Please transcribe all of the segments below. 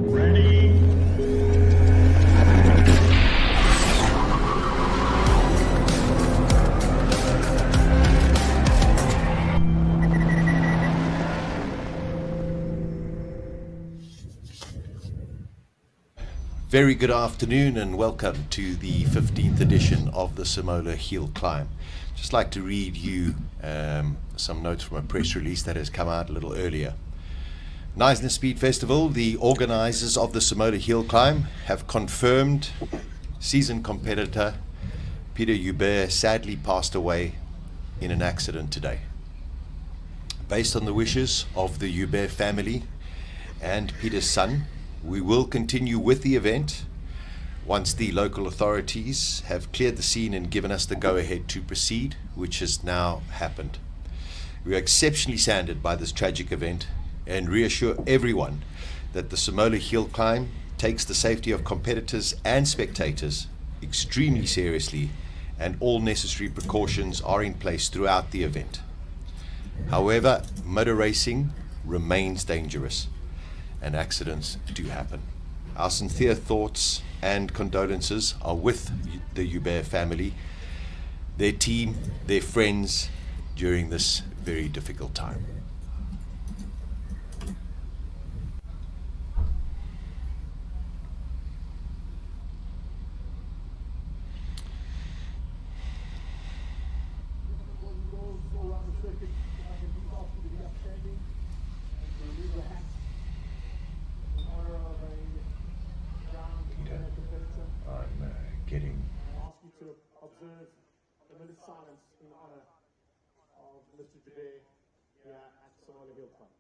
Ready. Very good afternoon and welcome to the 15th edition of the Simola Hillclimb. Just like to read you some notes from a press release that has come out a little earlier. Knysna Speed Festival, the organizers of the Simola Hillclimb, have confirmed seasoned competitor Peter Hubert sadly passed away in an accident today. Based on the wishes of the Hubert family and Peter's son, we will continue with the event once the local authorities have cleared the scene and given us the go-ahead to proceed, which has now happened. We are exceptionally saddened by this tragic event and reassure everyone that the Simola Hillclimb takes the safety of competitors and spectators extremely seriously, and all necessary precautions are in place throughout the event. However, motor racing remains dangerous and accidents do happen. Our sincere thoughts and condolences are with the Hubert family, their team, their friends during this very difficult time. Getting I ask you to observe a minute's silence in honor of Mr. Today here at Simola Hillclimb.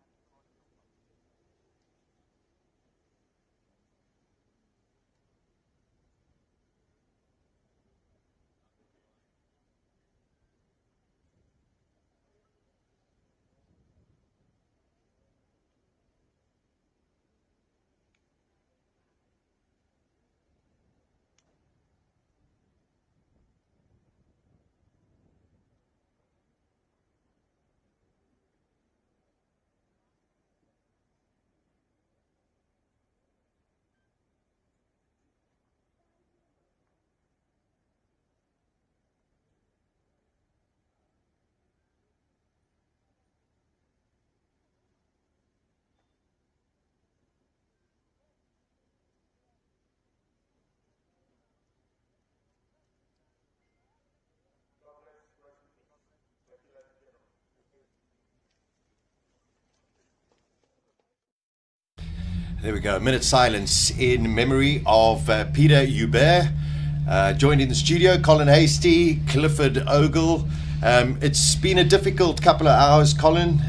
There we go, a minute's silence in memory of Peter Hubert. Joined in the studio, Colin Hasty, Clifford Ogle. It's been a difficult couple of hours, Colin,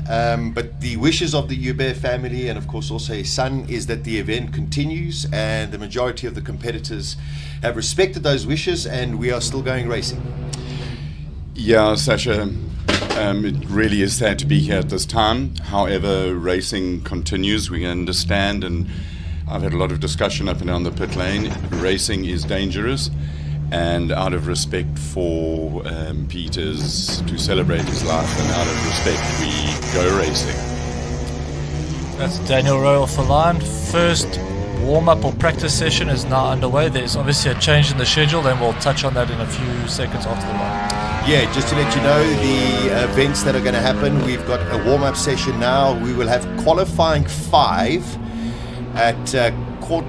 but the wishes of the Hubert family and of course also his son is that the event continues, and the majority of the competitors have respected those wishes, and we are still going racing. Yeah, Sasha, it really is sad to be here at this time. However, racing continues. We understand, and I've had a lot of discussion up and down the pit lane. Racing is dangerous, and out of respect for Peter's, to celebrate his life, and out of respect, we go racing. That's Daniel Royal for line. First warm-up or practice session is now underway. There's obviously a change in the schedule, and we'll touch on that in a few seconds after the line. Yeah, just to let you know the events that are going to happen. We've got a warm-up session now. We will have qualifying 5 at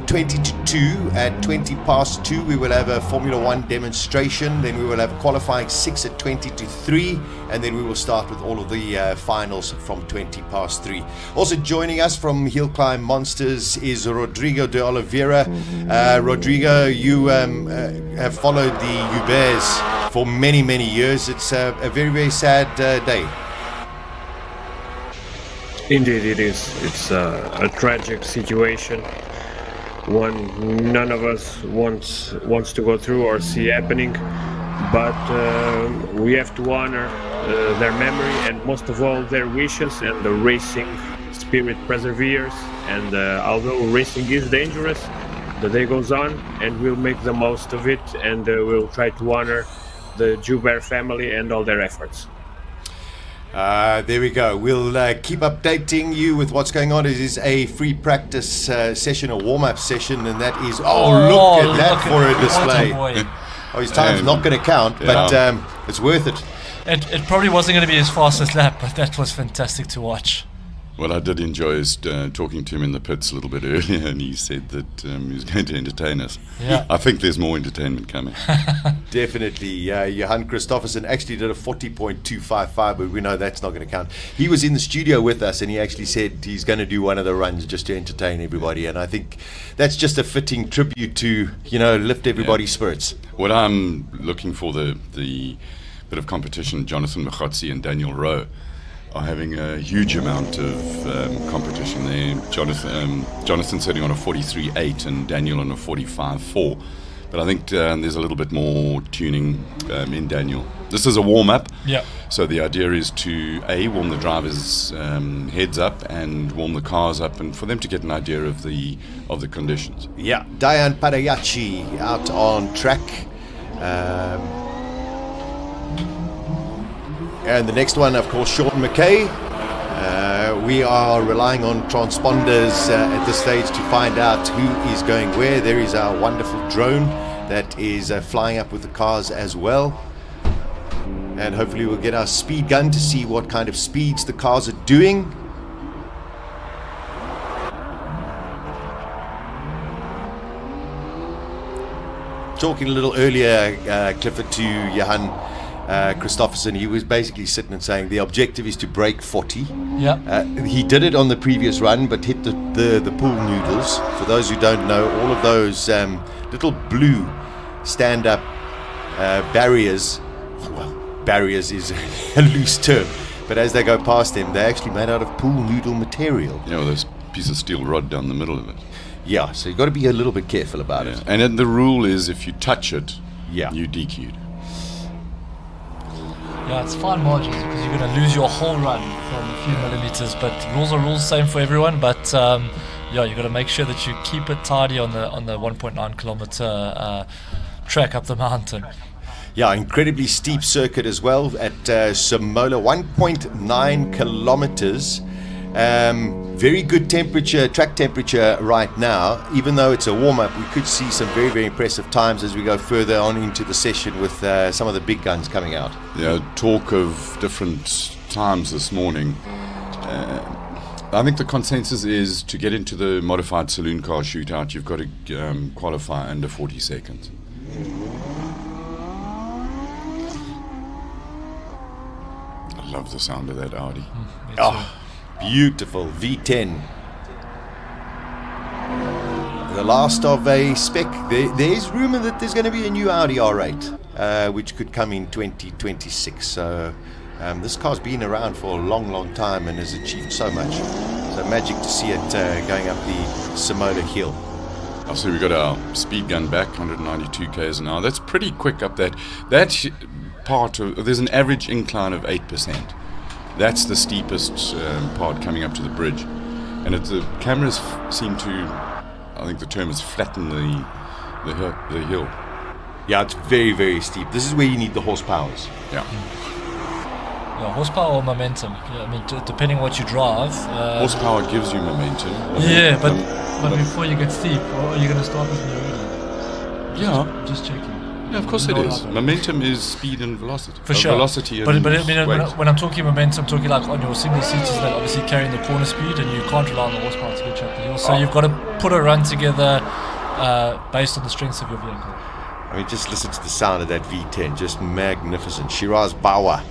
20 to 2. At 20 past 2 we will have a Formula 1 demonstration. Then we will have qualifying 6 at 20 to 3, and then we will start with all of the finals from 20 past 3. Also joining us from Hillclimb Monsters is Rodrigo de Oliveira. Rodrigo, you have followed the Huberts for many, many years. It's a very, very sad day. Indeed it is. It's a tragic situation, one none of us wants to go through or see happening, but we have to honor their memory and most of all their wishes, and the racing spirit perseveres, and although racing is dangerous, the day goes on and we'll make the most of it, and we'll try to honor the Hubert family and all their efforts. There we go. We'll keep updating you with what's going on. It is a free practice session, a warm-up session, and that is... look at that for a display. His time's not going to count, but it's worth it. It probably wasn't going to be his fastest lap, but that was fantastic to watch. Well, I did enjoy talking to him in the pits a little bit earlier, and he said that he was going to entertain us. Yeah. I think there's more entertainment coming. Definitely. Johan Christoffersen actually did a 40.255, but we know that's not going to count. He was in the studio with us, and he actually said he's going to do one of the runs just to entertain everybody, and I think that's just a fitting tribute to, lift everybody's spirits. What I'm looking for, the bit of competition, Jonathan Machotsi and Daniel Rowe are having a huge amount of competition there. Jonathan sitting on a 43.8 and Daniel on a 45.4. But I think there's a little bit more tuning in Daniel. This is a warm-up. Yeah. So the idea is to, warm the drivers' heads up and warm the cars up, and for them to get an idea of the conditions. Yeah. Diane Padayachi out on track. And the next one, of course, Sean McKay. We are relying on transponders at this stage to find out who is going where. There is our wonderful drone that is flying up with the cars as well. And hopefully we'll get our speed gun to see what kind of speeds the cars are doing. Talking a little earlier, Clifford, to Johan Christoffersen, he was basically sitting and saying the objective is to break 40. Yeah. He did it on the previous run, but hit the pool noodles. For those who don't know, all of those little blue stand-up barriers, well, barriers is a loose term, but as they go past them, they're actually made out of pool noodle material. There's a piece of steel rod down the middle of it. Yeah, so you've got to be a little bit careful about it. And then the rule is if you touch it, Yeah. you DQ'd. Yeah, it's fine margins because you're going to lose your whole run from a few millimeters. But rules are rules, same for everyone. But you've got to make sure that you keep it tidy on the 1.9 kilometer track up the mountain. Yeah, incredibly steep circuit as well at Simola, 1.9 kilometers. Very good temperature, track temperature right now. Even though it's a warm-up, we could see some very, very impressive times as we go further on into the session with some of the big guns coming out. Talk of different times this morning. I think the consensus is to get into the modified saloon car shootout, you've got to qualify under 40 seconds. I love the sound of that Audi. Beautiful V10. The last of a spec. There's rumour that there's going to be a new Audi R8, which could come in 2026. So this car's been around for a long, long time and has achieved so much. So magic to see it going up the Simola Hill. So we've got our speed gun back, 192 k's an hour. That's pretty quick up that part of. There's an average incline of 8%. That's the steepest part coming up to the bridge, and the cameras seem to, I think the term is flatten the hill. Yeah, it's very, very steep. This is where you need the horsepowers. Yeah. Horsepower or momentum. Yeah, I mean, depending on what you drive. Horsepower gives you momentum. Yeah, but before you get steep, are you going to start with me already? Yeah. Just checking. Yeah, of course it is. Momentum is speed and velocity. For sure. Velocity but and I mean, weight. when I'm talking momentum, I'm talking like on your single seaters that obviously carrying the corner speed, and you can't rely on the horsepower to get you up the hill. So you've got to put a run together based on the strengths of your vehicle. I mean, just listen to the sound of that V10, just magnificent. Shiraz Bawa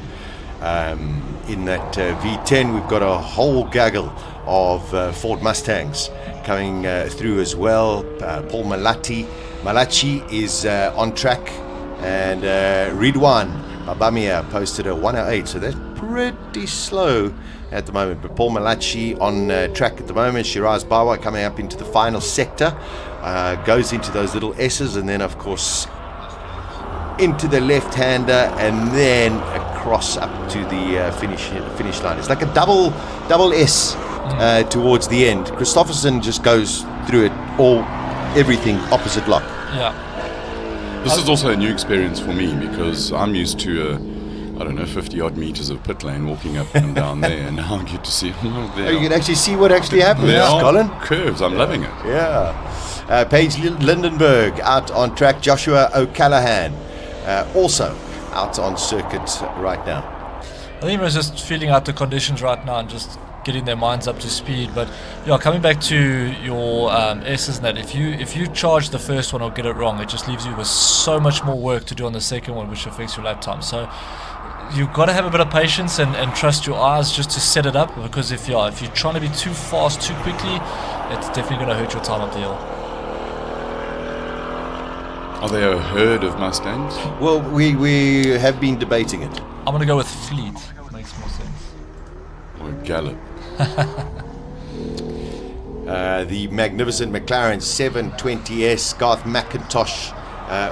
in that V10. We've got a whole gaggle of Ford Mustangs coming through as well. Paul Malachi is on track, and Ridwan Babamia posted a 108, so that's pretty slow at the moment. But Paul Malachi on track at the moment. Shiraz Bawa coming up into the final sector, goes into those little S's, and then of course into the left-hander, and then across up to the finish line. It's like a double S towards the end. Christoffersen just goes through it everything opposite lock. Yeah. This is also a new experience for me because I'm used to I don't know, 50 odd meters of pit lane walking up and down there, and now I get to see. You can actually see what actually happens, There are Colin. curves. I'm loving it. Yeah. Paige Lindenberg out on track. Joshua O'Callaghan also out on circuit right now. I think we're just feeling out the conditions right now and just getting their minds up to speed. But yeah, coming back to your S's and that, if you charge the first one or get it wrong, it just leaves you with so much more work to do on the second one, which affects your lap time. So you've got to have a bit of patience and trust your eyes just to set it up, because if you're trying to be too fast too quickly, it's definitely going to hurt your time up the hill. Are there a herd of Mustangs? Well, we have been debating it. I'm going to go with Fleet. Makes more sense. Or Gallop? The magnificent McLaren 720S, Garth McIntosh,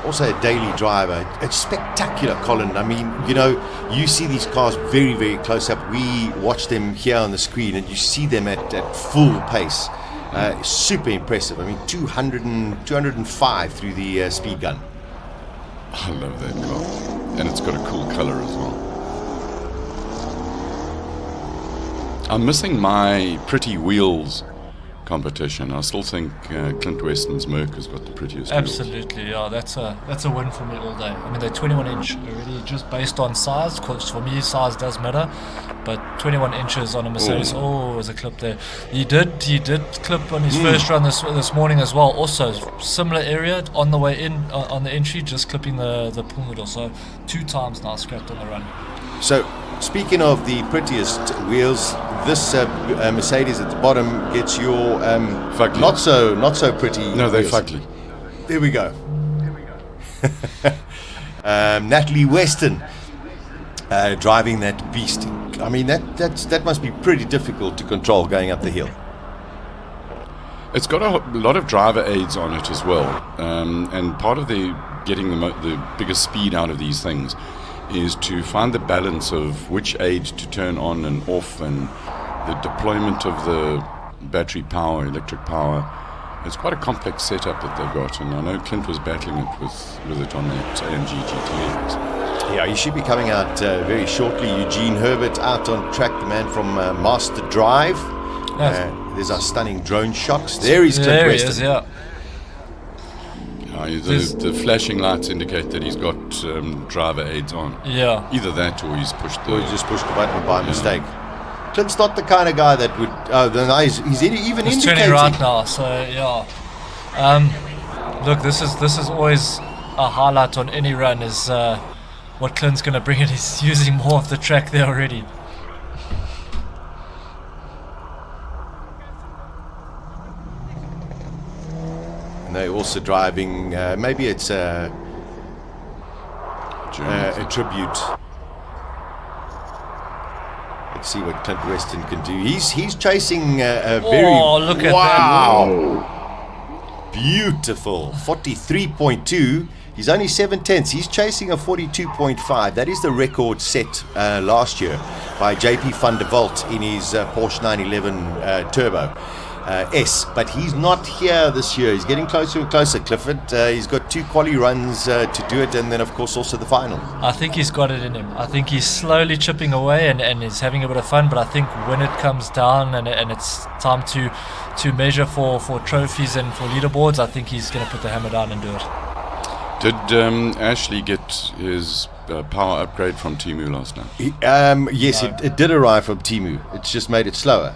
also a daily driver. It's spectacular, Colin. I mean, you see these cars very, very close up. We watch them here on the screen, and you see them at full pace. Super impressive. I mean, 205 through the speed gun. I love that car. And it's got a cool color as well. I'm missing my pretty wheels competition. I still think Clint Weston's Merc has got the prettiest Absolutely, wheels. yeah. That's a win for me all day. I mean, they're 21 inch already, just based on size, because for me size does matter. But 21 inches on a Mercedes, there's a clip there. He did clip on his first run this morning as well. Also, similar area on the way in, on the entry, just clipping the pull middle. So 2 times now scrapped on the run. So, speaking of the prettiest wheels, this Mercedes at the bottom gets your not so pretty. No, they're wheels. fugly. There we go. Natalie Weston driving that beast. I mean, that must be pretty difficult to control going up the hill. It's got a lot of driver aids on it as well, and part of getting the biggest speed out of these things is to find the balance of which aid to turn on and off, and the deployment of the battery power, electric power. It's quite a complex setup that they've got, and I know Clint was battling it with it on that AMG GTX. Yeah, he should be coming out very shortly. Eugene Herbert out on track, the man from Master Drive. There's our stunning drone shots. There is Clint There Weston. he is, yeah. The flashing lights indicate that he's got driver aids on. Yeah. Either that or he's pushed the... Or he just pushed the button by mistake. Clint's not the kind of guy that would... he's even It's indicating... turning right now, so yeah. Look, this is always a highlight on any run, is what Clint's going to bring in. He's using more of the track there already. And they're also driving... maybe it's a tribute. Let's see what Clint Weston can do. He's chasing a very... Oh, look at that. Beautiful. 43.2. He's only 7/10. He's chasing a 42.5. That is the record set last year by JP van der Walt in his Porsche 911 Turbo S. But he's not here this year. He's getting closer and closer, Clifford. He's got 2 quali runs to do it, and then, of course, also the final. I think he's got it in him. I think he's slowly chipping away and he's having a bit of fun, but I think when it comes down and it's time to measure for trophies and for leaderboards, I think he's going to put the hammer down and do it. Did Ashley get his power upgrade from Temu last night? Yes, no. It did arrive from Temu. It's just made it slower.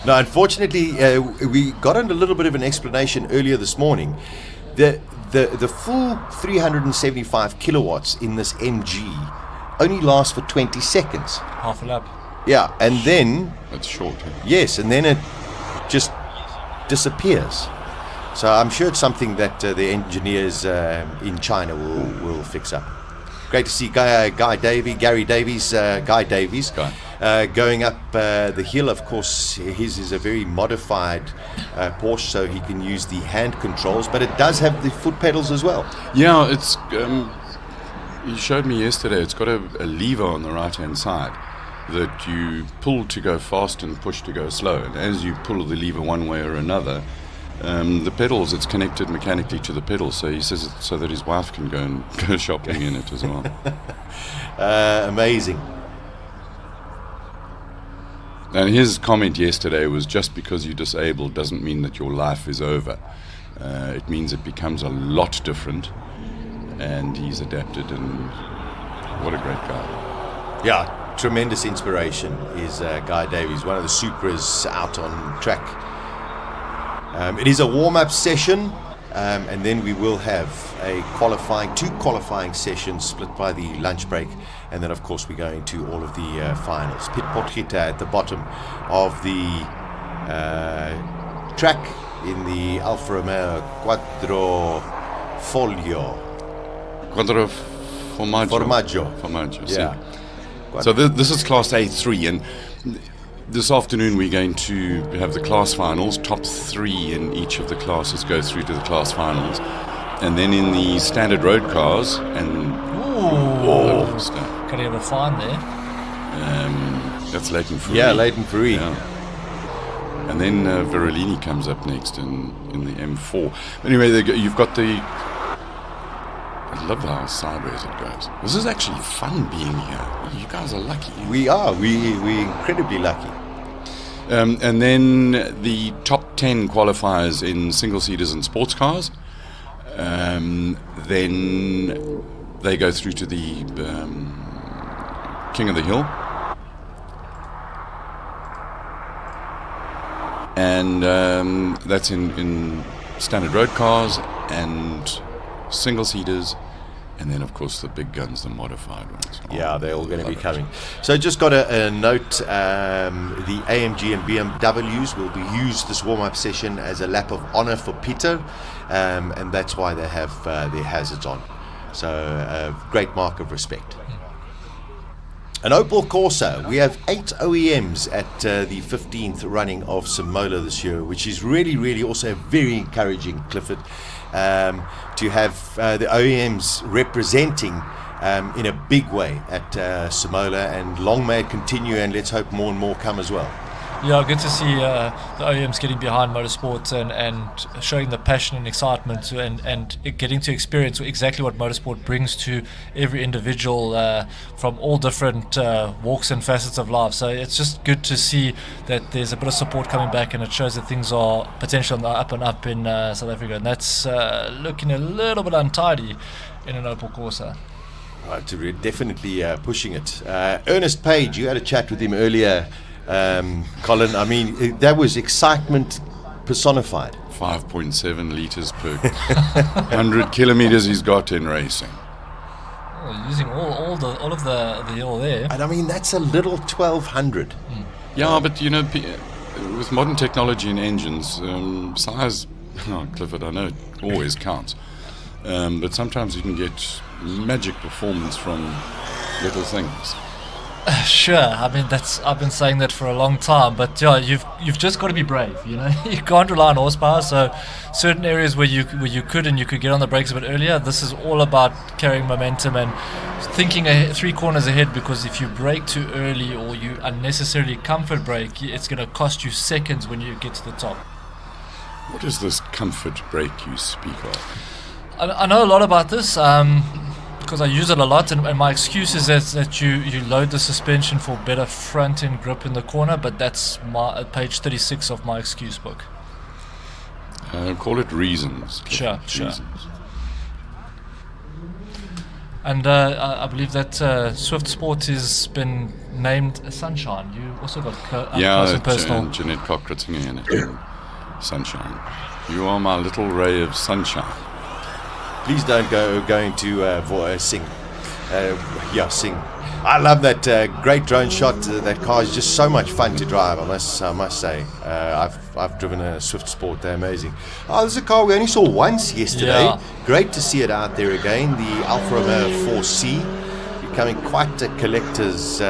No, unfortunately, we got a little bit of an explanation earlier this morning. The full 375 kilowatts in this MG only lasts for 20 seconds. Half a lap. Yeah, and then... That's short. Huh? Yes, and then it just disappears. So I'm sure it's something that the engineers in China will fix up. Great to see Gary Davies, going up the hill. Of course, his is a very modified Porsche, so he can use the hand controls, but it does have the foot pedals as well. Yeah, it's. He showed me yesterday. It's got a lever on the right-hand side that you pull to go fast and push to go slow. And as you pull the lever one way or another, The pedals, it's connected mechanically to the pedals, so he says it's so that his wife can go and go shopping in it as well. Amazing. And his comment yesterday was, just because you're disabled doesn't mean that your life is over. It means it becomes a lot different, and he's adapted, and what a great guy. Yeah, tremendous inspiration is Guy Davies, one of the Supras out on track. It is a warm-up session, and then we will have two qualifying sessions split by the lunch break, and then of course we go into all of the finals. Pit Potgieter at the bottom of the track in the Alfa Romeo Quadrifoglio. Formaggio. Yeah. So this is Class A3, and this afternoon we're going to have the class finals. Top 3 in each of the classes go through to the class finals, and then in the standard road cars and stuff. Can you have a fine there? That's Leighton Fourie. Yeah, Leighton Fourie. Yeah. And then Verolini comes up next in the M4. Anyway, you've got the... I love how sideways it goes. This is actually fun being here. You guys are lucky. We are. We're incredibly lucky. And then the top 10 qualifiers in single-seaters and sports cars. Then they go through to the King of the Hill. And that's in standard road cars and single-seaters, and then of course the big guns, the modified ones. Yeah, they're all going to be coming. So just got a note, the AMG and BMWs will be used this warm-up session as a lap of honor for Peter, and that's why they have their hazards on. So a great mark of respect. An Opel Corsa. We have 8 OEMs at the 15th running of Simola this year, which is really, really also very encouraging, Clifford, to have the OEMs representing in a big way at Simola, and long may it continue, and let's hope more and more come as well. Yeah, good to see the OEMs getting behind motorsport and showing the passion and excitement and getting to experience exactly what motorsport brings to every individual from all different walks and facets of life. So it's just good to see that there's a bit of support coming back, and it shows that things are potentially on the up and up in South Africa, and that's looking a little bit untidy in an Opel Corsa. Right, definitely pushing it. Ernest Page, you had a chat with him earlier, Colin. I mean, that was excitement personified. 5.7 litres per 100 kilometres he's got in racing. Oh, using all of the oil there. And I mean, that's a little 1200. Yeah, but you know, with modern technology and engines, size, Clifford, I know it always counts. But sometimes you can get magic performance from little things. Sure, I mean I've been saying that for a long time, but yeah, you've just got to be brave. You know, you can't rely on horsepower. So certain areas where you could get on the brakes a bit earlier. This is all about carrying momentum and thinking 3 corners ahead, because if you brake too early or you unnecessarily comfort brake, it's going to cost you seconds when you get to the top. What is this comfort brake you speak of? I know a lot about this because I use it a lot, and my excuse is that you load the suspension for better front end grip in the corner, but that's page 36 of my excuse book. Call it reasons. Sure. Reasons. And I believe that Swift Sport has been named Sunshine. You also got close and personal. Jeanette Cochrane's in it. Sunshine. You are my little ray of sunshine. Please don't go into sing. Sing. I love that great drone shot. That car is just so much fun to drive. I must say. I've driven a Swift Sport. They're amazing. Oh, this is a car we only saw once yesterday. Yeah. Great to see it out there again. The Alfa Romeo 4C, becoming quite a collector's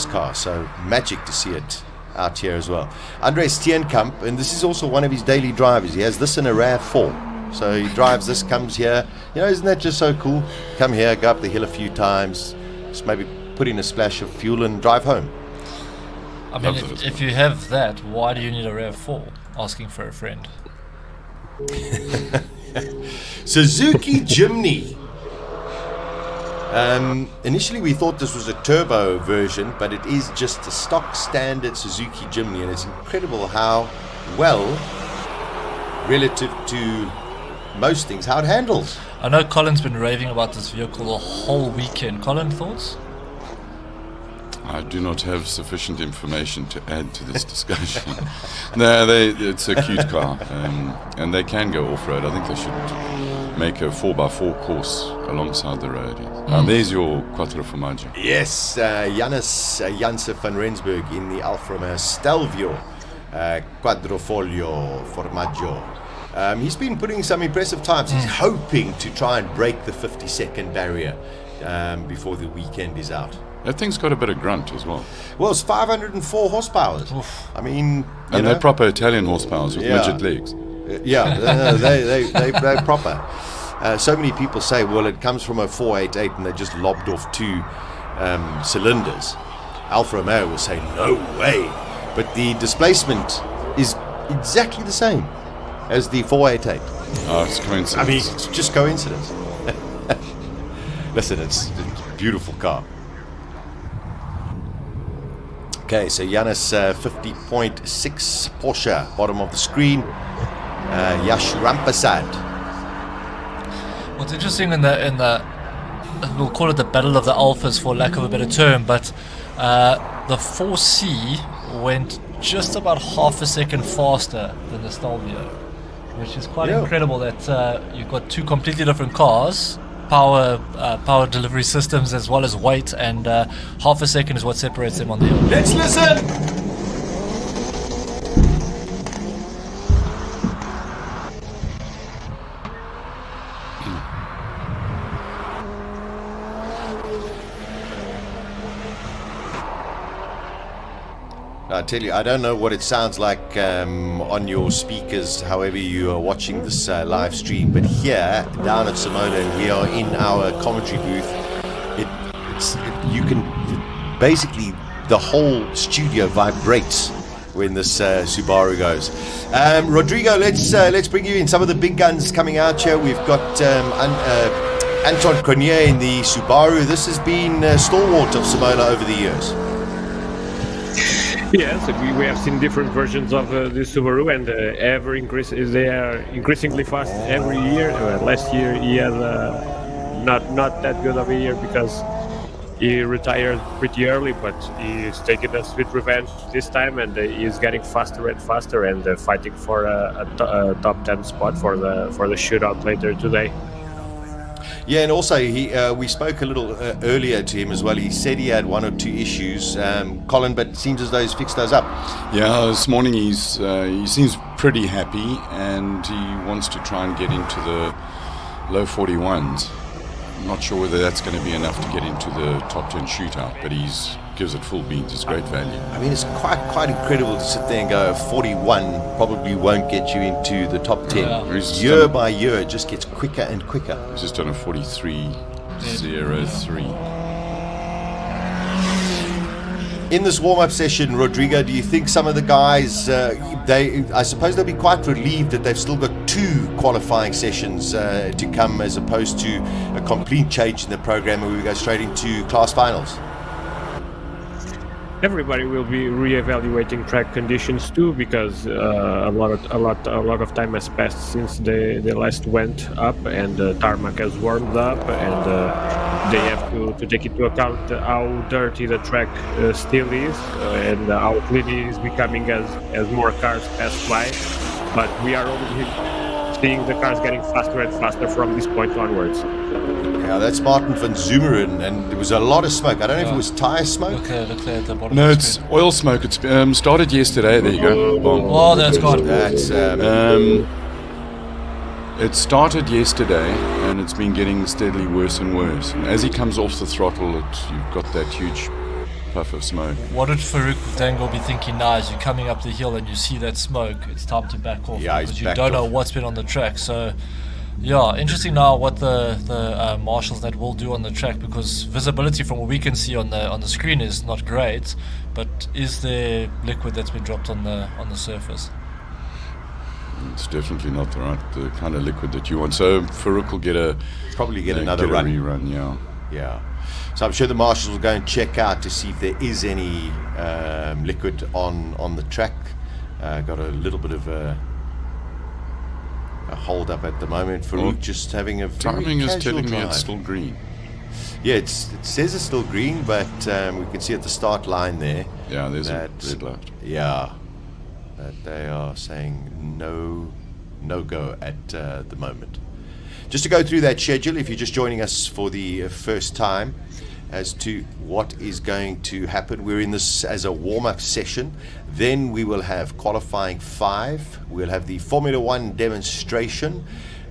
car. So magic to see it out here as well. Andre Steenkamp, and this is also one of his daily drivers. He has this in a RAV4. So he drives this, comes here. You know, isn't that just so cool? Come here, go up the hill a few times, just maybe put in a splash of fuel and drive home. I mean, if you have that, why do you need a RAV4? Asking for a friend. Suzuki Jimny. Initially we thought this was a turbo version, but it is just a stock standard Suzuki Jimny, and it's incredible how well, relative to most things, how it handles. I know Colin's been raving about this vehicle the whole weekend. Colin, thoughts? I do not have sufficient information to add to this discussion. No, it's a cute car, and they can go off-road. I think they should make a 4x4 course alongside the road. There's your Quattro Formaggio. Yes, Janse van Rensburg in the Alfa Romeo Stelvio Quadrifoglio Formaggio. He's been putting some impressive times. He's hoping to try and break the 50-second barrier before the weekend is out. That thing's got a bit of grunt as well. Well, it's 504 horsepower. I mean, and they're proper Italian horsepowers with midget legs. They're proper. So many people say, well, it comes from a 488 and they just lobbed off 2 cylinders. Alfa Romeo will say, no way. But the displacement is exactly the same as the 488. Oh, it's coincidence. I mean, it's just coincidence. Listen, it's a beautiful car. Okay, so Janus 50.6 Porsche, bottom of the screen. Yash Rampasad. What's interesting in the we'll call it the battle of the alphas for lack of a better term, but the 4C went just about half a second faster than the Stelvio, which is quite incredible that you've got 2 completely different cars, power delivery systems as well as weight, and half a second is what separates them on the hill. Let's listen! I tell you, I don't know what it sounds like on your speakers, however you are watching this live stream, but here down at Simola, we are in our commentary booth. You can basically, the whole studio vibrates when this Subaru goes. Rodrigo, let's bring you in. Some of the big guns coming out here. We've got Anton Cronje in the Subaru. This has been stalwart of Simola over the years. Yes, we have seen different versions of the Subaru, and they are increasingly fast every year. Last year he had not that good of a year because he retired pretty early, but he's taking a sweet revenge this time, and he's getting faster and faster, and fighting for a top 10 spot for the shootout later today. Yeah, and also we spoke a little earlier to him as well. He said he had 1 or 2 issues, Colin, but it seems as though he's fixed those up. Yeah, this morning he seems pretty happy, and he wants to try and get into the low 41s. I'm not sure whether that's going to be enough to get into the top 10 shootout, but he's gives it full beans. It's great value. I mean, it's quite incredible to sit there and go 41 probably won't get you into the top 10. Yeah. Year by year, it just gets quicker and quicker. He's just done a 43.03. In this warm-up session, Rodrigo, do you think some of the guys, I suppose they'll be quite relieved that they've still got 2 qualifying sessions to come, as opposed to a complete change in the program where we go straight into class finals? Everybody will be re-evaluating track conditions too, because a lot of time has passed since they last went up, and tarmac has warmed up, and they have to take into account how dirty the track still is, and how clean it is becoming as more cars pass by. But we are already seeing the cars getting faster and faster from this point onwards. Yeah, that's Martin van Zummeren, and there was a lot of smoke. I don't know if it was tyre smoke. Look at the bottom. No, it's oil smoke. It's started yesterday. There you go. Boom. Oh, that's gone. That's it started yesterday, and it's been getting steadily worse and worse. And as he comes off the throttle, you've got that huge puff of smoke. What did Farouk Dango be thinking now as you're coming up the hill and you see that smoke? It's time to back off, yeah, because you don't know what's been on the track. So, yeah, interesting now what the marshals that will do on the track, because visibility from what we can see on the screen is not great. But is there liquid that's been dropped on the surface? It's definitely not the kind of liquid that you want. So Farouk will Probably get another run. Rerun, yeah. Yeah. So I'm sure the marshals will go and check out to see if there is any liquid on the track. Got a little bit of a hold up at the moment. Farouk just having a very Timing is casual telling me drive. it's still green. Yeah, it says it's still green, but we can see at the start line there. Yeah, there's that, a red light. Yeah, that they are saying no go at the moment. Just to go through that schedule, if you're just joining us for the first time, as to what is going to happen. We're in this as a warm-up session. Then we will have qualifying 5. We'll have the Formula 1 demonstration,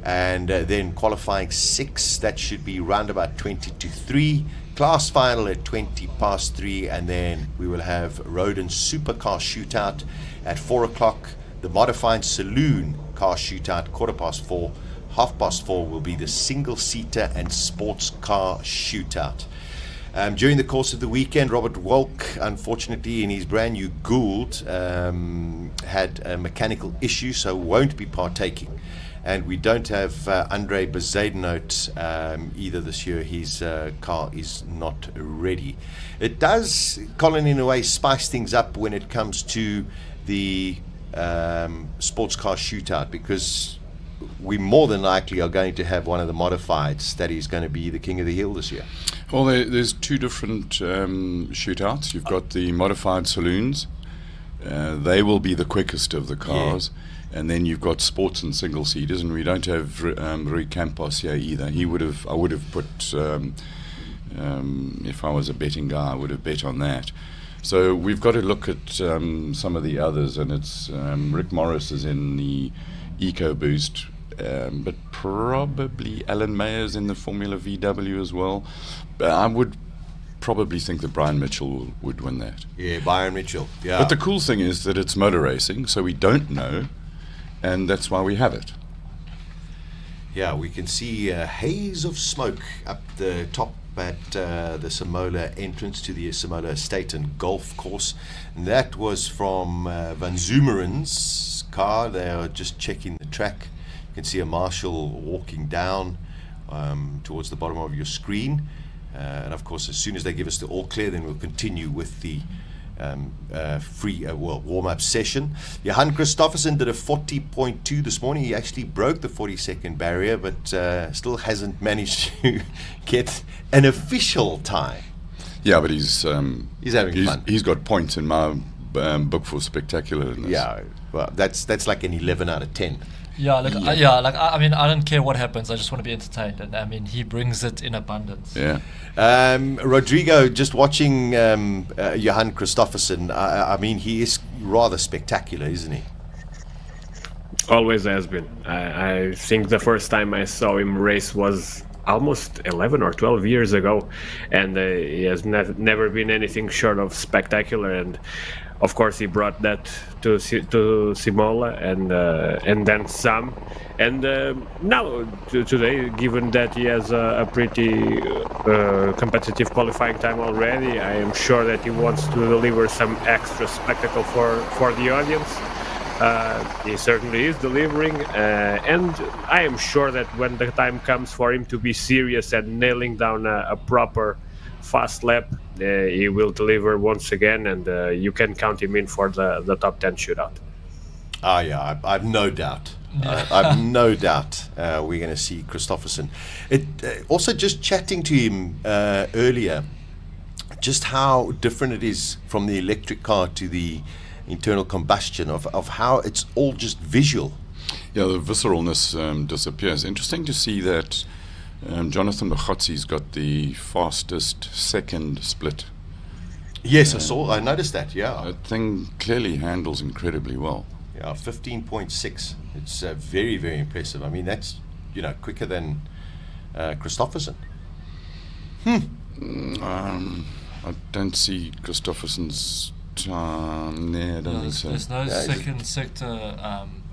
and then qualifying 6. That should be round about 20 to 3. Class final at 20 past 3, and then we will have road and supercar shootout at 4 o'clock. The modified saloon car shootout 4:15. 4:30 will be the single-seater and sports car shootout. During the course of the weekend, Robert Wolk, unfortunately, in his brand new Gould, had a mechanical issue, so won't be partaking. And we don't have Andre Bezuidenhout either this year. His car is not ready. It does, Colin, in a way, spice things up when it comes to the sports car shootout, because we more than likely are going to have one of the modifieds that is going to be the king of the hill this year. Well, there's 2 different shootouts. You've got the modified saloons. They will be the quickest of the cars. Yeah. And then you've got sports and single seaters, and we don't have Rui Campos here either. I would have put, if I was a betting guy, I would have bet on that. So we've got to look at some of the others, and it's Rick Morris is in the EcoBoost, but probably Alan Mayer's in the Formula VW as well. I would probably think that Byron Mitchell would win that. Yeah, Byron Mitchell. Yeah. But the cool thing is that it's motor racing, so we don't know, and that's why we have it. Yeah, we can see a haze of smoke up the top at the Simola entrance to the Simola Estate and Golf Course. And that was from Van Zummeren's car. They are just checking the track. You can see a marshal walking down towards the bottom of your screen. And of course, as soon as they give us the all clear, then we'll continue with the warm-up session. Johan Christoffersen did a 40.2 this morning. He actually broke the 40-second barrier, but still hasn't managed to get an official time. Yeah, but he's having fun. He's got points in my book for spectacularness. Yeah, well, that's like an 11 out of 10. Yeah, I mean, I don't care what happens. I just want to be entertained, and I mean, he brings it in abundance. Yeah. Rodrigo, just watching Johan Christoffersen. I mean, he is rather spectacular, isn't he? Always has been. I think the first time I saw him race was almost 11 or 12 years ago, and he has never been anything short of spectacular. And of course, he brought that to Simola and then some. And now, today, given that he has a pretty competitive qualifying time already, I am sure that he wants to deliver some extra spectacle for the audience. He certainly is delivering, and I am sure that when the time comes for him to be serious and nailing down a proper fast lap, he will deliver once again, and you can count him in for the top 10 shootout. Oh yeah, I've no doubt. I've no doubt we're going to see Christoffersen. Also, just chatting to him earlier, just how different it is from the electric car to the internal combustion, of how it's all just visual. Yeah, the visceralness disappears. Interesting to see that Jonathan Bachotzi's got the fastest second split. Yes, I noticed that, yeah. That thing clearly handles incredibly well. Yeah, 15.6. It's very, very impressive. I mean, that's, quicker than Christoffersen. I don't see Christoffersen's time. No, I don't think so. There's no second sector.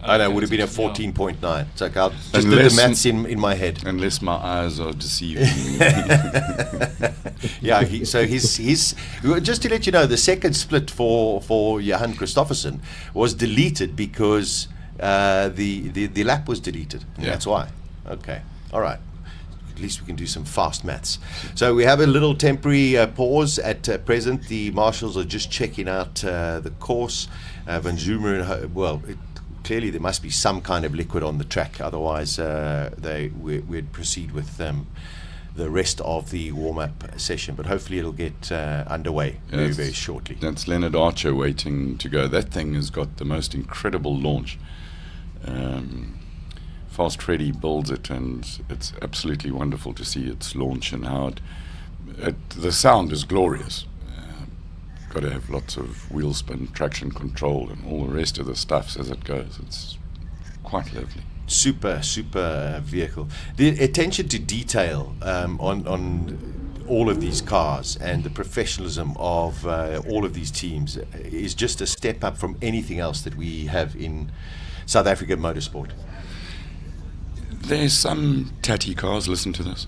I know, it would have been a 14.9. It's like I'll just do the maths in my head. Unless my eyes are deceiving me. Yeah, he's just to let you know, the second split for Johan Christoffersen was deleted because the lap was deleted. Yeah. That's why. Okay. All right. At least we can do some fast maths. So we have a little temporary pause at present. The marshals are just checking out the course. Van Zummeren, clearly there must be some kind of liquid on the track. Otherwise, we'd proceed with the rest of the warm-up session. But hopefully it'll get underway very, very shortly. That's Leonard Archer waiting to go. That thing has got the most incredible launch. Fast Freddy builds it, and it's absolutely wonderful to see its launch and how the sound is glorious. Got to have lots of wheel spin, traction control, and all the rest of the stuff as it goes. It's quite lovely. Super vehicle. The attention to detail on all of these cars and the professionalism of all of these teams is just a step up from anything else that we have in South African motorsport. There's some tatty cars, listen to this.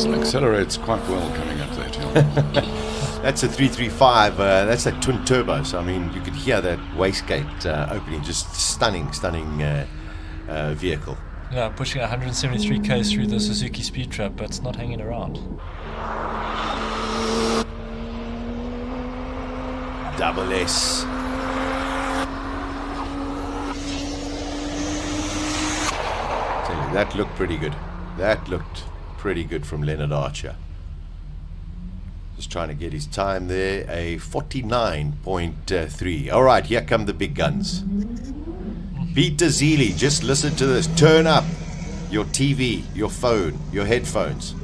It accelerates quite well coming up that hill. That's a 335. That's a twin turbo. So I mean, you could hear that wastegate opening. Just stunning vehicle. Yeah, pushing 173 k's through the Suzuki Speed Trap, but it's not hanging around. Double S. Tell you, that looked pretty good. That looked pretty good from Leonard Archer. Just trying to get his time there, a 49.3. All right, here come the big guns. Peter Zely, just listen to this. Turn up your TV, your phone, your headphones.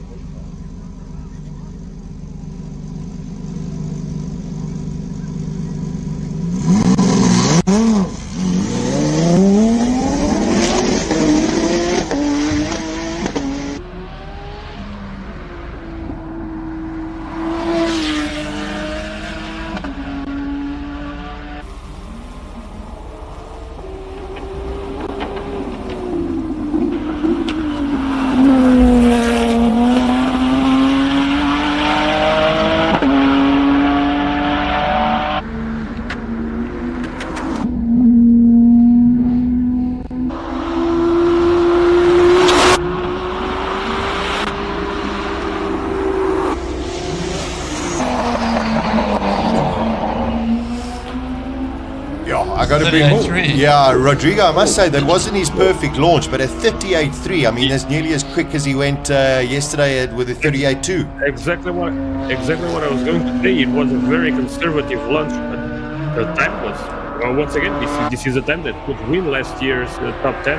Yeah, Rodrigo, I must say, that wasn't his perfect launch, but a 38.3, I mean, that's nearly as quick as he went yesterday with a 38.2. Exactly what I was going to say. It was a very conservative launch, but the time was, well, once again, this is a time that could win last year's top 10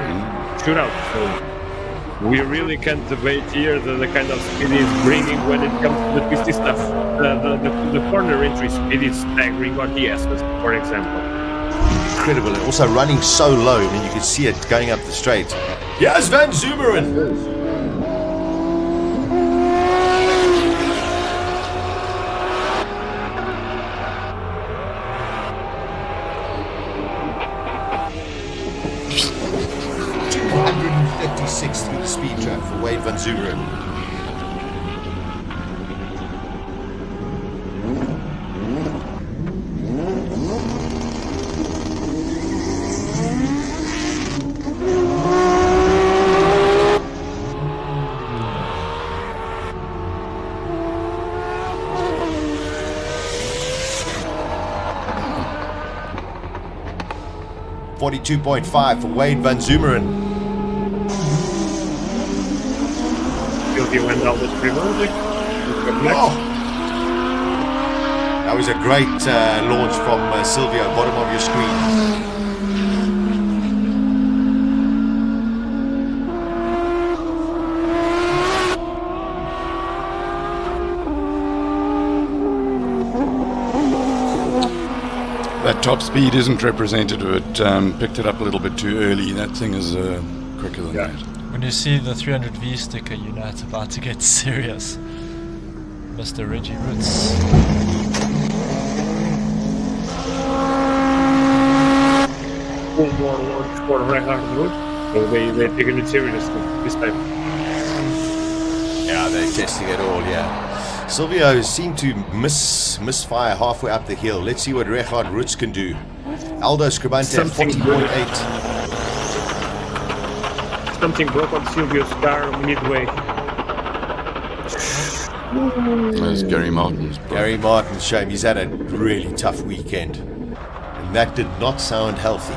shootout. So we really can't debate here the kind of speed he's bringing when it comes to the twisty stuff. The corner entry speed is staggering on the S's, for example. Incredible, and also running so low. I mean, you can see it going up the straight. Here's Van Zummeren. .256 through the speed trap for Wade Van Zummeren. .42.5 for Wade Van Zummeren. Silvio went down the three. That was a great launch from Silvio, bottom of your screen. top speed isn't representative. It picked it up a little bit too early. That thing is quicker than that. When you see the 300V sticker, you know it's about to get serious. Mr. Reggie Roots. One more launch for Reinhard Root. So they're taking it serious this time. Yeah, they're testing it all, yeah. Silvio seemed to misfire halfway up the hill. Let's see what Reinhard Roots can do. Aldo Scrabbante at 40.8. Something broke on Silvio's car midway. There's Gary Martin's. Gary Martin, shame. He's had a really tough weekend. And that did not sound healthy.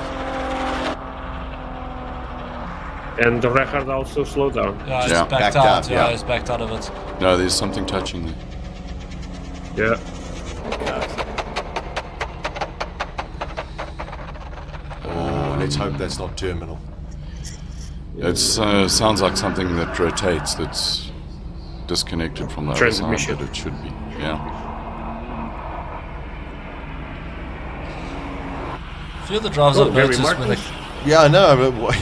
And Reinhard also slowed down. Yeah, he's Yeah. backed Backed out. out, Yeah, yeah. he's backed out of it. No, there's something touching there. Yeah. Oh, let's hope that's not terminal. It sounds like something that rotates, that's disconnected from the other side, Transmission. but it should be. Yeah. A few of the drivers I've Gary noticed when Martin. Yeah, I know. But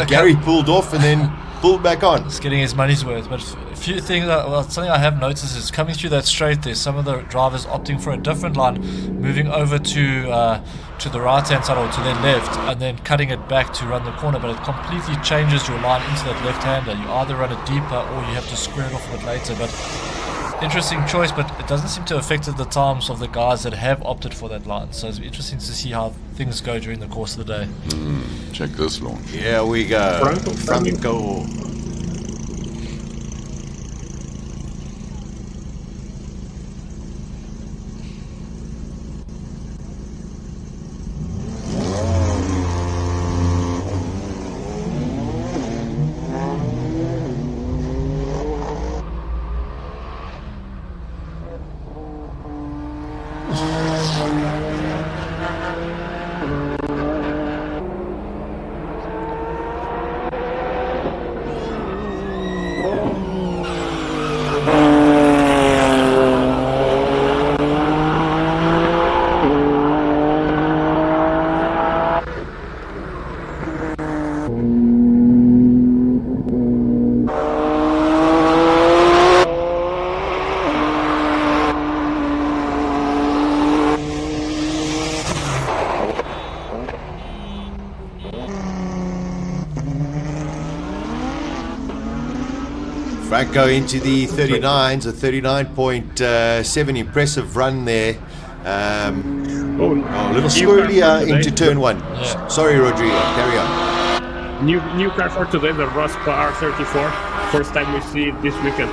Gary pulled off and then pulled back on. He's getting his money's worth. But a few things, something I have noticed is coming through that straight there, some of the drivers opting for a different line, moving over to the right-hand side or to their left, and then cutting it back to run the corner. But it completely changes your line into that left-hander. You either run it deeper or you have to square it off a bit later. But interesting choice, but it doesn't seem to have affected the times of the guys that have opted for that line. So it's interesting to see how things go during the course of the day. Check this launch. Here we go. Franco. Franco into the 39s, a 39.7, impressive run there. A little squirrely into turn one. Yeah. Sorry, Rodrigo, carry on. New car for today, the Rospa R34. First time we see it this weekend.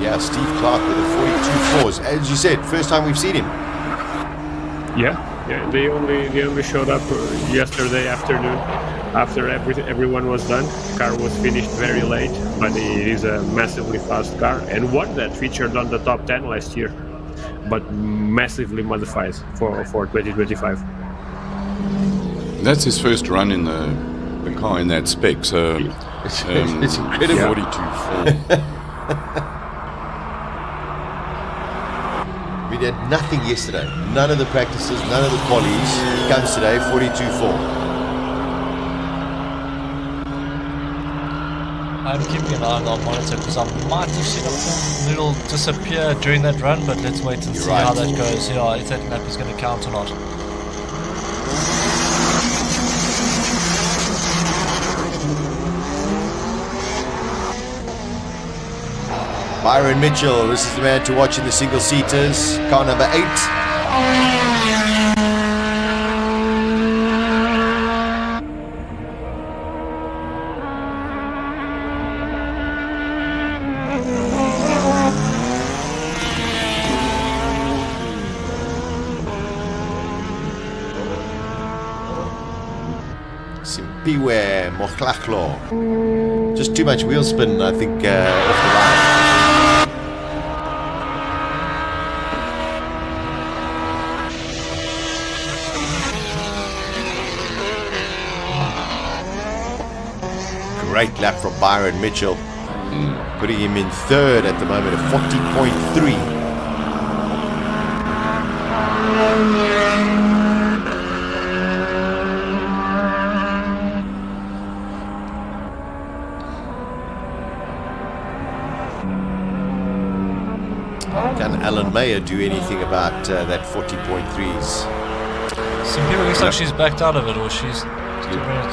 Yeah, Steve Clark with a 42.4s. As you said, first time we've seen him. Yeah. They only showed up yesterday afternoon after everyone was done. Car was finished very late, but it is a massively fast car and one that featured on the top 10 last year, but massively modified for 2025. That's his first run in the car in that spec, so It's incredible. 42.4. We did nothing yesterday. None of the practices, none of the qualies. He comes today, 42.4. I'm keeping an eye on our monitor because I might have seen a little disappear during that run, but let's wait and see right. how that goes. Yeah, if that lap is going to count or not. Byron Mitchell, this is the man to watch in the single seaters. Car number 8. Simpiwe Mokhlachlo. Just too much wheel spin, I think, off the line. great lap from Byron Mitchell, putting him in third at the moment at 40.3. Can Alan Mayer do anything about that 40.3s? Simply looks like she's backed out of it, or she's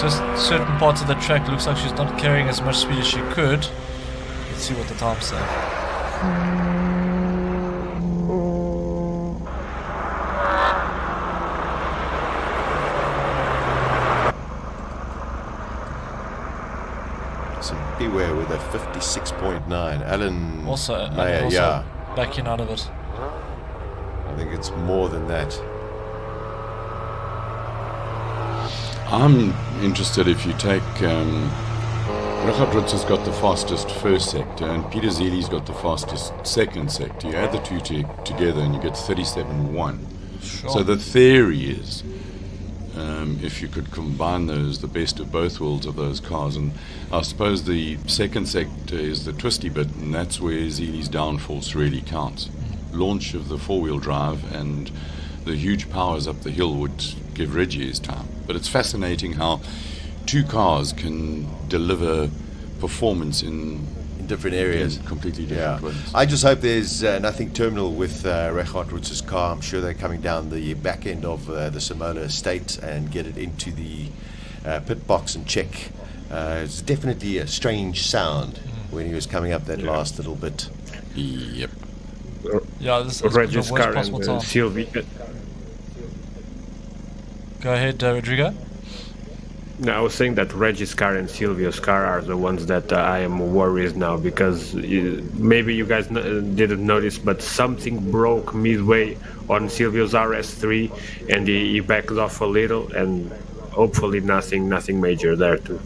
just certain parts of the track looks like she's not carrying as much speed as she could. Let's see what the times say. So beware with a 56.9. Alan Also, Mayer, yeah. Backing out of it. I think it's more than that. I'm interested if you take Richard Ritzer's got the fastest first sector and Peter Zely's got the fastest second sector. You add the two together and you get 37.1. Sure. So the theory is if you could combine those, the best of both worlds of those cars. And I suppose the second sector is the twisty bit, and that's where Zely's downforce really counts. Launch of the four-wheel drive and the huge powers up the hill would give Reggie his time. But it's fascinating how two cars can deliver performance in Different areas. in completely different ways. I just hope there's nothing terminal with Richard Ritzer's car. I'm sure they're coming down the back end of the Simola estate and get it into the pit box and check. It's definitely a strange sound when he was coming up that last little bit. Yep. Yeah, this is Reggie's the worst car possible and time. Silvio. Go ahead, Rodrigo. No, I was saying that Reggie's car and Silvio's car are the ones that I am worried now, because maybe you guys didn't notice, but something broke midway on Silvio's RS3 and he backed off a little, and hopefully nothing major there too.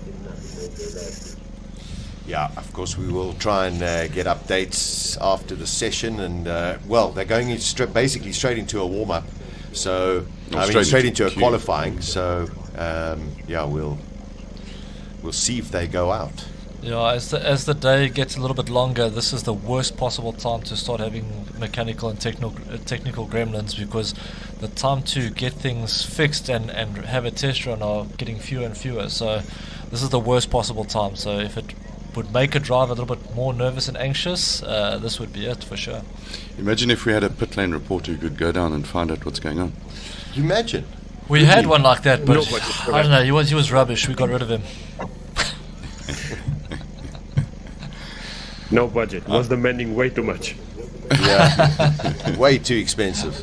Yeah, of course we will try and get updates after the session, and well, they're going basically straight into a warm-up, so straight into a qualifying. So yeah, we'll see if they go out. Yeah, as the day gets a little bit longer, this is the worst possible time to start having mechanical and technical gremlins, because the time to get things fixed and have a test run are getting fewer and fewer. So this is the worst possible time. So if it would make a driver a little bit more nervous and anxious, this would be it for sure. Imagine if we had a pit lane reporter who could go down and find out what's going on. You imagine? We had one like that, but No, I don't know. He was rubbish. We got rid of him. No budget. Was demanding way too much. Yeah, way too expensive.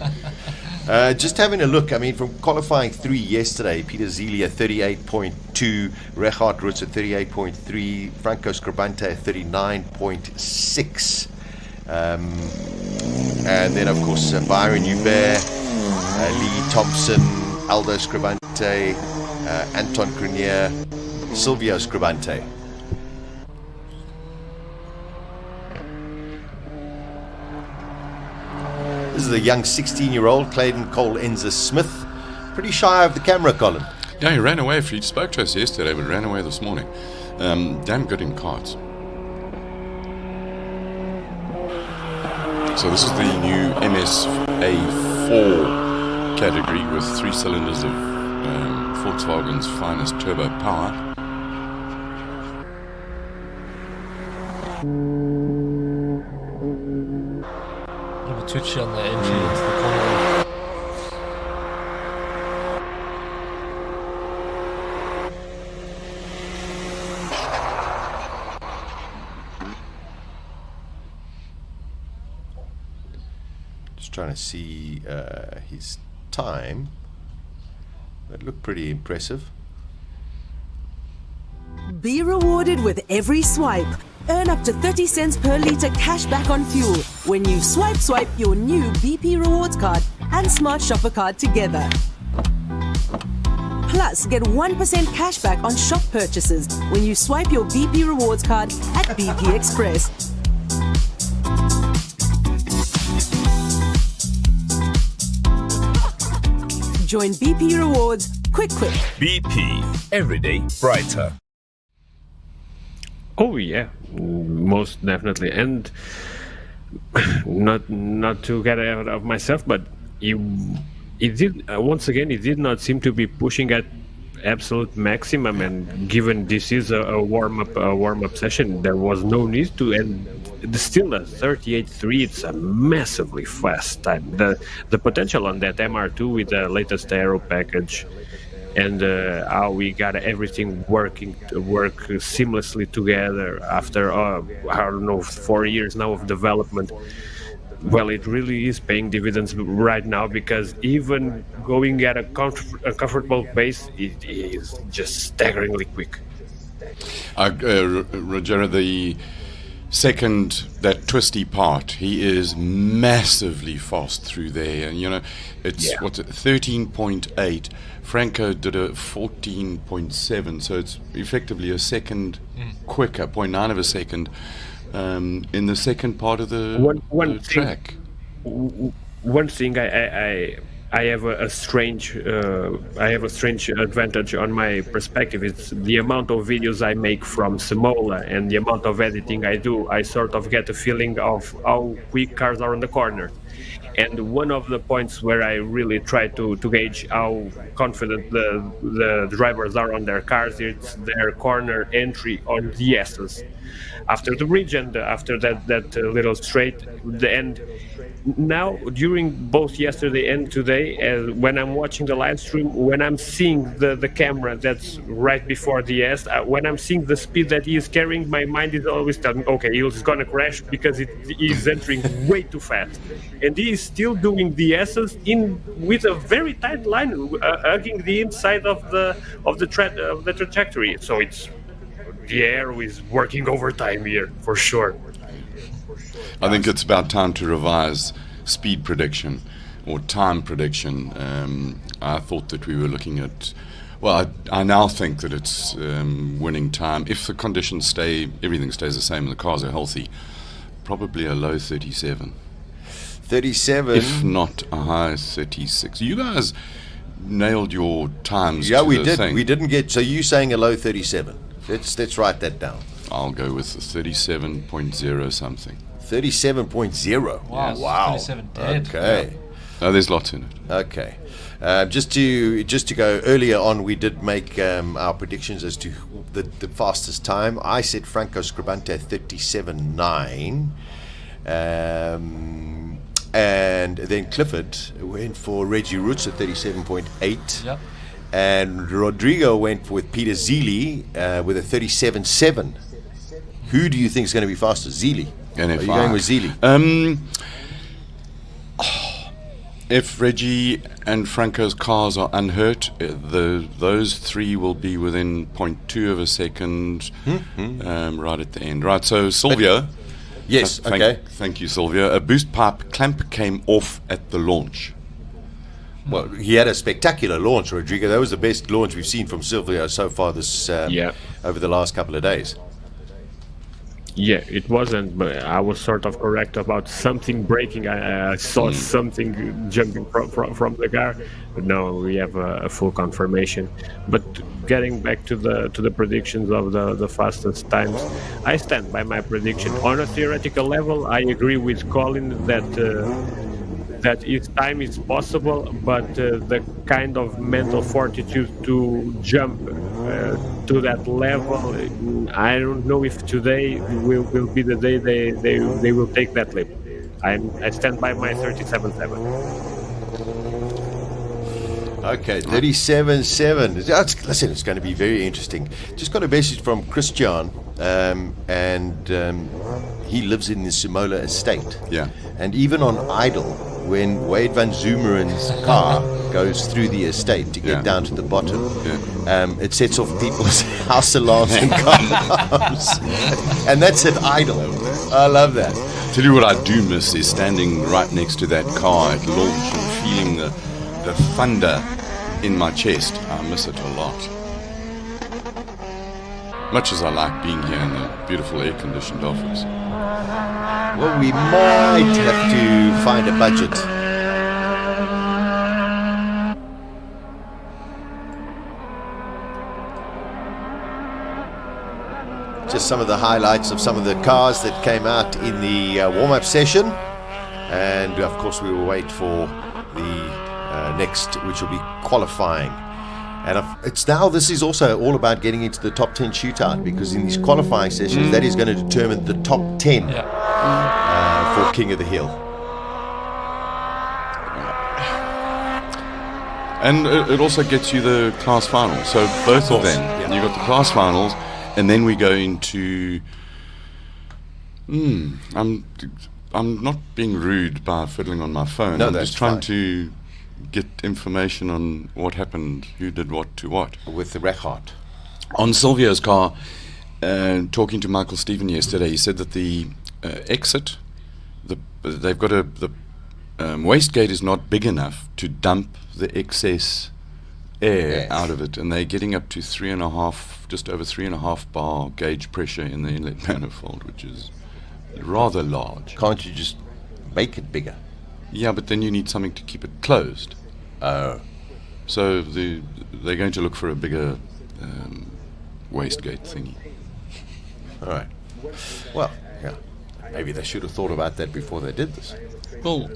Just having a look, I mean, from qualifying 3 yesterday, Peter Zely at 38.2, Richard Ritz at 38.3, Franco Scrabbante at 39.6. And then, of course, Byron Hubert, Lee Thompson, Aldo Scrabbante, Anton Cronje, Silvio Scrabbante. This is a young 16-year-old, Clayton Cole Enza Smith. Pretty shy of the camera, Colin. Yeah, he ran away. He spoke to us yesterday, but ran away this morning. Damn good in karts. So this is the new MSA4 category with 3 cylinders of Volkswagen's finest turbo power. A little twitchy on the entry into the corner. Just trying to see his time. That looked pretty impressive. Be rewarded with every swipe. Earn up to 30 cents per litre cash back on fuel when you swipe your new BP Rewards card and Smart Shopper card together. Plus, get 1% cash back on shop purchases when you swipe your BP Rewards card at BP Express. Join BP Rewards quick. BP, everyday brighter. Oh yeah, most definitely, and not to get ahead of myself, but it did once again. It did not seem to be pushing at absolute maximum, and given this is a warm up session, there was no need to. And still a 38.3, it's a massively fast time. The potential on that MR2 with the latest aero package, and how we got everything work seamlessly together after I don't know, 4 years now of development. Well, it really is paying dividends right now, because even going at a comfortable pace, it is just staggeringly quick. Rogero, the second, that twisty part, he is massively fast through there. And, you know, it's, Yeah. what's it, 13.8. Franco did a 14.7, so it's effectively a second quicker, 0.9 of a second, in the second part of the One track. One thing I have a strange advantage on my perspective. It's the amount of videos I make from Simola and the amount of editing I do. I sort of get a feeling of how quick cars are on the corner. And one of the points where I really try to gauge how confident the drivers are on their cars, it's their corner entry on the S's. After the bridge and after that little straight, the end. Now, during both yesterday and today, when I'm watching the live stream, when I'm seeing the camera that's right before the S, when I'm seeing the speed that he is carrying, my mind is always telling me, okay, he's going to crash because he's entering way too fast. And he is still doing the S's with a very tight line, hugging the inside of the trajectory. So the air is working overtime here, for sure. I think it's about time to revise speed prediction or time prediction. I thought that we were looking at, well, I now think that it's winning time. If the conditions everything stays the same and the cars are healthy, probably a low 37. 37. If not a high 36. You guys nailed your times. Yeah, to we the did. thing. We didn't get. So you saying a low 37? Let's write that down. I'll go with the 37.0 something. 37.0. Wow, Wow. 37 dead. Okay. No, there's lots in it. Okay. Just to go earlier on, we did make our predictions as to the fastest time. I said Franco Scrabbante at 37.9. And then Clifford went for Reggie Roots at 37.8. Yep. And Rodrigo went with Peter Zely with a 37.7. Who do you think is going to be faster? Zely. NFI. Are you going with Zely? If Reggie and Franco's cars are unhurt, those three will be within 0.2 of a second, right at the end. Right, so Silvio. Yes, okay. Thank you, Silvio. A boost pipe clamp came off at the launch. Well, he had a spectacular launch, Rodrigo. That was the best launch we've seen from Silvio so far this over the last couple of days. Yeah, it wasn't, but I was sort of correct about something breaking. I saw something jumping from the car, but no, we have a full confirmation. But getting back to the predictions of the fastest times, I stand by my prediction. On a theoretical level, I agree with Colin that his time is possible, but the kind of mental fortitude to jump to that level, I don't know if today will be the day they will take that leap. I stand by my 37.7. Okay, 37.7. Listen, it's going to be very interesting. Just got a message from Christian, and he lives in the Simola estate. Yeah. And even on idle, when Wade van Zummeren's car goes through the estate to get down to the bottom, it sets off people's house alarms and car alarms. And that's at idle. I love that. Tell you what I do miss is standing right next to that car at launch and feeling the thunder in my chest. I miss it a lot. Much as I like being here in the beautiful air-conditioned office. Well, we might have to find a budget. just some of the highlights of some of the cars that came out in the warm-up session. And of course we will wait for the next, which will be qualifying. And this is also all about getting into the top 10 shootout, because in these qualifying sessions, that is going to determine the top 10 for King of the Hill. And it also gets you the class finals. So both of them. Yeah. You got the class finals, and then we go into. I'm not being rude by fiddling on my phone. No, I'm that's just trying fine. to get information on what happened, who did what to what. With the Reichardt. On Silvio's car, talking to Michael Stephen yesterday, he said that the exit, they've got the wastegate is not big enough to dump the excess air out of it, and they're getting up to 3.5, just over 3.5 bar gauge pressure in the inlet manifold, which is rather large. Can't you just make it bigger? Yeah, but then you need something to keep it closed. Oh. So they're going to look for a bigger wastegate thingy. All right. Well, yeah. Maybe they should have thought about that before they did this. Well,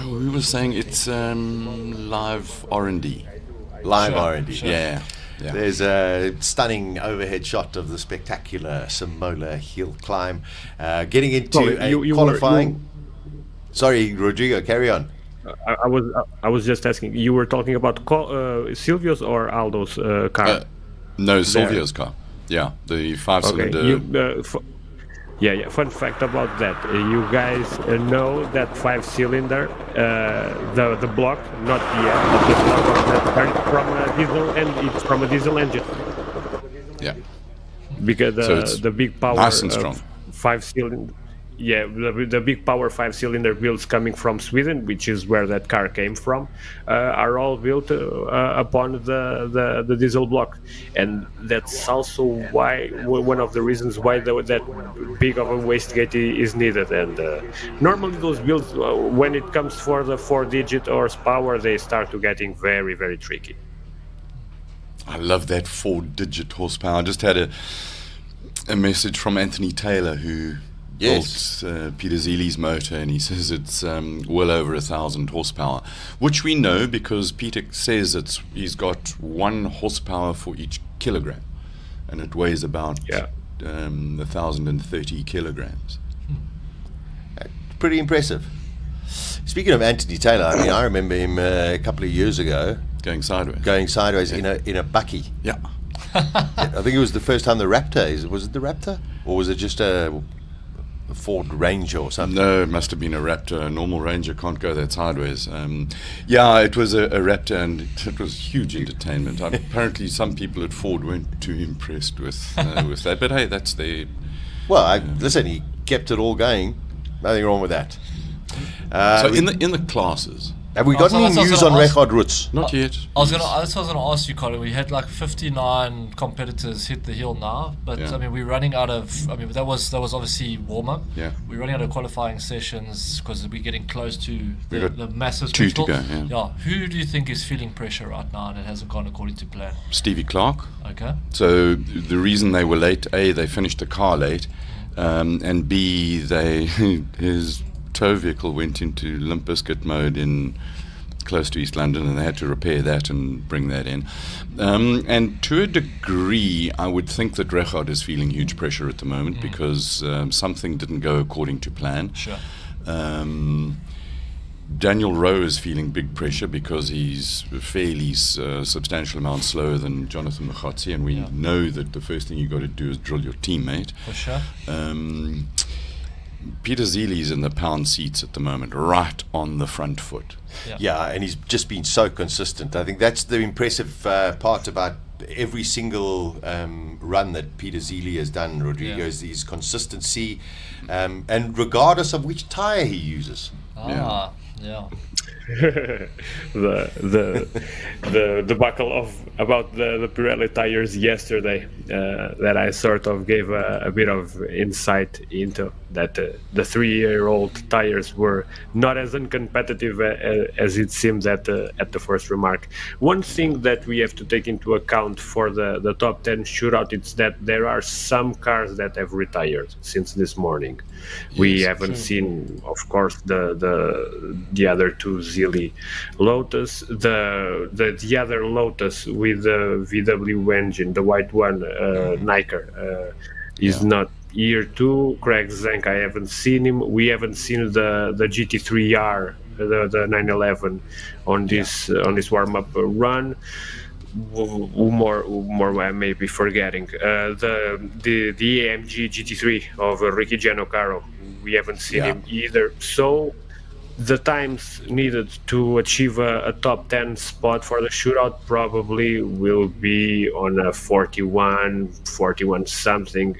we were saying it's live R&D. Live Sure, R&D. sure. Yeah. There's a stunning overhead shot of the spectacular Simola Hillclimb. Getting into qualifying. Sorry, Rodrigo, carry on. I was just asking. You were talking about Silvio's or Aldo's car? No, Silvio's car. Yeah, the 5-cylinder. Fun fact about that. You guys know that 5-cylinder, the block, not the block of that car from a diesel, and it's from a diesel engine. Yeah. Because So the big power nice and strong. 5-cylinder. Yeah, the big power 5-cylinder builds coming from Sweden, which is where that car came from, are all built upon the diesel block, and that's also why one of the reasons why that big of a wastegate is needed. And normally those builds, when it comes for the 4-digit horsepower, they start to getting very, very tricky. I love that 4-digit horsepower. I just had a message from Anthony Taylor, who built Peter Zely's motor, and he says it's well over 1,000 horsepower, which we know because Peter says he's got 1 horsepower for each kilogram, and it weighs about 1,030 kilograms. Pretty impressive. Speaking of Anthony Taylor, I mean, I remember him a couple of years ago Going sideways in a Bucky. Yeah. I think it was the first time the Raptor. Was it the Raptor, or was it just a Ford Ranger or something? No, it must have been a Raptor. A normal Ranger can't go that sideways. It was a Raptor, and it was huge entertainment. Apparently, some people at Ford weren't too impressed with that. But hey, that's their. Well, listen, he kept it all going. Nothing wrong with that. So in the classes. Have we got any news on Reichardt Roots? Not yet. I was gonna ask you, Colin. We had like 59 competitors hit the hill now, but I mean we're running out of. I mean that was obviously warm up. Yeah. We're running out of qualifying sessions because we're getting close to the massive 2 to switch go. field. Yeah. Who do you think is feeling pressure right now and it hasn't gone according to plan? Stevie Clark. Okay. So the reason they were late, A, they finished the car late, and B, his tow vehicle went into Limp Bizkit mode in close to East London, and they had to repair that and bring that in. And to a degree, I would think that Reichardt is feeling huge pressure at the moment because something didn't go according to plan. Sure. Daniel Rowe is feeling big pressure because he's a fairly substantial amount slower than Jonathan Machotzi, and we know that the first thing you've got to do is drill your teammate. For sure. Peter Zely's in the pound seats at the moment, right on the front foot. Yeah, and he's just been so consistent. I think that's the impressive part about every single run that Peter Zely has done, Rodrigo, is his consistency, and regardless of which tyre he uses. Yeah. the debacle about the Pirelli tires yesterday that I sort of gave a bit of insight into that the 3-year-old tires were not as uncompetitive as it seems at the first remark. One thing that we have to take into account for the top 10 shootout is that there are some cars that have retired since this morning. We haven't seen, of course, the other two Zely Lotus, the other Lotus with the VW engine, the white one, Nyker, is not here too. Craig Zank, I haven't seen him. We haven't seen the GT3R, the 911 on this warm-up run. More I may be forgetting. The AMG GT3 of Ricky Gianocaro, we haven't seen him either. So the times needed to achieve a top 10 spot for the shootout probably will be on a 41 something,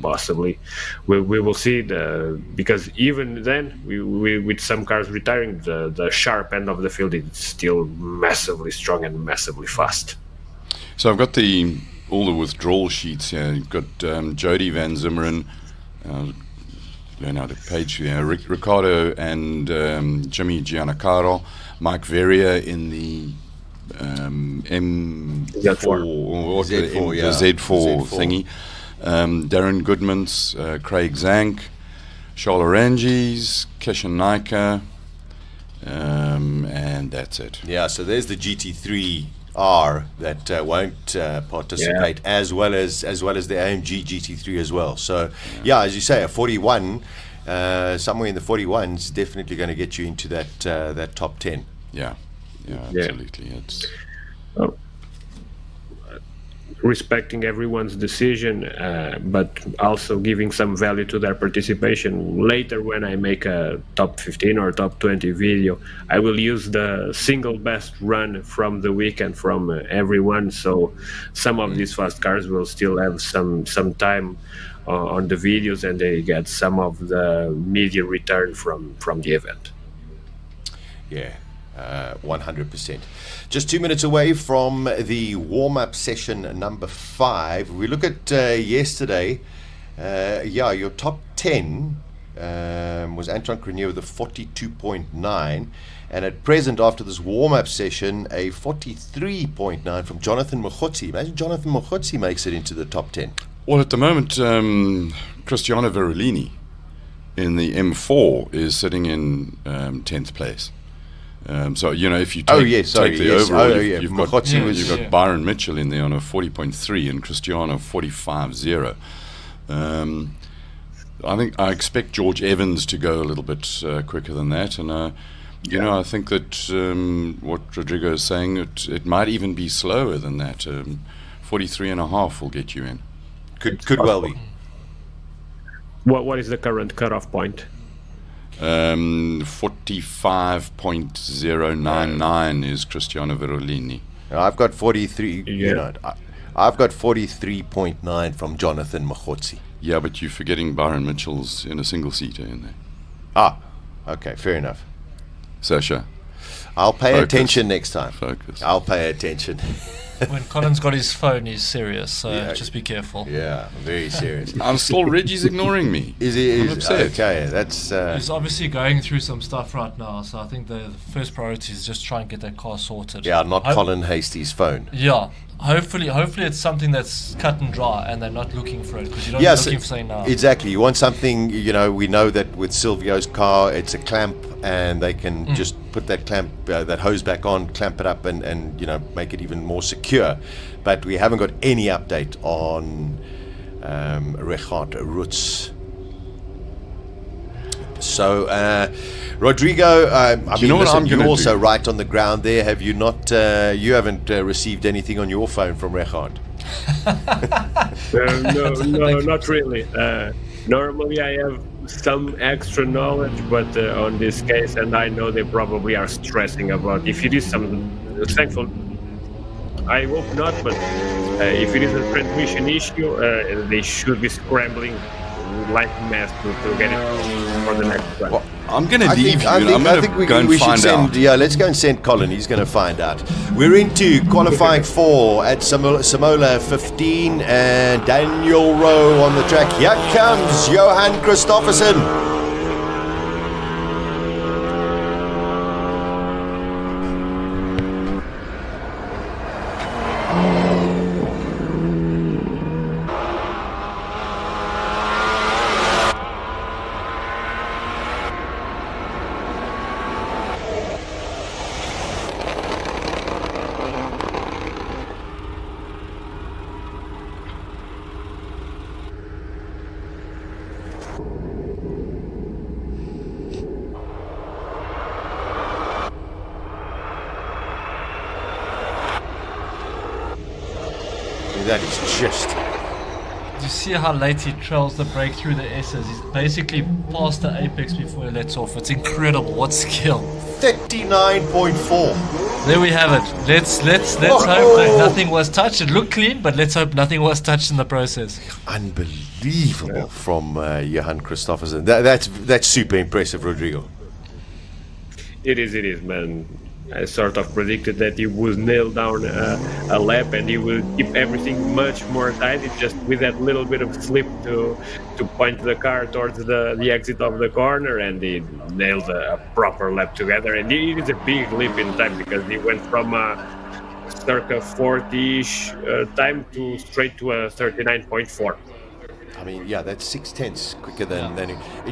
possibly. We will see, because even then, we with some cars retiring, the sharp end of the field is still massively strong and massively fast. So I've got all the withdrawal sheets here. You've got Jody Van Zummeren, learn how to page here, Ricardo and Jimmy Giannacaro, Mike Verrier in the M4 or the Z4 thingy. Darren Goodmans, Craig Zank, Charles Orangis, Keshan Nyker, and that's it. Yeah, so there's the GT3R that won't participate, as well as the AMG GT3 as well. So as you say, a 41, somewhere in the 41s is definitely going to get you into that top 10. Yeah, absolutely. It's respecting everyone's decision, but also giving some value to their participation. Later, when I make a top 15 or top 20 video, I will use the single best run from the weekend from everyone. So some of these fast cars will still have some time on the videos, and they get some of the media return from the event. Yeah. 100%. Just 2 minutes away from the warm-up session number 5. We look at yesterday. Your top 10 was Anton Cronje with a 42.9, and at present, after this warm-up session, a 43.9 from Jonathan Mochotzi. Imagine Jonathan Mochotzi makes it into the top 10. Well, at the moment, Cristiano Verolini in the M4 is sitting in 10th place. So, if you take the overall, you've got Byron Mitchell in there on a 40.3 and Cristiano 45.0. I expect George Evans to go a little bit quicker than that, and I think that what Rodrigo is saying, it might even be slower than that. 43.5 will get you in. Could well be. What is the current cutoff point? 45.099 is Cristiano Verolini. I've got 43. I've got 43.9 from Jonathan Mochotzi. Yeah, but you're forgetting Byron Mitchell's in a single seater in there. Okay, fair enough. Sasha, I'll pay attention next time. Focus. I'll pay attention. When Colin's got his phone, he's serious, so just be careful. Yeah, very serious. I'm still, Reggie's ignoring me. Is he? I'm upset. Okay, that's... He's obviously going through some stuff right now, so I think the first priority is just try and get that car sorted. Yeah, not Colin Hastie's phone. Yeah. Hopefully it's something that's cut and dry and they're not looking for it, because you don't be looking for something now. Exactly. You want something, we know that with Silvio's car, it's a clamp, and they can just put that clamp, that hose back on, clamp it up, and make it even more secure. But we haven't got any update on Richard Rutz. So, Rodrigo, you're also right on the ground there. Have you not? You haven't received anything on your phone from Richard? No, not really. Normally, I have some extra knowledge, but on this case, and I know they probably are stressing about if it is some. Thankful, I hope not, but if it is a transmission issue, they should be scrambling light mess to get it for the next one. Well, I'm going to I leave think, you. I and think, I'm I going think to go and we should find send. out. Yeah, let's go and send Colin. He's going to find out. We're into qualifying 4 at Simola 15, and Daniel Rowe on the track. Here comes Johan Christoffersen. That is just... You see how late he trails the break through the S's. He's basically past the apex before he lets off. It's incredible. What skill. 39.4. There we have it. Let's hope that nothing was touched. It looked clean, but let's hope nothing was touched in the process. Unbelievable from Johan Christoffersen. That's super impressive, Rodrigo. It is, man. I sort of predicted that he would nail down a lap and he will keep everything much more tight. It's just with that little bit of slip to point the car towards the exit of the corner, and he nailed a proper lap together. And it is a big leap in time because he went from a circa 40-ish time to straight to a 39.4. I mean, yeah, that's 6/10 quicker than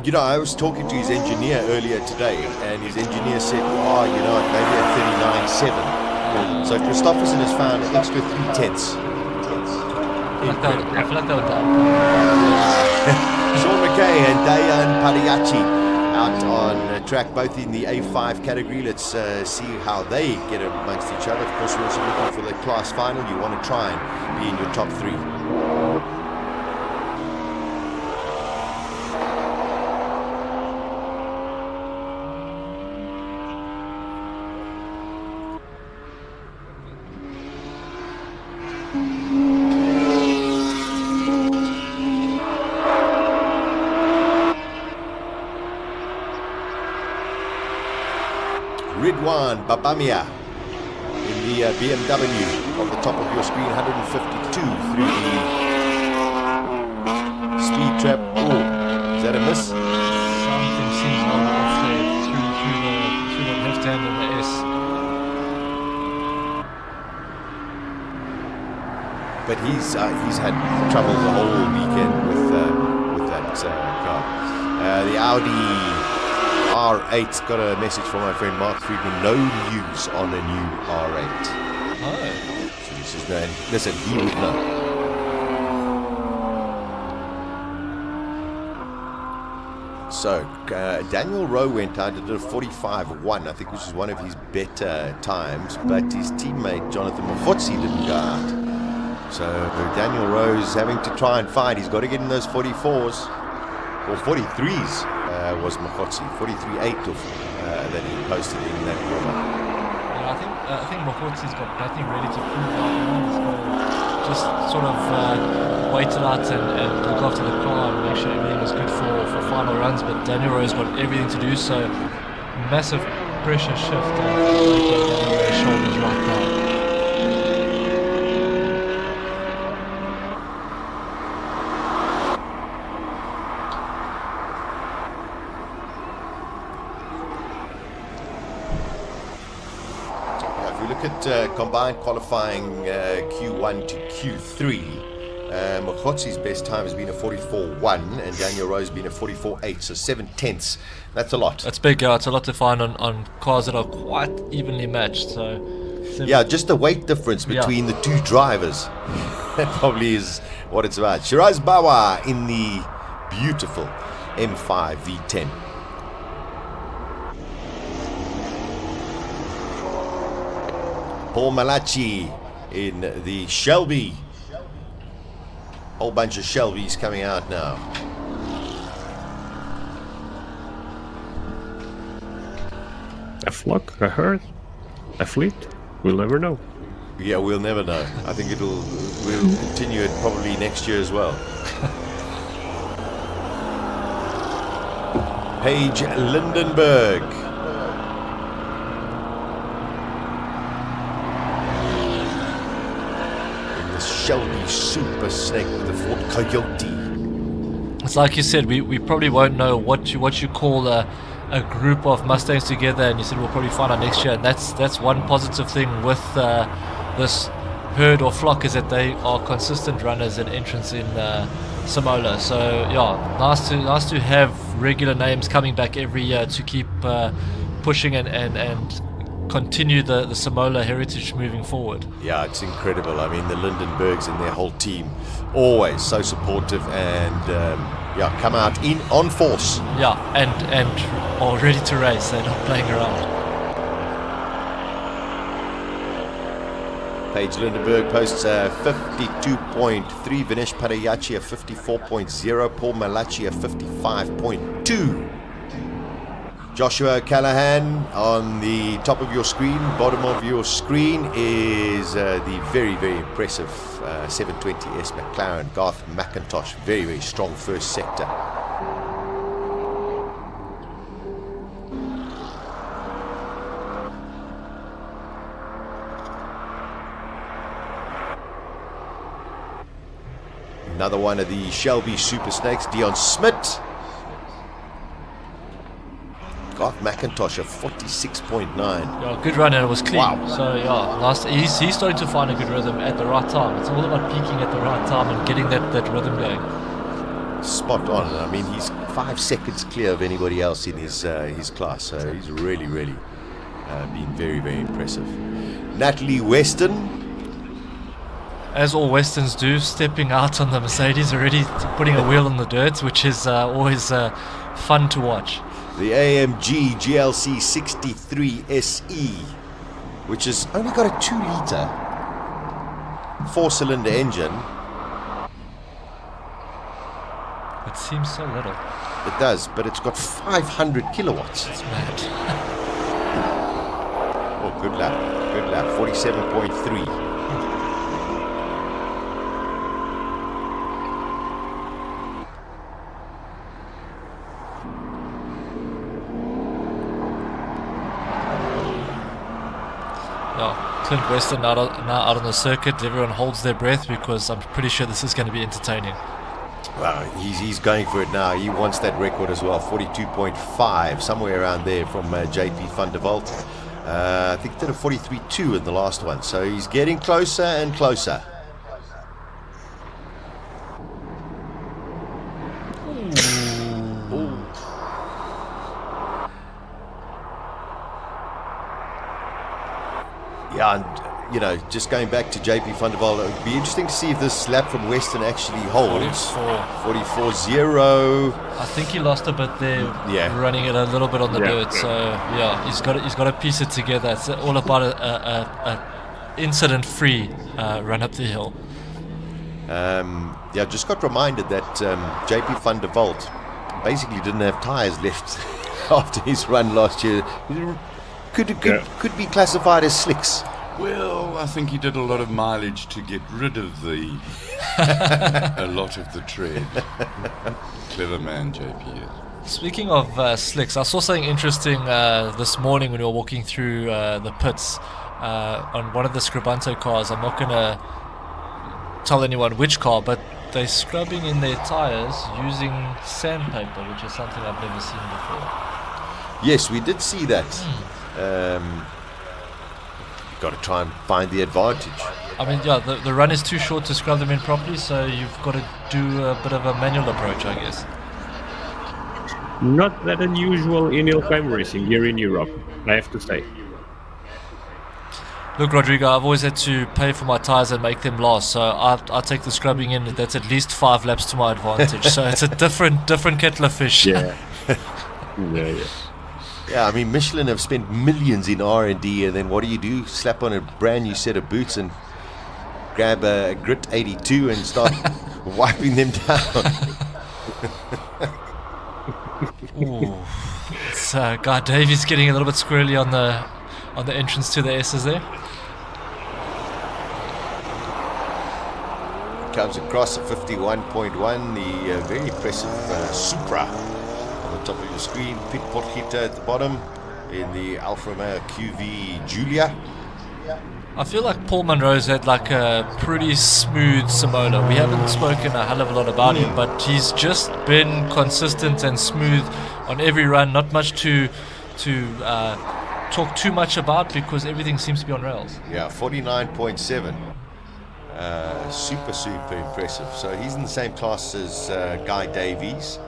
you know, I was talking to his engineer earlier today, and his engineer said, oh, you know, maybe a 39.7. So Christoffersen has found an extra 3/10. I feel like they were done. Sean McKay and Dayan Padiachi out on track, both in the A5 category. Let's see how they get amongst each other. Of course, we're also looking for the class final. You want to try and be in your top 3. Ridwan Babamia in the BMW on the top of your screen, 152 through the speed trap. Oh, is that a miss? Something seems a little off there through the left hand and the S. But he's had trouble the whole weekend with that car. The Audi R8's got a message from my friend Mark Friedman. No news on a new R8. Oh. So he says, no, listen, he would know. So Daniel Rowe went out and did a 45.1, I think, which is one of his better times, but his teammate Jonathan Mokgotsi didn't go out. So Daniel Rowe's having to try and fight. He's got to get in those 44s or 43s. Was Mokgotsi 43.8 that he posted in that corner. Yeah, I think Mokgotsi's got nothing ready to prove right now. He's got to just sort of wait it out and look after the car and make sure everything is good for final runs. But Daniel Rowe's got everything to do, so massive pressure shift on Daniel Rowe's shoulders right now. At combined qualifying Q1 to Q3, Mokgotsi's best time has been a 44.1 and Daniel Rowe's been a 44.8, so 7/10. That's a lot. That's big, yeah. It's a lot to find on cars that are quite evenly matched. So yeah, just the weight difference between the two drivers. That probably is what it's about. Shiraz Bawa in the beautiful M5 V10. Paul Malachi in the Shelby. Whole bunch of Shelbys coming out now. A flock, a herd, a fleet. We'll never know. Yeah, we'll never know. I think we'll continue it probably next year as well. Paige Lindenberg. In the Shelby Super Snake with the Ford Coyote. It's like you said, we probably won't know what you call a group of Mustangs together, and you said we'll probably find out next year. And that's one positive thing with this herd or flock, is that they are consistent runners and entrants in Simola. So yeah, nice to have regular names coming back every year to keep pushing and continue the Simola heritage moving forward. Yeah, it's incredible. I mean, the Lindenbergs and their whole team always so supportive and come out on force. Yeah, and are ready to race. They're not playing around. Paige Lindenberg posts a 52.3, Vinesh Parayachi a 54.0, Paul Malachi a 55.2. Joshua Callahan on the top of your screen, bottom of your screen is the very, very impressive 720S McLaren, Garth McIntosh. Very, very strong first sector. Another one of the Shelby Super Snakes, Dion Smith. Garth McIntosh a 46.9. Yeah, good run, and it was clean. Wow. So yeah, nice. He's starting to find a good rhythm at the right time. It's all about peaking at the right time and getting that rhythm going. Spot on. I mean, he's 5 seconds clear of anybody else in his class. So he's really been very, very impressive. Natalie Weston. As all Westerns do, stepping out on the Mercedes already, putting a wheel on the dirt, which is always fun to watch. The AMG GLC 63 SE, which has only got a 2-litre 4-cylinder engine. It seems so little. It does, but it's got 500 kilowatts. It's mad. Oh, good lap. 47.3. Clint Weston now out on the circuit. Everyone holds their breath because I'm pretty sure this is going to be entertaining. Well, he's going for it now. He wants that record as well. 42.5, somewhere around there from JP van der Walt. I think he did a 43.2 in the last one. So he's getting closer and closer. Yeah, and just going back to JP van der Walt, it would be interesting to see if this lap from Weston actually holds. 44.0. I think he lost a bit there, running it a little bit on the dirt. So yeah, he's got to piece it together. It's all about a incident-free run up the hill. Just got reminded that JP van der Walt basically didn't have tyres left after his run last year. Could be classified as slicks. Well, I think he did a lot of mileage to get rid of a lot of the tread. Clever man, JP. Speaking of slicks, I saw something interesting this morning when we were walking through the pits on one of the Scrabbante cars. I'm not going to tell anyone which car, but they're scrubbing in their tyres using sandpaper, which is something I've never seen before. Yes, we did see that. You've got to try and find the advantage. I mean, yeah, the run is too short to scrub them in properly, so you've got to do a bit of a manual approach, I guess. Not that unusual in Hillclimb racing here in Europe, I have to say. Look, Rodrigo, I've always had to pay for my tyres and make them last, so I take the scrubbing in. That's at least 5 laps to my advantage. So it's a different kettle of fish. Yeah. Yeah, I mean, Michelin have spent millions in R&D, and then what do? Slap on a brand new set of boots and grab a Grit 82 and start wiping them down. Ooh. It's, Guy Davies getting a little bit squirrely on the entrance to the S's there. Comes across at 51.1, the very impressive Supra on the top of your screen. Pit Porchita at the bottom in the Alfa Romeo QV Giulia. I feel like Paul Munro's had like a pretty smooth Simola. We haven't spoken a hell of a lot about him, but he's just been consistent and smooth on every run. Not much to talk too much about because everything seems to be on rails. Yeah, 49.7. Super impressive. So he's in the same class as Guy Davies.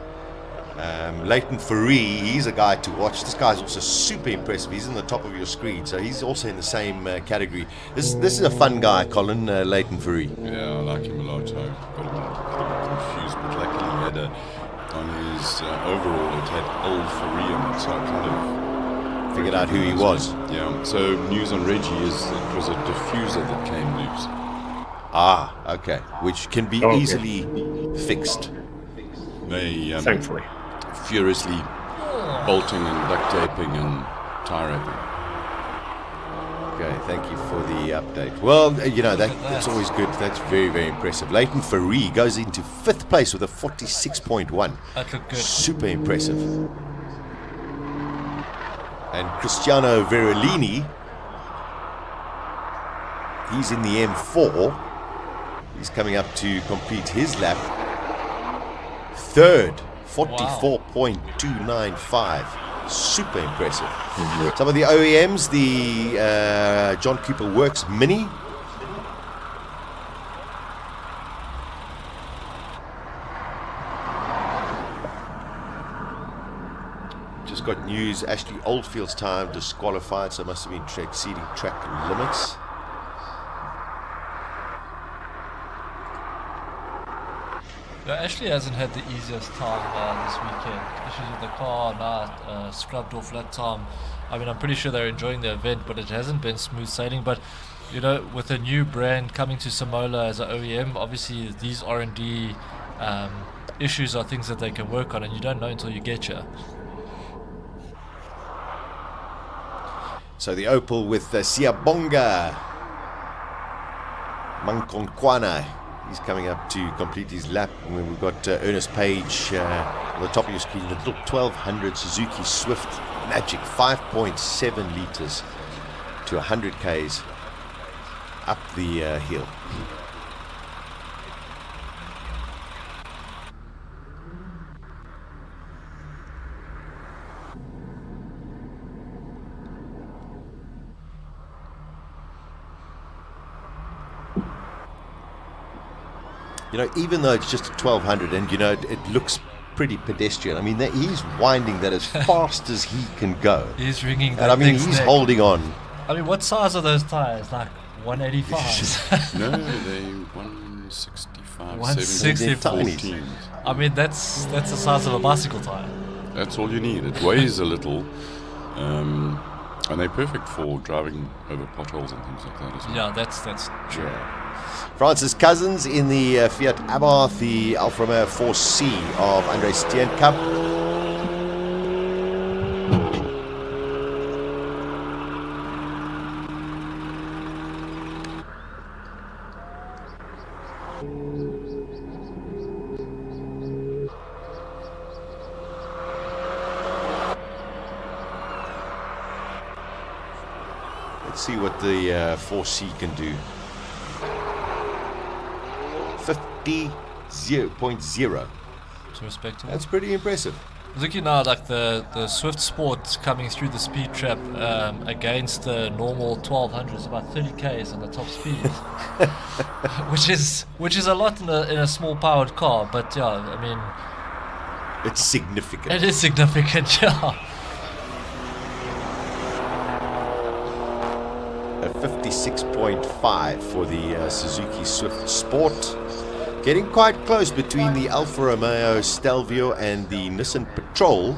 Leighton Ferree, he's a guy to watch. This guy's also super impressive. He's in the top of your screen, so he's also in the same category. This is a fun guy, Colin, Leighton Ferree. Yeah, I like him a lot. I got a bit confused, but luckily he had on his overall it had Old Ferree on it, so I kind of figured out who he was. Yeah, so news on Reggie is it was a diffuser that came loose. Ah, okay, which can be easily fixed. They Thankfully. furiously bolting and duct taping and tie wrapping. Okay, thank you for the update. Well, that's always good. That's very impressive. Leighton Ferree goes into 5th place with a 46.1. That looked good. Super impressive. And Cristiano Verolini, he's in the M4. He's coming up to complete his lap. 3rd, 44.295. Super impressive. Some of the OEMs, the John Cooper Works Mini. Just got news, Ashley Oldfield's time disqualified, so must have been exceeding track limits. Yeah, Ashley hasn't had the easiest time this weekend. Issues with the car, now scrubbed off lap time. I mean, I'm pretty sure they're enjoying the event, but it hasn't been smooth sailing. But, with a new brand coming to Simola as an OEM, obviously these R&D issues are things that they can work on, and you don't know until you get here. So the Opel with Siyabonga Mankonkwana. He's coming up to complete his lap. And we've got Ernest Page on the top of your screen. The little 1200 Suzuki Swift Magic, 5.7 litres to 100 k's up the hill. Even though it's just a 1200 and, it looks pretty pedestrian. I mean, he's winding that as fast as he can go. He's ringing that. And I mean, he's holding on. I mean, what size are those tires? Like 185? No, they 165, 160. I mean, that's the size of a bicycle tire. That's all you need. It weighs a little, and they're perfect for driving over potholes and things like that as well. Yeah, that's true. Yeah. Francis Cousins in the Fiat Abarth, the Alfa Romeo 4C of Andre Steenkamp. Let's see what the 4C can do. 50.0. It's respectable. That's pretty impressive. Looking now, like the Swift Sport coming through the speed trap against the normal 1200 is about 30 k's on the top speed, which is a lot in a small powered car. But yeah, I mean, it's significant. It is significant, yeah. A 56.5 for the Suzuki Swift Sport. Getting quite close between the Alfa Romeo Stelvio and the Nissan Patrol.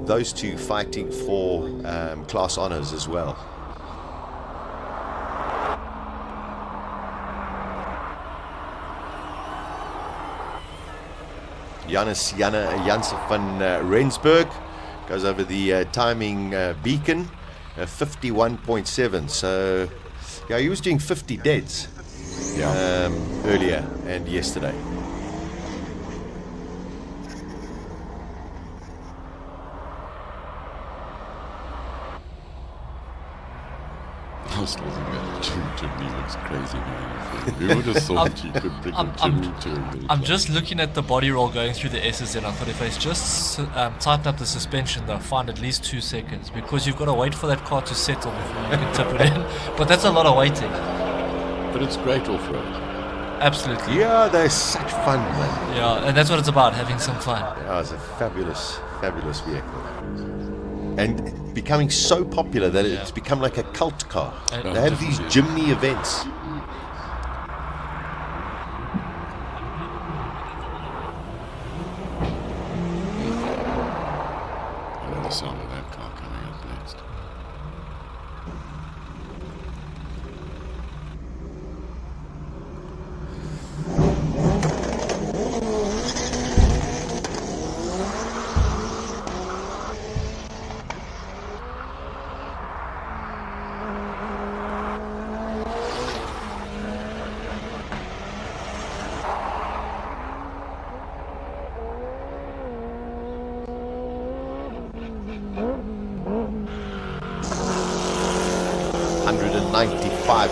Those two fighting for class honors as well. Janssen van Rensburg goes over the timing beacon. 51.7. So, yeah, he was doing 50 deads earlier and yesterday. I still think that chimney looks crazy now. Who would have thought you could bring a chimney to a hill? I'm just looking at the body roll going through the S's, and I thought if I just tighten up the suspension, they'll find at least 2 seconds, because you've got to wait for that car to settle before you can tip it in. But that's a lot of waiting. But it's great off-road. Absolutely. Yeah, they're such fun, man. Yeah, and that's what it's about, having some fun. Yeah, it's a fabulous, fabulous vehicle. And becoming so popular that it's become like a cult car. They have these Jimny events. I love the sound of that car coming up next.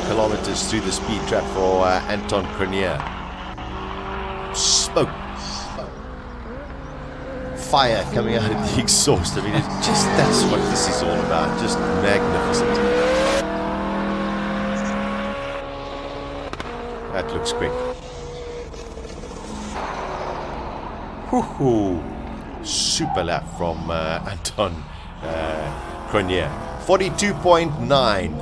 Kilometers through the speed trap for Anton Cronje. Smoke. Fire coming out of the exhaust. I mean, it's just, that's what this is all about. Just magnificent. That looks quick. Woohoo! Super lap from Anton Cronje. 42.9.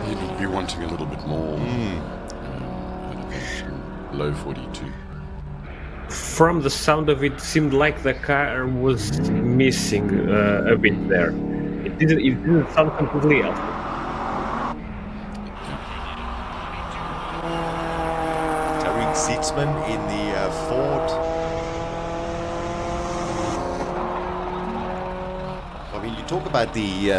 You'd be wanting a little bit more. Low 42. From the sound of it, seemed like the car was missing a bit there. It didn't sound completely healthy. Tariq Sitzman in the Ford. I mean, you talk about the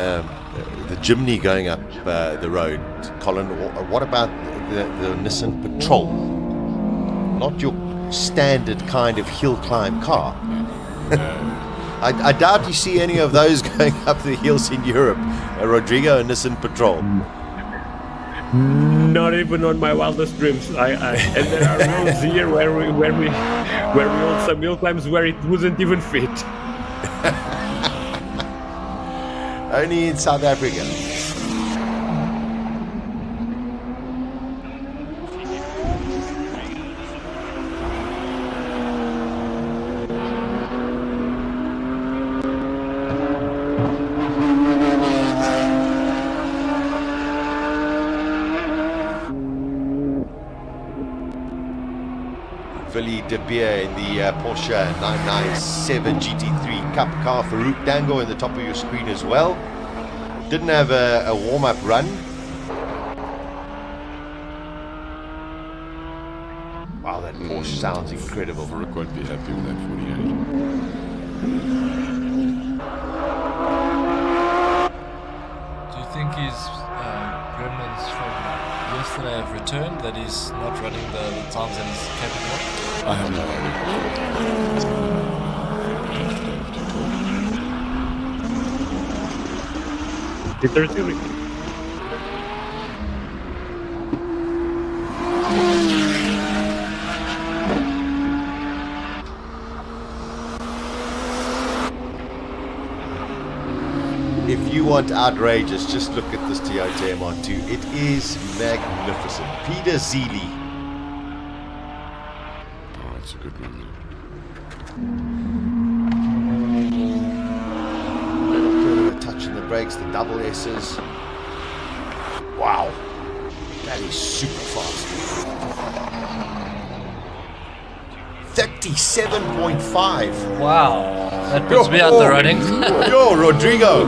Jimny going up the road, Colin. What about the Nissan Patrol? Not your standard kind of hill climb car. I doubt you see any of those going up the hills in Europe. Rodrigo and Nissan Patrol. Not even on my wildest dreams. And there are roads here where we hold some hill climbs where it wouldn't even fit. Only in South Africa. Willy de Beer in the Porsche 997 GT3 Cup car. Farouk Dango in the top of your screen as well. Didn't have a warm-up run. Wow, that Porsche sounds incredible. Farouk won't be happy with that 48. Do you think his gremlins from yesterday have returned, that he's not running the times that he's capable of? I have no idea. Peter Zely. If you want outrageous, just look at this Toyota MR2. It is magnificent. Peter Zely. Oh, that's a good one. Touching the brakes, the double S's. Wow, that is super fast. 37.5. Wow, that puts me out the running. Yo, Rodrigo.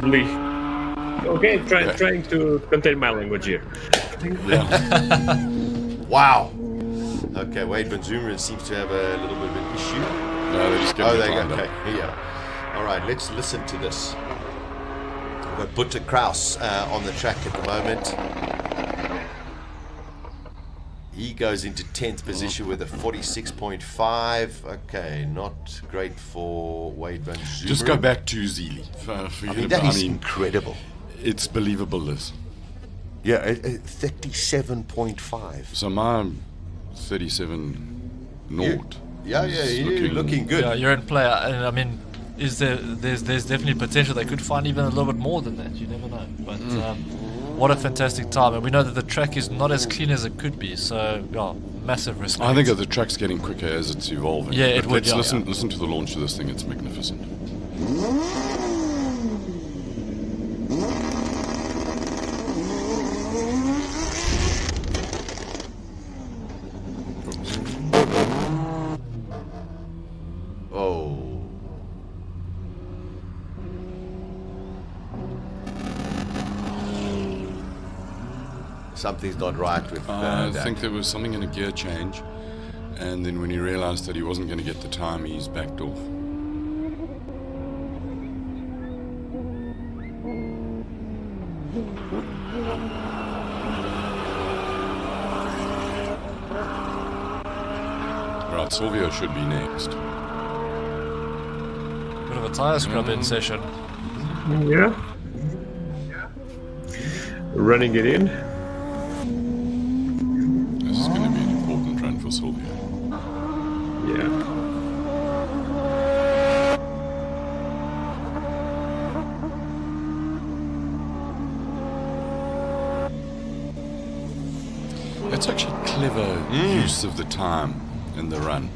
Holy. Okay, trying to contain my language here. Wow. Okay, Wade van Zummeren seems to have a little bit of an issue. No, they just get there you go. Okay, here. All right, let's listen to this. We've got Butter Kraus on the track at the moment. He goes into 10th position with a 46.5. Okay, not great for Wade van Zummeren. Just go back to Zely. That is incredible. It's believable, this. Yeah, 37.5. So my 37 naught. Yeah, you're looking good. Yeah, you're in play. And I mean, there's definitely potential. They could find even a little bit more than that. You never know. But what a fantastic time. And we know that the track is not as clean as it could be. So, yeah, massive respect. I think that the track's getting quicker as it's evolving. Yeah, it but would. Let's listen to the launch of this thing. It's magnificent. Something's not right with I think there was something in a gear change, and then when he realized that he wasn't going to get the time, he's backed off. Right, Silvio should be next. Bit of a tire scrubbing session. Yeah. Running it in. This is going to be an important run for Silvio. Yeah. It's actually clever use of the time in the run.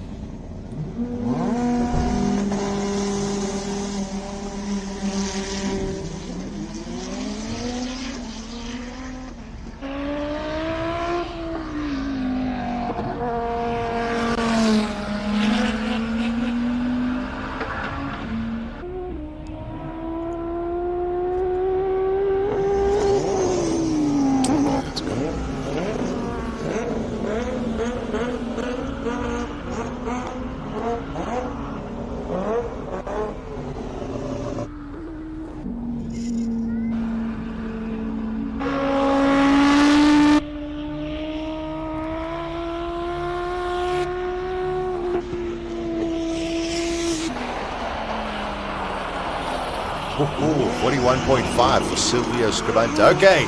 Ooh, 41.5 for Silvio Scrabbante. Okay.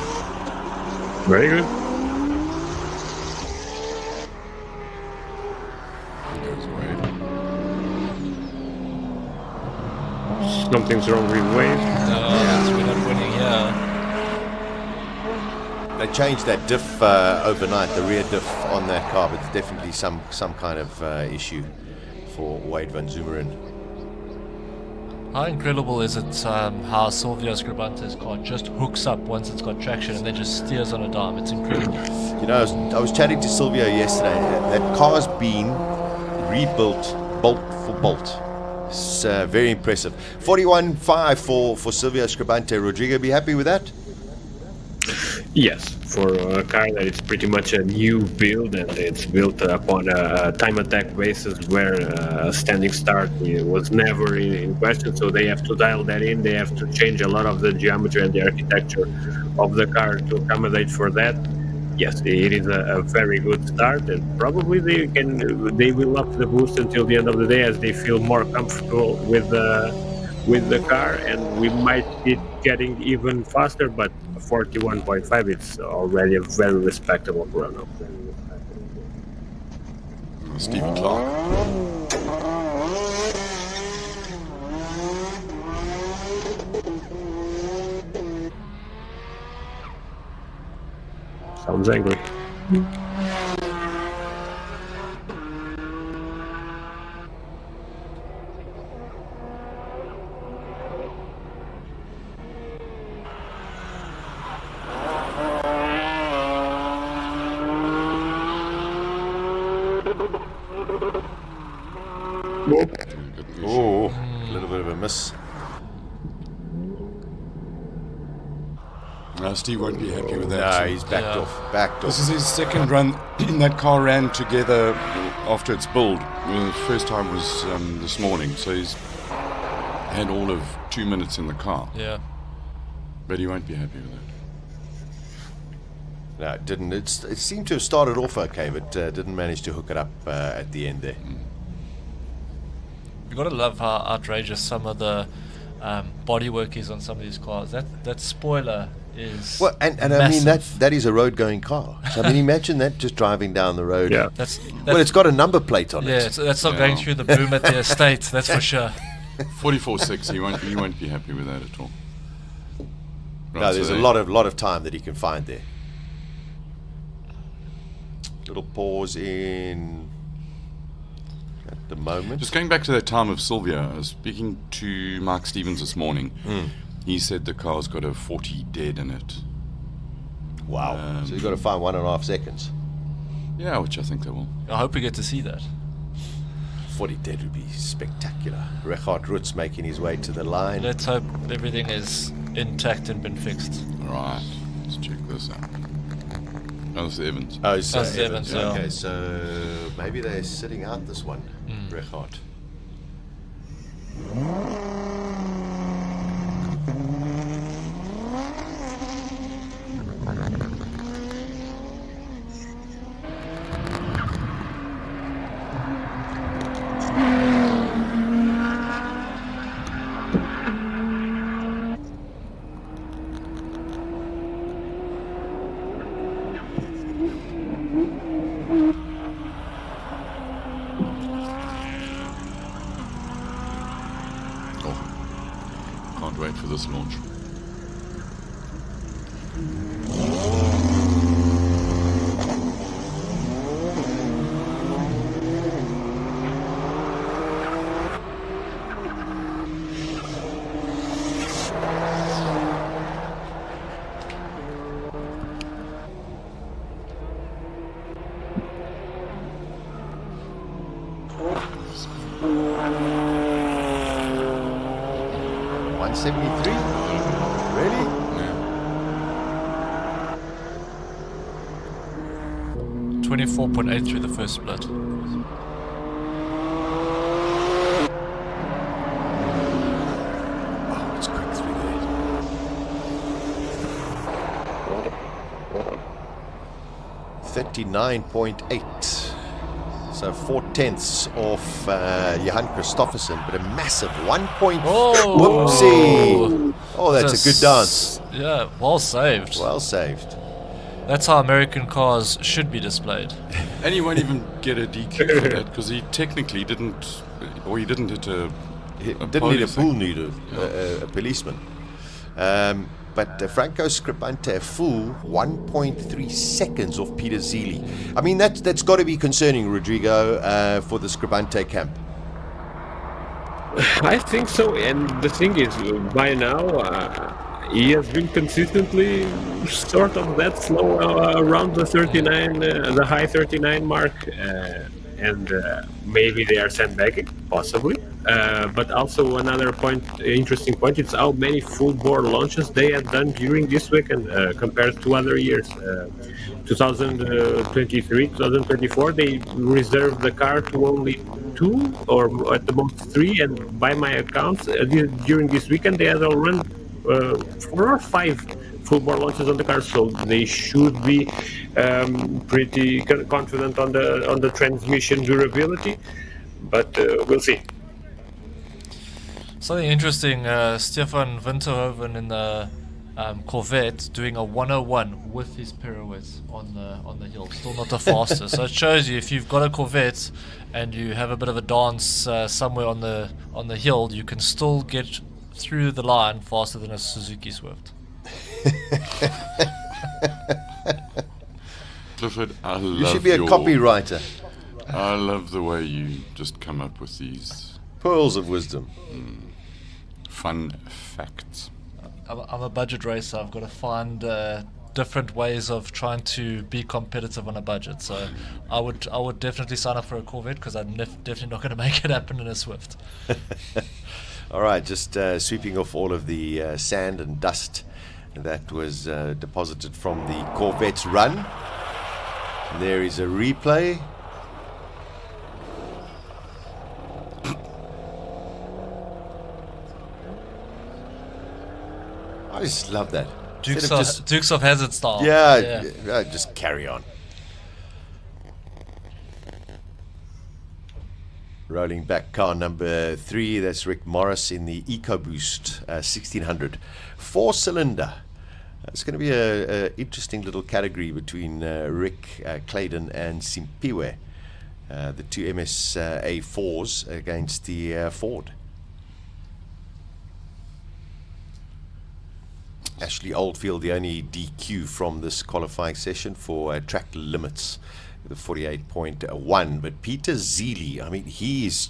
Very good. Something's wrong with Wade. We're not winning here. They changed that diff overnight, the rear diff on that car, but it's definitely some kind of issue for Wade van Zummeren. How incredible is it how Silvio Scrabbante's car just hooks up once it's got traction and then just steers on a dime? It's incredible. You know, I was chatting to Silvio yesterday. That car's been rebuilt bolt for bolt. It's very impressive. 41.5 for Silvio Scrabbante. Rodrigo, be happy with that? Yes, for a car that is pretty much a new build and it's built upon a time attack basis where a standing start was never in question, so they have to dial that in. They have to change a lot of the geometry and the architecture of the car to accommodate for that. Yes, it is a very good start, and probably they will up the boost until the end of the day as they feel more comfortable with the car, and we might be getting even faster, but 41.5 it's already a very respectable run. Stephen Clark. Sounds angry. Oh, a little bit of a miss. No, Steve won't be happy with that. No, so he's backed off. This is his second run. That car ran together after its build. The first time was this morning, so he's had all of 2 minutes in the car. Yeah. But he won't be happy with No, it didn't. It seemed to have started off okay, but didn't manage to hook it up at the end there. You've got to love how outrageous some of the bodywork is on some of these cars. That spoiler is well, and I mean that is a road-going car. So, I mean, imagine that just driving down the road. Yeah. Well, it's got a number plate on it. Yeah, that's not going through the boom at the estate. That's for sure. 44.6. He won't be happy with that at all. Right, No, there's a lot of time that he can find there. Little pause in at the moment. Just going back to that time of Silvio, I was speaking to Mark Stevens this morning. He said the car's got a 40 dead in it. Wow. So you've got to find 1.5 seconds. Yeah, which I think they will. I hope we get to see that. 40 dead would be spectacular. Richard Rutz making his way to the line. Let's hope everything is intact and been fixed. All right, let's check this out. Oh, this is Evans. Oh, so That's Evans, yeah. Okay, so maybe they're sitting out this one, Richard. Can't wait for this launch. Really? Yeah. 24.8 through the first split. Oh, it's quick through there. 39.8. So 4/10 off Johan Christofferson, but a massive 1 point. Oh. Whoopsie! Oh, that's a good dance. Yeah, well saved. Well saved. That's how American cars should be displayed. And he won't even get a DQ for that because he technically didn't, or he didn't hit a. He didn't need a full needle, a policeman. But Franco Scrabbante a full 1.3 seconds off Peter Zely. I mean, that's got to be concerning, Rodrigo, for the Scrabbante camp. I think so, and the thing is, by now, he has been consistently sort of that slow around the 39, the high 39 mark, and maybe they are sandbagging, possibly. But also another interesting point, is how many full bore launches they have done during this weekend compared to other years. 2023, 2024, they reserved the car to only 2 or at the most 3, and by my accounts, during this weekend they had all run 4 or 5 full bore launches on the car, so they should be pretty confident on the transmission durability, but we'll see. Something interesting, Stefan Winterhoven in the Corvette doing a 101 with his pirouettes on the hill, still not the fastest. So it shows you, if you've got a Corvette and you have a bit of a dance somewhere on the hill, you can still get through the line faster than a Suzuki Swift. Clifford, I love You should be a copywriter. I love the way you just come up with these Pearls of wisdom. fun facts. I'm a budget racer. I've got to find different ways of trying to be competitive on a budget. So I would definitely sign up for a Corvette, because I'm definitely not going to make it happen in a Swift. All right, just sweeping off all of the sand and dust that was deposited from the Corvette's run. And there is a replay. I just love that. Dukes of Hazzard style. Yeah, just carry on. Rolling back car number 3, that's Rick Morris in the EcoBoost 1600. 4-cylinder. It's going to be a interesting little category between Rick Clayton and Simpiwe. The two MSA 4s against the Ford. Ashley Oldfield, the only DQ from this qualifying session for track limits, the 48.1. But Peter Zely, I mean, he's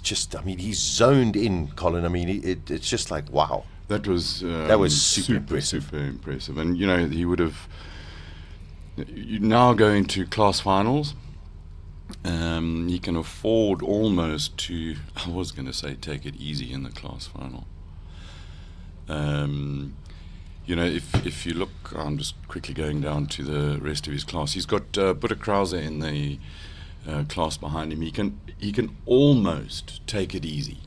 zoned in, Colin. I mean, it's just like, wow. That was super impressive. And, you know, he would have now going to class finals. He can afford almost to, I was going to say, take it easy in the class final. You know, if you look, I'm just quickly going down to the rest of his class. He's got Butter Krause in the class behind him. He can almost take it easy.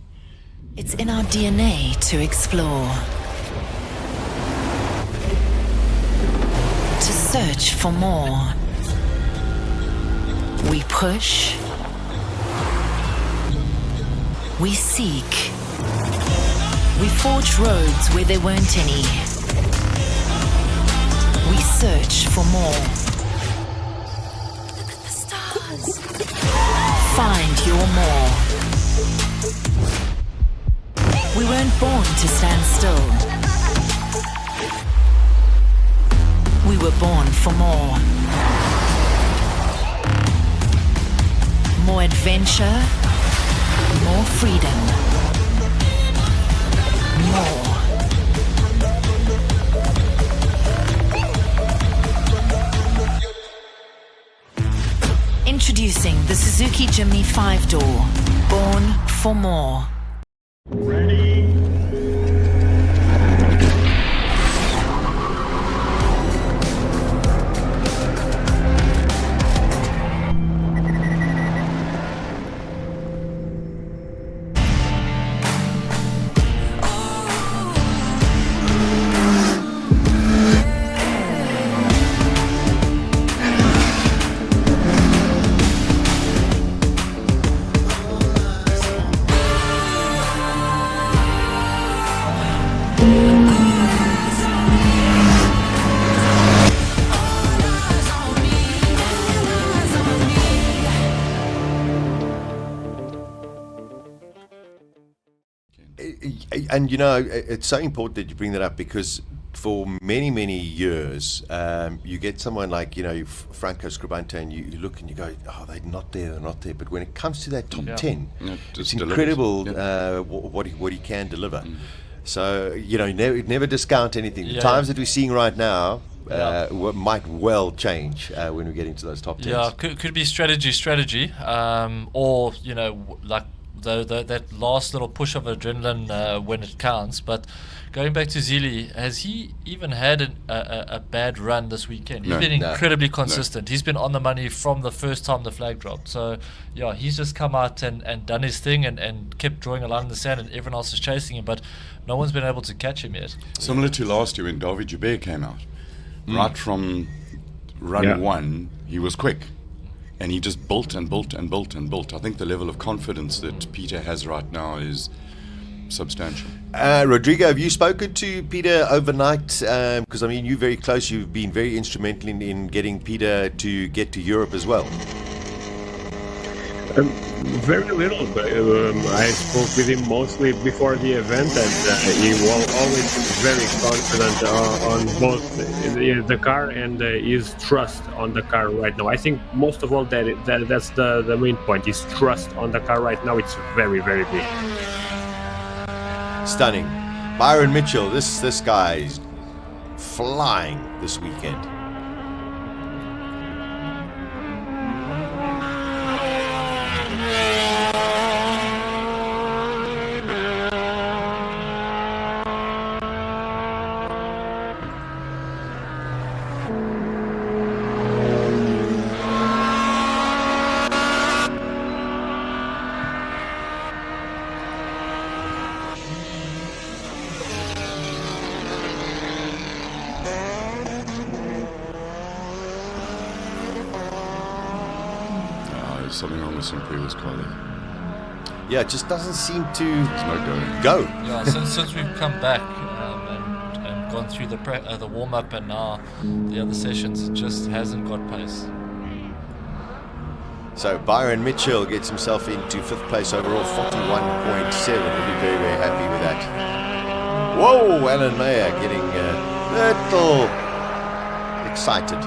It's in our DNA to explore, to search for more. We push, we seek, we forge roads where there weren't any. We search for more. Look at the stars. Find your more. We weren't born to stand still. We were born for more. More adventure, more freedom, more. Introducing the Suzuki Jimny 5-door, born for more. Ready? And you know, it's so important that you bring that up, because for many years, you get someone like, you know, Franco Scrabbante, and you look and you go, oh, they're not there. But when it comes to that top 10, it's incredible what he can deliver. So, you know, never discount anything. The times that we're seeing right now might well change when we get into those top 10s. Yeah, could be strategy, or, you know, like that last little push of adrenaline when it counts. But going back to Zely, has he even had a bad run this weekend? He's been incredibly consistent. He's been on the money from the first time the flag dropped. So, yeah, he's just come out and done his thing and kept drawing a line in the sand, and everyone else is chasing him, but no one's been able to catch him yet. Similar to last year when David Joubert came out. Right from run 1, he was quick. And he just built and built and built and built. I think the level of confidence that Peter has right now is substantial. Rodrigo, have you spoken to Peter overnight? Because, I mean, you're very close. You've been very instrumental in getting Peter to get to Europe as well. Very little, but I spoke with him mostly before the event, and he was always very confident on both the car and his trust on the car right now. I think most of all that's the main point. His trust on the car right now, it's very big. Stunning. Byron Mitchell, this guy's flying this weekend. there's something wrong with Simpiwe's car there. Yeah, it just doesn't seem to There's no go. Yeah, since we've come back and gone through the warm up and now the other sessions, it just hasn't got pace. So Byron Mitchell gets himself into 5th place overall, 41.7. We'll be very, very happy with that. Whoa, Alan Mayer getting a little excited.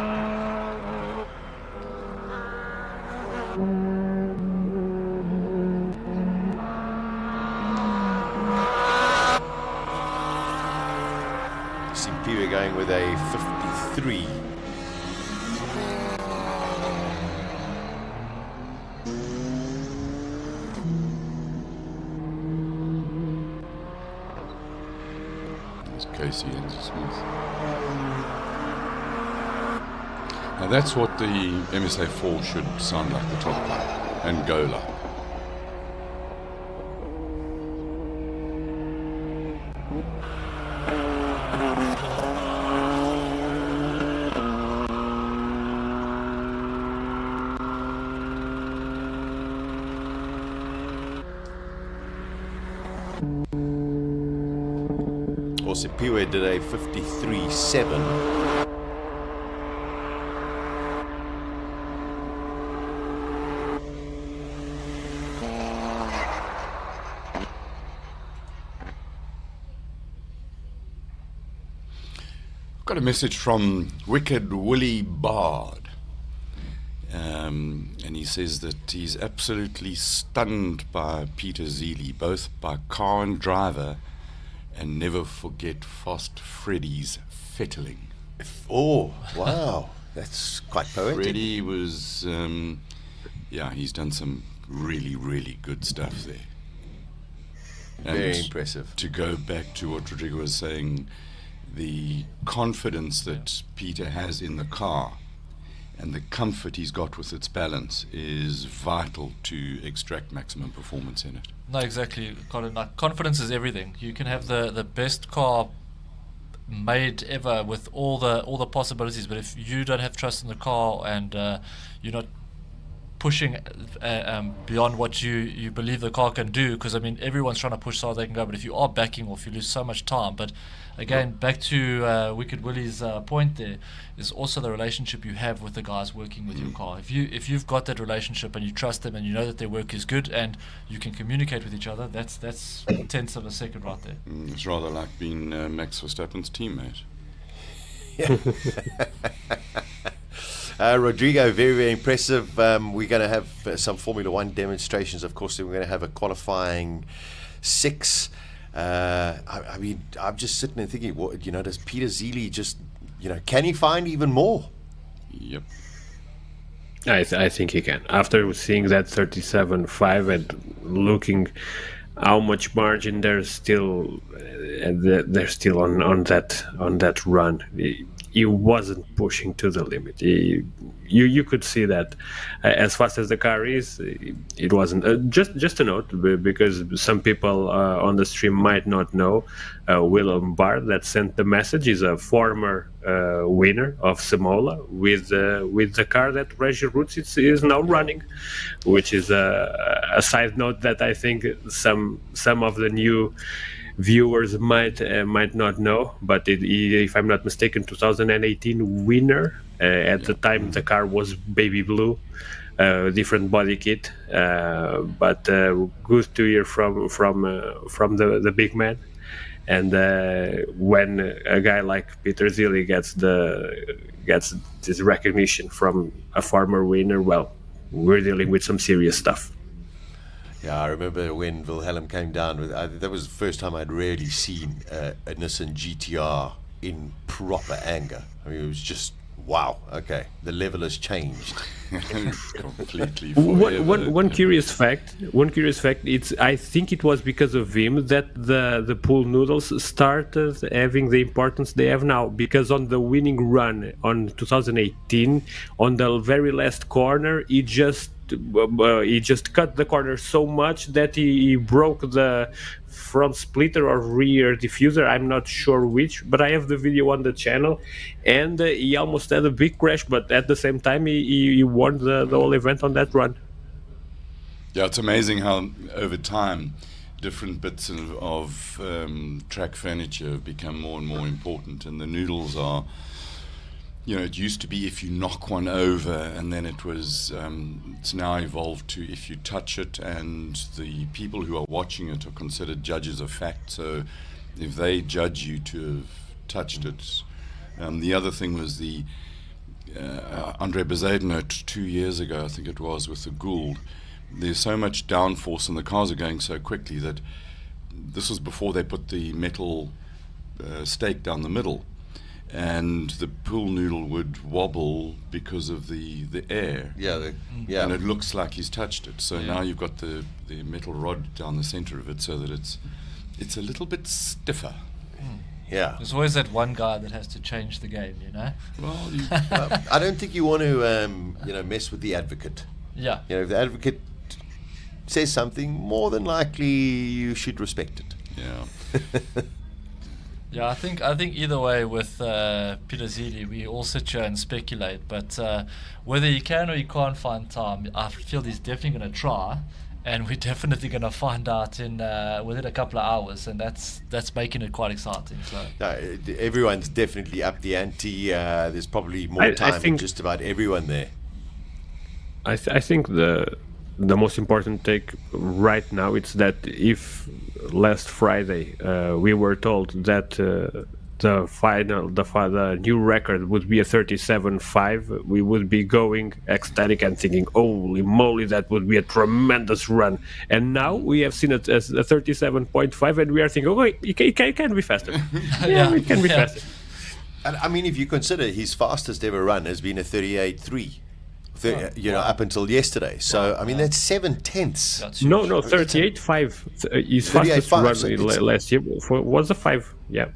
Simpiwe going with a 53. Casey and Smith. Now that's what the MSA4 should sound like, the top line, and go like. Simpiwe did a 53.7. Got a message from Wicked Willie Bard, and he says that he's absolutely stunned by Peter Zely, both by car and driver, and never forget Fast Freddy's fettling. Oh, wow. That's quite poetic. Freddy was, he's done some really, really good stuff there. And very impressive. To go back to what Rodrigo was saying, the confidence that Peter has in the car and the comfort he's got with its balance is vital to extract maximum performance in it. No, exactly, Colin. Like, confidence is everything. You can have the best car made ever with all the possibilities, but if you don't have trust in the car and you're not pushing beyond what you believe the car can do, because I mean everyone's trying to push so hard they can go, but if you are backing off, you lose so much time. But again, back to Wicked Willie's point, there is also the relationship you have with the guys working with your car. If you've got that relationship and you trust them and you know that their work is good and you can communicate with each other, that's tenths of a second right there. It's rather like being Max Verstappen's teammate. Rodrigo, very, very impressive. We're going to have some Formula One demonstrations, of course. Then we're going to have a qualifying 6. I mean, I'm just sitting and thinking, does Peter Zely just, can he find even more? Yep. I think he can. After seeing that 37.5 and looking how much margin there's still on that run. He wasn't pushing to the limit. You could see that as fast as the car is, it wasn't. Just a note, because some people on the stream might not know, Willem Bard that sent the message is a former winner of Simola with the car that Reggie Roots is now running, which is a side note that I think some of the new viewers might not know, but if I'm not mistaken, 2018 winner. At the time, the car was baby blue, different body kit, but good to hear from the big man. And when a guy like Peter Zely gets this recognition from a former winner, well, we're dealing with some serious stuff. Yeah, I remember when Wilhelm came down with. That was the first time I'd really seen a Nissan GTR in proper anger. I mean, it was just wow. Okay, the level has changed completely. One curious fact. I think it was because of him that the pool noodles started having the importance they have now. Because on the winning run on 2018, on the very last corner, he just cut the corner so much that he broke the front splitter or rear diffuser. I'm not sure which, but I have the video on the channel, and he almost had a big crash, but at the same time he won the whole event on that run. Yeah, it's amazing how over time different bits of track furniture have become more and more important, and the noodles are, it used to be if you knock one over, and then it was, it's now evolved to if you touch it, and the people who are watching it are considered judges of fact, so if they judge you to have touched it. The other thing was the Andre Bezuidenhout 2 years ago, I think it was, with the Gould. There's so much downforce and the cars are going so quickly that this was before they put the metal stake down the middle, and the pool noodle would wobble because of the air. Yeah, And it looks like he's touched it. So now you've got the metal rod down the center of it so that it's a little bit stiffer. Yeah. There's always that one guy that has to change the game, Well, I don't think you want to, mess with the advocate. Yeah. If the advocate says something, more than likely you should respect it. yeah. Yeah, I think either way with Peter Zely, we all sit here and speculate, but whether he can or he can't find time, I feel he's definitely going to try, and we're definitely going to find out within a couple of hours, and that's making it quite exciting. So Everyone's definitely up the ante. There's probably more time in just about everyone there. I think the most important take right now is that if last Friday we were told that the new record would be a 37.5, we would be going ecstatic and thinking, holy moly, that would be a tremendous run. And now we have seen it as a 37.5, and we are thinking, it can be faster. It can be faster. And I mean, if you consider his fastest ever run has been a 38.3. Up until yesterday. So, I mean, that's 7/10. No, 38.5. His fastest run last year was a 5. Yeah.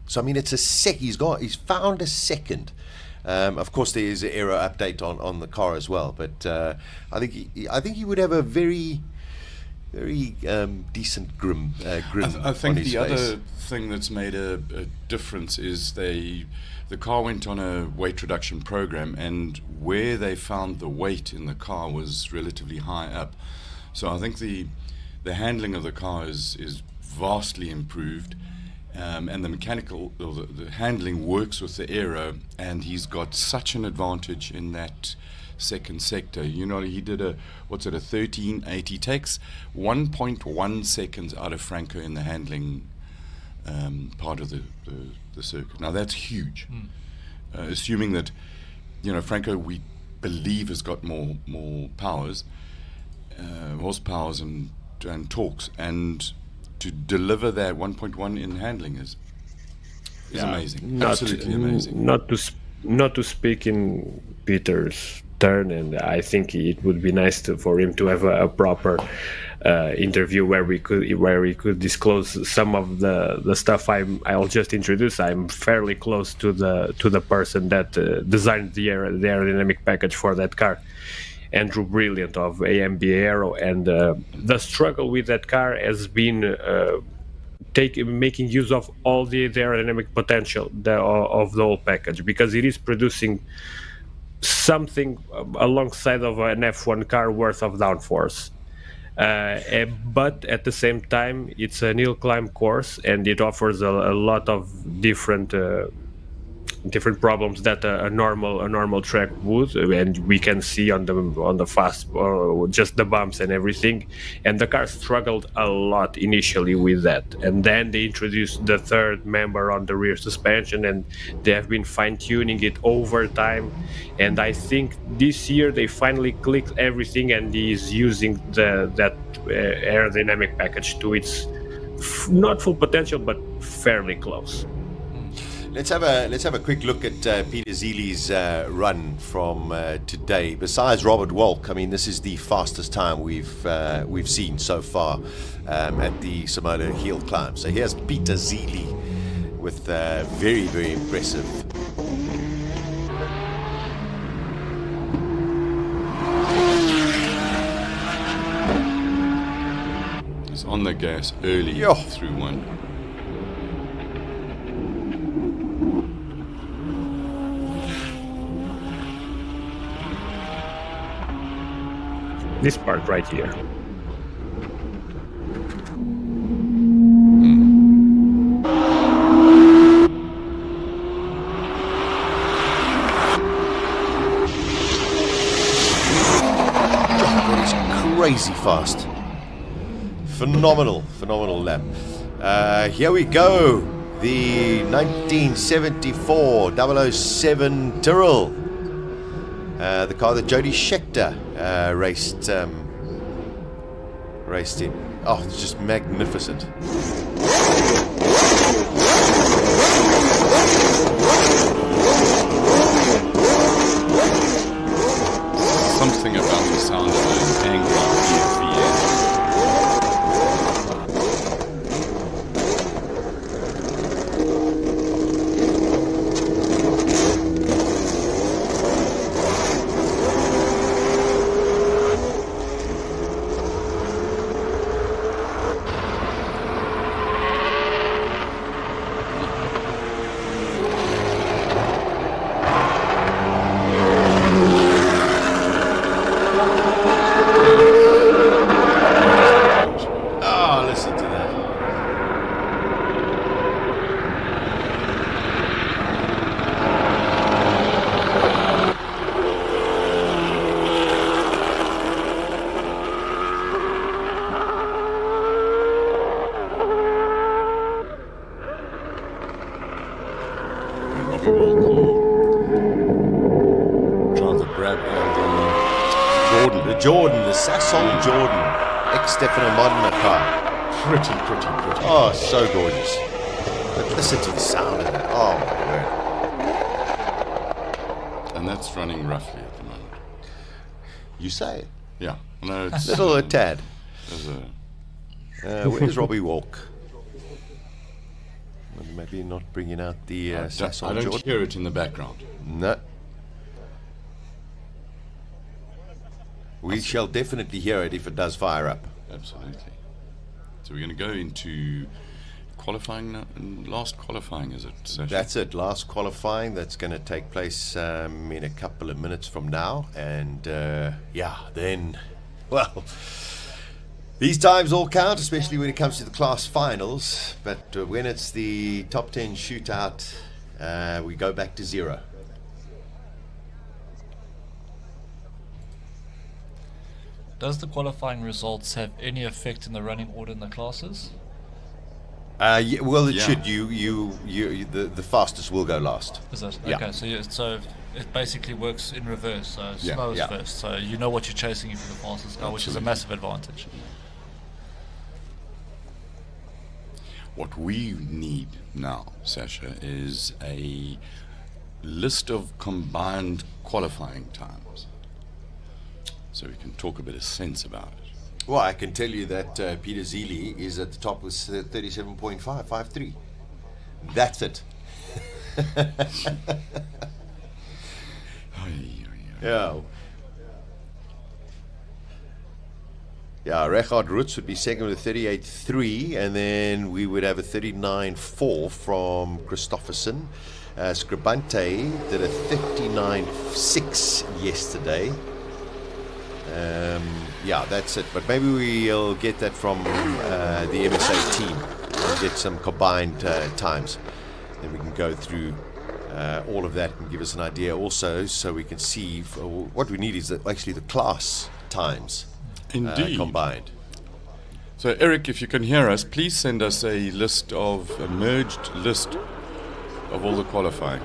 So, I mean, it's a he's found a second. Of course, there is an aero update on the car as well. But I think he would have a very, very decent grin I think on his the face. other thing that's made a difference is the car went on a weight reduction program, and where they found the weight in the car was relatively high up. So I think the handling of the car is vastly improved, and the mechanical, or the handling works with the aero, and he's got such an advantage in that second sector. He did a 1380, takes 1.1 seconds out of Franco in the handling part of the circuit. Now that's huge. Assuming that Franco, we believe, has got more powers, horsepowers and torques, and to deliver that 1.1 in handling is amazing. Absolutely amazing. Not to speak in Peter's turn, and I think it would be nice for him to have a proper interview where we could disclose some of the stuff I'll just introduce. I'm fairly close to the person that designed the aerodynamic package for that car, Andrew Brilliant of AMB Aero, and the struggle with that car has been making use of all the aerodynamic potential of the whole package, because it is producing something alongside of an F1 car worth of downforce. But at the same time, it's an hill climb course, and it offers a lot of different problems that a normal track would, and we can see on the fast, just the bumps and everything. And the car struggled a lot initially with that, and then they introduced the third member on the rear suspension, and they have been fine-tuning it over time. And I think this year they finally clicked everything, and he's using that aerodynamic package to its not full potential, but fairly close. Let's have a quick look at Peter Zely's run from today. Besides Robert Walk, I mean, this is the fastest time we've seen so far at the Simola Hillclimb. So here's Peter Zely with very, very impressive. He's on the gas early through one. This part right here. crazy fast. Phenomenal lap. Here we go. The 1974 007 Tyrrell. The car that Jody Scheckter raced in. Oh, it's just magnificent. Something about the sound of an angry EFV. Jordan, the Sasson Jordan, ex-Stefano Modena car. Pretty. Oh, so gorgeous. But listen to the sound of that. Oh, my word. And that's running roughly at the moment. You say? Yeah. No, it's a tad. There's a... Where's Robbie Walk? Well, maybe not bringing out the Sasson I don't Jordan. hear it in the background. No. We shall definitely hear it if it does fire up. Absolutely. So we're going to go into qualifying now. Last qualifying, is it, Sasha? That's it. Last qualifying. That's going to take place in a couple of minutes from now. And then, well, these times all count, especially when it comes to the class finals. But when it's the top 10 shootout, we go back to zero. Does the qualifying results have any effect in the running order in the classes? Yeah, well, it should. The fastest will go last. Is it? Yeah. Okay, so it basically works in reverse. So slowest first. So you know what you're chasing for the fastest car, which is a massive advantage. What we need now, Sasha, is a list of combined qualifying times, so we can talk a bit of sense about it. Well, I can tell you that Peter Zely is at the top with 37.553. That's it. Yeah. Yeah, Richard Roots would be second with a 38.3, and then we would have a 39.4 from Christofferson. Scrabbante did a 39.6 yesterday. Yeah, that's it. But maybe we'll get that from the MSA team and get some combined times. Then we can go through all of that and give us an idea also, so we can see what we need is actually the class times. Indeed. Combined. So Eric, if you can hear us, please send us a merged list of all the qualifying.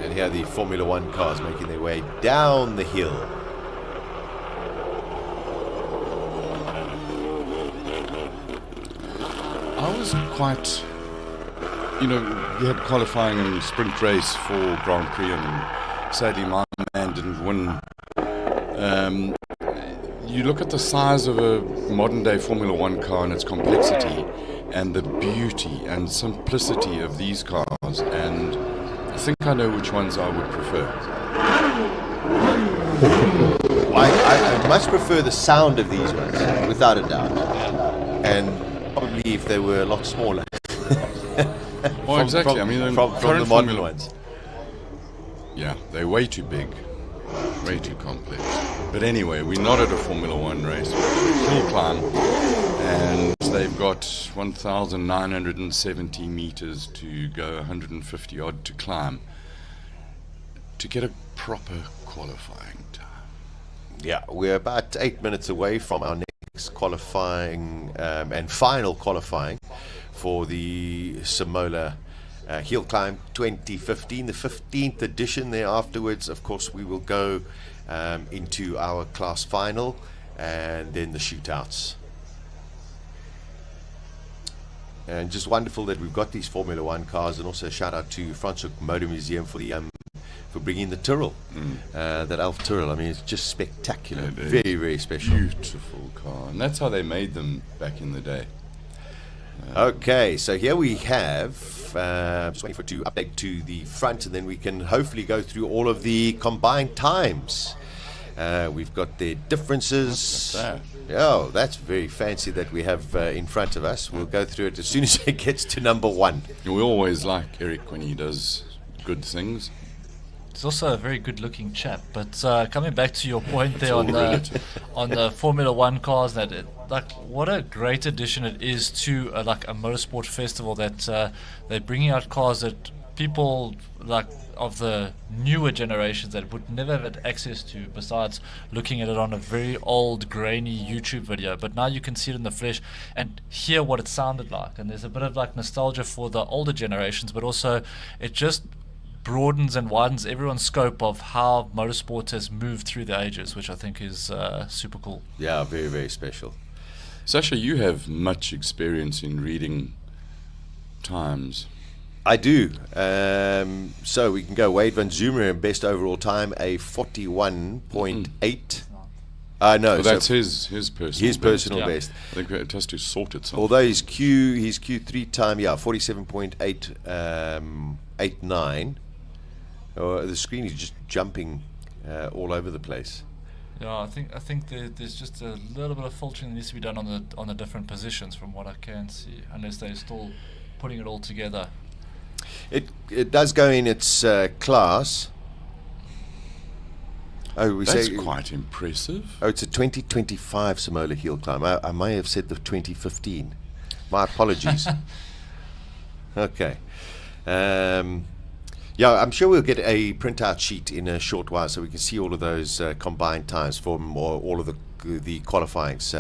And here are the Formula One cars making their way down the hill. I was quite, we had qualifying and sprint race for Grand Prix, and sadly my man didn't win. You look at the size of a modern day Formula One car and its complexity and the beauty and simplicity of these cars, and I think I know which ones I would prefer. I much prefer the sound of these ones, without a doubt. And probably if they were a lot smaller. Well, exactly. From the modern ones. Yeah, they're way too big, way too complex. But anyway, we're not at a Formula One race. We're at a hill climb, and they've got 1,970 meters to go, 150 odd to climb, to get a proper qualifying time. Yeah, we're about 8 minutes away from our next qualifying and final qualifying for the Simola Hillclimb 2015, the 15th edition. There afterwards, of course, we will go into our class final and then the shootouts. And just wonderful that we've got these Formula One cars, and also a shout out to Franschhoek Motor Museum for the for bringing the Tyrrell, that Alf Tyrrell. I mean, it's just spectacular, very, very special. Beautiful car, and that's how they made them back in the day. Okay, so here we have, just waiting for it to update to the front, and then we can hopefully go through all of the combined times. We've got their differences. Oh, that's very fancy that we have in front of us. We'll go through it as soon as it gets to number one. We always like Eric when he does good things. He's also a very good-looking chap. But coming back to your point there on the Formula One cars, like what a great addition it is to like a motorsport festival that they're bringing out cars that people like of the newer generations that would never have had access to besides looking at it on a very old grainy YouTube video. But now you can see it in the flesh and hear what it sounded like, and there's a bit of like nostalgia for the older generations, but also it just broadens and widens everyone's scope of how motorsport has moved through the ages, which I think is super cool. Yeah, very, very special. Sasha, you have much experience in reading times. I do. So we can go Wade van Zummeren, best overall time, a 41.8. No, Well, that's his personal best. I think it has to sort itself. Although his Q3 time, 47.89. The screen is just jumping all over the place. Yeah, I think there's just a little bit of filtering that needs to be done on the different positions from what I can see, unless they're still putting it all together. It does go in its class. Oh, That's quite impressive. Oh, it's a 2025 Simola Hillclimb. I may have said the 2015. My apologies. Okay. Yeah, I'm sure we'll get a printout sheet in a short while so we can see all of those combined times from all of the qualifyings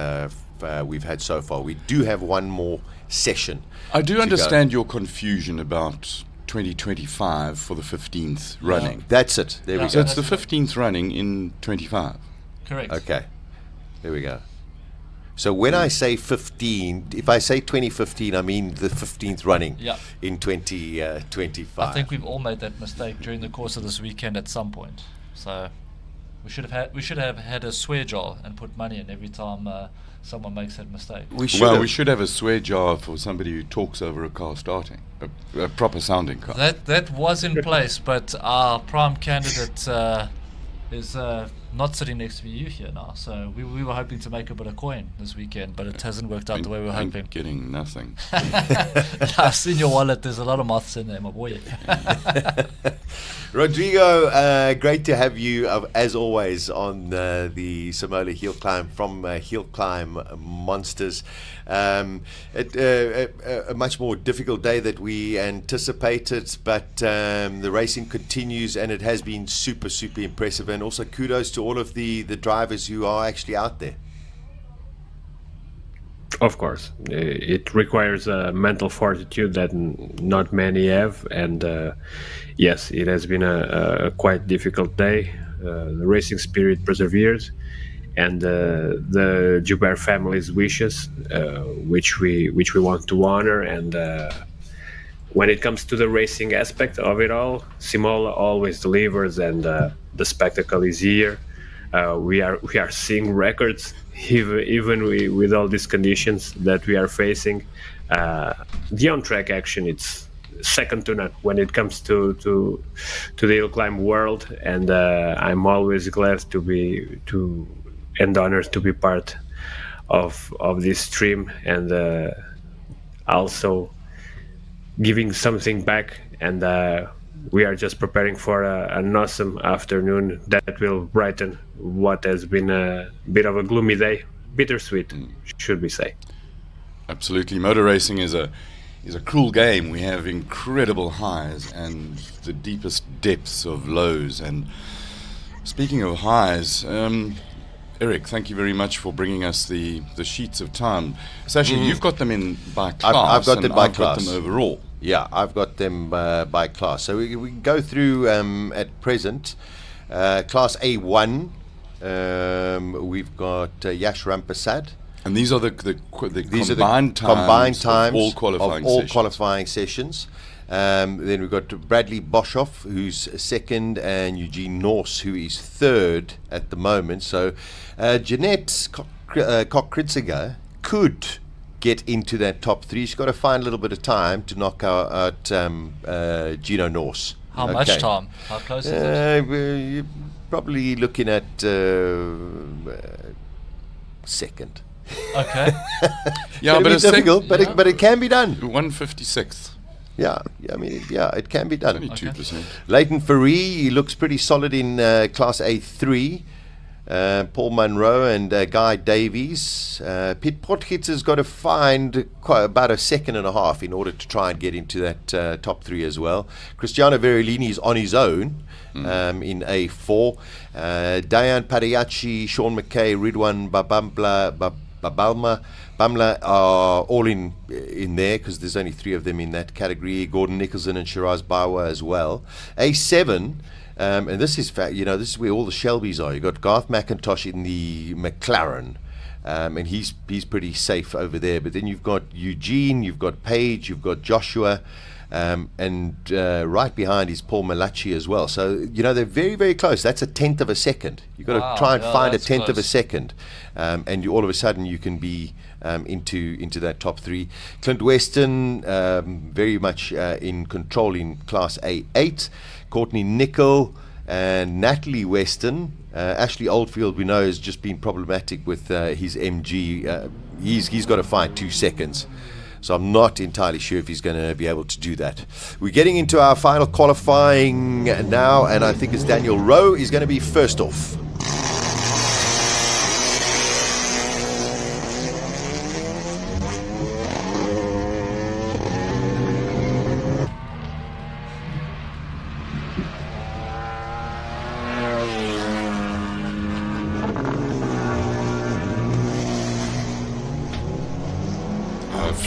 we've had so far. We do have one more session. I do understand your confusion about 2025 for the 15th running. That's it. There we So go. it's the 15th running in 25. Correct. Okay. There we go. So when I say 15, if I say 2015, I mean the 15th running in 2025. I think we've all made that mistake during the course of this weekend at some point. So we should have had a swear jar and put money in every time someone makes that mistake. We should have a swear jar for somebody who talks over a car starting, a proper sounding car. That was in place, but our prime candidate is not sitting next to you here now. So we were hoping to make a bit of coin this weekend, but it hasn't worked out the way we were hoping. Getting nothing. I've seen your wallet. There's a lot of moths in there, my boy. Rodrigo, great to have you as always on the Simola Hillclimb from Hillclimb Monsters. A much more difficult day that we anticipated, but the racing continues and it has been super, super impressive. And also kudos to all of the drivers who are actually out there. Of course, it requires a mental fortitude that not many have, and yes, it has been a quite difficult day. The racing spirit persevered, and the Joubert family's wishes, which we want to honor. And when it comes to the racing aspect of it all, Simola always delivers, and the spectacle is here. We are seeing records. Even with all these conditions that we are facing, the on-track action, it's second to none when it comes to the hill climb world, and I'm always glad and honored to be part of this stream, and also giving something back. And we are just preparing for an awesome afternoon that will brighten what has been a bit of a gloomy day. Bittersweet, should we say. Absolutely. Motor racing is a cruel game. We have incredible highs and the deepest depths of lows. And speaking of highs, Eric, thank you very much for bringing us the sheets of time. Sasha, you've got them in by class. I've got them by I've class. got them overall. Yeah, I've got them by class. So we can go through at present. Class A1, we've got Yash Rampasad. And these are the These combined are the combined times times of all qualifying of all sessions. qualifying sessions. Then we've got Bradley Boshoff, who's second, and Eugene Norse, who is third at the moment. So Jeanette Koch-Kritziger could get into that top three. She's got to find a little bit of time to knock out Gino Norse. How much time? How close is it? You're probably looking at second. Okay. Yeah, but it's it's difficult, but it can be done. 156th. Yeah, I mean, it can be done. Only 2%. Leighton Ferree, he looks pretty solid in Class A3. Paul Munro and Guy Davies. Pete Potgieter has got to find about a second and a half in order to try and get into that top three as well. Cristiano Verolini is on his own in A4. Diane Padiachi, Sean McKay, Ridwan Bamla are all in there because there's only three of them in that category. Gordon Nicholson and Shiraz Bawa as well. A7, and this is this is where all the Shelbys are. You've got Garth McIntosh in the McLaren, and he's pretty safe over there. But then you've got Eugene, you've got Paige, you've got Joshua, and right behind is Paul Malachi as well. So they're very, very close. That's a tenth of a second. You've got to try and find a tenth of a second, and all of a sudden you can be into that top three. Clint Weston very much in control in Class A8. Courtney Nickel and Natalie Weston. Ashley Oldfield, we know, has just been problematic with his MG. He's got to find 2 seconds. So I'm not entirely sure if he's going to be able to do that. We're getting into our final qualifying now, and I think it's Daniel Rowe is going to be first off.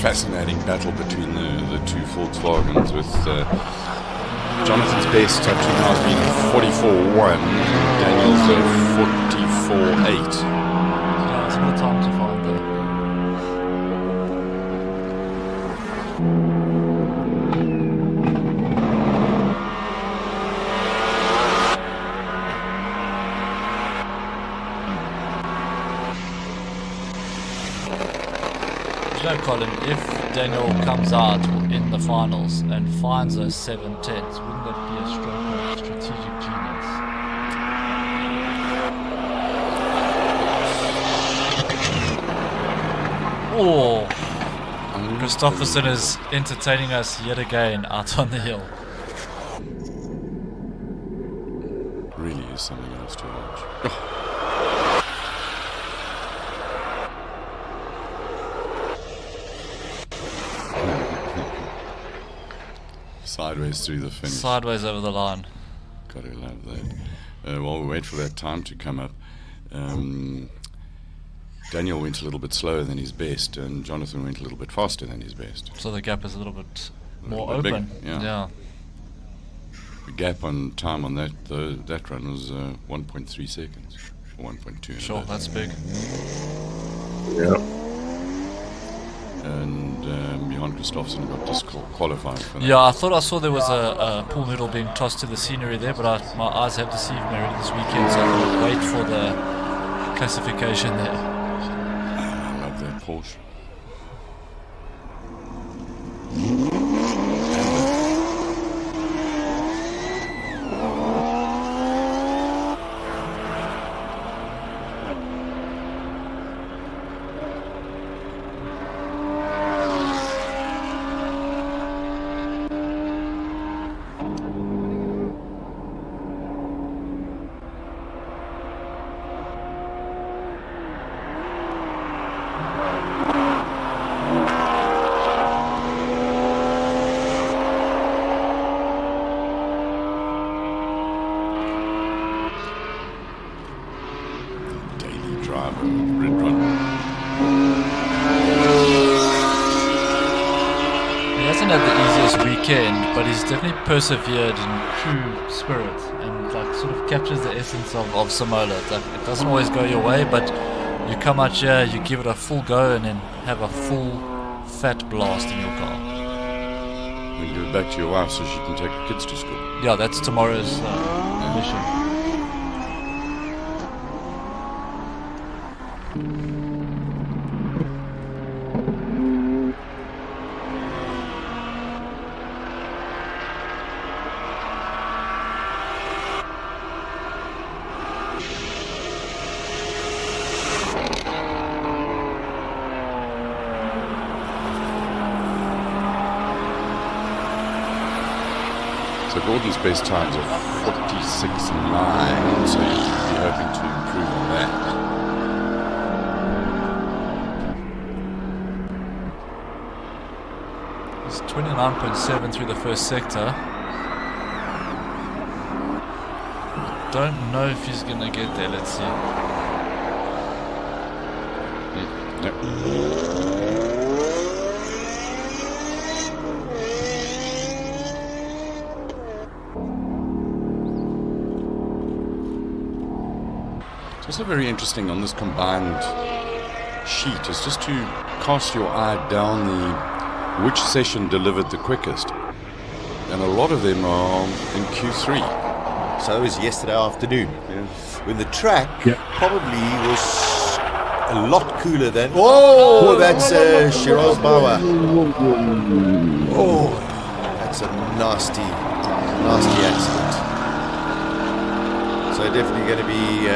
Fascinating battle between the two Volkswagens with Jonathan's best up to now has been 44.1, Daniel's 44.8. Yeah, it's more time to find there. Colin, if Daniel comes out in the finals and finds those 7/10s, wouldn't that be a stroke of strategic genius? Oh, Christopherson is entertaining us yet again out on the hill. Really is something else to watch. Sideways through the finish. Sideways over the line. Gotta love that. While we wait for that time to come up, Daniel went a little bit slower than his best, and Jonathan went a little bit faster than his best. So the gap is a little bit more little bit open. big, yeah. The gap on time on that run was 1.3 seconds, or 1.2. Sure, that's big. Yeah. And Johan Kristoffersen got disqualified for that. Yeah, I thought I saw there was a pool medal being tossed to the scenery there, but my eyes have deceived me already this weekend, so I'll wait for the classification there. I love that Porsche. Red run. He hasn't had the easiest weekend, but he's definitely persevered in true spirit and like sort of captures the essence of Simola. Like, it doesn't always go your way, but you come out here, you give it a full go, and then have a full fat blast in your car. We'll give it back to your wife so she can take the kids to school. Yeah, that's tomorrow's mission. So Gordon's best times are 46.9, so you'd be hoping to improve on that. It's 29.7 through the first sector. Don't know if he's gonna get there, let's see. Yep. Also very interesting on this combined sheet is just to cast your eye down which session delivered the quickest, and a lot of them are in Q3. So it was yesterday afternoon, when the track probably was a lot cooler than. Oh, that's Shiraz Bauer. Oh, that's a nasty accident. So definitely going to be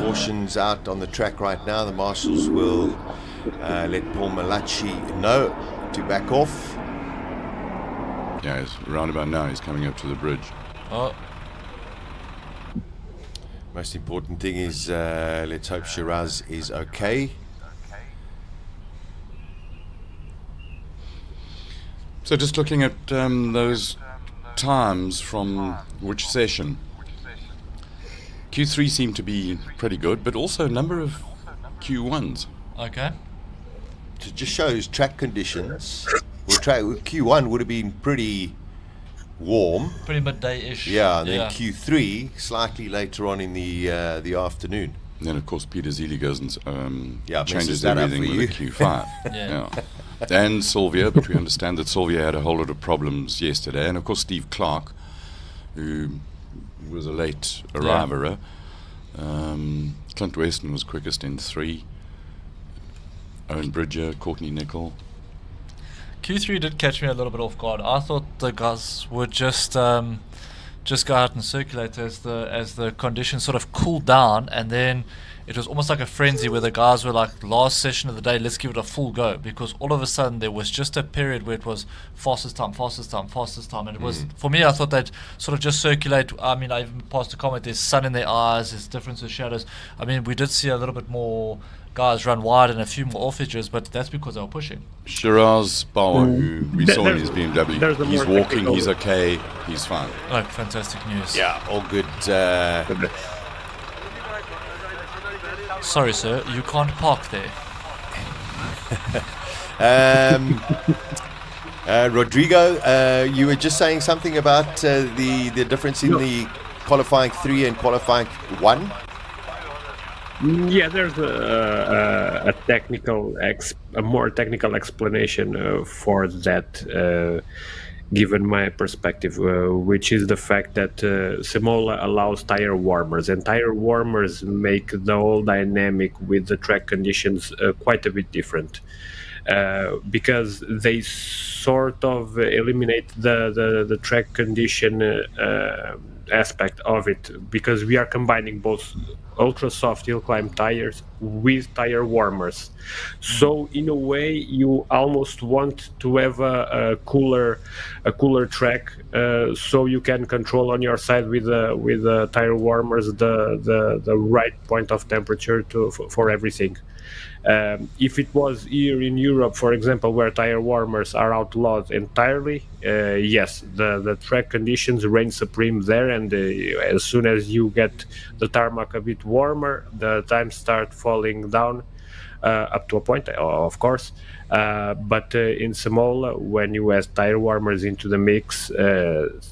cautions out on the track right now. The marshals will let Paul Malachi know to back off. Yeah, he's around about now. He's coming up to the bridge. Oh, Most important thing is let's hope Shiraz is okay. So just looking at those times from which session. Q3 seemed to be pretty good, but also a number of Q1s. okay. It just shows track conditions. Q1 would have been pretty warm. Pretty midday-ish. Yeah, and then Q3 slightly later on in the afternoon. And then, of course, Peter Zely goes and messes changes that up everything for with a you. Q5. Yeah. And Silvio, but we understand that Silvio had a whole lot of problems yesterday. And, of course, Steve Clark, who was a late arriver. Clint Weston was quickest in 3. Owen Bridger, Courtney Nickel. Q3 did catch me a little bit off guard. I thought the guys would just go out and circulate as the conditions sort of cooled down, and then it was almost like a frenzy where the guys were like, last session of the day, let's give it a full go, because all of a sudden there was just a period where it was fastest time, and it was, for me, I thought they'd sort of just circulate. I mean, I even passed a comment, there's sun in their eyes, there's difference of shadows. I mean, we did see a little bit more guys run wide and a few more off edges, but that's because they were pushing. Shiraz Bauer, who we saw in his BMW, he's walking, he's okay, he's fine. Oh, fantastic news. Yeah, all good. Sorry, sir, you can't park there. Rodrigo, you were just saying something about the difference in the qualifying 3 and qualifying 1? Yeah, there's a more technical explanation for that, given my perspective, which is the fact that Simola allows tire warmers, and tire warmers make the whole dynamic with the track conditions quite a bit different. Because they sort of eliminate the track condition aspect of it, because we are combining both ultra soft hill climb tires with tire warmers. So in a way, you almost want to have a cooler track, so you can control on your side with tire warmers the right point of temperature for everything. If it was here in Europe, for example, where tire warmers are outlawed entirely, yes, the track conditions reign supreme there, and as soon as you get the tarmac a bit warmer, the times start falling down up to a point, of course. But in Simola, when you add tire warmers into the mix,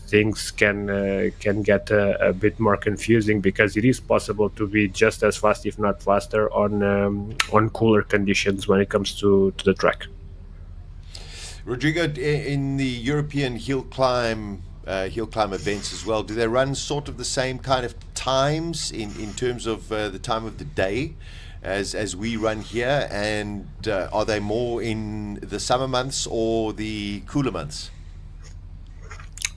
things can get a bit more confusing, because it is possible to be just as fast, if not faster, on cooler conditions when it comes to the track. Rodrigo, in the European hill climb events as well, do they run sort of the same kind of times in terms of the time of the day as we run here, and are they more in the summer months or the cooler months?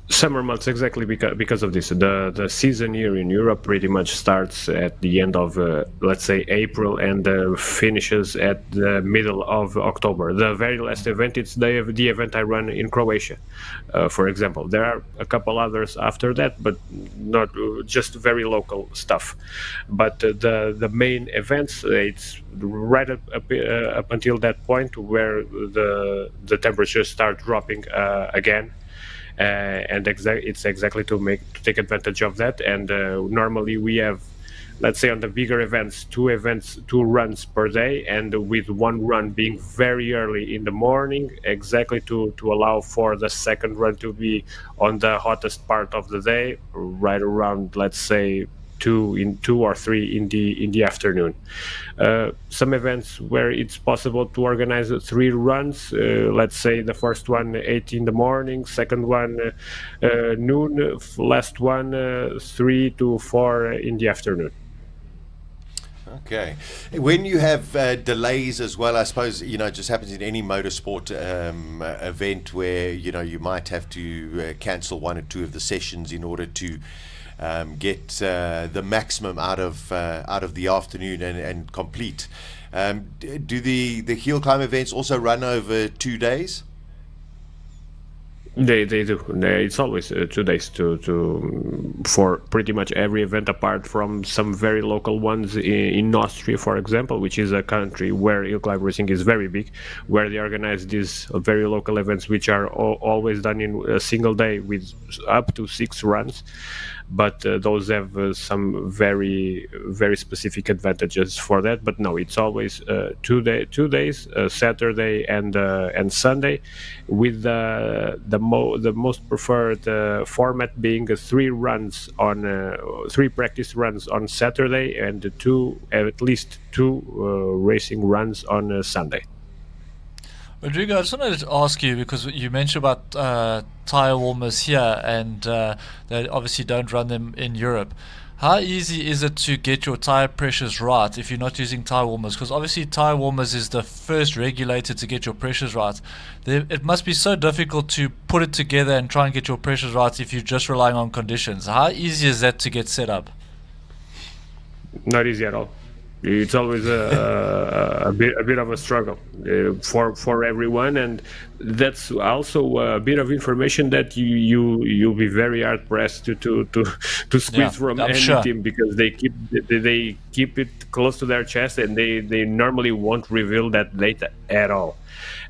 Summer months, exactly because of this. The season here in Europe pretty much starts at the end of, let's say, April, and finishes at the middle of October. The very last event, it's the event I run in Croatia, for example. There are a couple others after that, but not just very local stuff. But the main events, it's right up until that point where the temperatures start dropping again. And it's exactly to take advantage of that. And normally we have, let's say, on the bigger events, two runs per day, and with one run being very early in the morning, exactly to allow for the second run to be on the hottest part of the day, right around, let's say, 2 or 3 in the afternoon. Some events where it's possible to organize 3 runs, let's say the first one 8 in the morning, second one noon, last one 3 to 4 in the afternoon. Okay. When you have delays as well, I suppose, it just happens in any motorsport event where, you might have to cancel 1 or 2 of the sessions in order to get the maximum out of the afternoon and complete. Do the hill climb events also run over 2 days? They do. It's always 2 days for pretty much every event, apart from some very local ones in Austria, for example, which is a country where hill climb racing is very big, where they organize these very local events, which are always done in a single day with up to 6 runs. But those have some very, very specific advantages for that. But no, it's always 2 days, Saturday and Sunday, with the most preferred format being 3 practice runs on Saturday and at least two racing runs on Sunday. Rodrigo, I just wanted to ask you, because you mentioned about tire warmers here, and they obviously don't run them in Europe. How easy is it to get your tire pressures right if you're not using tire warmers? Because obviously tire warmers is the first regulator to get your pressures right. It must be so difficult to put it together and try and get your pressures right if you're just relying on conditions. How easy is that to get set up? Not easy at all. It's always a bit of a struggle for everyone, and that's also a bit of information that you'll be very hard pressed to squeeze from any team, because they keep it close to their chest, and they normally won't reveal that data at all.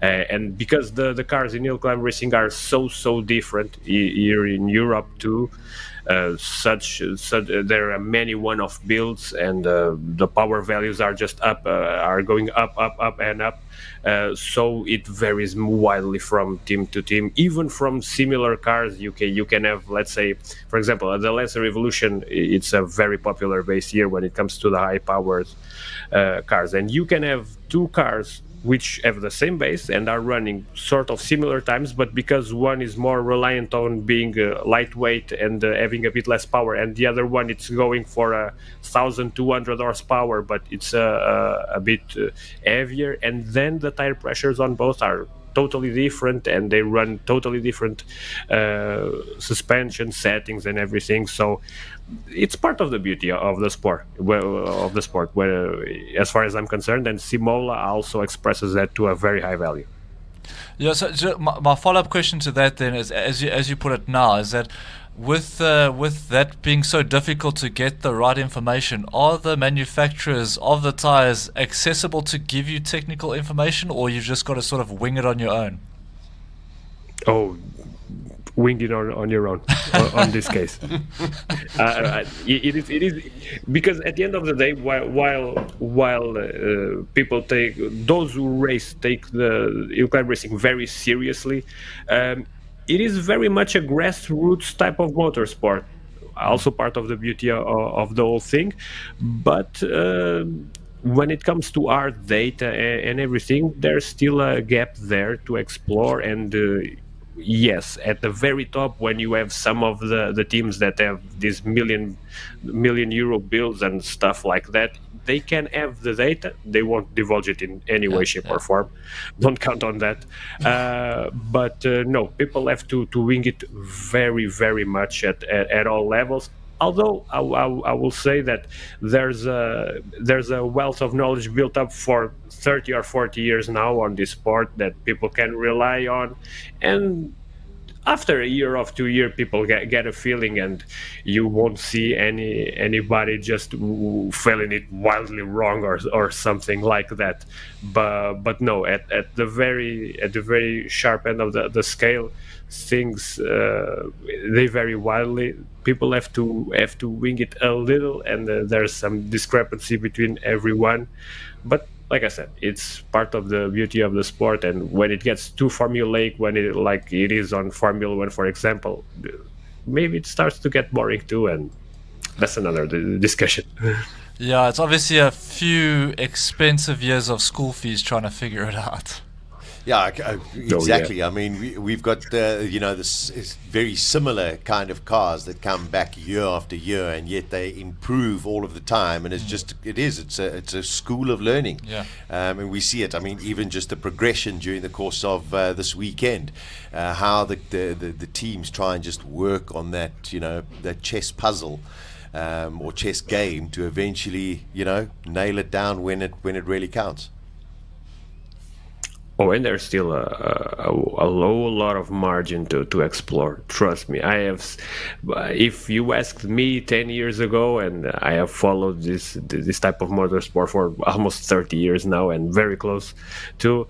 And because the cars in hill climb racing are so different here in Europe too. There are many one-off builds, and the power values are just are going up and up. So it varies widely from team to team. Even from similar cars, you can have, let's say, for example, the Lancer Evolution. It's a very popular base here when it comes to the high-powered cars, and you can have 2 cars which have the same base and are running sort of similar times, but because one is more reliant on being lightweight and having a bit less power, and the other one it's going for 1,200 horsepower, but it's a bit heavier, and then the tire pressures on both are totally different, and they run totally different suspension settings and everything. So it's part of the beauty of the sport. Where, as far as I'm concerned, and Simola also expresses that to a very high value. Yeah. So my follow-up question to that then is, as you put it now, is that With that being so difficult to get the right information, are the manufacturers of the tires accessible to give you technical information, or you've just got to sort of wing it on your own? Oh, wing it on your own on this case. It is because at the end of the day, while people take those who take the Hillclimb racing very seriously, it is very much a grassroots type of motorsport. Also part of the beauty of the whole thing, but when it comes to our data and everything, there's still a gap there to explore. And yes, at the very top, when you have some of the teams that have these million euro bills and stuff like that, they can have the data. They won't divulge it in any way, shape, or form. Don't count on that. But no, people have to wing it very, very much at all levels. Although I will say that there's a wealth of knowledge built up for 30 or 40 years now on this sport that people can rely on, and after a year or 2 years, people get a feeling, and you won't see anybody just failing it wildly wrong or something like that. But no, at the very sharp end of the scale, things they vary wildly. People have to wing it a little, and there's some discrepancy between everyone. But like I said, it's part of the beauty of the sport. And when it gets too formulaic, when it is on Formula One, for example, maybe it starts to get boring too, and that's another discussion. Yeah, it's obviously a few expensive years of school fees trying to figure it out. Yeah, exactly. I mean, we've got this very similar kind of cars that come back year after year, and yet they improve all of the time. And it's a school of learning. Yeah. And we see it. I mean, even just the progression during the course of this weekend, how the teams try and just work on that that chess puzzle. Or chess game to eventually, nail it down when it really counts. Oh, and there's still a whole lot of margin to explore. Trust me, I have. If you asked me 10 years ago, and I have followed this type of motorsport for almost 30 years now, and very close to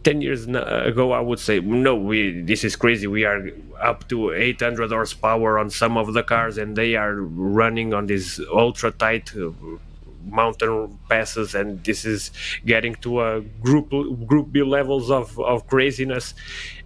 10 years ago, I would say, no, this is crazy. We are up to 800 horsepower on some of the cars, and they are running on these ultra tight mountain passes, and this is getting to a group B levels of craziness.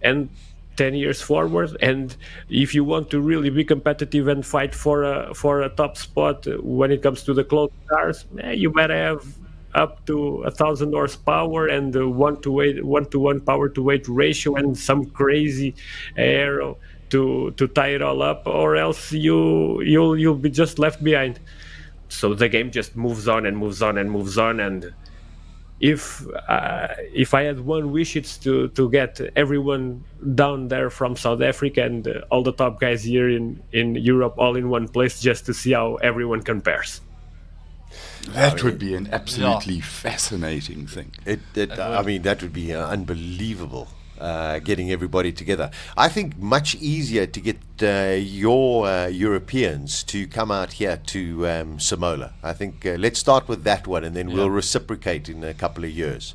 And 10 years forward, and if you want to really be competitive and fight for a top spot when it comes to the close cars, you better have up to 1,000 horsepower and 1-to-1 power to weight ratio and some crazy aero to tie it all up, or else you'll be just left behind. So the game just moves on and moves on and moves on. And if I had one wish, it's to get everyone down there from South Africa and all the top guys here in Europe all in one place, just to see how everyone compares. That would be an absolutely fascinating thing. I mean, that would be unbelievable. Getting everybody together. I think much easier to get your Europeans to come out here to Simola. I think let's start with that one, and then we'll reciprocate in a couple of years.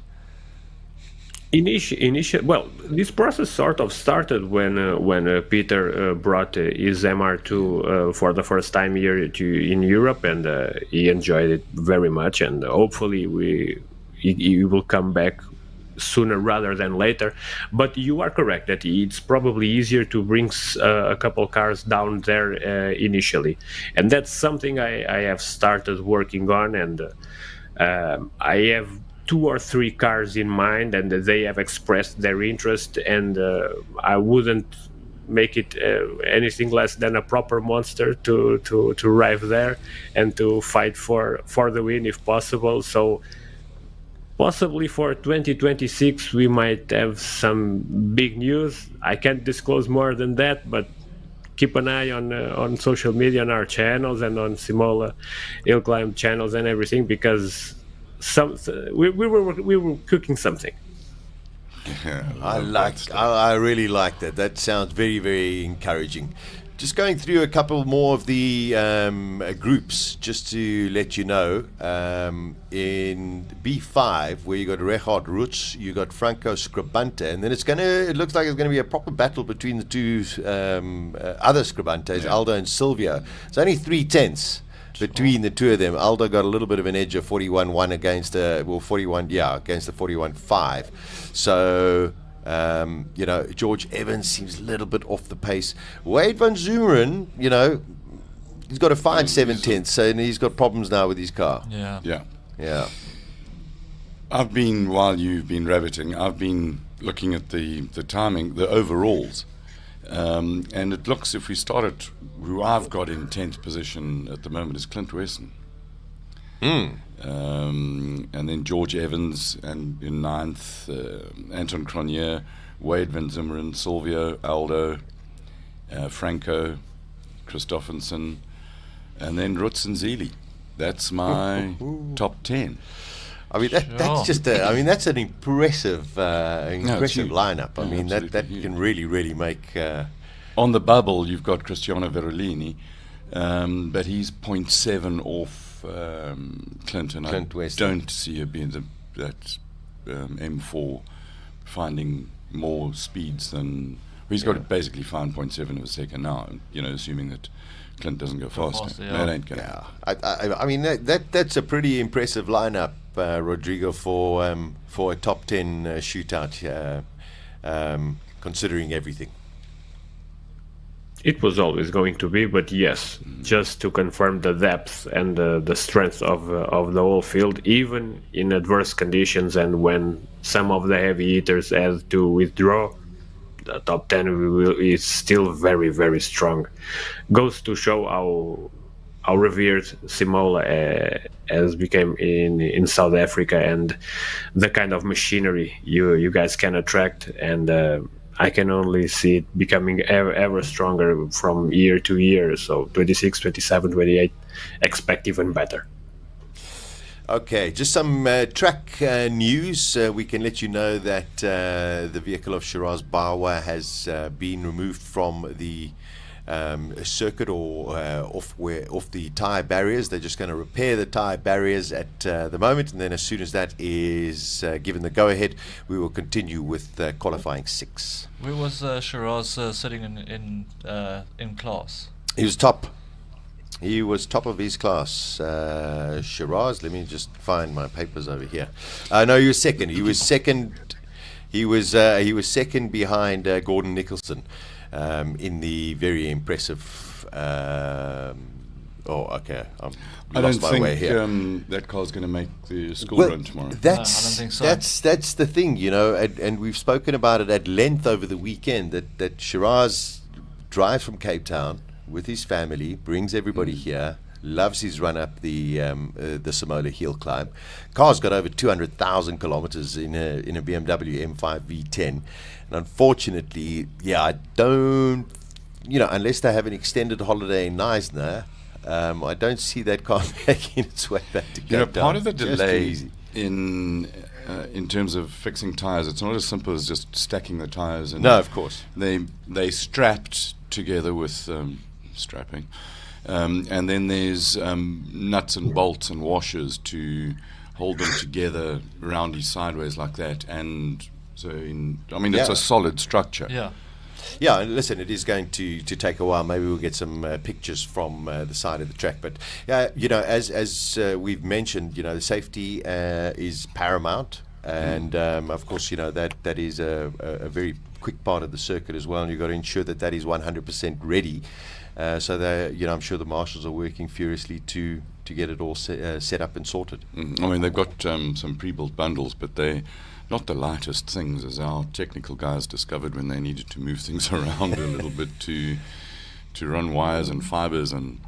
Well, this process sort of started when Peter brought his MR2 for the first time here in Europe, and he enjoyed it very much, and hopefully he will come back sooner rather than later. But you are correct that it's probably easier to bring a couple cars down there initially, and that's something I have started working on, and I have 2 or 3 cars in mind, and they have expressed their interest, and I wouldn't make it anything less than a proper monster to arrive there and to fight for the win if possible. So possibly for 2026 we might have some big news. I can't disclose more than that, but keep an eye on social media, on our channels, and on Simola Hillclimb channels and everything, because we were cooking something. I really like that. That sounds very, very encouraging. Just going through a couple more of the groups, just to let you know. In B5, where you got Richard Rutz, you got Franco Scrabbante, and then it looks like it's going to be a proper battle between the two other Scrabbantes, Aldo and Silvio. It's only 3/10 between the two of them. Aldo got a little bit of an edge of 41-1 against against the 41-5. So. George Evans seems a little bit off the pace. Wade van Zummeren, he's got a fine 7/10, and he's got problems now with his car. Yeah. While you've been rabbiting, I've been looking at the timing, the overalls. And it looks, if we start at who I've got in 10th position at the moment is Clint Weston. And then George Evans, and in 9th, Anton Cronje, Wade van Zummeren, Silvio, Aldo, Franco, Christopherson, and then Rutz and Zely. That's my top 10. I mean, that's just that's an impressive lineup. I mean, that can really make... On the bubble, you've got Cristiano Verolini, but he's 0.7 off Clinton. Clint Weston. Don't see her being that M4 finding more speeds than... He's got to basically find 0.7 of a second now, assuming that Clint doesn't go faster. That ain't going to... I mean, that's a pretty impressive lineup, Rodrigo, for a top 10 shootout, considering everything. It was always going to be, but yes, just to confirm the depth and the strength of the whole field, even in adverse conditions and when some of the heavy hitters had to withdraw, the top 10 is still very, very strong. Goes to show how revered Simola has become in South Africa, and the kind of machinery you guys can attract, and I can only see it becoming ever stronger from year to year. So 26, 27, 28, expect even better. Okay, just some track news. We can let you know that the vehicle of Shiraz Bawa has been removed from the circuit or off the tyre barriers. They're just going to repair the tyre barriers at the moment, and then as soon as that is given the go-ahead, we will continue with qualifying 6. Where was Shiraz sitting in class? He was top. He was top of his class. Shiraz, let me just find my papers over here. No, he was second. He was second. He was second behind Gordon Nicholson. In the very impressive. I don't think that car's going to make the school run tomorrow. I don't think so. That's the thing, and we've spoken about it at length over the weekend. That Shiraz drives from Cape Town with his family, brings everybody here. Loves his run up the Simola Hillclimb. Car's got over 200,000 kilometers in a BMW M5 V10, and unfortunately, I don't, unless they have an extended holiday in Knysna, I don't see that car making its way back to Cape Town. Part of the delay in terms of fixing tires, it's not as simple as just stacking the tires. And no, of course. They strapped together with strapping. And then there's nuts and bolts and washers to hold them together roundy sideways like that. And so, it's a solid structure. Yeah, and listen, it is going to take a while. Maybe we'll get some pictures from the side of the track. But, as we've mentioned, the safety is paramount. And, of course, that is a very quick part of the circuit as well. And you've got to ensure that is 100% ready. So I'm sure the marshals are working furiously to get it all set up and sorted. They've got some pre-built bundles, but they're not the lightest things, as our technical guys discovered when they needed to move things around a little bit to run wires and fibers and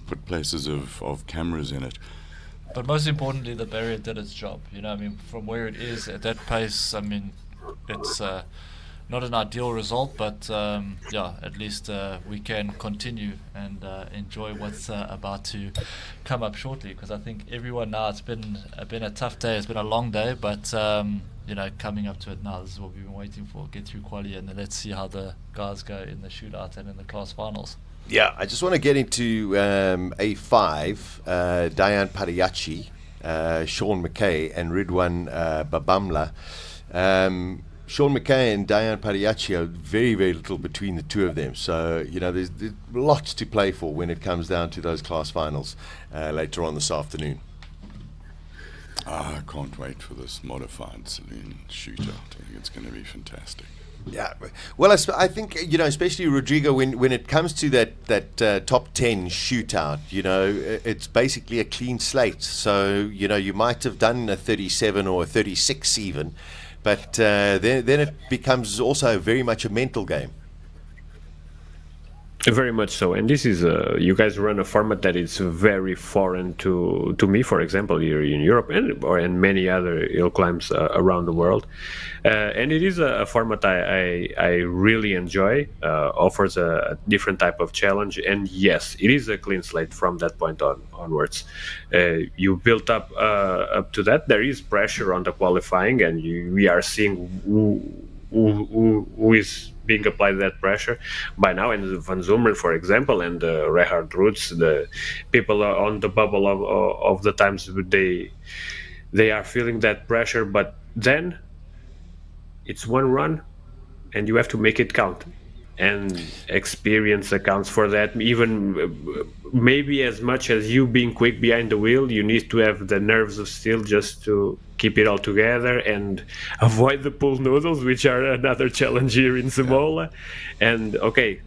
put places of cameras in it. But most importantly, the barrier did its job. From where it is at that pace, it's not an ideal result, but at least we can continue and enjoy what's about to come up shortly. Because I think everyone now, it's been a tough day. It's been a long day, but coming up to it now. This is what we've been waiting for. Get through quali, and then let's see how the guys go in the shootout and in the class finals. Yeah, I just want to get into A5, Diane Pariachi, Sean McKay, and Ridwan Babamla. Sean McKay and Diane Pariachi are very, very little between the two of them. So, there's lots to play for when it comes down to those class finals later on this afternoon. I can't wait for this modified saloon shootout. I think it's going to be fantastic. Yeah, well, I think especially Rodrigo, when it comes to that top 10 shootout, it's basically a clean slate. So you might have done a 37 or a 36 even, but then it becomes also very much a mental game. Very much so, and this is you guys run a format that is very foreign to me, for example, here in Europe and many other hill climbs around the world, and it is a format I really enjoy. Offers a different type of challenge, and yes, it is a clean slate from that point onwards. You built up to that. There is pressure on the qualifying, and we are seeing who is being applied that pressure by now, and Van Zummeren, for example, and Rehard Roots, the people are on the bubble of the times they are feeling that pressure, but then it's one run and you have to make it count, and experience accounts for that. Even maybe as much as you being quick behind the wheel, you need to have the nerves of steel just to keep it all together and avoid the pool noodles, which are another challenge here in Simola. And okay,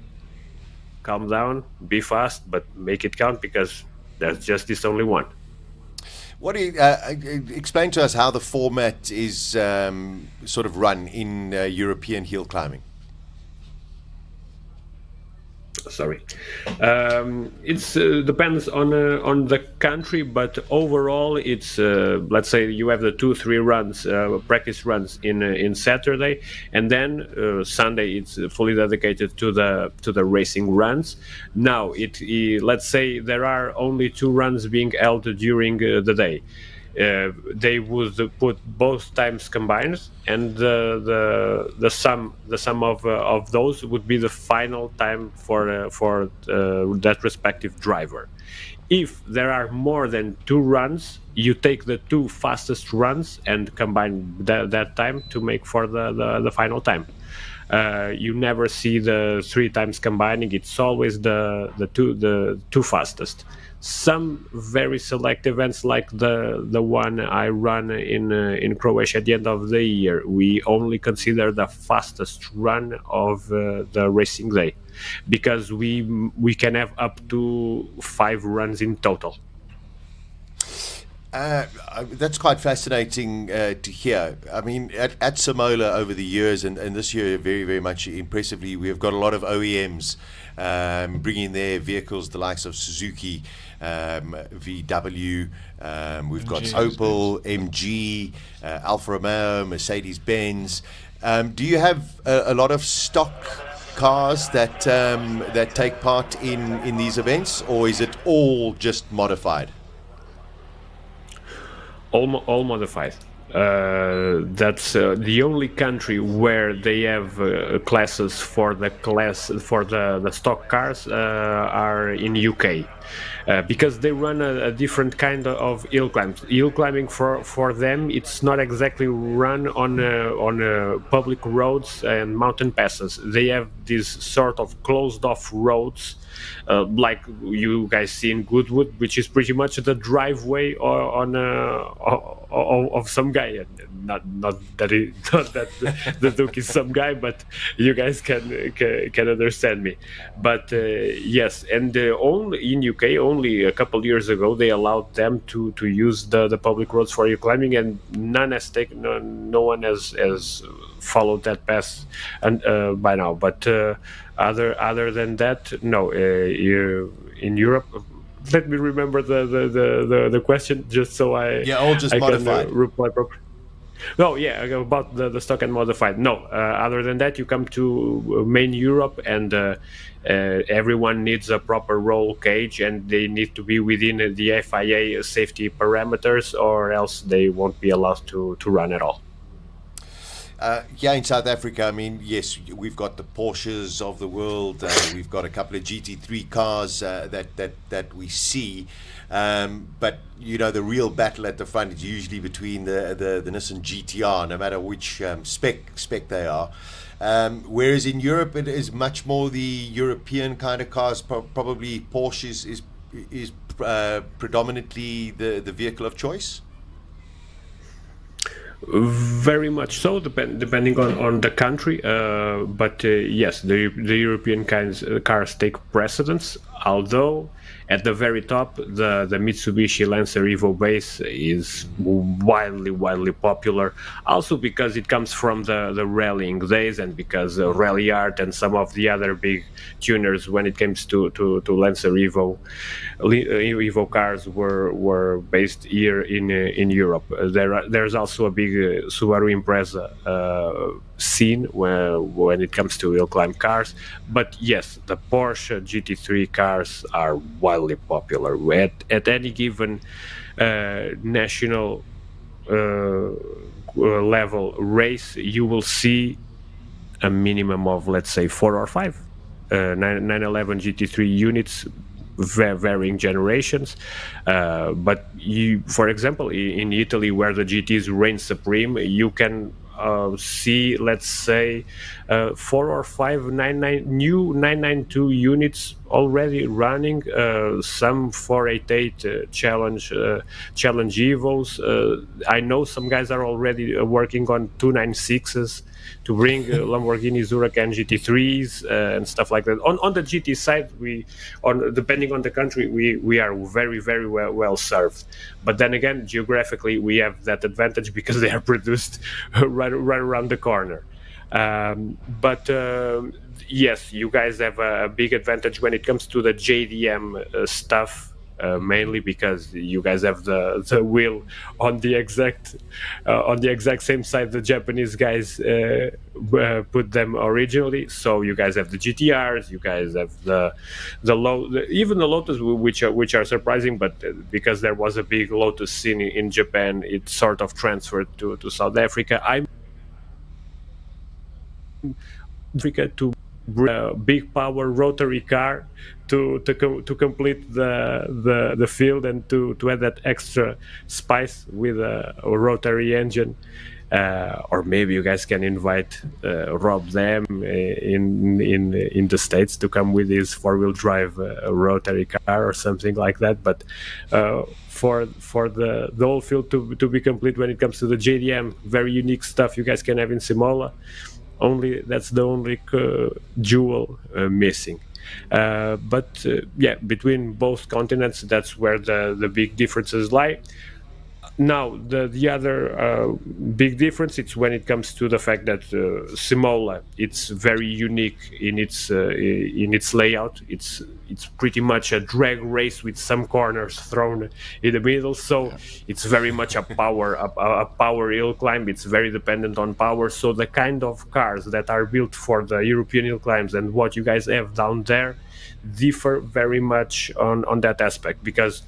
calm down, be fast, but make it count, because there's just this only one. What do you explain to us how the format is sort of run in European hill climbing? Sorry, it's depends on the country, but overall it's let's say you have the 2-3 runs, practice runs in Saturday, and then Sunday it's fully dedicated to the racing runs. Now let's say there are only 2 runs being held during the day. They would put both times combined, and the sum of those would be the final time for that respective driver. If there are more than 2 runs, you take the 2 fastest runs and combine that time to make for the final time. You never see the 3 times combining. It's always the two fastest. Some very select events, like the one I run in Croatia at the end of the year, we only consider the fastest run of the racing day, because we can have up to 5 runs in total. That's quite fascinating to hear. I mean, at Simola over the years, and this year very, very much impressively, we have got a lot of OEMs bringing their vehicles, the likes of Suzuki, VW, we've got Opel, MG, Alfa Romeo, Mercedes-Benz. Do you have a lot of stock cars that take part in these events, or is it all just modified? All modified. That's the only country where they have classes for the stock cars are in UK, because they run a different kind of hill climbs. Hill climbing for them, it's not exactly run on public roads and mountain passes. They have these sort of closed off roads, like you guys see in Goodwood, which is pretty much the driveway of some guy. Not that the Duke is some guy, but you guys can understand me. But yes, and only in UK, only a couple years ago, they allowed them to use the public roads for hill climbing, and no one has followed that path by now. But other than that, no. In Europe, let me remember the question, just so I all just modified. Can reply properly. No, yeah, about the stock and modified. No, other than that, you come to main Europe, and everyone needs a proper roll cage, and they need to be within the FIA safety parameters, or else they won't be allowed to run at all. Yeah, in South Africa, I mean, yes, we've got the Porsches of the world. We've got a couple of GT3 cars that we see. But, you know, the real battle at the front is usually between the Nissan GTR, no matter which spec they are. Whereas in Europe, it is much more the European kind of cars. Probably Porsche is predominantly the vehicle of choice. Very much so, depending on the country. But yes, the European cars take precedence. Although at the very top, the Mitsubishi Lancer Evo base is wildly popular. Also because it comes from the rallying days, and because Rally Art and some of the other big tuners, when it comes to Lancer Evo cars, were based here in Europe. There's also a big Subaru Impreza scene when it comes to hill climb cars. But yes, the Porsche GT3 cars are wildly popular. At any given national level race, you will see a minimum of, let's say, 4 or 5 911 GT3 units, varying generations. But for example, in Italy, where the GTs reign supreme, you can see, let's say, 4 or 5 new 992 units already running, some 488 challenge Evos. I know some guys are already working on 296s to bring Lamborghini Huracan GT3s and stuff like that. On the GT side, depending on the country, we are very well served. But then again, geographically, we have that advantage because they are produced right around the corner. But yes, you guys have a big advantage when it comes to the JDM stuff. Mainly because you guys have the wheel on the exact same side the Japanese guys put them originally. So you guys have the GTRs, you guys have even the Lotus, which are surprising, but because there was a big Lotus scene in Japan, it sort of transferred to South Africa. To a big power rotary car to complete the field, and to add that extra spice with a rotary engine. Or maybe you guys can invite Rob Dam in the States to come with his 4-wheel drive rotary car or something like that. But for the whole field to be complete when it comes to the JDM, very unique stuff you guys can have in Simola. That's the only jewel missing. But yeah, between both continents, that's where the big differences lie. Now, the other big difference, it's when it comes to the fact that Simola, it's very unique in its layout. It's pretty much a drag race with some corners thrown in the middle. So it's very much a power hill climb. It's very dependent on power. So the kind of cars that are built for the European hill climbs and what you guys have down there differ very much on that aspect, because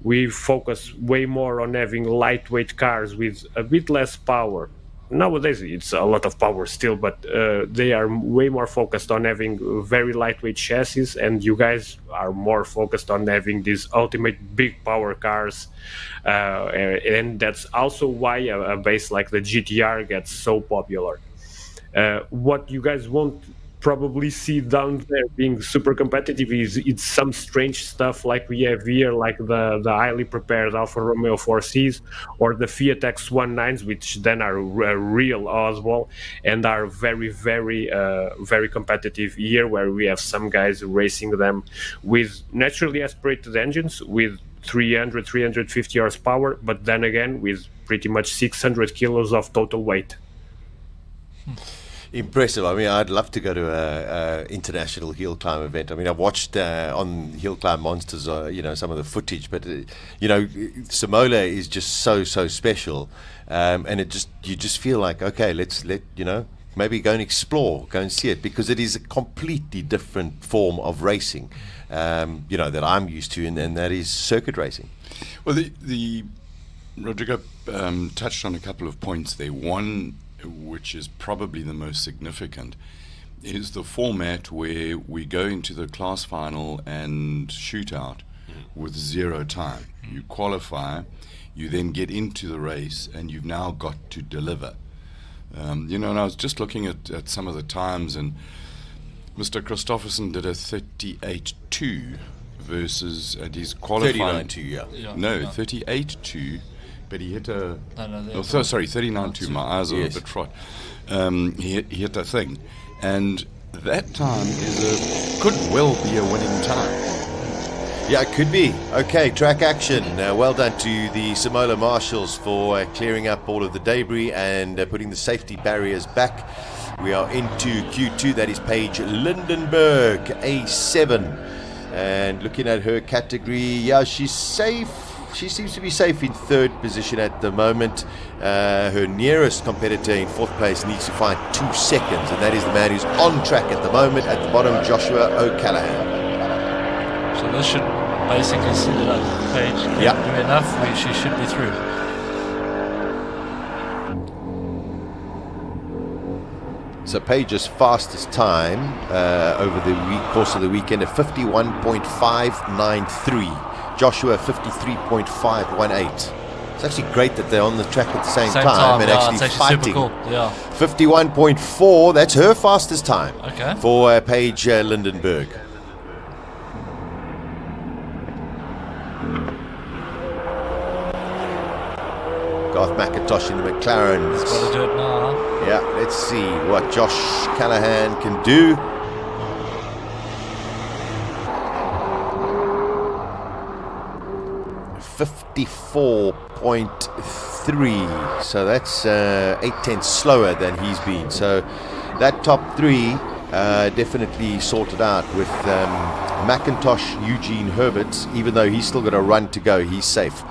we focus way more on having lightweight cars with a bit less power. Nowadays, it's a lot of power still, but they are way more focused on having very lightweight chassis, and you guys are more focused on having these ultimate big power cars. And that's also why a base like the GTR gets so popular. What you guys won't probably see down there being super competitive is it's some strange stuff like we have here, like the highly prepared Alfa Romeo 4Cs or the Fiat X19s, which then are real oddball and are very competitive here, where we have some guys racing them with naturally aspirated engines with 350 horsepower, but then again with pretty much 600 kilos of total weight. Impressive. I mean, I'd love to go to a international hill climb event. I mean, I've watched on Hill Climb Monsters, some of the footage, but Simola is just so special, and you just feel like, okay, let's maybe go and explore, go and see it, because it is a completely different form of racing, that I'm used to, and that is circuit racing. Well, the Rodrigo touched on a couple of points there. One, which is probably the most significant, is the format where we go into the class final and shootout with 0 time. You qualify, you then get into the race, and you've now got to deliver. And I was just looking at some of the times, and Mr. Christofferson did a 38.2 versus, and he's qualified. 39.2, yeah. No, 38.2, but he hit a... No, sorry, 39.2, my eyes are a bit trot. He hit a thing, and that time could well be a winning time. Yeah, it could be. Okay, track action. Well done to the Simola Marshals for clearing up all of the debris and putting the safety barriers back. We are into Q2. That is Paige Lindenberg, A7. And looking at her category, yeah, she's safe. She seems to be safe in 3rd position at the moment. Her nearest competitor in 4th place needs to find 2 seconds, and that is the man who's on track at the moment. At the bottom, Joshua O'Callaghan. So this should basically see that Paige can do enough. She should be through. So Paige's fastest time over the course of the weekend, a 51.593. Joshua 53.518. It's actually great that they're on the track at the same time and actually fighting. Super cool. Yeah. 51.4. That's her fastest time. Okay. For Paige Lindenberg. Garth McIntosh in the McLaren. He's got to do it now. Yeah, let's see what Josh Callahan can do. .3, so that's 8/10 slower than he's been. So that top 3 definitely sorted out with McIntosh, Eugene Herbert. Even though he's still got a run to go, he's safe.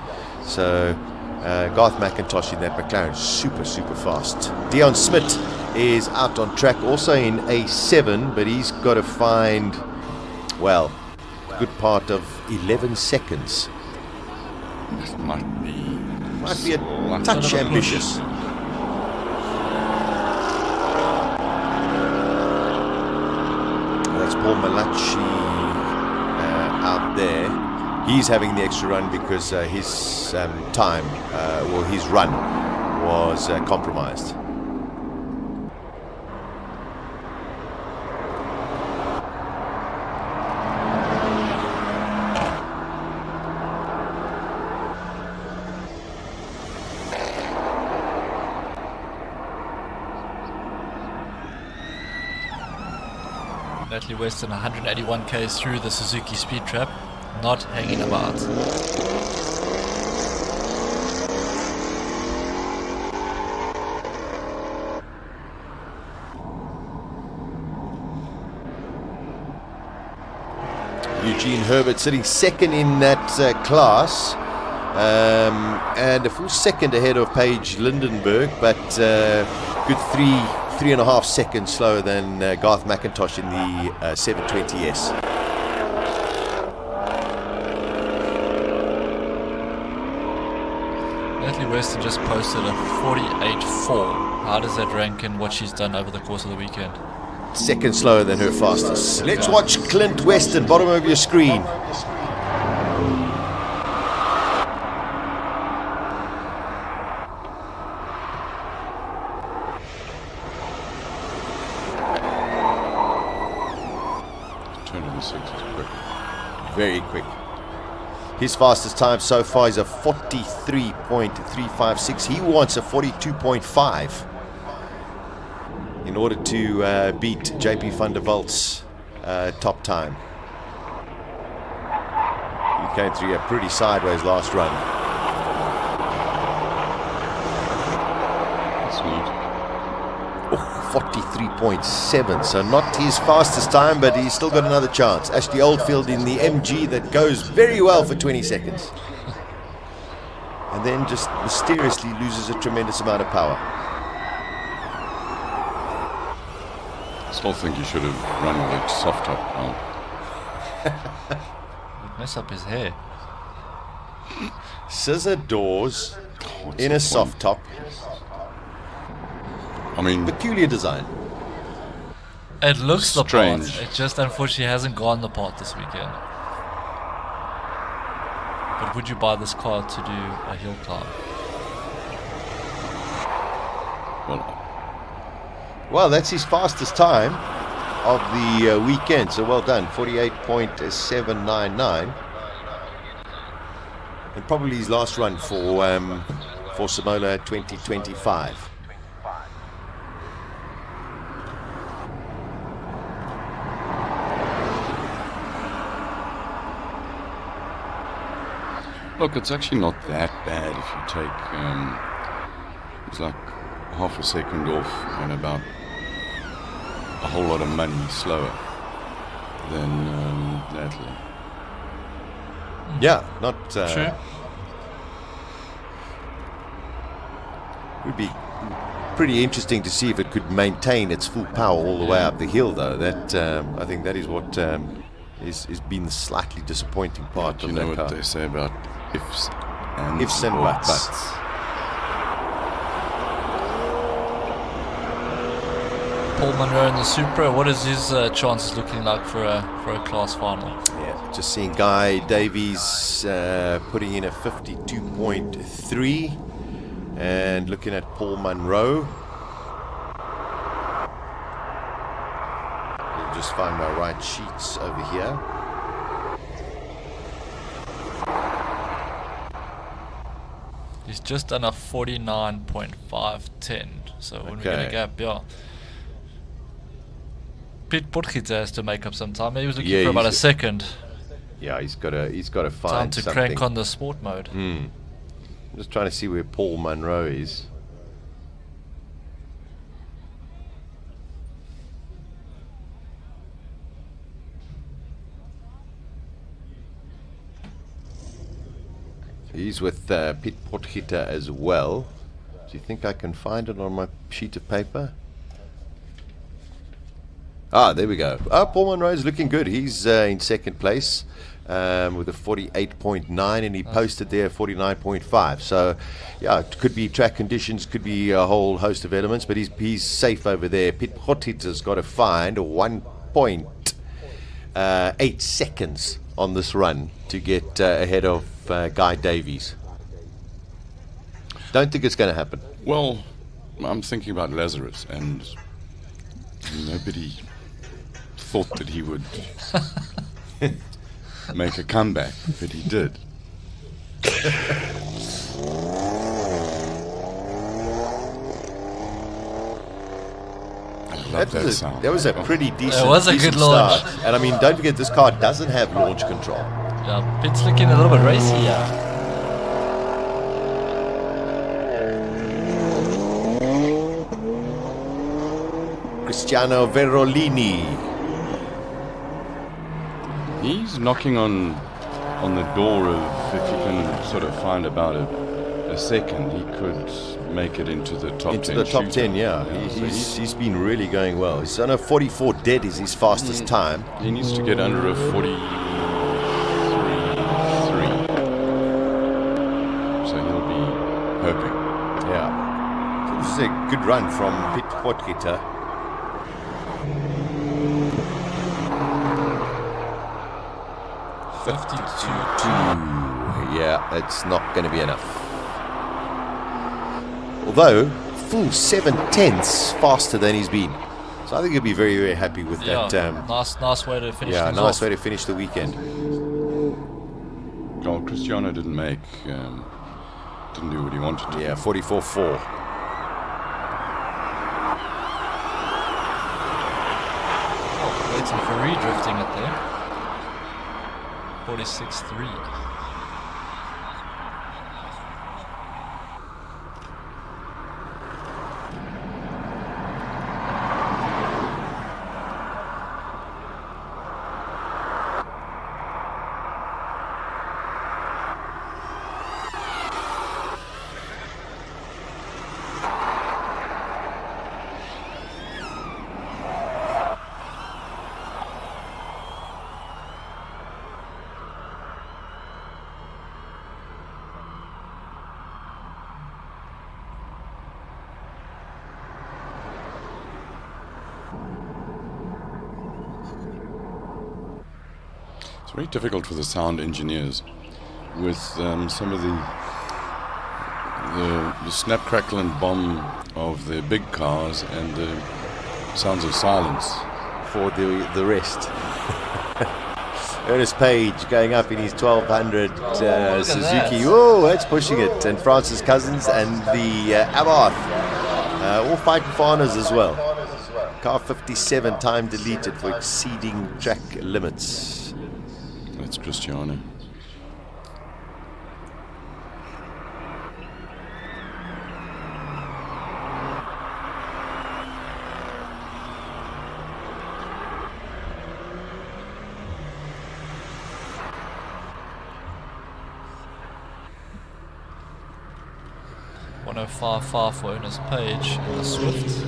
So Garth McIntosh in that McLaren, super fast. Dion Smith is out on track, also in A7, but he's got to find, well, a good part of 11 seconds. This might be a touch ambitious. That's Paul Malachi out there. He's having the extra run because his time, or his run, was compromised. Natalie Weston 181 k's through the Suzuki Speed Trap, not hanging about. Eugene Herbert sitting second in that class, and a full second ahead of Paige Lindenberg, but good 3.5 seconds slower than Garth McIntosh in the 720S. Natalie Weston just posted a 48.4. How does that rank in what she's done over the course of the weekend? Second slower than her fastest. Let's watch Clint Weston, bottom of your screen. Very quick. His fastest time so far is a 43.356. He wants a 42.5 in order to beat JP van der Valt's top time. He came through a pretty sideways last run. Sweet. 43.7, so not his fastest time, but he's still got another chance. Ashley Oldfield in the MG that goes very well for 20 seconds. And then just mysteriously loses a tremendous amount of power. I still think he should have run with a soft top. Would mess up his hair. Scissor doors in a soft top. I mean, peculiar design. It looks the Strange. part. It just unfortunately hasn't gone the part this weekend. But would you buy this car to do a hill climb? Well, that's his fastest time of the weekend, so well done. 48.799. And probably his last run for Simola 2025. Look, it's actually not that bad if you take, it's like half a second off and about a whole lot of money slower than Natalie. Yeah, not... Sure. Would be pretty interesting to see if it could maintain its full power all the way up the hill, though. That I think that is what is been the slightly disappointing part You of know that what car. they say about ifs and, Ifs and or buts. Paul Monroe in the Supra. What is his chances looking like for a class final? Yeah, just seeing Guy Davies putting in a 52.3, and looking at Paul Monroe. I'll just find my right sheets over here. He's just done a 49.510. So when we get Okay. a gap, yeah. Pete Potgieter has to make up some time. He was looking Yeah, for about a he's- second. Yeah, he's got to find Time to something. crank on the sport mode. I'm just trying to see where Paul Monroe is. He's with Pete Potgieter as well. Do you think I can find it on my sheet of paper? Ah, there we go. Paul Monroe is looking good. He's in second place with a 48.9, and he posted there 49.5. So, yeah, it could be track conditions, could be a whole host of elements, but he's safe over there. Pete Potgieter's got to find 1.8 seconds on this run to get ahead of Guy Davies. Don't think it's going to happen. Well, I'm thinking about Lazarus, and nobody thought that he would make a comeback, but he did. I love that sound. That was a pretty decent, was a decent good launch. start. And I mean, don't forget, this car doesn't have launch control. Yeah, Pete's looking a little bit racy here. Cristiano Verolini. He's knocking on the door of, if he can sort of find about a second, he could make it into the top 10. Into the top shootout. 10, yeah. So He's been really going well. He's on a 44 dead is his fastest time. he needs to get under a 43. So he'll be hoping. Yeah. So this is a good run from Pete Potgieter. Yeah, it's not going to be enough. Although, full 7/10 faster than he's been. So I think he'll be very, very happy with Yeah, that. nice way to finish Yeah, things nice off. way to finish the weekend. Oh, Cristiano didn't do what he wanted to. Yeah, 44.4. Waiting for redrifting it there. 46.3. It's very difficult for the sound engineers with some of the snap, crackle and bomb of the big cars and the sounds of silence. For the rest. Ernest Page going up in his 1200 Suzuki. Oh, that's pushing it. And Francis Cousins and the Abarth. All fighting for honours as well. Car 57 time deleted for exceeding track limits. That's Cristiano. .105.5 for Ernest Page in the Swift.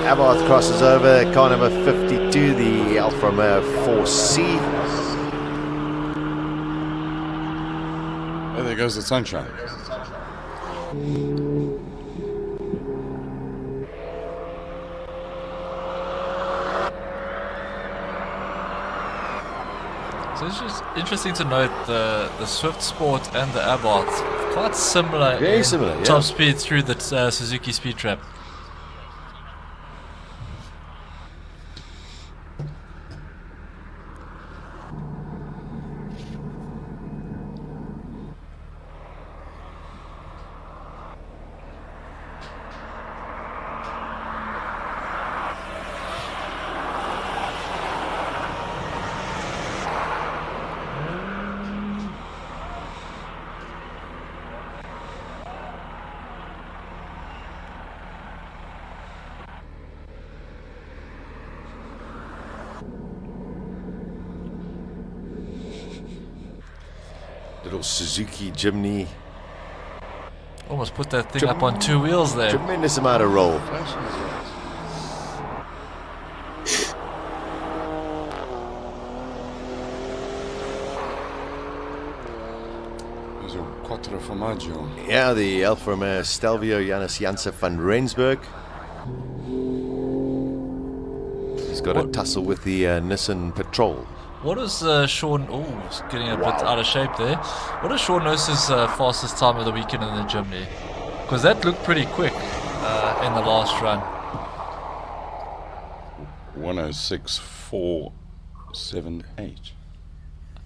Abarth crosses over car number 52, the Alfa Romeo 4C. Oh, there goes the sunshine. So it's just interesting to note the Swift Sport and the Abarth quite similar. Very similar, yeah. Top speed through the Suzuki Speed Trap. Little Suzuki Jimny. Almost put that thing up on two wheels there. Tremendous amount of roll. There's a Quattro Formaggio. Yeah, the Alfa Romeo Stelvio Janus Janse van Rensburg. He's got a tussle with the Nissan Patrol. What is Sean? Oh, he's getting a bit out of shape there. What is Sean Nurse's fastest time of the weekend in the Jimny? Because that looked pretty quick in the last run. 106.478.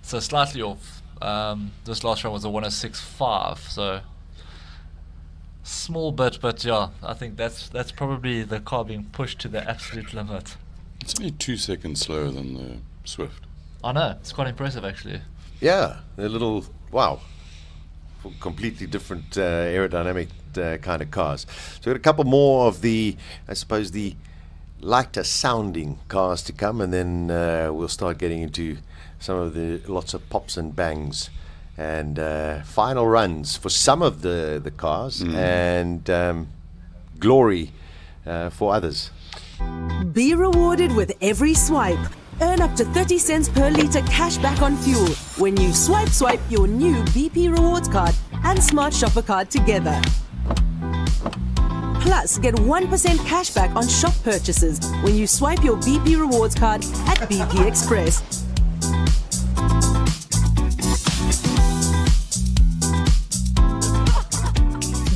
So slightly off. This last run was a 106.5. So small bit, but yeah, I think that's probably the car being pushed to the absolute limit. It's only 2 seconds slower than the Swift. I know, it's quite impressive actually. Yeah, a little, wow. Completely different aerodynamic kind of cars. So we've got a couple more of the, I suppose, the lighter sounding cars to come, and then we'll start getting into some of the lots of pops and bangs and final runs for some of the cars and glory for others. Be rewarded with every swipe. Earn up to 30 cents per litre cash back on fuel when you swipe your new BP Rewards card and Smart Shopper card together. Plus, get 1% cash back on shop purchases when you swipe your BP Rewards card at BP Express.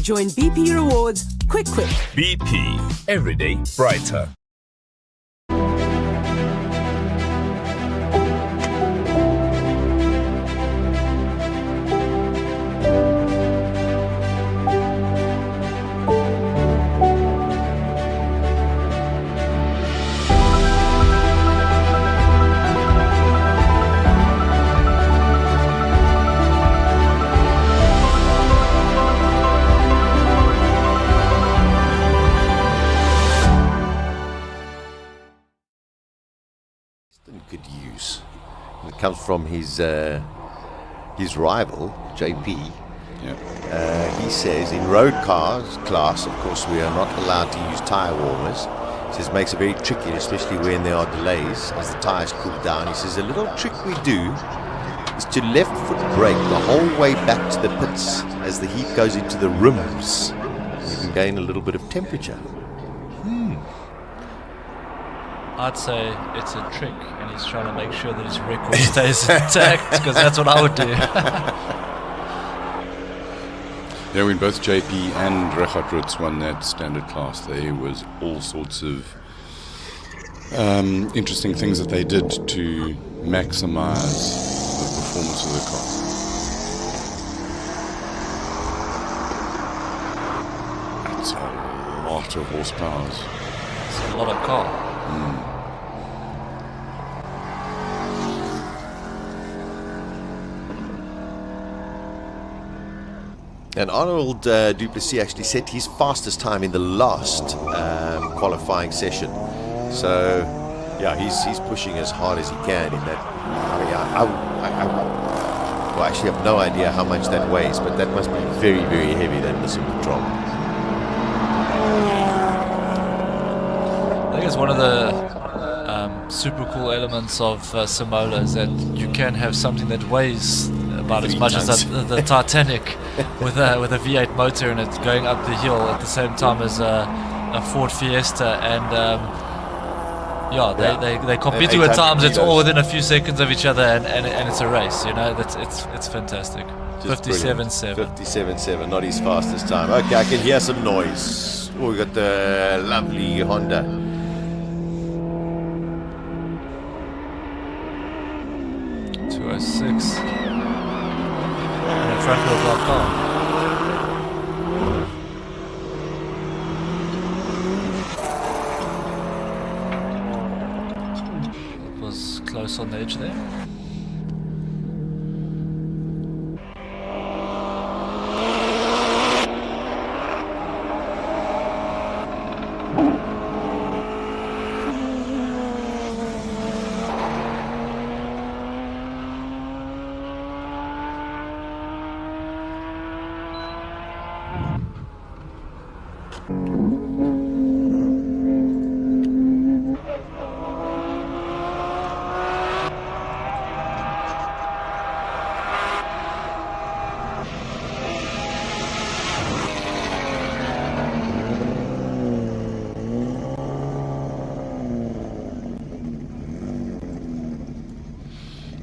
Join BP Rewards quick. BP, everyday brighter. Could use. It comes from his rival, JP. Yeah. He says in road cars class, of course, we are not allowed to use tyre warmers. He says it makes it very tricky, especially when there are delays as the tyres cool down. He says a little trick we do is to left foot brake the whole way back to the pits as the heat goes into the rims. You can gain a little bit of temperature. I'd say it's a trick, and he's trying to make sure that his record stays intact, because that's what I would do. Yeah, when both JP and Richard Rutz won that standard class, there was all sorts of interesting things that they did to maximize the performance of the car. That's a lot of horsepower. It's a lot of car. And Arnold Duplessis actually set his fastest time in the last qualifying session. So, yeah, he's pushing as hard as he can in that. I actually have no idea how much that weighs, but that must be very, very heavy, that missile control. I think it's one of the super cool elements of Simola is that you can have something that weighs about as much as the Titanic with a V8 motor and it's going up the hill at the same time as a Ford Fiesta, and they compete at times. It's all within a few seconds of each other, and it's a race. You know, it's fantastic. 57.7. 57.7, not his fastest time. Okay, I can hear some noise. Oh, we got the lovely Honda. .206. And a front wheel drive car. Was close on the edge there.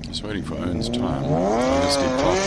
Just waiting for Owen's time. Let's keep talking.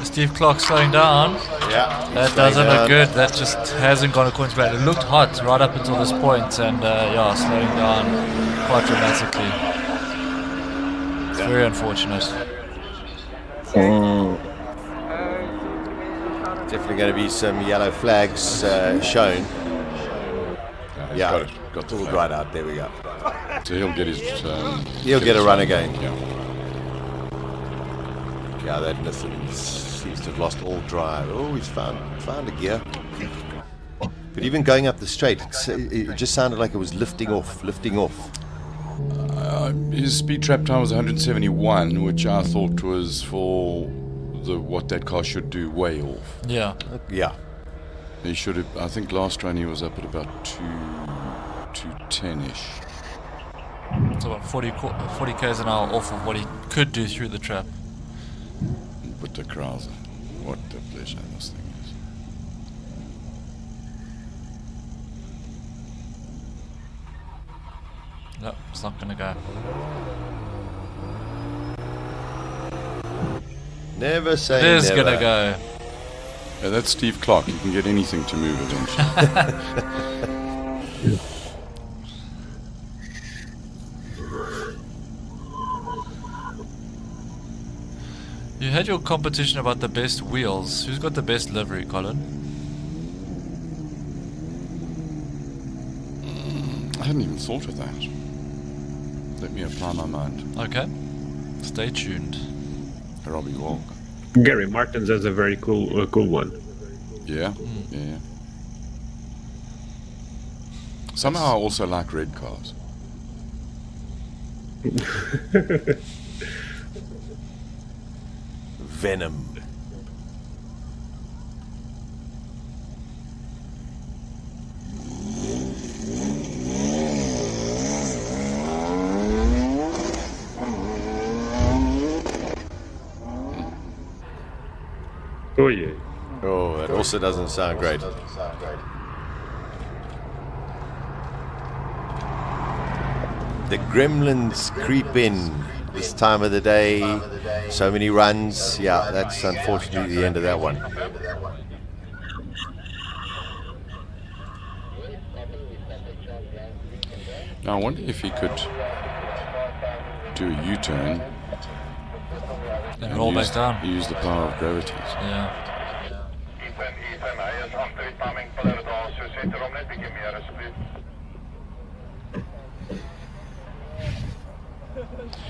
Steve Clark slowing down. Yeah, that doesn't look good. That just hasn't gone according to plan. It looked hot right up until this point, and slowing down quite dramatically. It's very unfortunate. Definitely going to be some yellow flags shown. Got the all flag. right out. There we go. So he'll get his. He'll get a run again. Yeah. That Nissan seems to have lost all drive. Oh, he's found a gear. But even going up the straight, it just sounded like it was lifting off. His speed trap time was 171, which I thought was for what that car should do way off. Yeah. He should have. I think last run he was up at about 210-ish. So about 40 k's an hour off of what he could do through the trap. But the Krause, what a pleasure this thing is. No, it's not gonna go. Never say It is never. gonna go. Yeah, that's Steve Clark. He can get anything to move eventually. You had your competition about the best wheels. Who's got the best livery, Colin? I hadn't even thought of that. Let me apply my mind. Okay. Stay tuned. Robbie Walker. Gary Martins has a very cool one. Yeah, yeah. Somehow I also like red cars. Venom. Oh yeah. Oh, that also doesn't sound great. The gremlins creep in this time of the day. So many runs. Yeah, that's unfortunately the end of that one. Now I wonder if he could do a U-turn And roll back down. use the power of gravity. Yeah.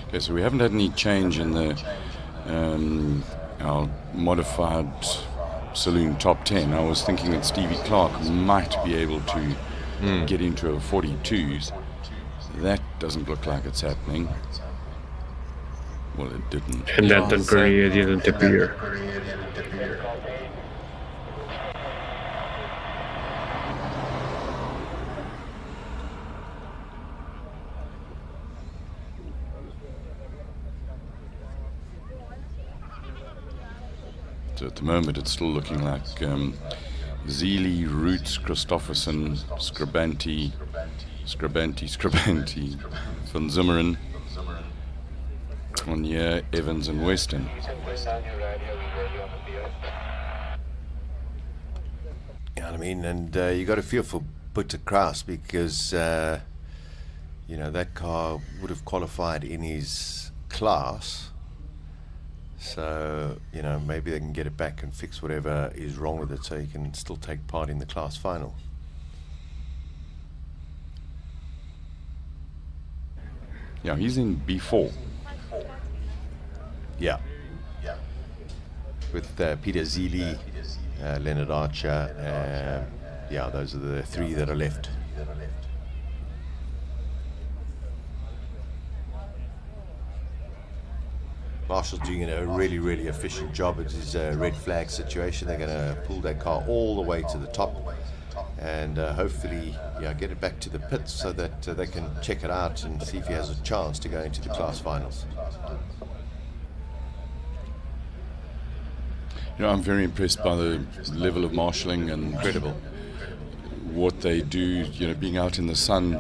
Okay, so we haven't had any change in the our modified saloon top 10. I was thinking that Stevie Clark might be able to get into a 42s. That doesn't look like it's happening. Well, it didn't. And Yeah, Anton so- Cronje didn't appear. So at the moment, it's still looking like Zely, Roots, Christofferson, Scrabbante, Van Zummeren, Cronje, Evans, and Weston. You know what I mean? And you got to feel for Butter Kraus because, you know, that car would have qualified in his class. So, you know, maybe they can get it back and fix whatever is wrong with it so he can still take part in the class final. Yeah, he's in B4. Yeah. With Peter Zely, Leonard Archer, yeah, those are the three that are left. Marshall's doing a really, really efficient job. It is a red flag situation. They're going to pull that car all the way to the top and hopefully get it back to the pits so that they can check it out and see if he has a chance to go into the class finals. You know, I'm very impressed by the level of marshalling and Incredible. what they do, you know, being out in the sun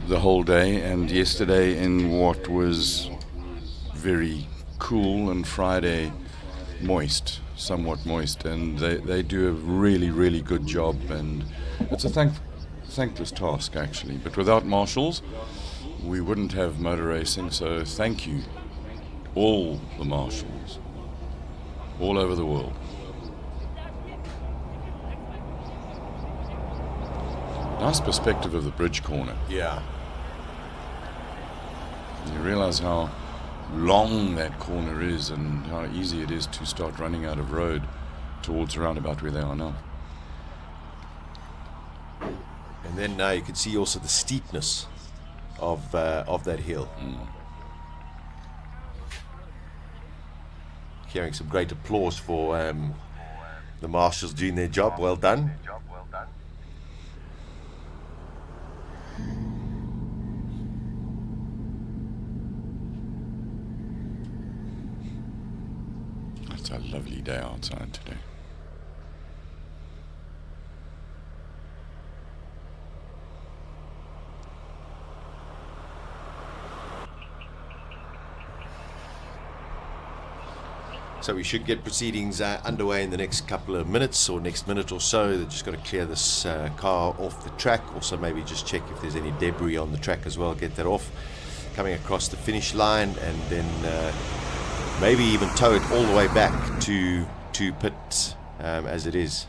the whole day, and yesterday in what was very cool and Friday somewhat moist, and they do a really, really good job, and it's a thankless task actually, but without marshals we wouldn't have motor racing, so thank you all the marshals all over the world. Nice perspective of the bridge corner. Yeah. You realize how long that corner is and how easy it is to start running out of road towards around about where they are now. And then now you can see also the steepness of that hill. Hearing some great applause for the marshals doing their job. Well done. It's a lovely day outside today. So we should get proceedings underway in the next couple of minutes or next minute or so. They've just got to clear this car off the track. Also maybe just check if there's any debris on the track as well, get that off. Coming across the finish line and then maybe even tow it all the way back to pit as it is.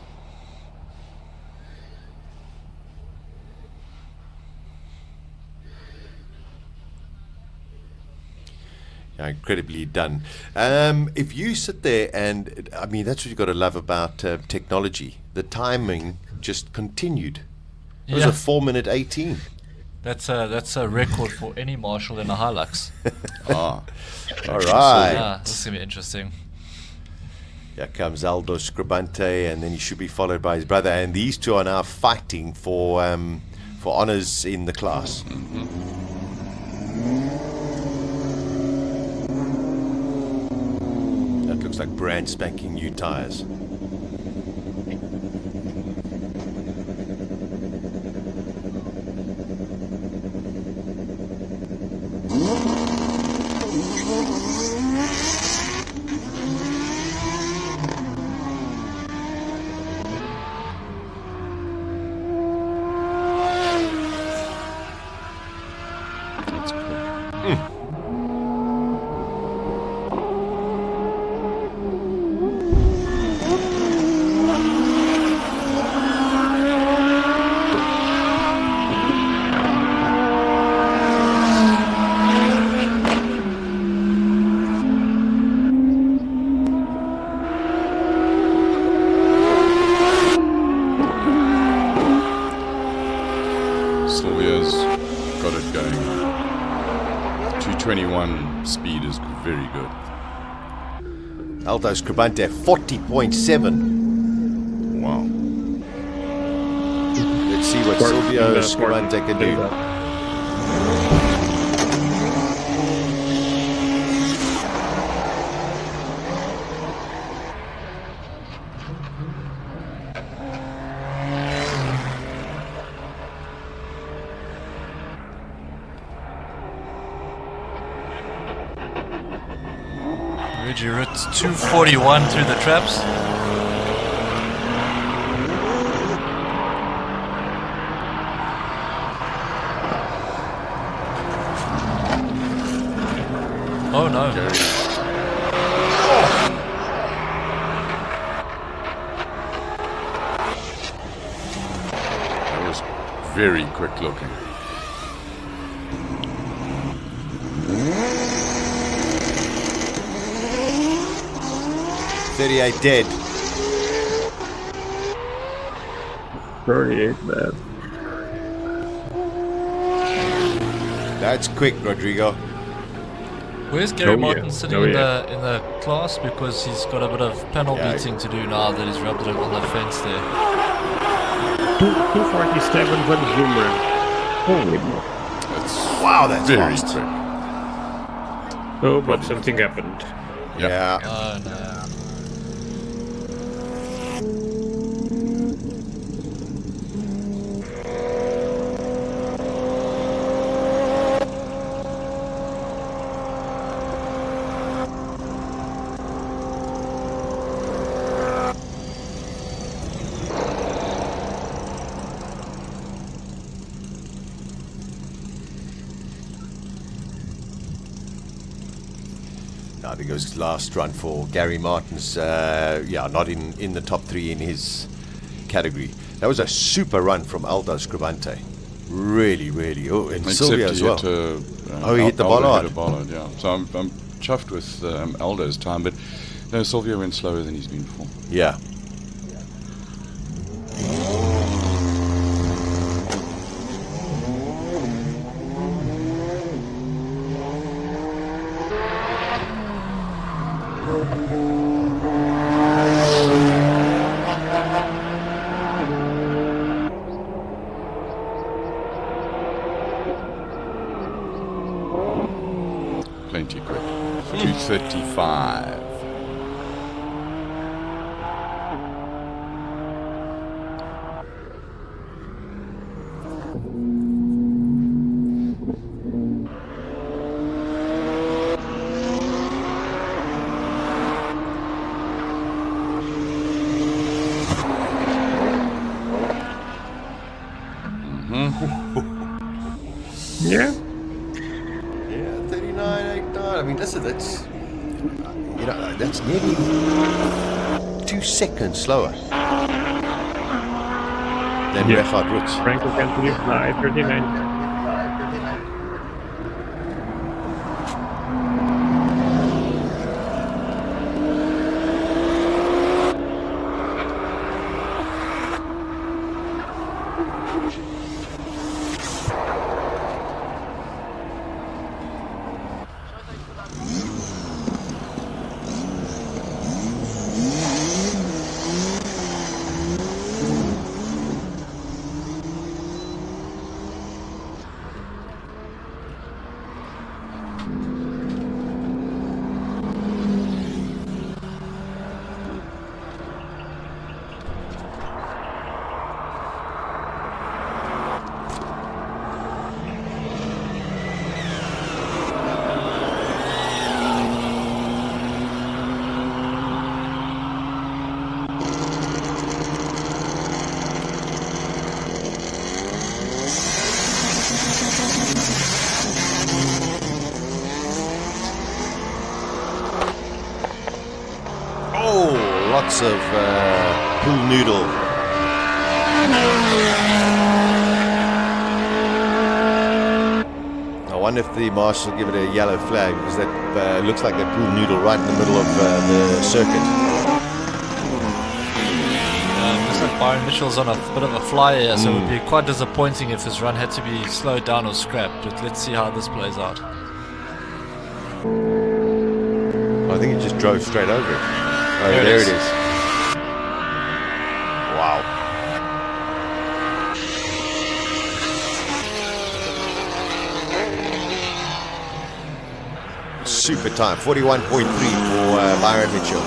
Incredibly done. If you sit there and, I mean, that's what you've got to love about technology. The timing just continued. It was a 4 minute 18. That's a record for any marshal in a Hilux. All right. Yeah, this is going to be interesting. Here comes Aldo Scrabbante, and then he should be followed by his brother. And these two are now fighting for honours in the class. That looks like brand spanking new tyres. Silvio's got it going. 221 speed is very good. Aldo Scrabbante 40.7. Wow. Let's see what Silvio Scrabbante can do. Reggie Ritz 241 through the traps. Oh no. That was very quick looking. .38 dead. 38 bad. That's quick, Rodrigo. Where's Gary Oh, yeah. Martin sitting Oh, in yeah. the class, because he's got a bit of panel Yeah. beating to do now that he's rubbed it on the fence there. 247 for the Zummeren. Holy moly. Wow, that's Very fast. quick. Oh, but something happened. Yeah. Oh no. I think it was his last run for Gary Martin's, not in the top three in his category. That was a super run from Aldo Scrabbante. Really, really. Oh, and Except Silvio he as well. hit a, he hit the Aldo bollard. hit a bollard, yeah. So I'm chuffed with Aldo's time, but no, Silvio went slower than he's been before. Yeah. Plenty quick. 235. Yeah. Yeah, 39.89. I mean, that's nearly 2 seconds slower than Yeah. Richard Rutz. Franco continues by 39. lots of pool noodle. I wonder if the marshal will give it a yellow flag, because that looks like they pool noodle right in the middle of the circuit. Looks like Byron Mitchell's on a bit of a fly here, so it would be quite disappointing if his run had to be slowed down or scrapped. But let's see how this plays out. I think he just drove straight over it. Oh, there it is. Wow. Super time, 41.3 for Byron Mitchell.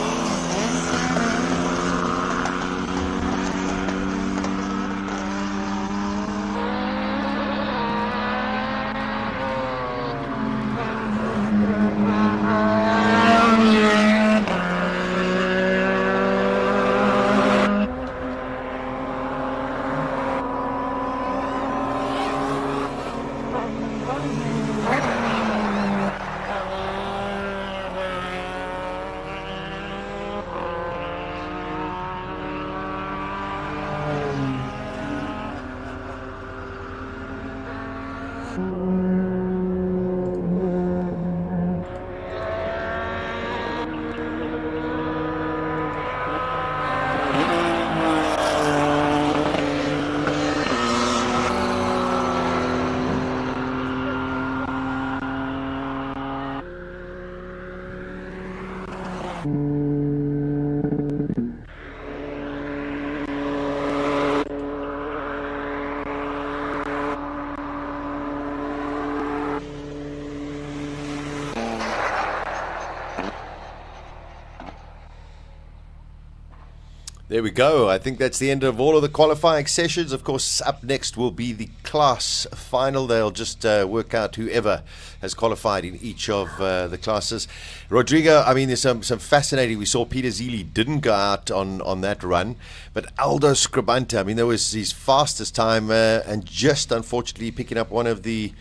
There we go. I think that's the end of all of the qualifying sessions. Of course, up next will be the class final. They'll just work out whoever has qualified in each of the classes. Rodrigo, I mean, there's some fascinating. We saw Peter Zely didn't go out on that run, but Aldo Scrabbante, I mean, that was his fastest time, and just unfortunately picking up one of the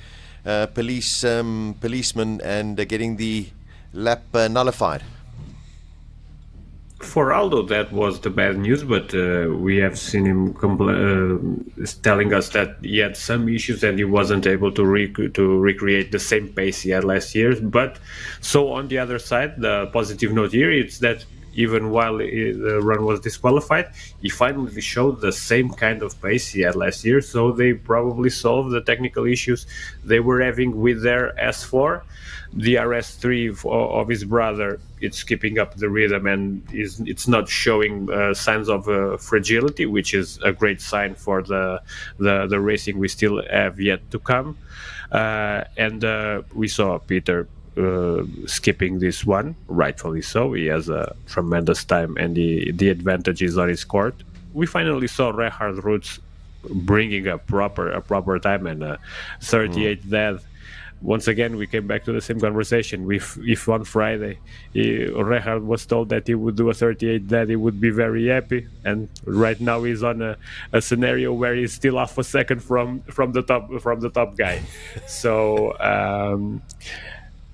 policemen and getting the lap nullified. For Aldo, that was the bad news, but we have seen him telling us that he had some issues and he wasn't able to recreate the same pace he had last year. But so on the other side, the positive note here is that even while the run was disqualified, he finally showed the same kind of pace he had last year. So they probably solved the technical issues they were having with their S4. The RS3 of his brother, it's keeping up the rhythm and it's not showing signs of fragility, which is a great sign for the racing we still have yet to come. And we saw Peter skipping this one, rightfully so. He has a tremendous time and the advantage is on his court. We finally saw Reinhard Roots bringing a proper time and 38 dead. Once again, we came back to the same conversation. If on Friday Reinhard was told that he would do a 38 dead, he would be very happy. And right now he's on a scenario where he's still half a second from the top guy. So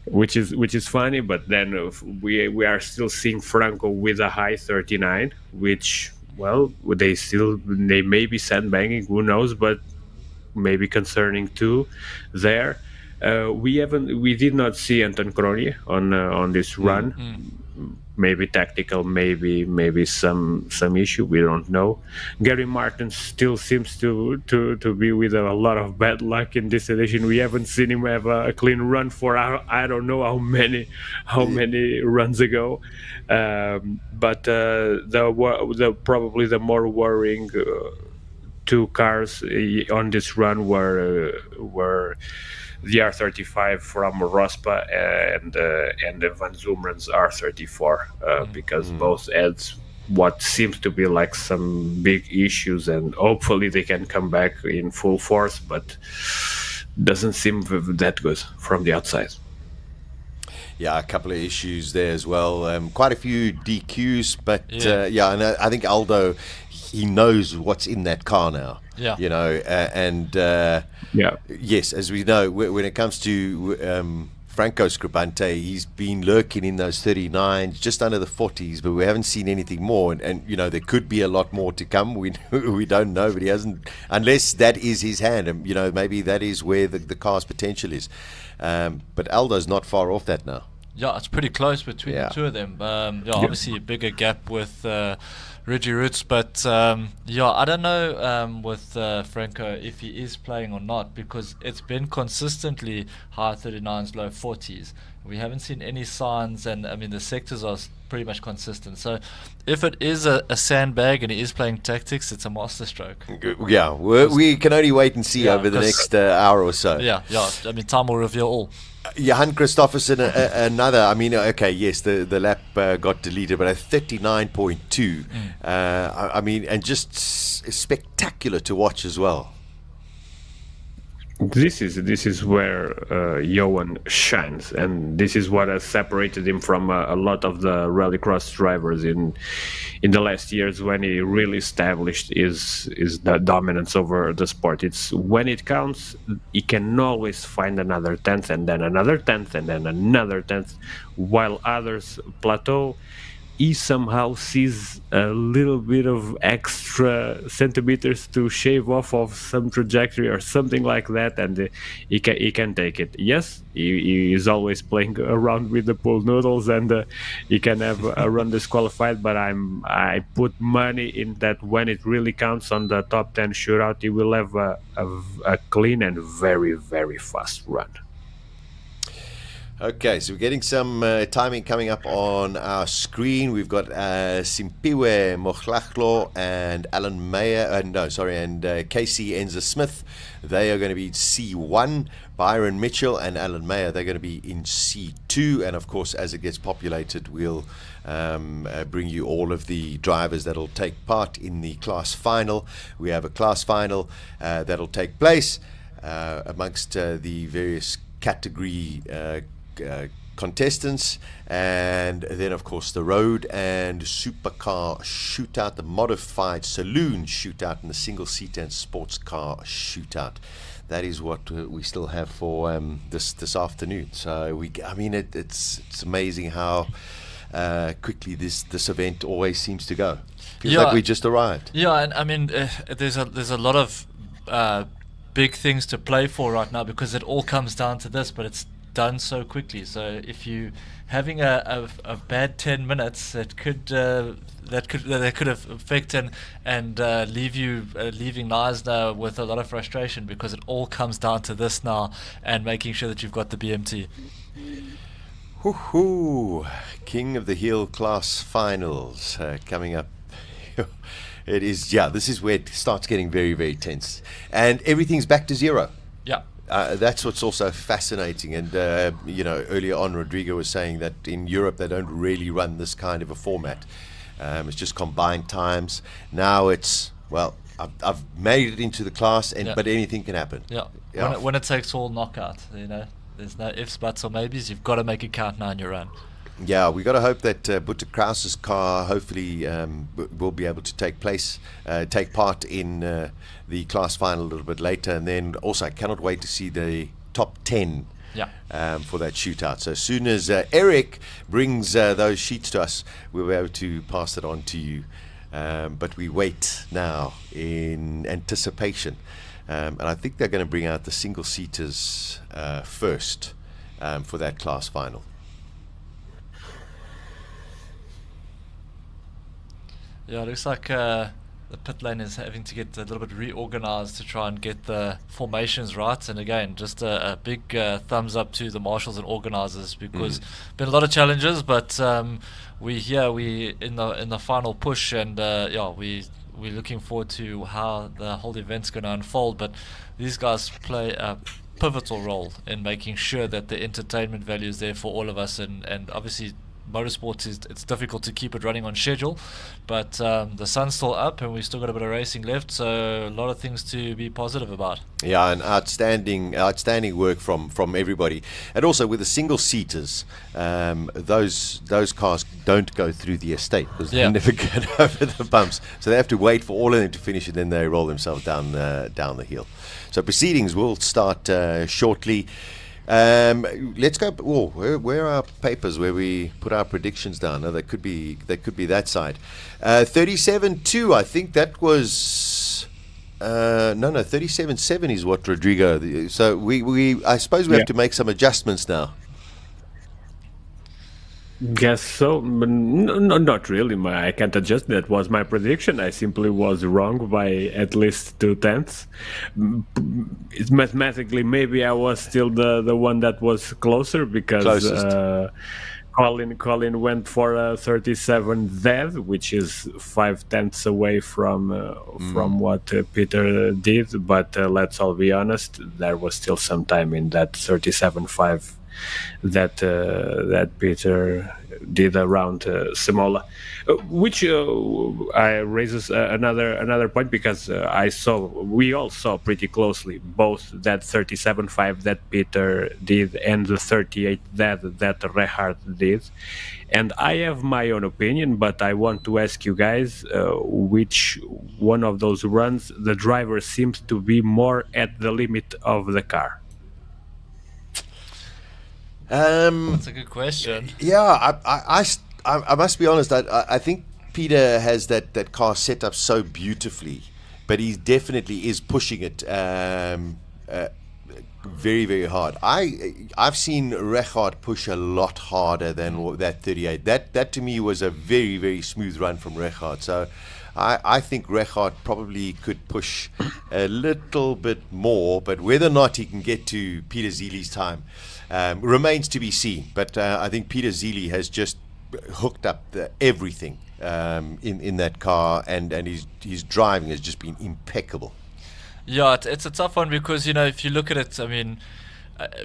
which is funny. But then we are still seeing Franco with a high 39, which, well, they may be sandbagging, who knows, but maybe concerning too there. We did not see Anton Cronje on this run. Maybe tactical, maybe some issue. We don't know. Gary Martin still seems to be with a lot of bad luck in this edition. We haven't seen him have a clean run for I don't know how many runs ago. But probably the more worrying two cars on this run were the R35 from Rospa and the Van Zummeren's R34 because both had what seems to be like some big issues, and hopefully they can come back in full force, but doesn't seem that good from the outside. Yeah, a couple of issues there as well. Quite a few DQs, but and I think Aldo, he knows what's in that car now. Yeah, you know, yes, as we know, when it comes to Franco Scrabbante, he's been lurking in those 39s, just under the 40s, but we haven't seen anything more. And there could be a lot more to come. We don't know, but he hasn't, unless that is his hand. And, maybe that is where the car's potential is. But Aldo's not far off that now. Yeah, it's pretty close between the two of them. Obviously a bigger gap with Reggie Roots, but I don't know with Franco if he is playing or not, because it's been consistently high 39s, low 40s. We haven't seen any signs, and I mean the sectors are pretty much consistent. So if it is a sandbag and he is playing tactics, it's a masterstroke. Yeah, we can only wait and see over the next hour or so. Yeah. I mean, time will reveal all. Johan Christofferson, another. I mean, okay, yes, the lap got deleted, but a 39.2. I mean, and just spectacular to watch as well. This is where Johan shines, and this is what has separated him from a lot of the rallycross drivers in the last years, when he really established his dominance over the sport. It's when it counts, he can always find another tenth, and then another tenth, and then another tenth, while others plateau. He somehow sees a little bit of extra centimeters to shave off of some trajectory or something like that, and he can take it. Yes, he is always playing around with the pool noodles, and he can have a run disqualified. But I put money in that when it really counts on the top 10 shootout, he will have a clean and very, very fast run. Okay, so we're getting some timing coming up on our screen. We've got Simpiwe Mokhlachlo and Casey Enza Smith. They are going to be C1. Byron Mitchell and Alan Mayer, they're going to be in C2. And of course, as it gets populated, we'll bring you all of the drivers that'll take part in the class final. We have a class final that'll take place amongst the various category contestants, and then of course the road and supercar shootout, the modified saloon shootout, and the single seat and sports car shootout. That is what we still have for this afternoon. So it's amazing how quickly this event always seems to go. Feels like we just arrived. Yeah, and I mean there's a lot of big things to play for right now, because it all comes down to this, but it's done so quickly. So if you having a bad 10 minutes, that could affect and leave you leaving Knysna with a lot of frustration, because it all comes down to this now and making sure that you've got the BMT. Woohoo! King of the Hill class finals coming up. It is, this is where it starts getting very, very tense, and everything's back to zero. Yeah. That's what's also fascinating. And, earlier on, Rodrigo was saying that in Europe they don't really run this kind of a format. It's just combined times. Now it's, I've made it into the class, but anything can happen. Yeah. When it takes all knockout, there's no ifs, buts, or maybes. You've got to make it count now in your run. Yeah, we got to hope that Butter Krause's car hopefully will be able to take part in the class final a little bit later. And then also, I cannot wait to see the top 10 for that shootout. So as soon as Eric brings those sheets to us, we'll be able to pass it on to you. But we wait now in anticipation. And I think they're going to bring out the single-seaters first for that class final. Yeah, it looks like the pit lane is having to get a little bit reorganized to try and get the formations right. And again, just a big thumbs up to the marshals and organizers, because been a lot of challenges, but we in the final push, and we're looking forward to how the whole event's going to unfold. But these guys play a pivotal role in making sure that the entertainment value is there for all of us, and obviously motorsport it's difficult to keep it running on schedule, but the sun's still up and we've still got a bit of racing left, so a lot of things to be positive about. Yeah, and outstanding work from everybody. And also with the single seaters, those cars don't go through the estate because they never get over the bumps, so they have to wait for all of them to finish, and then they roll themselves down the hill. So proceedings will start shortly. Let's go. Oh, where are our papers where we put our predictions down? No, they could be that side. 37-2. I think that was. No, 37-7 is what Rodrigo. So I suppose we have to make some adjustments now. Guess so. But no, not really. I can't adjust. That was my prediction. I simply was wrong by at least 2/10. It's mathematically, maybe I was still the one that was closer because Colin went for a 37 dead, which is 5/10 away from what Peter did. But let's all be honest, there was still some time in that 37.5 that Peter did around Simola, which raises another point, because we all saw pretty closely both that 37.5 that Peter did and the 38 that Rehard did, and I have my own opinion, but I want to ask you guys which one of those runs the driver seems to be more at the limit of the car. That's a good question. Yeah, I must be honest. I think Peter has that car set up so beautifully, but he definitely is pushing it very, very hard. I've seen Rehard push a lot harder than that 38. That to me was a very, very smooth run from Rehard. So I think Rehard probably could push a little bit more, but whether or not he can get to Peter Zely's time remains to be seen. But I think Peter Zely has just hooked up everything in that car, and his driving has just been impeccable. Yeah, it's a tough one because, if you look at it, I mean,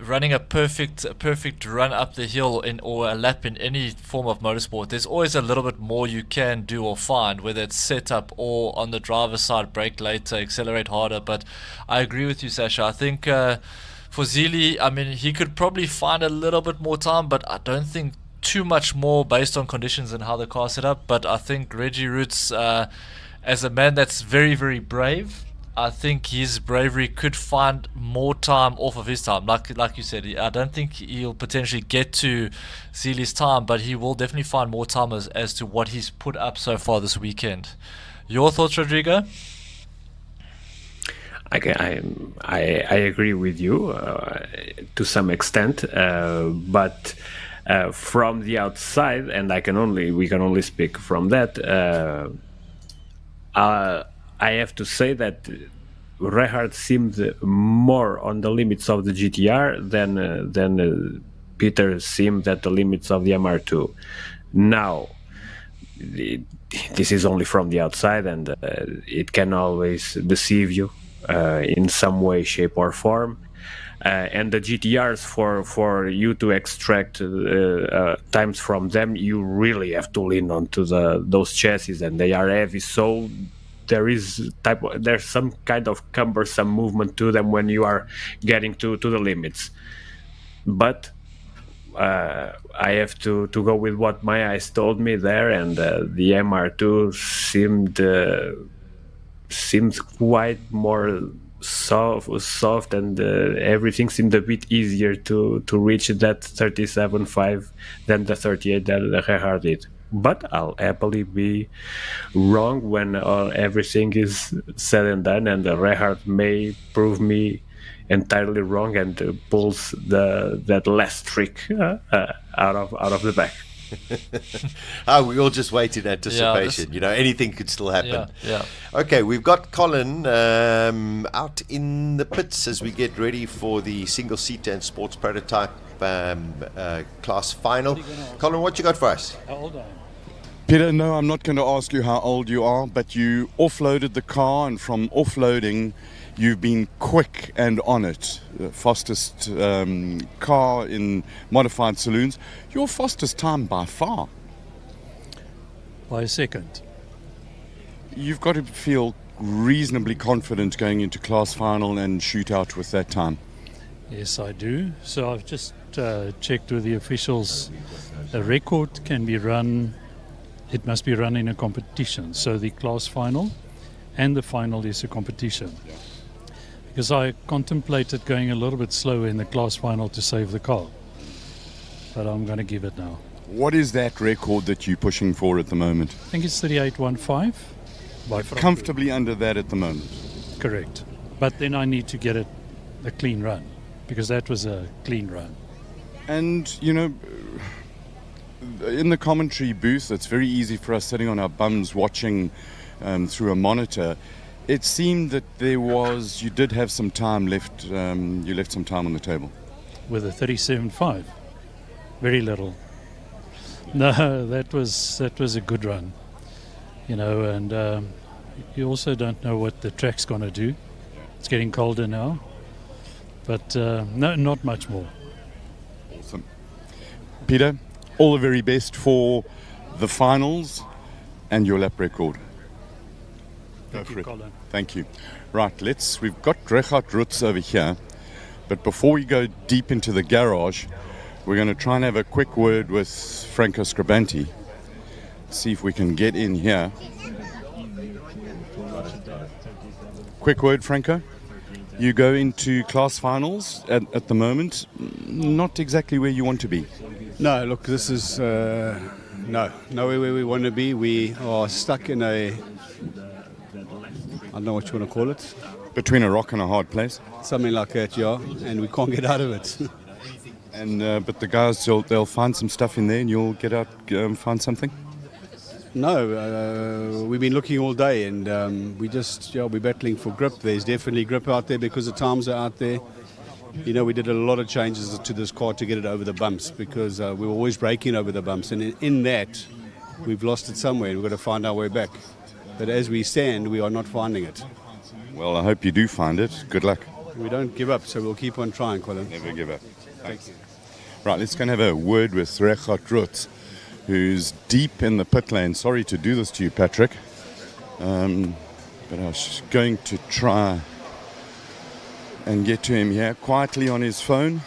running a perfect run up the hill or a lap in any form of motorsport, there's always a little bit more you can do or find, whether it's setup or on the driver's side, brake later, accelerate harder. But I agree with you, Sasha. I think for Zely, I mean, he could probably find a little bit more time, but I don't think too much more based on conditions and how the car's set up. But I think Reggie Roots, as a man that's very, very brave, I think his bravery could find more time off of his time. Like you said, I don't think he'll potentially get to Zely's time, but he will definitely find more time as to what he's put up so far this weekend. Your thoughts, Rodrigo? I agree with you to some extent, but from the outside, and we can only speak from that. I have to say that Rehard seemed more on the limits of the GTR than Peter seemed at the limits of the MR2. Now, this is only from the outside, and it can always deceive you in some way, shape, or form. And the GTRs, for you to extract times from them, you really have to lean onto those chassis, and they are heavy. So there's some kind of cumbersome movement to them when you are getting to the limits. But I have to go with what my eyes told me there, and the MR2 seemed quite more soft, and everything seemed a bit easier to reach that 37.5 than the 38 that Rehard did. But I'll happily be wrong when everything is said and done, and Rehard may prove me entirely wrong and pulls that last trick out of the back. We all just wait in anticipation. Anything could still happen. Yeah. Okay, we've got Colin out in the pits as we get ready for the single seat and sports prototype class final. Colin, what you got for us? How old are you? Peter, no, I'm not going to ask you how old you are, but you offloaded the car, and from offloading, you've been quick and on it. The fastest car in modified saloons. Your fastest time by far. By a second. You've got to feel reasonably confident going into class final and shootout with that time. Yes, I do. So I've just checked with the officials. A record can be run. It must be run in a competition. So the class final and the final is a competition. because I contemplated going a little bit slower in the class final to save the car. But I'm going to give it now. What is that record that you're pushing for at the moment? I think it's 38.15. Comfortably under that at the moment. Correct. But then I need to get it a clean run, because that was a clean run. And, you know, in the commentary booth, it's very easy for us sitting on our bums watching through a monitor. It seemed that you did have some time left, you left some time on the table. With a 37.5. Very little. No, that was a good run. You know, and you also don't know what the track's going to do. It's getting colder now. But no, not much more. Awesome. Peter, all the very best for the finals and your lap record. Thank you, Colin. Thank you. Right, we've got Richard Rutz over here, but before we go deep into the garage, we're going to try and have a quick word with Franco Scrabbante. See if we can get in here. Quick word, Franco. You go into class finals at the moment, not exactly where you want to be. No, look, this is nowhere where we want to be. We are stuck in I don't know what you want to call it. Between a rock and a hard place? Something like that, yeah, and we can't get out of it. And but the guys, they'll find some stuff in there and you'll get out, find something? No, we've been looking all day and we're battling for grip. There's definitely grip out there because the times are out there. You know, we did a lot of changes to this car to get it over the bumps because we were always braking over the bumps, and in that we've lost it somewhere and we've got to find our way back. But as we stand, we are not finding it. Well, I hope you do find it. Good luck. We don't give up, so we'll keep on trying, Colin. Never give up. Thank you. Right, let's go and have a word with Richard Rutz, who's deep in the pit lane. Sorry to do this to you, Patrick, but I was going to try and get to him here quietly on his phone.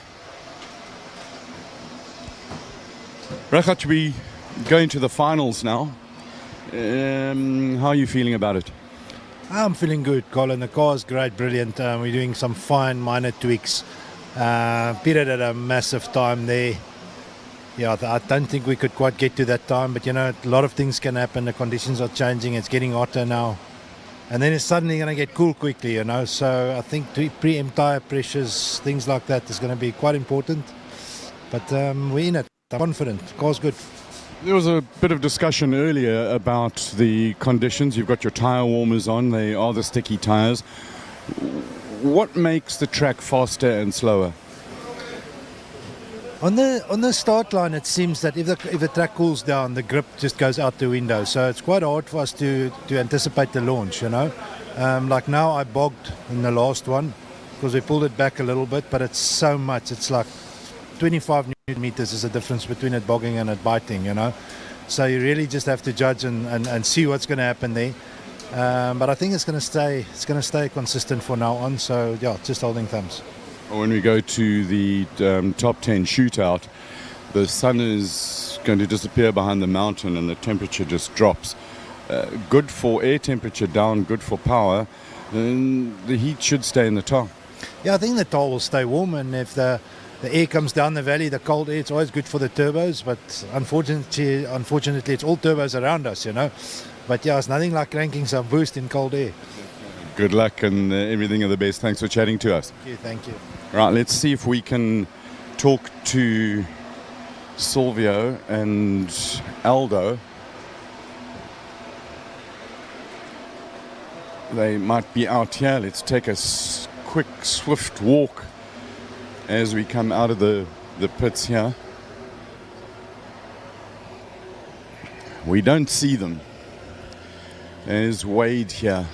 Richard, we going to the finals now. How are you feeling about it? I'm feeling good, Colin. The car's great, brilliant. We're doing some fine minor tweaks. Peter had a massive time there. Yeah, I don't think we could quite get to that time, but you know, a lot of things can happen. The conditions are changing. It's getting hotter now. And then it's suddenly going to get cool quickly, you know. So I think to preempt tire pressures, things like that is going to be quite important. But we're in it. I'm confident. The car's good. There was a bit of discussion earlier about the conditions. You've got your tyre warmers on. They are the sticky tyres. What makes the track faster and slower? On the start line, it seems that if the track cools down, the grip just goes out the window. So it's quite hard for us to anticipate the launch, you know. Like now I bogged in the last one because we pulled it back a little bit, but it's so much. It's like 25 Newton meters is the difference between it bogging and it biting, you know. So you really just have to judge and see what's going to happen there. But I think it's going to stay consistent for now on. So yeah, just holding thumbs. When we go to the top 10 shootout, the sun is going to disappear behind the mountain and the temperature just drops. Good for air temperature down, good for power. And the heat should stay in the tar. Yeah, I think the tar will stay warm, and if the air comes down the valley, the cold air, it's always good for the turbos. But unfortunately, it's all turbos around us, you know. But yeah, it's nothing like cranking some boost in cold air. Good luck and everything of the best. Thanks for chatting to us. Thank you. Right, let's see if we can talk to Silvio and Aldo. They might be out here. Let's take a quick, swift walk as we come out of the pits here. We don't see them. There's Wade here.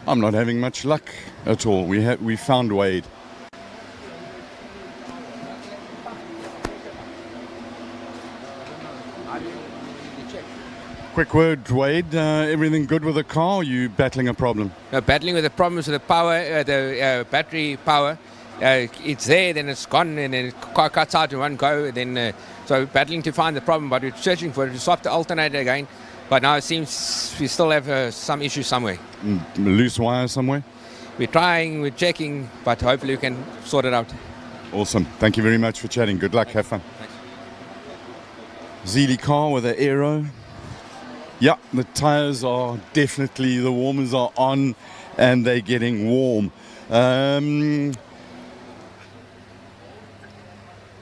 I'm not having much luck at all. We found Wade. Quick word, Wade. Everything good with the car? Or are you battling a problem? No, battling with the problems with the power, the battery power. It's there, then it's gone, and then the car cuts out in one go. Then so battling to find the problem, but we're searching for it. We swapped the alternator again, but now it seems we still have some issue somewhere. Loose wire somewhere? we're trying, we're checking, but hopefully we can sort it out. Awesome. Thank you very much for chatting. Good luck. Have fun. Zely car with an aero. Yeah, the tires are definitely, the warmers are on and they're getting warm.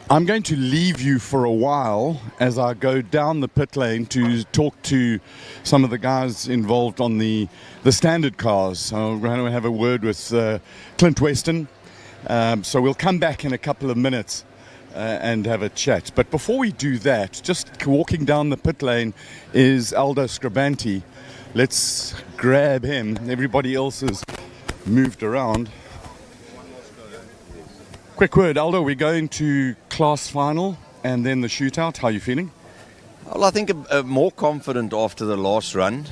I'm going to leave you for a while as I go down the pit lane to talk to some of the guys involved on the standard cars. I'm going to have a word with Clint Weston. So we'll come back in a couple of minutes and have a chat. But before we do that, just walking down the pit lane is Silvio Scrabbante. Let's grab him. Everybody else has moved around. Quick word, Aldo, we're going to class final and then the shootout. How are you feeling? Well, I think more confident after the last run.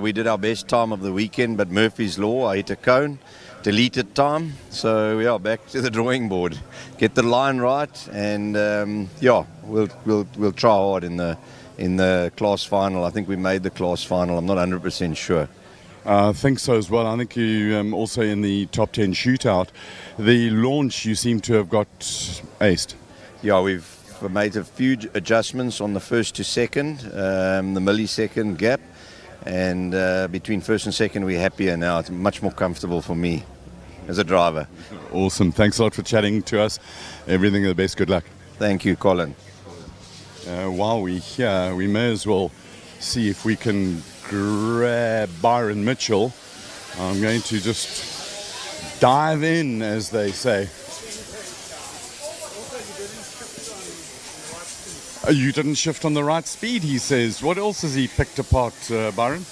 We did our best time of the weekend, but Murphy's Law, I hit a cone, deleted time. So, yeah, back to the drawing board. Get the line right, and, we'll try hard in the class final. I think we made the class final. I'm not 100% sure. I think so as well. I think you also in the top 10 shootout. The launch you seem to have got aced. Yeah, we've made a few adjustments on the first to second, the millisecond gap, and between first and second we're happier now. It's much more comfortable for me as a driver. Awesome. Thanks a lot for chatting to us. Everything of the best. Good luck. Thank you, Colin. While we're here, we may as well see if we can grab Byron Mitchell. I'm going to just dive in, as they say. You didn't shift on the right speed, he says. What else has he picked apart, Byron?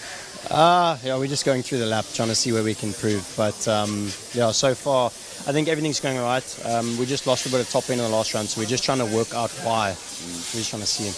We're just going through the lap, trying to see where we can improve. But so far, I think everything's going all right. We just lost a bit of top end in the last run, so we're just trying to work out why. We're just trying to see.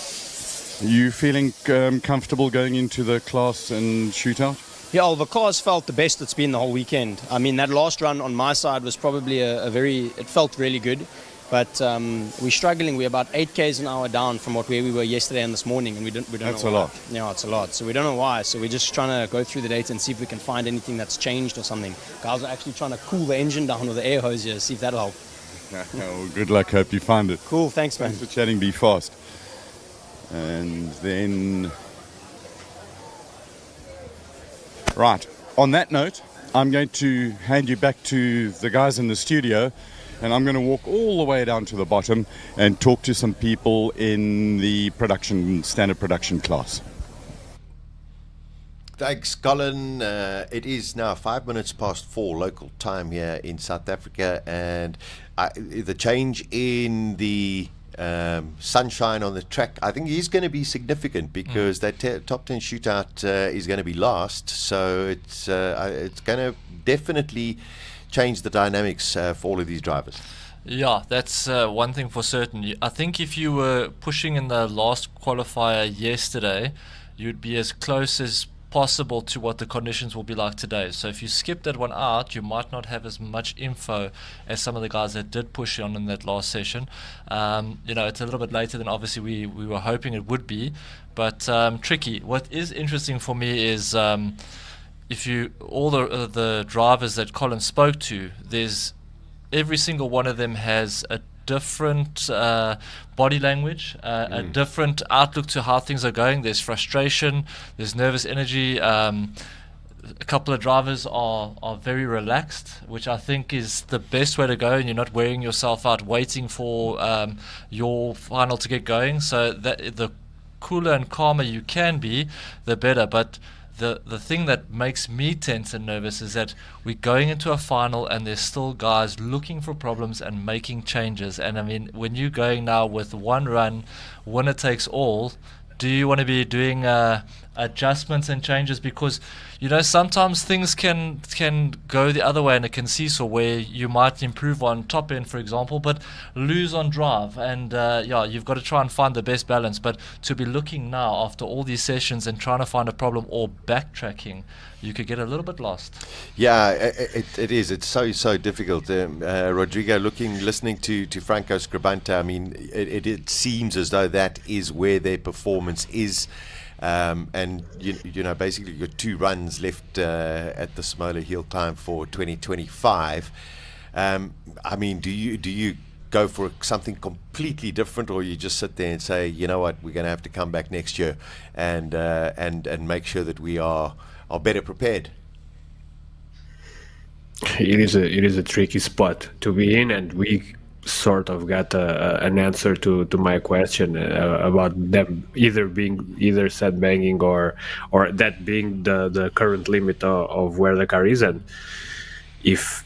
Are you feeling comfortable going into the class and shootout? Yeah, well, the car's felt the best it's been the whole weekend. I mean, that last run on my side was probably it felt really good. But we're struggling. We're about 8 k's an hour down from where we were yesterday and this morning, and we don't know why. That's a lot. Yeah, it's a lot. So we don't know why. So we're just trying to go through the data and see if we can find anything that's changed or something. Guys are actually trying to cool the engine down with the air hose here, see if that'll help. Well, good luck. Hope you find it. Cool. Thanks, man. Thanks for chatting. Be fast. And then... Right. On that note, I'm going to hand you back to the guys in the studio, and I'm going to walk all the way down to the bottom and talk to some people in the standard production class. Thanks, Colin. It is now 5 minutes past 4 local time here in South Africa, and the change in the sunshine on the track, I think, is going to be significant because that top 10 shootout is going to be last, so it's going to definitely change the dynamics for all of these drivers. Yeah, that's one thing for certain. I think if you were pushing in the last qualifier yesterday, you'd be as close as possible to what the conditions will be like today. So if you skip that one out, you might not have as much info as some of the guys that did push on in that last session. It's a little bit later than obviously we were hoping it would be, but tricky. What is interesting for me is if you all the drivers that Colin spoke to, there's every single one of them has a different body language, a different outlook to how things are going. There's frustration, there's nervous energy. A couple of drivers are very relaxed, which I think is the best way to go, and you're not wearing yourself out waiting for your final to get going. So that the cooler and calmer you can be, the better. But the thing that makes me tense and nervous is that we're going into a final and there's still guys looking for problems and making changes. And I mean, when you're going now with one run, winner takes all, do you want to be doing adjustments and changes? Because sometimes things can go the other way, and it can seesaw where you might improve on top end, for example, but lose on drive. And you've got to try and find the best balance. But to be looking now after all these sessions and trying to find a problem or backtracking, you could get a little bit lost. Yeah, it is. It's so difficult. Rodrigo, listening to Franco Scrabbante, I mean, it seems as though that is where their performance is. And you know, basically you've got 2 runs left at the Simola Hillclimb for 2025. I mean, do you go for something completely different, or you just sit there and say, you know what, we're going to have to come back next year and make sure that we are better prepared? It is a tricky spot to be in, and we sort of got an answer to my question about them either sandbagging or that being the current limit of where the car is, and if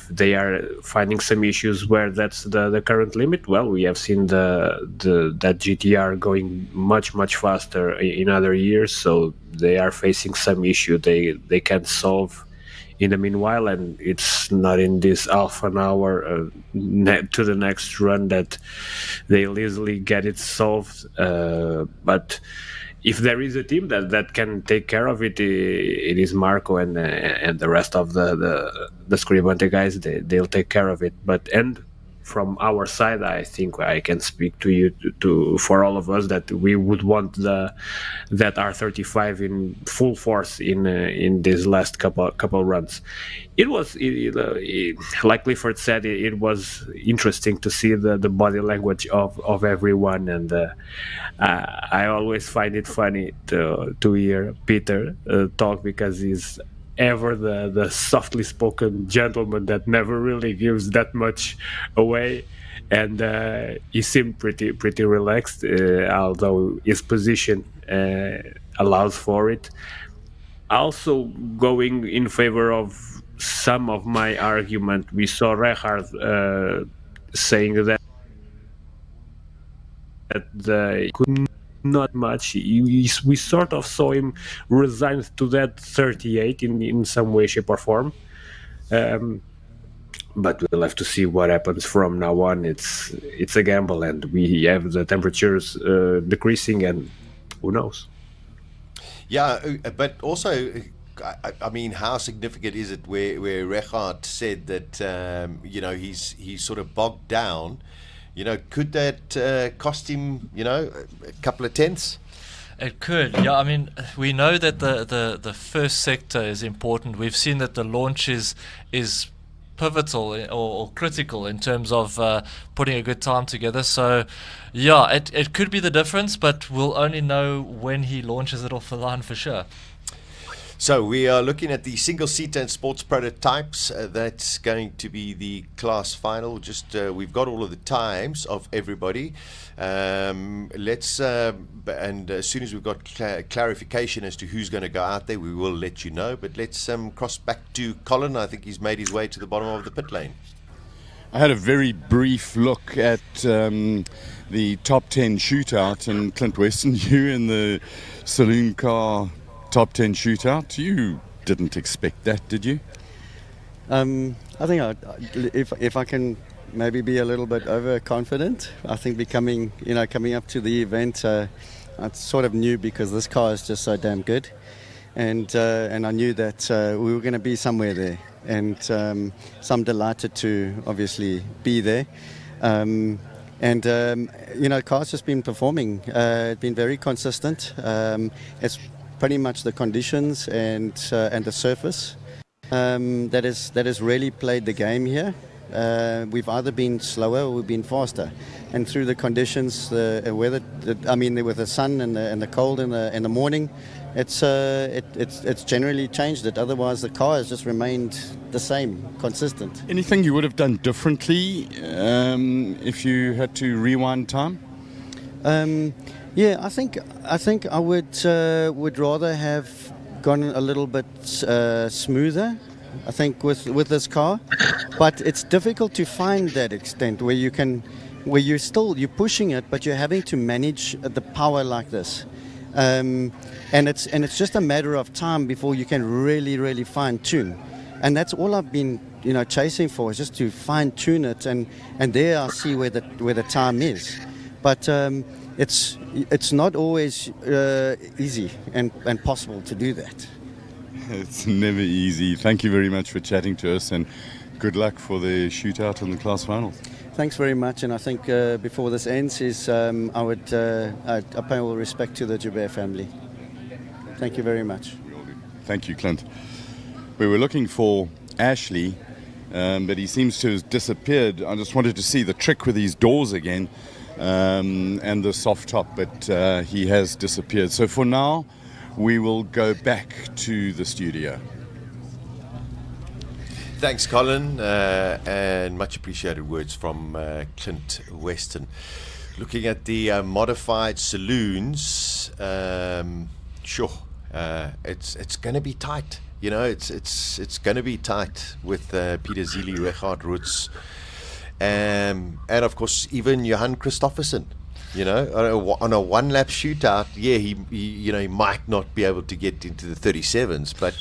they are finding some issues where that's the current limit, well, we have seen that GTR going much faster in other years, so they are facing some issue they can't solve in the meanwhile, and it's not in this half an hour to the next run that they'll easily get it solved. But if there is a team that can take care of it, it is Marco and the rest of the Scrabbante guys. They'll take care of it. And from our side, I think I can speak to you for all of us that we would want that R35 in full force in these last couple runs. It was like Clifford said, it was interesting to see the body language of everyone, and I always find it funny to hear Peter talk, because he's ever the softly spoken gentleman that never really gives that much away, and he seemed pretty relaxed, although his position allows for it. Also, going in favor of some of my argument, we saw Rehard saying that could not much. We sort of saw him resigned to that 38 in some way, shape, or form. But we'll have to see what happens from now on. It's a gamble, and we have the temperatures decreasing, and who knows? Yeah, but also, I mean, how significant is it where Rehard said that he's sort of bogged down? You know, could that cost him, a couple of tenths? It could, yeah. I mean, we know that the first sector is important. We've seen that the launch is pivotal or critical in terms of putting a good time together. So, yeah, it could be the difference, but we'll only know when he launches it off the line for sure. So we are looking at the single-seater and sports prototypes. That's going to be the class final. Just we've got all of the times of everybody. Let's and as soon as we've got clarification as to who's going to go out there, we will let you know. But let's cross back to Colin. I think he's made his way to the bottom of the pit lane. I had a very brief look at the top 10 shootout, and Clint Weston, you in the saloon car top 10 shootout. You didn't expect that, did you? I think if I can maybe be a little bit overconfident, I think coming up to the event, I sort of knew, because this car is just so damn good, and I knew that we were going to be somewhere there, and so I'm delighted to obviously be there. Car's just been performing. It's been very consistent. It's pretty much the conditions and the surface that has really played the game here. We've either been slower or we've been faster, and through the conditions, the weather. With the sun and the cold in the morning, it's generally changed it. Otherwise, the car has just remained the same, consistent. Anything you would have done differently if you had to rewind time? Yeah, I think I would rather have gone a little bit smoother, I think, with this car, but it's difficult to find that extent where you're pushing it, but you're having to manage the power like this, and it's just a matter of time before you can really fine tune, and that's all I've been chasing for, is just to fine tune it, and there I see where the time is, but. It's not always easy and possible to do that. It's never easy. Thank you very much for chatting to us, and good luck for the shootout and the class finals. Thanks very much, and I think before this ends, I would pay all respect to the Joubert family. Thank you very much. Thank you, Clint. We were looking for Ashley, but he seems to have disappeared. I just wanted to see the trick with these doors again and the soft top, but he has disappeared. So for now, we will go back to the studio. Thanks, Colin, and much appreciated words from Clint Weston. Looking at the modified saloons, sure, it's going to be tight. You know, it's going to be tight with Peter Zely, Richard Roots, and of course even Johan Christoffersen. You know, on a one-lap shootout, yeah, he might not be able to get into the 37s, but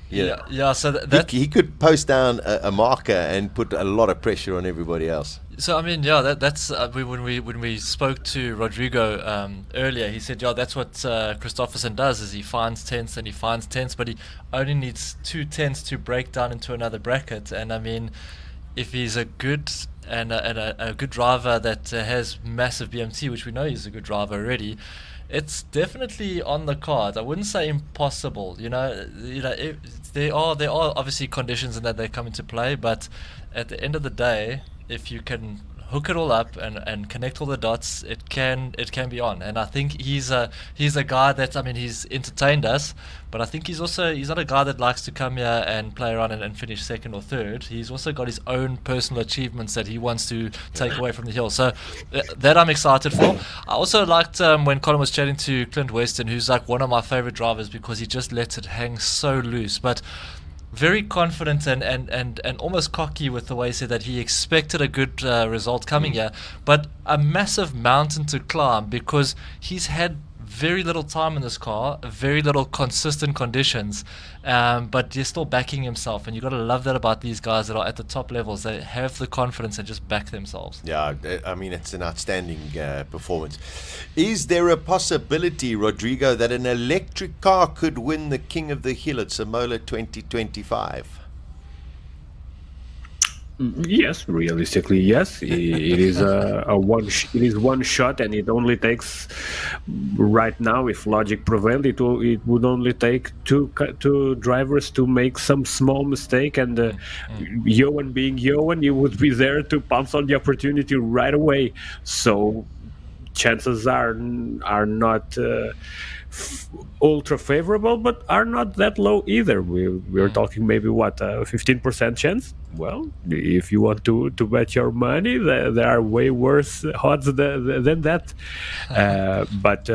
yeah. So that he could post down a marker and put a lot of pressure on everybody else. So I mean, yeah, that's when we spoke to Rodrigo earlier, he said, yeah, that's what Christoffersen does, is he finds tenths and he finds tenths, but he only needs 2 tenths to break down into another bracket. And I mean, if he's a good a good driver that has massive BMT, which we know he's a good driver already, it's definitely on the cards. I wouldn't say impossible. There are obviously conditions in that they come into play, but at the end of the day, if you can hook it all up and connect all the dots, it can be on. And I think he's a guy that, I mean, he's entertained us, but I think he's not a guy that likes to come here and play around and finish second or third. He's also got his own personal achievements that he wants to take away from the hill. So that I'm excited for. I also liked when Colin was chatting to Clint Weston, who's like one of my favorite drivers because he just lets it hang so loose. But very confident and almost cocky with the way he said that he expected a good result coming here, but a massive mountain to climb because he's had very little time in this car, very little consistent conditions, but he's still backing himself, and you've got to love that about these guys that are at the top levels. They have the confidence and just back themselves. Yeah, I mean, it's an outstanding performance. Is there a possibility, Rodrigo, that an electric car could win the King of the Hill at Simola 2025? Yes, realistically, yes. It is it is one shot, and it only takes right now. If logic prevailed, it would only take two drivers to make some small mistake, and Johan being Johan, you would be there to pounce on the opportunity right away. So chances are not ultra favorable, but are not that low either. We're talking maybe what, 15% chance. Well, if you want to bet your money, there are way worse odds than that. But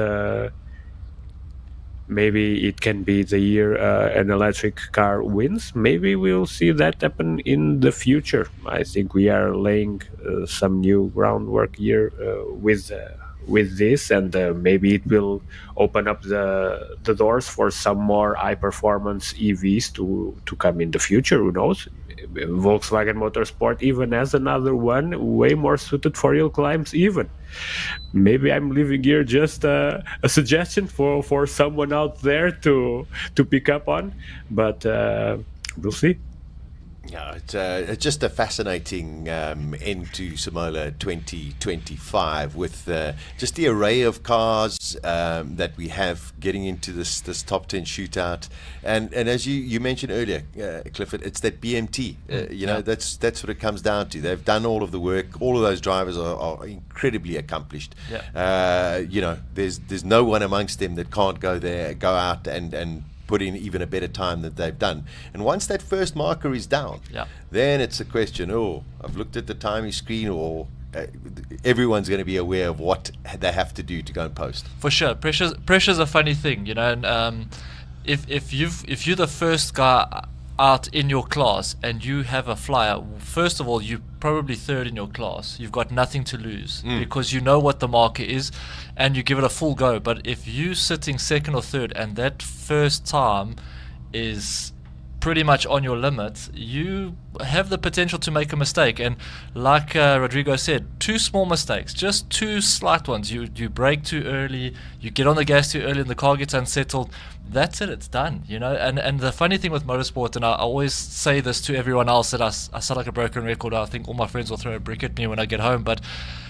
maybe it can be the year an electric car wins. Maybe we'll see that happen in the future. I think we are laying some new groundwork here with this, and maybe it will open up the doors for some more high performance EVs to come in the future. Who knows? Volkswagen Motorsport even has another one way more suited for hill climbs even. Maybe I'm leaving here just a suggestion for someone out there to pick up on, but we'll see. Yeah, it's just a fascinating end to Simola 2025 with just the array of cars that we have getting into this top 10 shootout, and as you mentioned earlier, Clifford, it's that BMT. That's what it comes down to. They've done all of the work. All of those drivers are incredibly accomplished. There's no one amongst them that can't go out and put in even a better time that they've done. And once that first marker is down, then it's a question, I've looked at the timing screen, or everyone's going to be aware of what they have to do to go and post. For sure. Pressure's a funny thing, and if you're the first guy out in your class and you have a flyer, first of all, you're probably third in your class. You've got nothing to lose because you know what the marker is and you give it a full go. But if you're sitting second or third and that first time is pretty much on your limit, you have the potential to make a mistake. And like Rodrigo said, 2 small mistakes, just 2 slight ones. You brake too early, you get on the gas too early and the car gets unsettled. That's it, it's done, and the funny thing with motorsport, and I always say this to everyone else, that I sound like a broken record. I think all my friends will throw a brick at me when I get home, but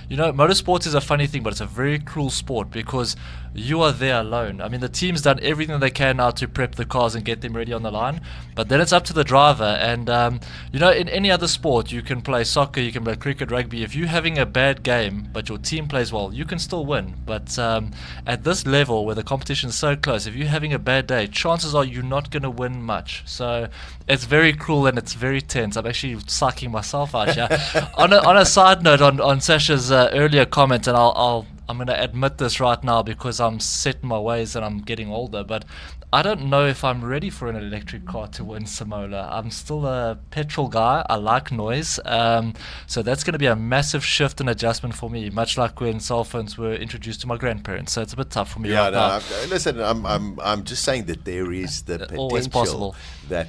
you know, motorsport is a funny thing, but it's a very cruel sport because you are there alone. I mean, the team's done everything they can now to prep the cars and get them ready on the line, but then it's up to the driver. And you know, in any other sport, you can play soccer, you can play cricket, rugby. If you're having a bad game but your team plays well, you can still win. But at this level where the competition is so close, if you're having a bad day, chances are you're not going to win much. So it's very cruel and it's very tense. I'm actually psyching myself out here. on a side note, on Sasha's earlier comment, and I'm going to admit this right now because I'm set in my ways and I'm getting older, but I don't know if I'm ready for an electric car to win Simola. I'm still a petrol guy. I like noise. So that's going to be a massive shift and adjustment for me, much like when cell phones were introduced to my grandparents. So it's a bit tough for me right now. Listen, I'm just saying that there is the potential always possible. that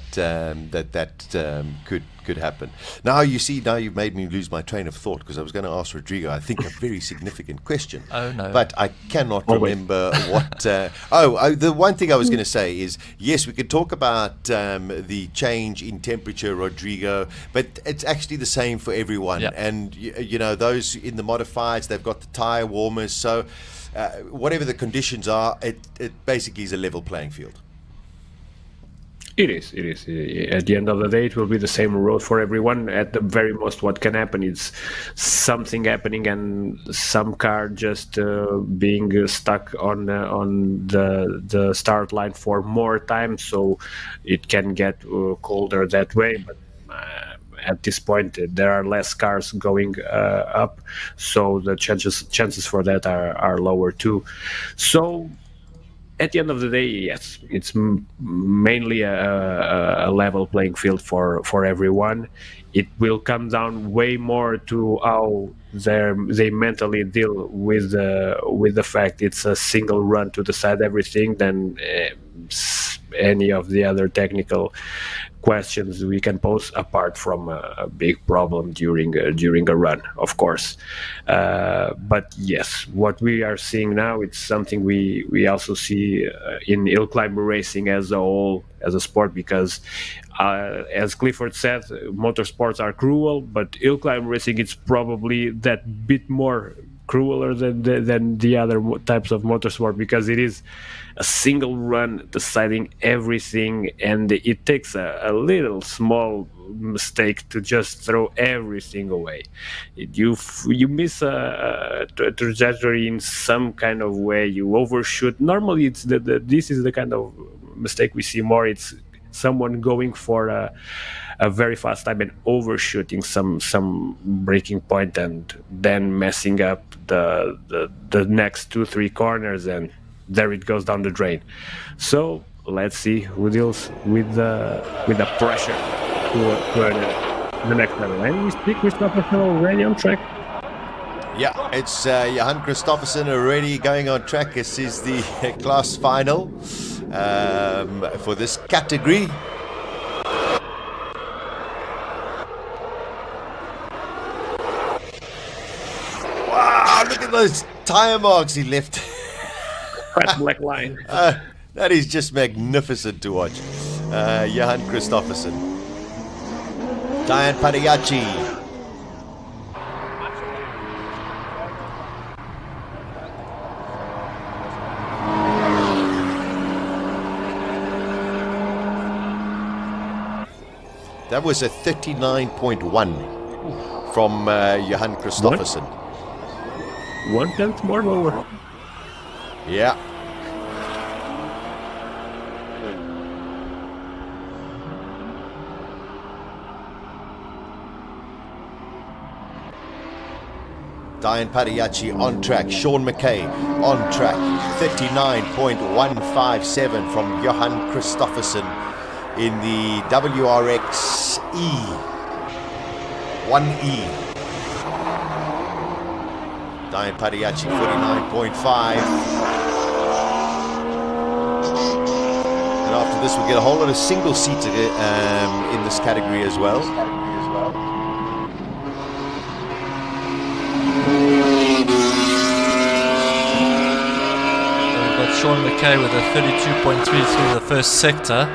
could happen. Now you see, now you've made me lose my train of thought because I was going to ask Rodrigo, I think, a very significant question. Oh no! But I cannot remember what. The one thing I was going to say is, yes, we could talk about the change in temperature, Rodrigo, but it's actually the same for everyone. Yeah. And you know, those in the modifieds, they've got the tire warmers. So whatever the conditions are, it basically is a level playing field. It is. At the end of the day, it will be the same road for everyone. At the very most, what can happen is something happening and some car just being stuck on the start line for more time, so it can get colder that way. But at this point, there are less cars going up, so the chances for that are lower too. So, at the end of the day, yes, it's mainly a level playing field for everyone. It will come down way more to how they mentally deal with the fact it's a single run to decide everything than any of the other technical questions we can pose, apart from a big problem during a run, of course. But yes, what we are seeing now, it's something we also see in Hillclimb racing as a whole, as a sport, because as Clifford said, motorsports are cruel, but Hillclimb racing is probably that bit more crueler than the other types of motorsport, because it is a single run deciding everything, and it takes a little small mistake to just throw everything away. You miss a trajectory in some kind of way, you overshoot. Normally it's this is the kind of mistake we see more. It's someone going for a very fast time and overshooting some braking point and then messing up the next 2-3 corners, and there it goes down the drain. So let's see who deals with the pressure to the next level. And we see Christopherson already on track. Yeah, it's Johan Christopherson already going on track. This is the class final for this category. Wow, look at those tire marks he left. That black line. That is just magnificent to watch. Johan Christopherson. Diane Padiachi. That was a 39.1 from Johan Christopherson. 1/10 more lower. Yeah. Diane Padiachi on track. Sean McKay on track. 39.157 from Johan Christopherson in the WRX E1E. Diane Padiachi 49.5. And after this we'll get a whole lot of single seater in this category as well. We've got Sean McKay with a 32.3 through the first sector.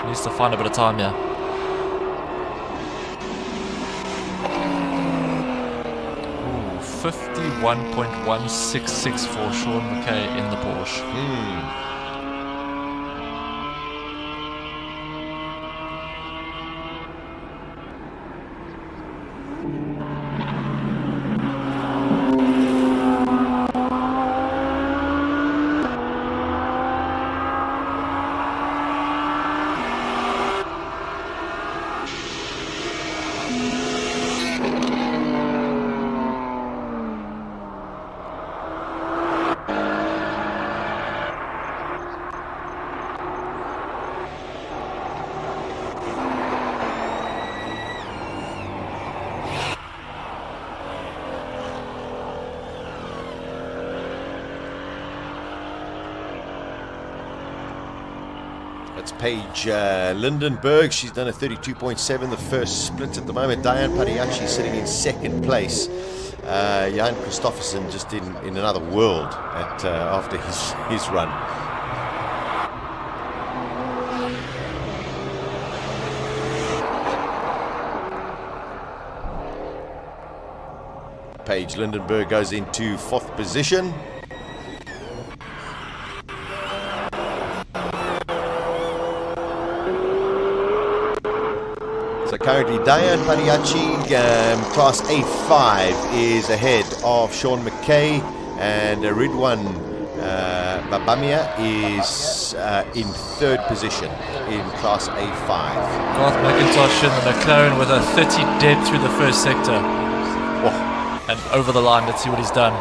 Needs to find a bit of time here. 51.166 for Sean McKay in the Porsche. That's Paige Lindenberg. She's done a 32.7 the first split at the moment. Diane Pariachi sitting in second place. Jan Christofferson just in another world after his run. Paige Lindenberg goes into fourth position. So currently Diane Pariachi, Class A5, is ahead of Sean McKay, and Ridwan Babamia is in third position in Class A5. Garth McIntosh in the McLaren with a 30 dead through the first sector. And over the line, let's see what he's done.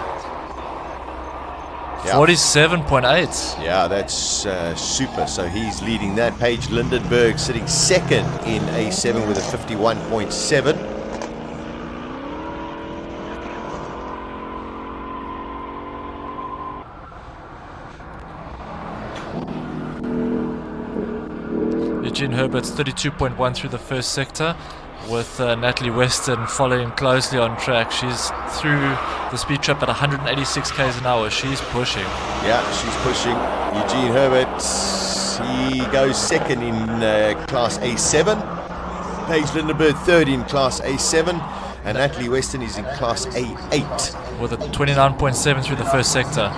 Yeah. 47.8. Yeah, that's super. So he's leading that. Paige Lindenberg sitting second in A7 with a 51.7. Eugene Herbert's 32.1 through the first sector, with Natalie Weston following closely on track. She's through the speed trap at 186 k's an hour. She's pushing. Yeah, she's pushing. Eugene Herbert, he goes second in Class A7. Paige Lindenberg third in Class A7. And Natalie Weston is in Class A8. With a 29.7 through the first sector.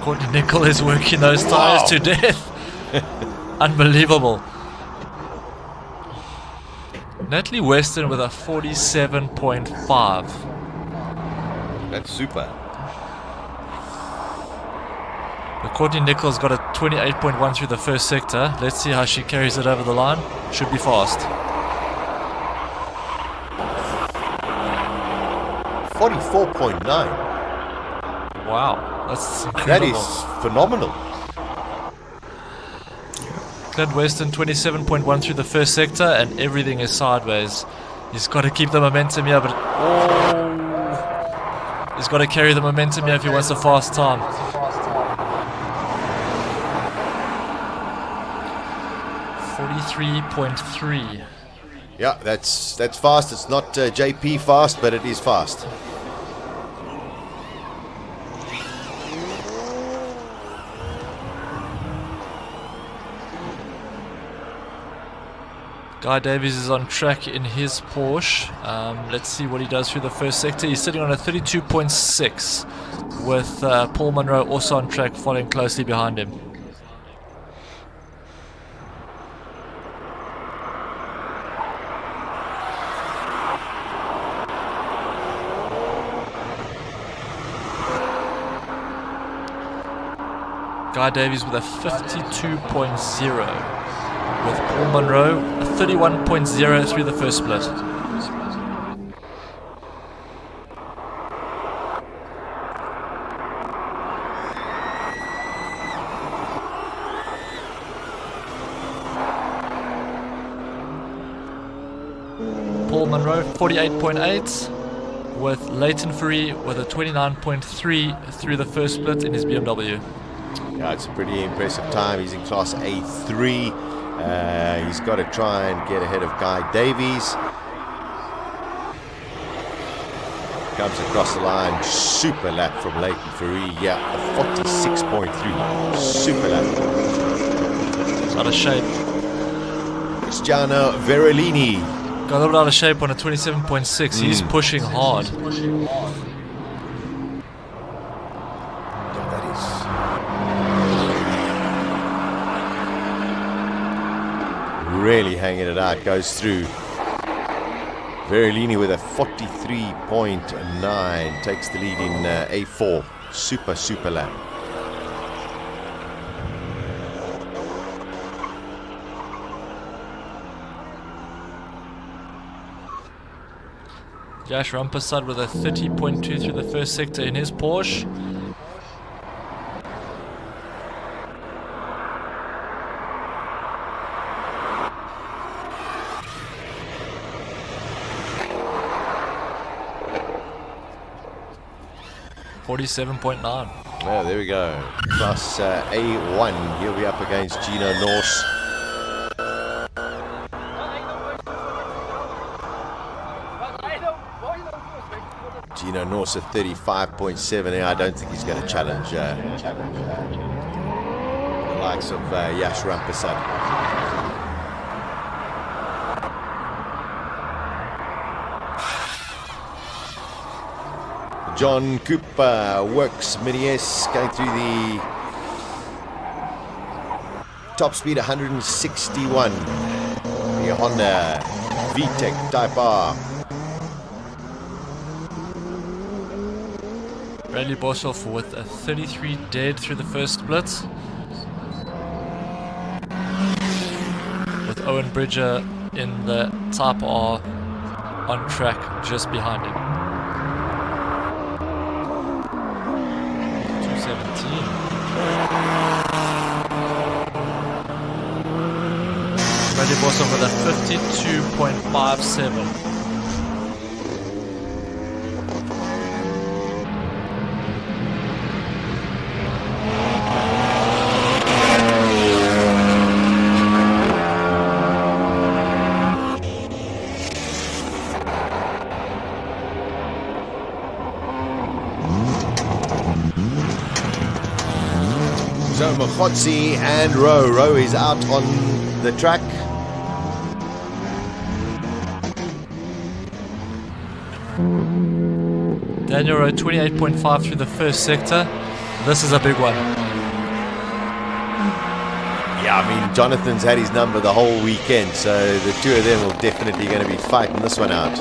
Courtney Nicol is working those tires to death. Unbelievable. Natalie Weston with a 47.5. That's super. But Courtney Nicol's got a 28.1 through the first sector. Let's see how she carries it over the line. Should be fast. 44.9. Wow. That's incredible. That is phenomenal. Clint Weston 27.1 through the first sector, and everything is sideways. He's got to keep the momentum here, but he's got to carry the momentum here if he wants a fast time. .3. Yeah, that's fast. It's not JP fast, but it is fast. Guy Davies is on track in his Porsche. Let's see what he does through the first sector. He's sitting on a 32.6 with Paul Monroe also on track, following closely behind him. Guy Davies with a 52.0. With Paul Monroe, a 31.0 through the first split. Paul Monroe, 48.8, with Leighton Fourie with a 29.3 through the first split in his BMW. Yeah, it's a pretty impressive time. He's in Class A3. He's got to try and get ahead of Guy Davies. Comes across the line. Super lap from Leighton Fourie. Yeah, a 46.3. Super lap. It's out of shape. Cristiano Verolini. Got a little bit out of shape on a 27.6. He's pushing hard. That is really hanging it out. Goes through. Verolini with a 43.9 takes the lead in A4. Super lap. Josh Rumpelstiltskin with a 30.2 through the first sector in his Porsche. .47.9. Well, there we go. Class A1. He'll be up against Gino Norse. Gino Norse at 35.7. I don't think he's going to challenge the likes of Yash Rampersad. John Cooper works Mini S going through the top speed 161. The Honda VTEC Type R. Bradley Boshoff with a 33 dead through the first split. With Owen Bridger in the Type R on track just behind him. 217. Bradley Boshoff with a 52.57. Mokhotsi and Rowe. Rowe is out on the track. Daniel Rowe 28.5 through the first sector. This is a big one. Yeah, I mean, Jonathan's had his number the whole weekend, so the two of them are definitely going to be fighting this one out.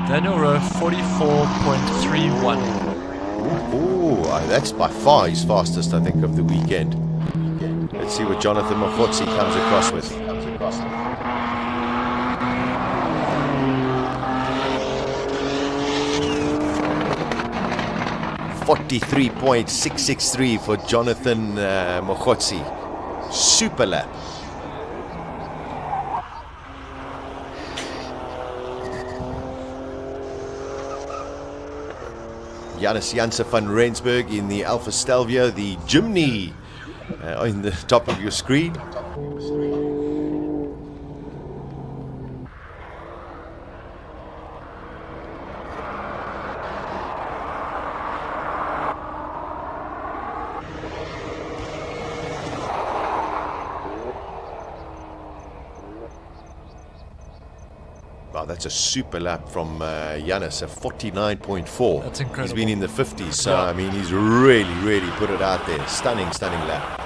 Daniel Rowe 44.31. Ooh, that's by far his fastest, I think, of the weekend. Let's see what Jonathan Mokhotsi comes across with. 43.663 for Jonathan Mokhotsi. Super lap. Janus Janse van Rensburg in the Alfa Stelvio, the Jimny on the top of your screen. Wow, that's a super lap from Janus, a 49.4. That's incredible. He's been in the 50s, so yeah. I mean, he's really put it out there. Stunning lap.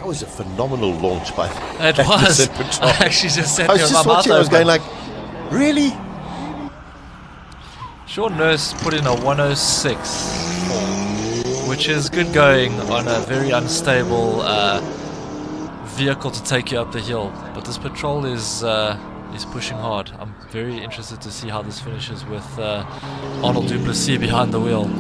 Was a phenomenal launch by it was. I actually just said I was just watching. I was going like, really? Sean Nurse put in a 106, which is good going on a very unstable vehicle to take you up the hill. But this Patrol is pushing hard. I'm very interested to see how this finishes with Arnold Duplessis behind the wheel.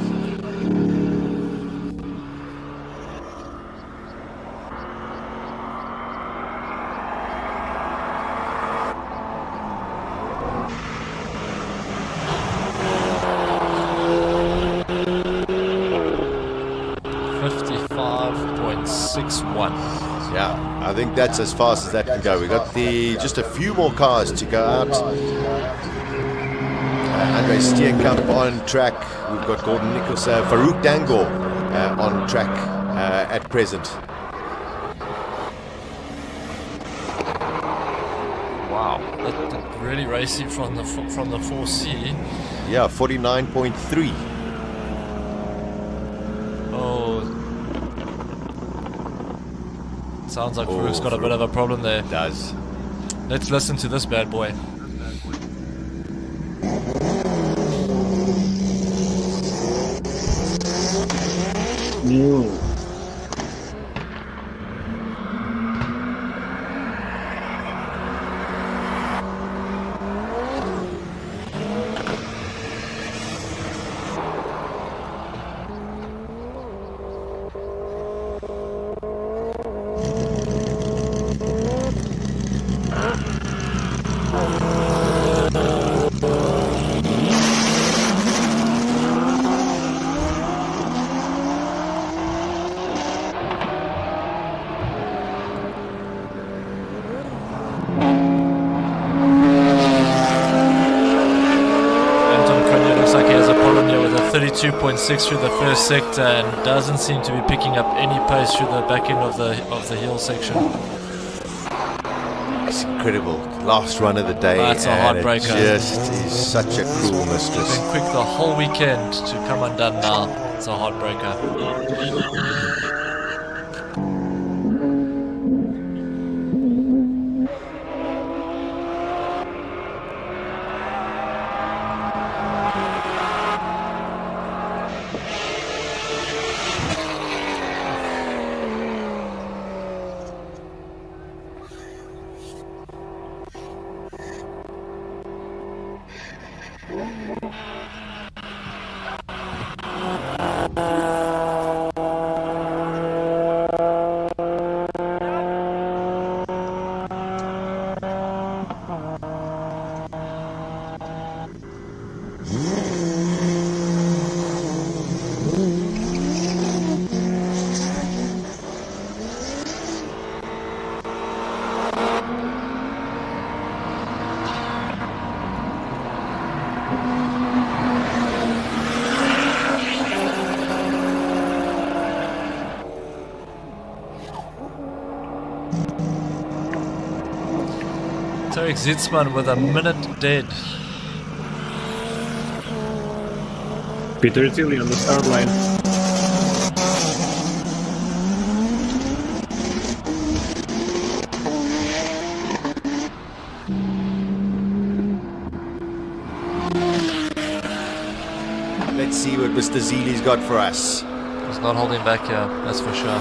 Yeah, I think that's as fast as that can go. We got just a few more cars to go out. Andre Steenkamp on track. We've got Gordon Nicholson, Farouk Dangor on track at present. Wow, that really racy from the 4C. Yeah, 49.3. Sounds like Farouk's got a bit of a problem there. It does. Let's listen to this bad boy. Anton Cronje looks like he has a problem here with a 32.6 through the first sector and doesn't seem to be picking up any pace through the back end of the hill section. It's incredible. Last run of the day. That's a heartbreaker. It just is such a cruel mistress. It's been quick the whole weekend to come undone now. It's a heartbreaker. Tarek Zitzman with a minute dead. Peter Zely on the start line. Let's see what Mr. Zely's got for us. He's not holding back here, that's for sure.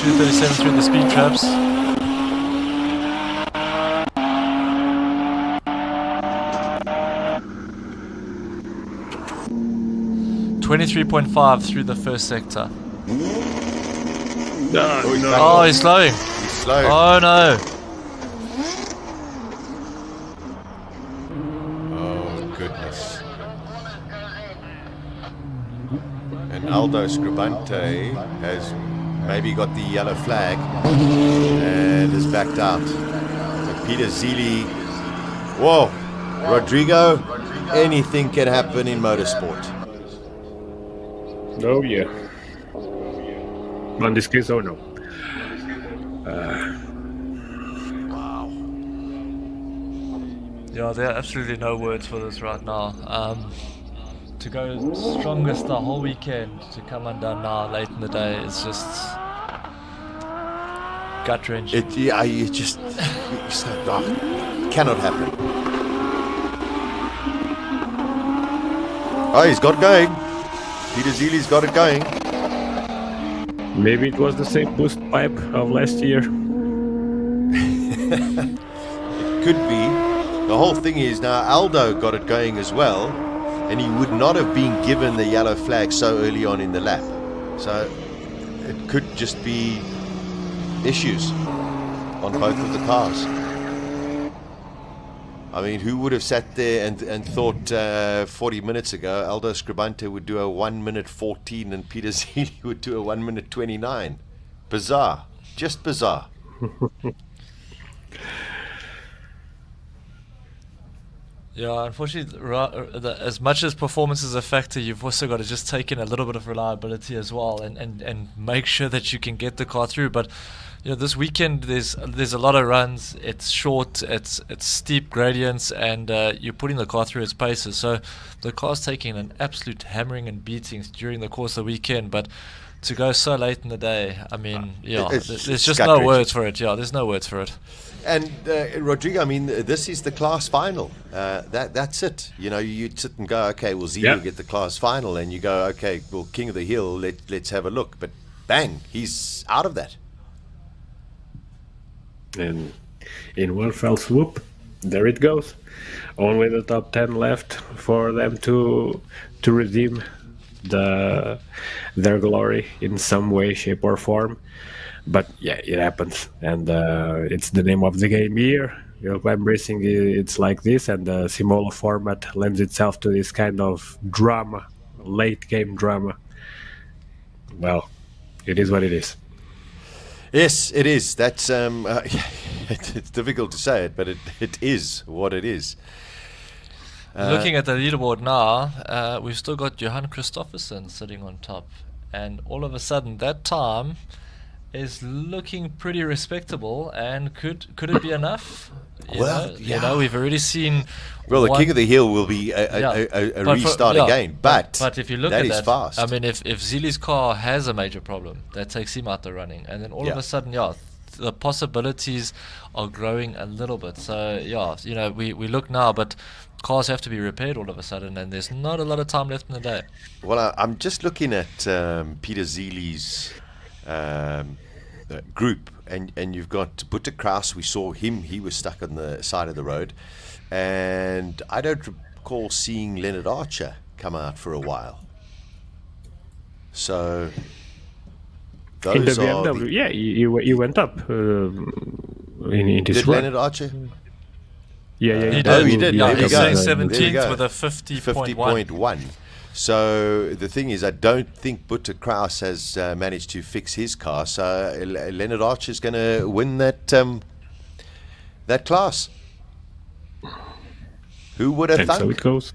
2:37 through the speed traps. .5 through the first sector. Oh, he's slowing. He's slow. Oh no. Oh goodness. And Aldo Scrabbante has maybe got the yellow flag and is backed out. So Peter Zely. Whoa, Rodrigo. Anything can happen in motorsport. Oh yeah. On this case, oh no. Wow. Yeah, there are absolutely no words for this right now. To go strongest the whole weekend, to come undone now late in the day, it's just gut wrenching. You cannot happen. Oh, he's got it going. Peter Zely's got it going. Maybe it was the same boost pipe of last year. It could be. The whole thing is now Aldo got it going as well, and he would not have been given the yellow flag so early on in the lap. So it could just be issues on both of the cars. I mean, who would have sat there and thought 40 minutes ago Aldo Scrabbante would do a 1 minute 14 and Peter Zely would do a 1 minute 29? Bizarre. Just bizarre. Yeah, unfortunately, as much as performance is a factor, you've also got to just take in a little bit of reliability as well, and make sure that you can get the car through. But this weekend there's a lot of runs. It's short, it's steep gradients, and you're putting the car through its paces. So the car's taking an absolute hammering and beatings during the course of the weekend. But to go so late in the day, I mean, there's just no words for it. Yeah, there's no words for it. And Rodrigo, I mean, this is the class final. That's it. You'd sit and go, okay, well, Zely will get the class final, and you go, okay, well, King of the Hill, let's have a look. But bang, he's out of that. And in one fell swoop, there it goes. Only the top 10 left for them to redeem their glory in some way, shape, or form. But yeah, it happens, and it's the name of the game here. Hillclimb racing, it's like this, and the Simola format lends itself to this kind of drama, late game drama. Well, it is what it is. Yes, it is. That's it's difficult to say it, but it is what it is. Looking at the leaderboard now, we've still got Johan Christoffersen sitting on top, and all of a sudden that time is looking pretty respectable. And could it be enough? We've already seen. Well, the King of the Hill will be a restart again, but if you look that at is that, fast. I mean, if Zely's car has a major problem, that takes him out the running, and then all of a sudden, the possibilities are growing a little bit. So we look now, but cars have to be repaired all of a sudden, and there's not a lot of time left in the day. Well, I'm just looking at Peter Zely's group, and you've got Butter Kraus. We saw him; he was stuck on the side of the road, and I don't recall seeing Leonard Archer come out for a while. So those in the are BMW, he went up in his Did run. Leonard Archer? Yeah, he did. Oh, he did. Yeah, There he's we saying go. 17th with a 50.1. 50.1. So the thing is, I don't think Butter Kraus has managed to fix his car. So Leonard Archer is going to win that class. Who would have thought? So it goes.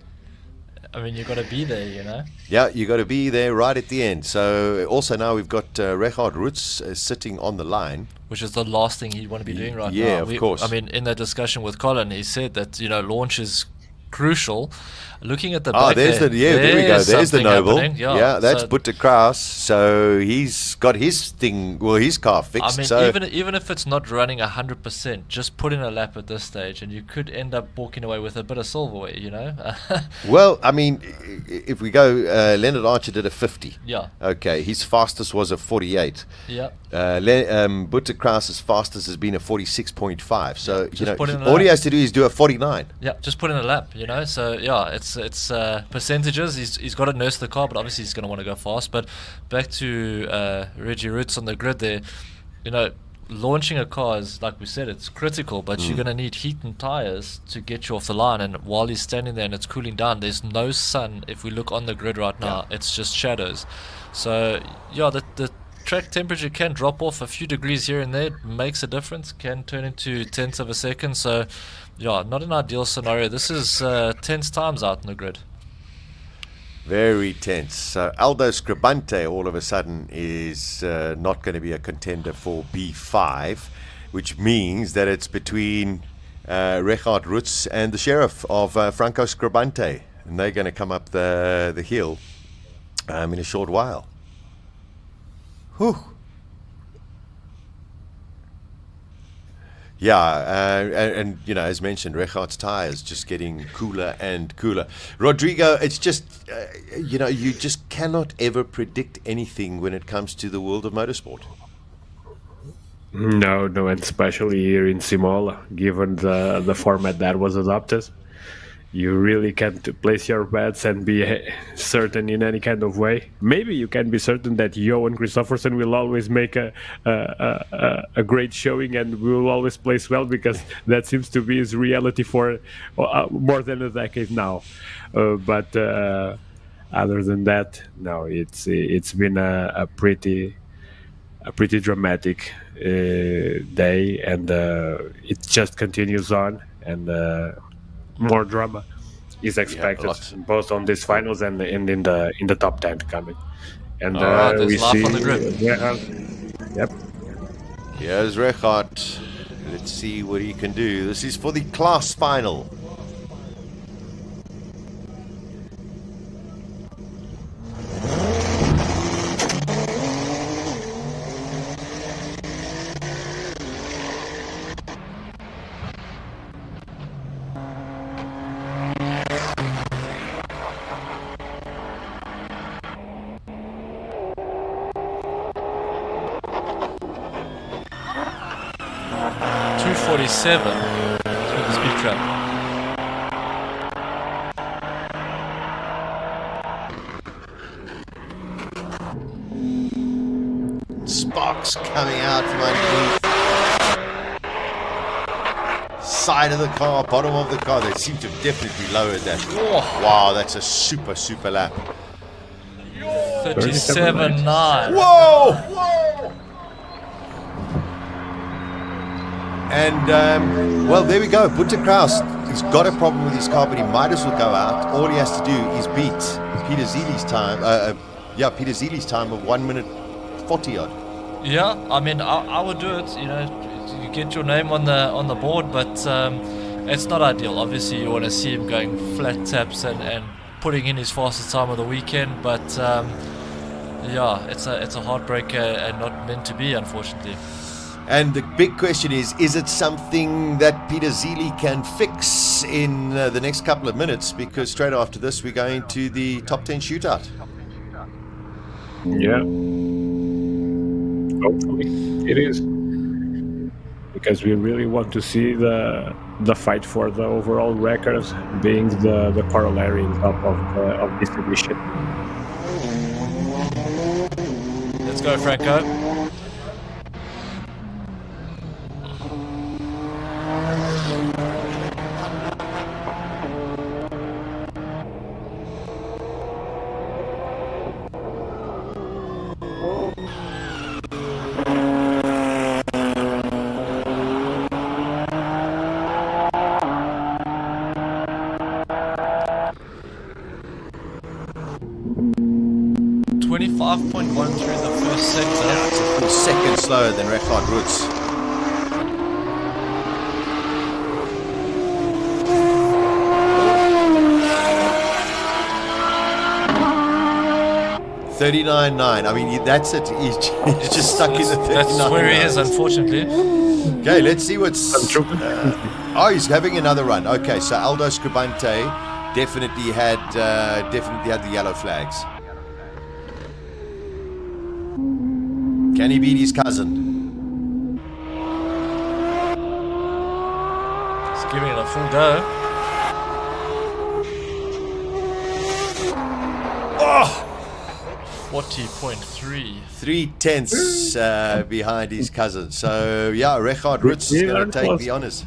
I mean, you've got to be there, Yeah, you got to be there right at the end. So also now we've got Richard Rutz sitting on the line, which is the last thing he'd want to be doing right now. Yeah, of course. I mean, in that discussion with Colin, he said that launch is crucial. Looking at the back there we go. There's the Noble. Yeah, that's so Butter Kraus. So he's got his his car fixed. I mean, so even if it's not running 100%, just put in a lap at this stage, and you could end up walking away with a bit of silverware. Well, I mean, if we go, Leonard Archer did a 50. Yeah. Okay, his fastest was a 48. Yeah. Butter Kraus's fastest has been a 46.5. So put in a all lap. he has to do is do a 49. Yeah, just put in a lap, So it's percentages. He's got to nurse the car, but obviously he's going to want to go fast. But back to Reggie Roots on the grid there, launching a car is, like we said, it's critical, but you're going to need heat and tires to get you off the line. And while he's standing there and it's cooling down, there's no sun. If we look on the grid right now, it's just shadows. So the track temperature can drop off a few degrees here and there. It makes a difference, can turn into tenths of a second. So not an ideal scenario. This is tense times out in the grid. Very tense. So Aldo Scrabbante all of a sudden is not going to be a contender for B5, which means that it's between Richard Rutz and the sheriff of Franco Scrabbante, and they're going to come up the hill in a short while. Whew. And you know, as mentioned, Regart's tyres just getting cooler and cooler. Rodrigo, it's just, you know, you just cannot ever predict anything when it comes to the world of motorsport. No, and especially here in Simola, given the format that was adopted, you really can't place your bets and be certain in any kind of way. Maybe you can be certain that Johan Kristoffersen will always make a great showing and will always place well, because that seems to be his reality for more than a decade now. But other than that, no, it's been a pretty dramatic day, and it just continues on, and more drama is expected, both on these finals and in the top 10 coming. And we see on the grid. Yep. Here's Regardt. Let's see what he can do. This is for the class final. Through the speed trap. Sparks coming out from underneath. Side of the car, bottom of the car. They seem to have definitely lowered that. Oh. Wow, that's a super lap. 37.9. Whoa! And, well, there we go. Butcher Kraus, he's got a problem with his car, but he might as well go out. All he has to do is beat Peter Zely's time. Peter Zely's time of 1 minute 40 odd. Yeah, I mean, I would do it. You know, you get your name on the board, but it's not ideal. Obviously, you want to see him going flat taps and putting in his fastest time of the weekend. But yeah, it's a heartbreaker and not meant to be, unfortunately. And the big question is it something that Peter Zely can fix in the next couple of minutes? Because straight after this, we're going to the top 10 shootout. Yeah. Hopefully it is. Because we really want to see the fight for the overall records being the corollary on top of this edition. Let's go, Franco. Slower than Regardt Roots. $39.9. I mean, that's it. He's just stuck in the 39. That's where he is, unfortunately. Okay, let's see what's. He's having another run. Okay, so Silvio Scrabbante definitely had the yellow flags. Can he beat his cousin? He's giving it a full go. Oh! 40.3. 3/10 behind his cousin. So, yeah, Regardt Roots is going to take the honours.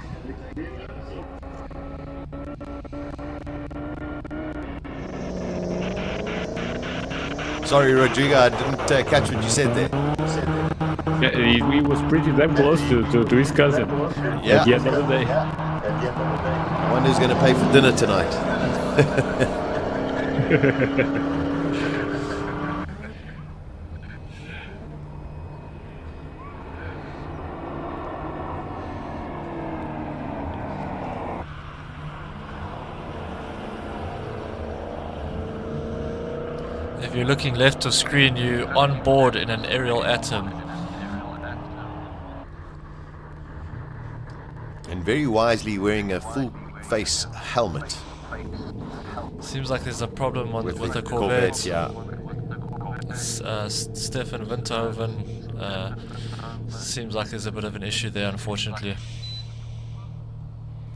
Sorry, Rodrigo, I didn't catch what you said there. Yeah, he was pretty damn close to his cousin at the end of the day. I wonder who's going to pay for dinner tonight. If you're looking left of screen, you're on board in an aerial atom. And very wisely wearing a full face helmet. Seems like there's a problem with the Corvette. Corvette. Yeah. Stefan Winterhoven. Seems like there's a bit of an issue there, unfortunately.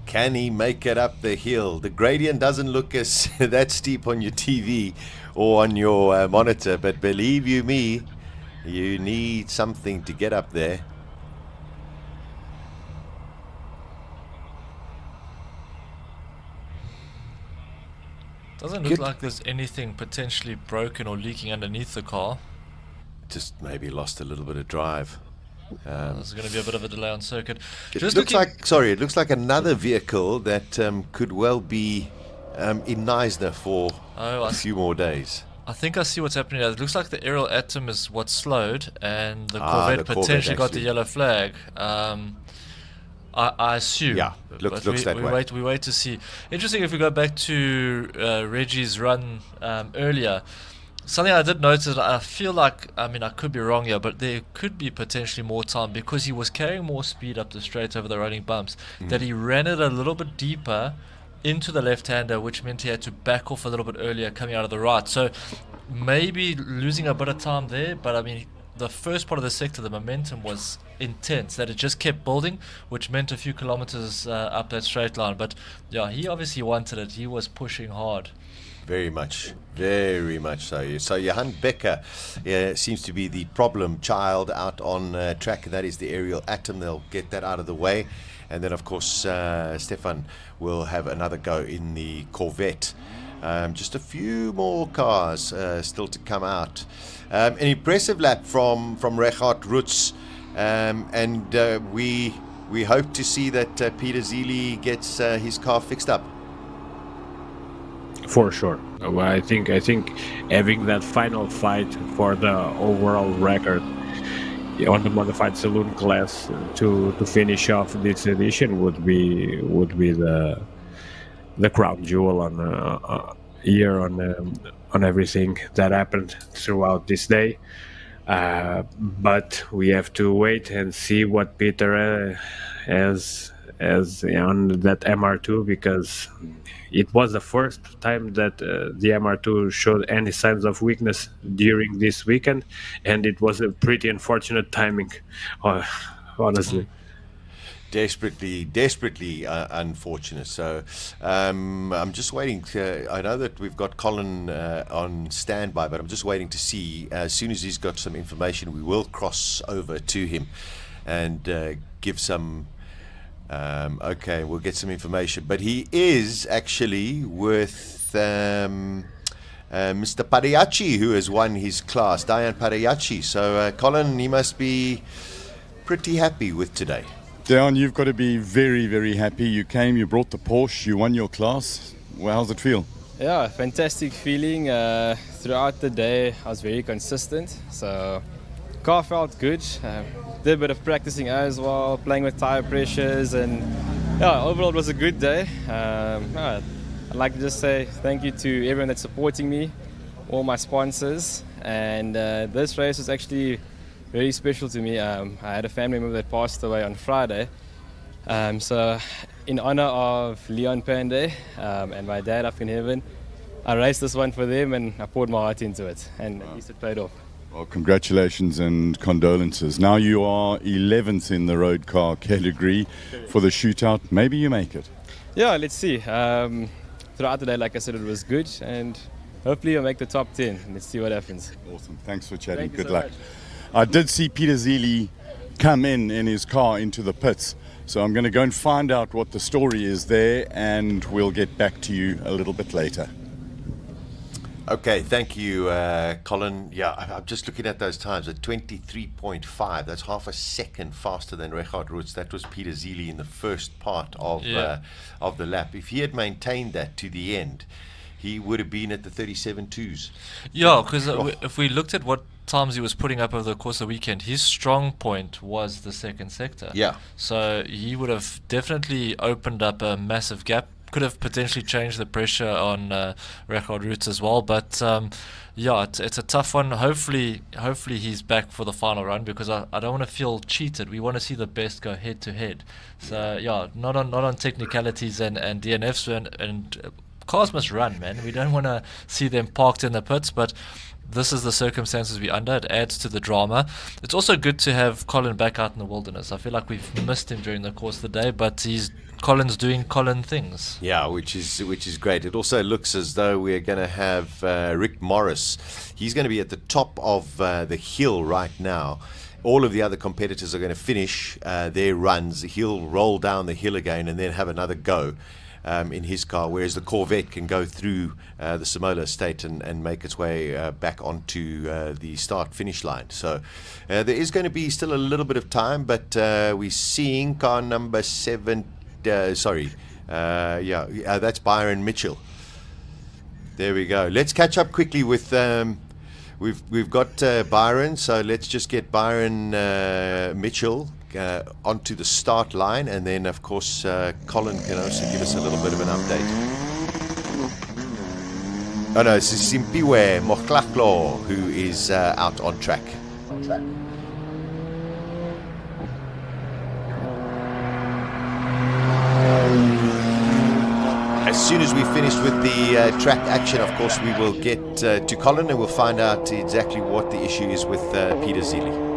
Can he make it up the hill? The gradient doesn't look as that steep on your TV or on your monitor, but believe you me, you need something to get up there. Doesn't look like there's anything potentially broken or leaking underneath the car. Just maybe lost a little bit of drive. There's going to be a bit of a delay on circuit. It looks like another vehicle that could well be in Knysna for a few more days. I think I see what's happening here. It looks like the aerial atom is what slowed, and the Corvette potentially got the yellow flag. I assume. Yeah, looks that way. We wait to see. Interesting, if we go back to Reggie's run earlier, something I did notice, I feel like, I could be wrong here, but there could be potentially more time because he was carrying more speed up the straight over the rolling bumps, that he ran it a little bit deeper into the left-hander, which meant he had to back off a little bit earlier coming out of the right. So maybe losing a bit of time there, but the first part of the sector, the momentum was intense, that it just kept building, which meant a few kilometers up that straight line. But yeah, he obviously wanted it. He was pushing hard. Very much so. So Johan Becker seems to be the problem child out on track. That is the aerial atom. They'll get that out of the way. And then, of course, Stefan will have another go in the Corvette. Just a few more cars still to come out. An impressive lap from Richard Roots, and we hope to see that Peter Zely gets his car fixed up. For sure. I think having that final fight for the overall record on the modified saloon class to finish off this edition would be the crown jewel on everything that happened throughout this day. But we have to wait and see what Peter has on that MR2, because it was the first time that the MR2 showed any signs of weakness during this weekend, and it was a pretty unfortunate timing, honestly. Desperately unfortunate. So I'm just waiting. I know that we've got Colin on standby, but I'm just waiting to see. As soon as he's got some information, we will cross over to him and give some. We'll get some information. But he is actually with Mr. Pariachi, who has won his class, Diane Pariachi. So Colin, he must be pretty happy with today. Dion, you've got to be very, very happy. You came, you brought the Porsche, you won your class. Well, how's it feel? Yeah, fantastic feeling. Throughout the day, I was very consistent. So, car felt good. Did a bit of practicing as well, playing with tire pressures, and yeah, overall it was a good day. I'd like to just say thank you to everyone that's supporting me, all my sponsors, and this race was actually very special to me. I had a family member that passed away on Friday. So in honor of Leon Pandey and my dad up in heaven, I raced this one for them and I poured my heart into it, and at least it paid off. Well, congratulations and condolences. Now you are 11th in the road car category for the shootout. Maybe you make it. Yeah, let's see. Throughout the day, like I said, it was good, and hopefully I'll make the top 10. Let's see what happens. Awesome. Thanks for chatting. Thank Good you so luck. much. I did see Peter Zely come in his car into the pits, so I'm going to go and find out what the story is there, and we'll get back to you a little bit later. Okay, thank you, Colin. Yeah, I'm just looking at those times at 23.5. That's half a second faster than Richard Roots. That was Peter Zely in the first part of the lap. If he had maintained that to the end, he would have been at the 37.2s. Yeah, because if we looked at what times he was putting up over the course of the weekend, his strong point was the second sector. Yeah. So he would have definitely opened up a massive gap could have potentially changed the pressure on record routes as well. But it's a tough one. Hopefully he's back for the final run, because I don't want to feel cheated. We want to see the best go head to head. So not on technicalities and DNFs, and cars must run, man. We don't want to see them parked in the pits, but this is the circumstances we're under. It adds to the drama. It's also good to have Colin back out in the wilderness. I feel like we've missed him during the course of the day, but Colin's doing Colin things. Yeah, which is great. It also looks as though we're going to have Rick Morris. He's going to be at the top of the hill right now. All of the other competitors are going to finish their runs. He'll roll down the hill again and then have another go in his car, whereas the Corvette can go through the Simola estate and make its way back onto the start-finish line. So there is going to be still a little bit of time, but we're seeing car number 7. That's Byron Mitchell. There we go. Let's catch up quickly with we've got Byron, so let's just get Byron Mitchell onto the start line, and then of course Colin can also give us a little bit of an update. Oh no, it's Simpiwe Moklaklo who is out on track. As soon as we finished with the track action, of course, we will get to Colin and we'll find out exactly what the issue is with Peter Zely.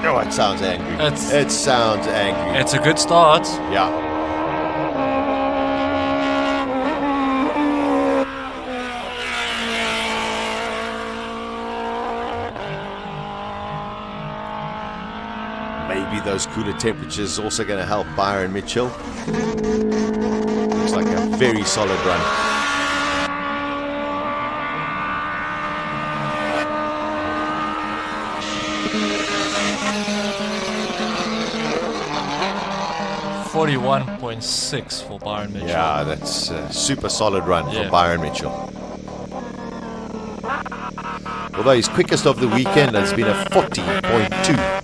Oh, it sounds angry. It sounds angry. It's a good start. Yeah. Maybe those cooler temperatures also going to help Byron Mitchell. Looks like a very solid run. .6 for Byron Mitchell. Yeah, that's a super solid run for Byron Mitchell. Although his quickest of the weekend has been a 40.2.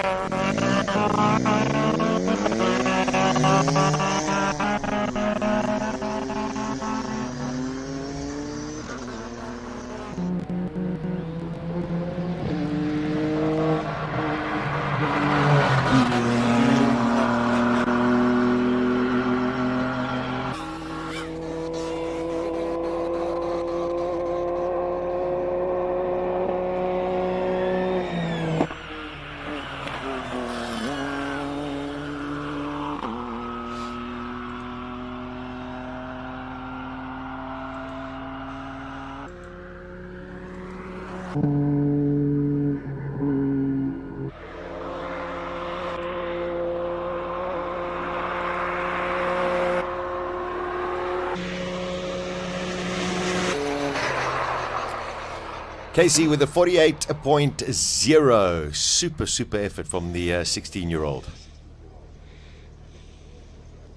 Casey with a 48.0. Super effort from the 16-year-old.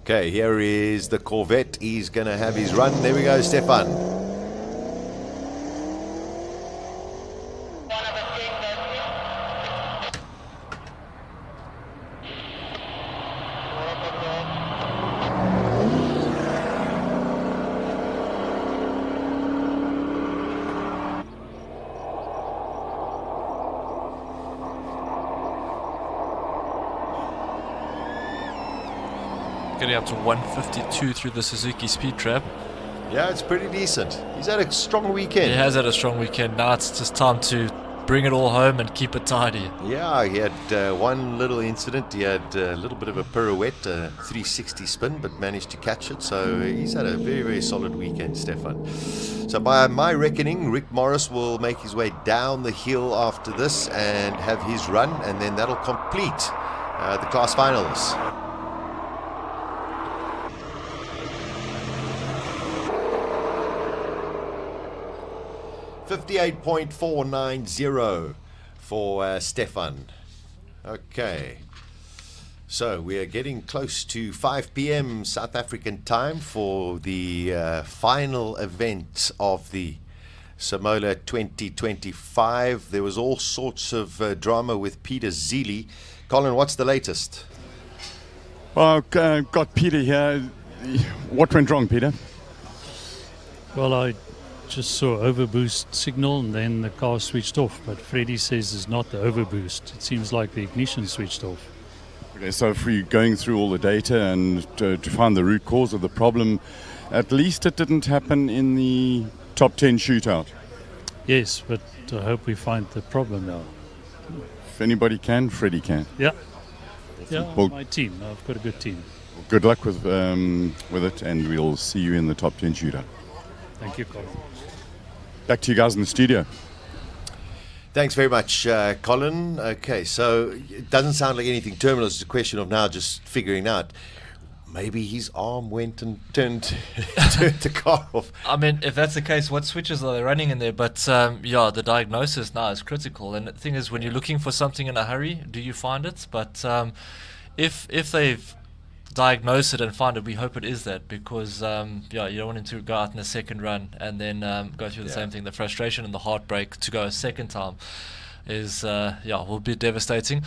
Okay, here is the Corvette. He's going to have his run. There we go, Stefan. Getting up to 152 through the Suzuki Speed Trap. Yeah, it's pretty decent. He's had a strong weekend. He has had a strong weekend. Now it's just time to bring it all home and keep it tidy. Yeah, he had one little incident. He had a little bit of a pirouette, a 360 spin, but managed to catch it. So he's had a very, very solid weekend, Stefan. So by my reckoning, Rick Morris will make his way down the hill after this and have his run, and then that'll complete the class finals. $58.490 for Stefan. Okay. So we are getting close to 5 p.m. South African time for the final event of the Simola 2025. There was all sorts of drama with Peter Zely. Colin, what's the latest? Well, I've got Peter here. What went wrong, Peter? Well, I just saw overboost signal and then the car switched off, but Freddie says it's not the overboost. It seems like the ignition switched off. Okay, so if we're going through all the data and to find the root cause of the problem, at least it didn't happen in the top 10 shootout. Yes, but I hope we find the problem now. If anybody can, Freddie can. Yeah, Well, my team. I've got a good team. Good luck with it, and we'll see you in the top 10 shootout. Thank you, Colin. Back to you guys in the studio. Thanks very much, Colin. Okay, so it doesn't sound like anything terminal. It's a question of now just figuring out. Maybe his arm went and turned the car off. I mean, if that's the case, what switches are they running in there? But the diagnosis now is critical. And the thing is, when you're looking for something in a hurry, do you find it? But if they've diagnose it and find it, we hope it is that, because you don't want him to go out in a second run and then go through the same thing. The frustration and the heartbreak to go a second time is will be devastating.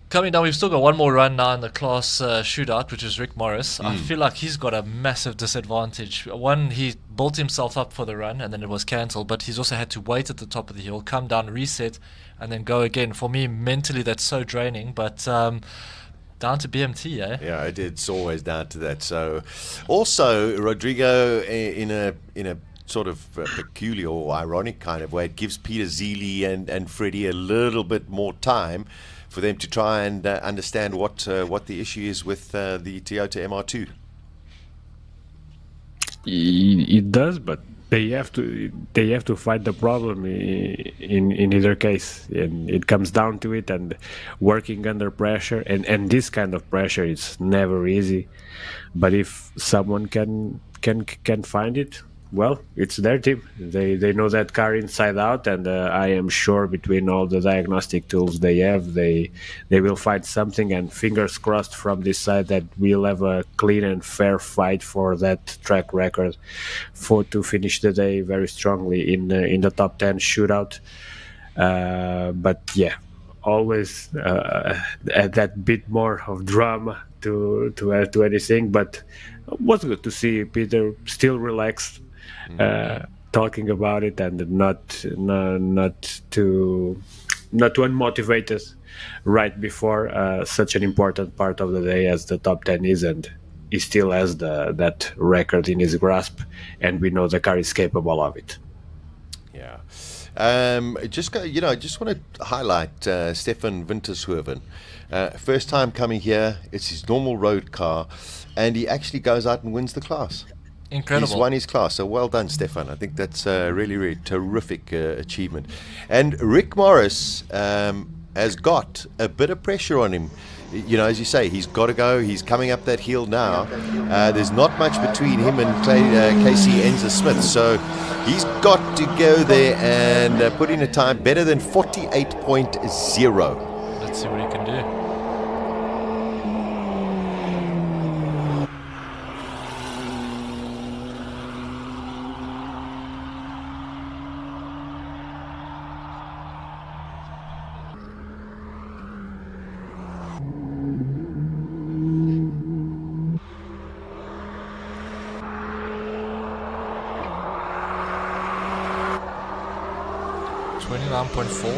Coming down, we've still got one more run now in the class shootout, which is Rick Morris. I feel like he's got a massive disadvantage. One, he built himself up for the run and then it was cancelled, but he's also had to wait at the top of the hill, come down, reset, and then go again. For me, mentally, that's so draining, but down to BMT, eh? Yeah, it's always down to that. So, also Rodrigo, in a sort of peculiar or ironic kind of way, it gives Peter Zely and Freddie a little bit more time for them to try and understand what the issue is with the Toyota MR2. It does, but they have to fight the problem in either case, and it comes down to it. And working under pressure, and this kind of pressure is never easy. But if someone can find it, well, it's their team. They know that car inside out, and I am sure between all the diagnostic tools they have, they will find something. And fingers crossed from this side that we'll have a clean and fair fight for that track record, to finish the day very strongly in the top 10 shootout. But yeah, always add that bit more of drama to add to anything. But it was good to see Peter still relaxed. Talking about it and not too unmotivated right before such an important part of the day as the top 10 is, and he still has that record in his grasp, and we know the car is capable of it. Yeah. I just want to highlight Stefan Wintershoven. First time coming here, it's his normal road car, and he actually goes out and wins the class. Incredible. He's won his class, so well done, Stefan. I think that's a really, really terrific achievement. And Rick Morris has got a bit of pressure on him. You know, as you say, he's got to go. He's coming up that hill now. There's not much between him and Casey Enzer-Smith, so he's got to go there and put in a time better than 48.0. Let's see what he can do.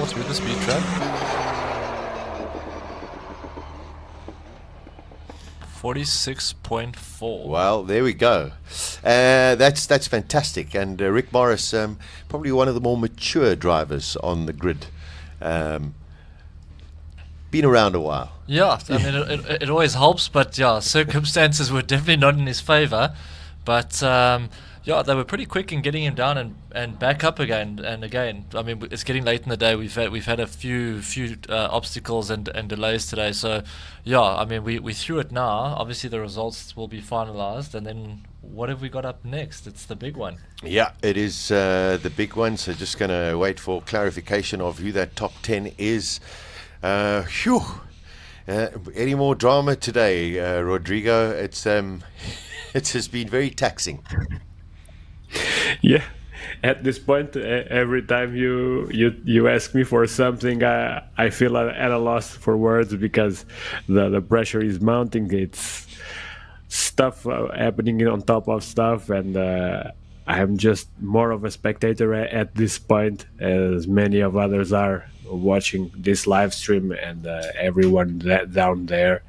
Through the speed trap. 46.4. Well, there we go. That's fantastic. And Rick Morris, probably one of the more mature drivers on the grid. Been around a while. Yeah, I mean, it always helps, but yeah, circumstances were definitely not in his favour. But yeah, they were pretty quick in getting him down and back up again and again. I mean, it's getting late in the day. We've had a few obstacles and delays today. So yeah, I mean, we through it now. Obviously, the results will be finalised, and then what have we got up next? It's the big one. Yeah, it is the big one. So just going to wait for clarification of who that top 10 is. Any more drama today, Rodrigo? It's it has been very taxing. Yeah, at this point, every time you ask me for something, I feel at a loss for words because the pressure is mounting. It's stuff happening on top of stuff, and I'm just more of a spectator at this point, as many of others are watching this live stream, and everyone down there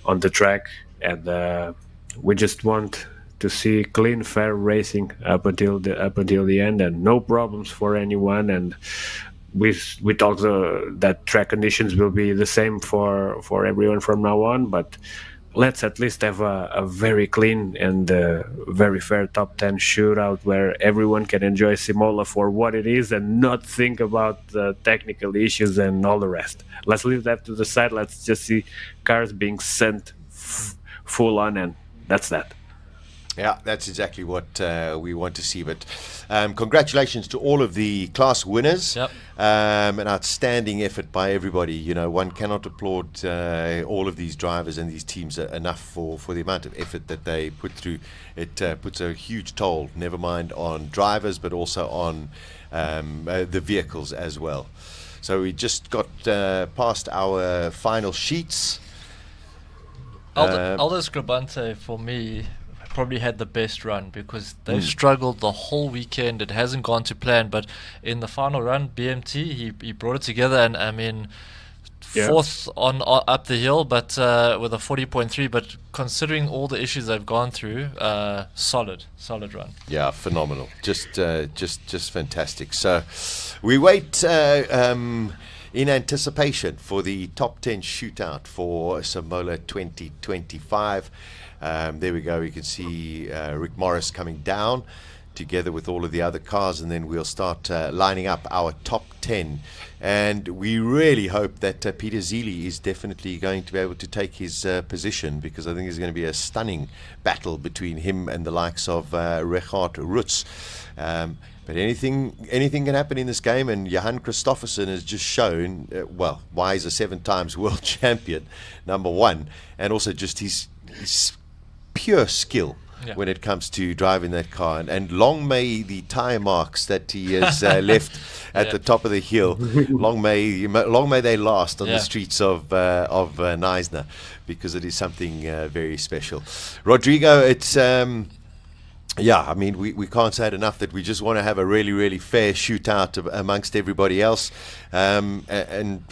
on the track, and we just want to see clean, fair racing up until the end, and no problems for anyone. And we thought that track conditions will be the same for everyone from now on, but let's at least have a very clean and very fair top 10 shootout where everyone can enjoy Simola for what it is and not think about the technical issues and all the rest. Let's leave that to the side. Let's just see cars being sent full on, and that's that. Yeah, that's exactly what we want to see. But congratulations to all of the class winners. Yep. An outstanding effort by everybody. You know, one cannot applaud all of these drivers and these teams enough for the amount of effort that they put through. It puts a huge toll, never mind on drivers, but also on the vehicles as well. So we just got past our final sheets. Aldo Scrabbante, for me, probably had the best run because they struggled the whole weekend. It hasn't gone to plan, but in the final run, BMT, he brought it together, and I mean, fourth on up the hill, but with a 40.3. But considering all the issues they've gone through, solid run. Yeah, phenomenal. Just fantastic. So we wait in anticipation for the top 10 shootout for Simola 2025. There we go. You can see Rick Morris coming down together with all of the other cars, and then we'll start lining up our top 10. And we really hope that Peter Zely is definitely going to be able to take his position, because I think there's going to be a stunning battle between him and the likes of Richard Rutz. But anything can happen in this game, and Johan Christofferson has just shown, why he's a 7 times world champion, number one, and also just his pure skill when it comes to driving that car. And long may the tire marks that he has left at the top of the hill, long may they last on the streets of Knysna, because it is something very special. Rodrigo, it's I mean, we can't say it enough that we just want to have a really, really fair shootout amongst everybody else, and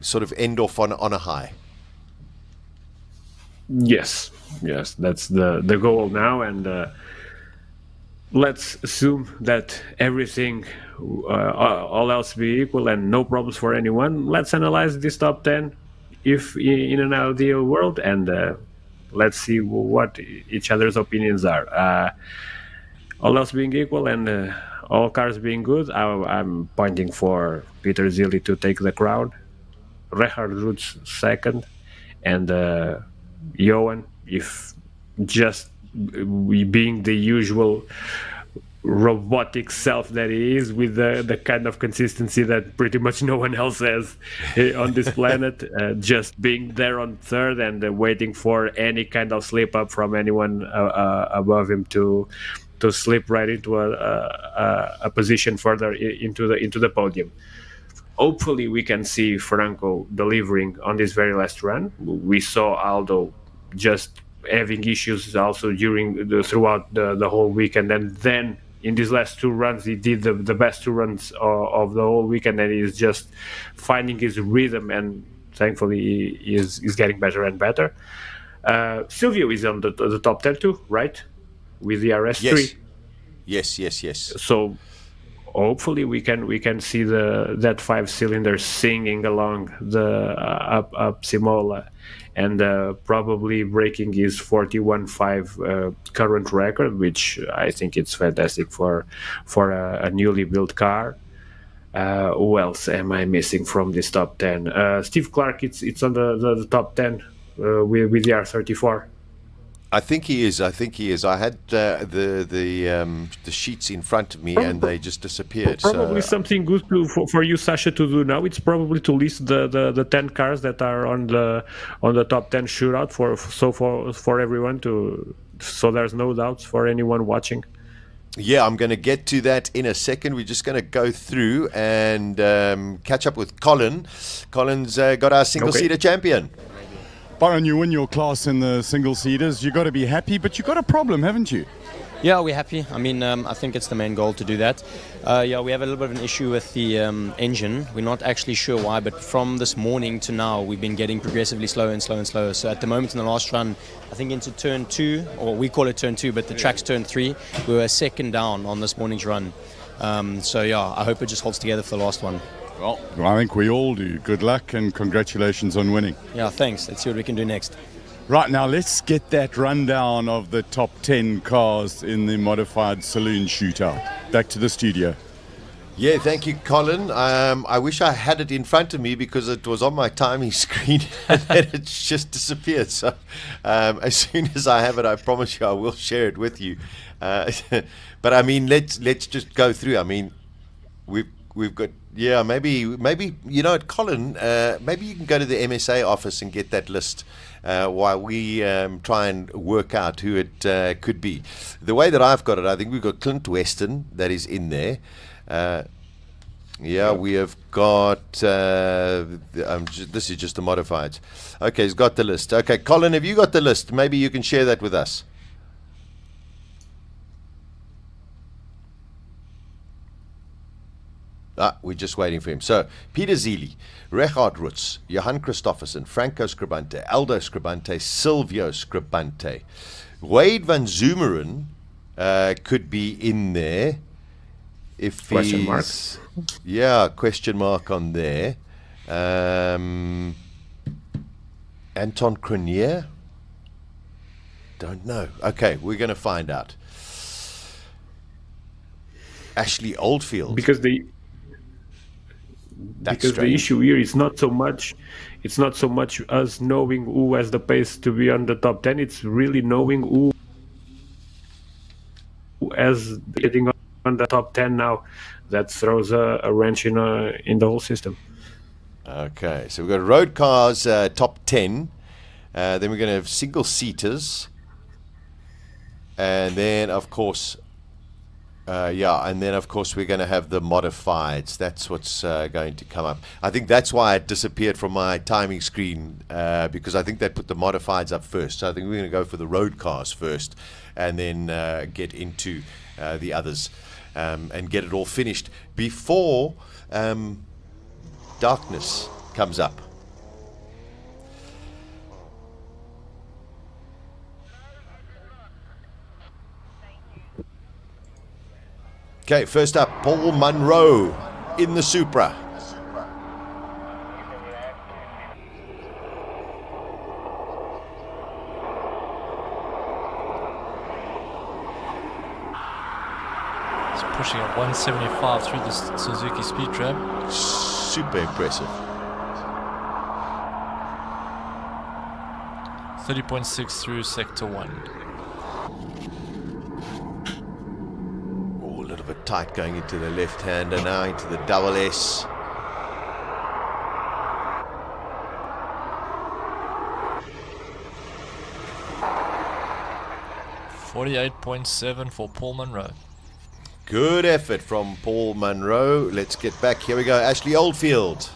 sort of end off on a high. Yes, that's the goal now, and let's assume that everything, all else be equal and no problems for anyone. Let's analyze this top 10 if in an ideal world, and let's see what each other's opinions are. All else being equal and all cars being good, I'm pointing for Peter Zely to take the crown, Richard Rutz second, and Johan, if just being the usual robotic self that he is, with the kind of consistency that pretty much no one else has on this planet, just being there on third and waiting for any kind of slip up from anyone above him to slip right into a position further into the podium. Hopefully we can see Franco delivering on this very last run. We saw Aldo just having issues also throughout the whole weekend, and then in these last 2 runs he did the best 2 runs of the whole weekend, and he's just finding his rhythm, and thankfully he is getting better and better. Silvio is on the top 10 too, right? With the RS3. Yes. So hopefully we can see that 5 cylinders singing along the up Simola, and probably breaking his 41.5 current record, which I think it's fantastic for a newly built car. Who else am I missing from this top 10? Steve Clark, it's on the top 10 with the R34. I think he is. I had the sheets in front of me, and they just disappeared. Probably so, something good for you, Sasha, to do now. It's probably to list the 10 cars that are on the top 10 shootout for everyone so there's no doubts for anyone watching. Yeah, I'm going to get to that in a second. We're just going to go through and catch up with Colin. Colin's got our single-seater champion. Byron, you win your class in the single-seaters. You've got to be happy, but you've got a problem, haven't you? Yeah, we're happy. I mean, I think it's the main goal to do that. Yeah, we have a little bit of an issue with the engine. We're not actually sure why, but from this morning to now, we've been getting progressively slower and slower and slower. So at the moment in the last run, I think into turn 2, or we call it turn 2, but the track's turn 3, we were a second down on this morning's run. So yeah, I hope it just holds together for the last one. Well, I think we all do. Good luck and congratulations on winning. Yeah, thanks. Let's see what we can do next. Right, now let's get that rundown of the top 10 cars in the modified saloon shootout. Back to the studio. Yeah, thank you, Colin. I wish I had it in front of me because it was on my timing screen and then it's just disappeared. So as soon as I have it, I promise you I will share it with you. But I mean, let's just go through. I mean, we've got, yeah, maybe you know what, Colin, maybe you can go to the MSA office and get that list while we try and work out who it could be. The way that I've got it, I think we've got Clint Weston that is in there. Yeah, we have got this is just the modifieds. Okay, he's got the list. Okay, Colin, have you got the list? Maybe you can share that with us. We're just waiting for him. So, Peter Zely, Richard Rutz, Johan Christofferson, Franco Scrabbante, Aldo Scrabbante, Silvio Scrabbante. Wade van Zummeren could be in there. If question mark. Yeah, question mark on there. Anton Cronje? Don't know. Okay, we're going to find out. Ashley Oldfield. Because the issue here is not so much us knowing who has the pace to be on the top 10. It's really knowing who has getting on the top 10 now. That throws a wrench in the whole system. Okay, so we've got road cars top 10. Then we're going to have single seaters, and then of course. And then of course we're going to have the modifieds. That's what's going to come up. I think that's why it disappeared from my timing screen, because I think that put the modifieds up first. So I think we're going to go for the road cars first, and then get into the others, and get it all finished before darkness comes up. Okay, first up, Paul Munro in the Supra. He's pushing at 175 through the Suzuki Speed Trap. Super impressive. 30.6 through Sector 1. Tight going into the left-hander now, into the double S. .48.7 for Paul Munro. Good effort from Paul Munro. Let's get back. Here we go. Ashley Oldfield.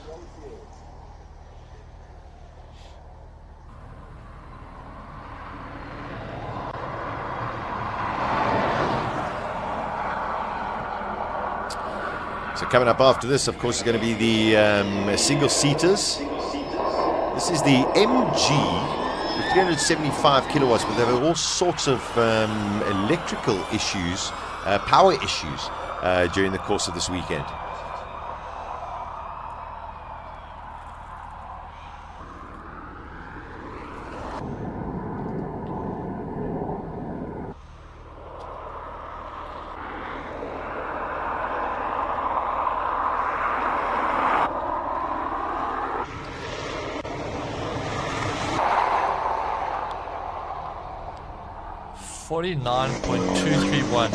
So coming up after this, of course, is going to be the single-seaters. This is the MG with 375 kilowatts, but there are all sorts of electrical issues, power issues during the course of this weekend. .231.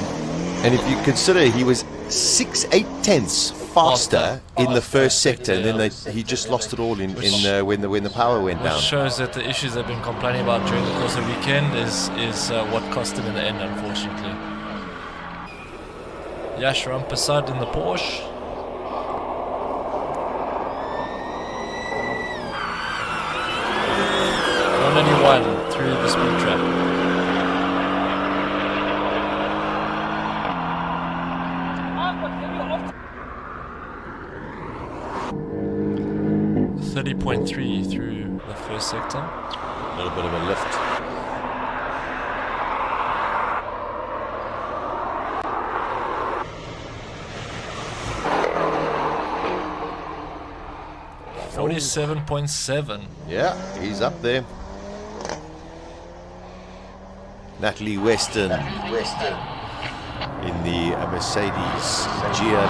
And if you consider he was 6/8 faster in the first sector, and then he just lost it all in when the power went down. Which shows that the issues they've been complaining about during the course of the weekend is what cost him in the end, unfortunately. Yash Rampasad in the Porsche. Only one through the speed trap. .3 through the first sector. A little bit of a lift. .47.7. Yeah, he's up there. Natalie Weston in the Mercedes GLE.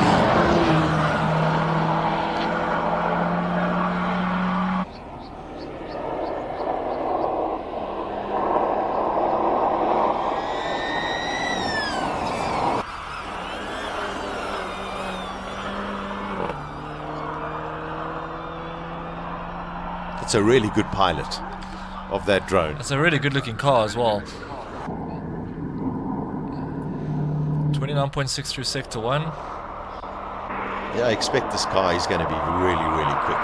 It's a really good pilot of that drone. It's a really good looking car as well. 29.6 through sector 1. Yeah, I expect this car is going to be really, really quick.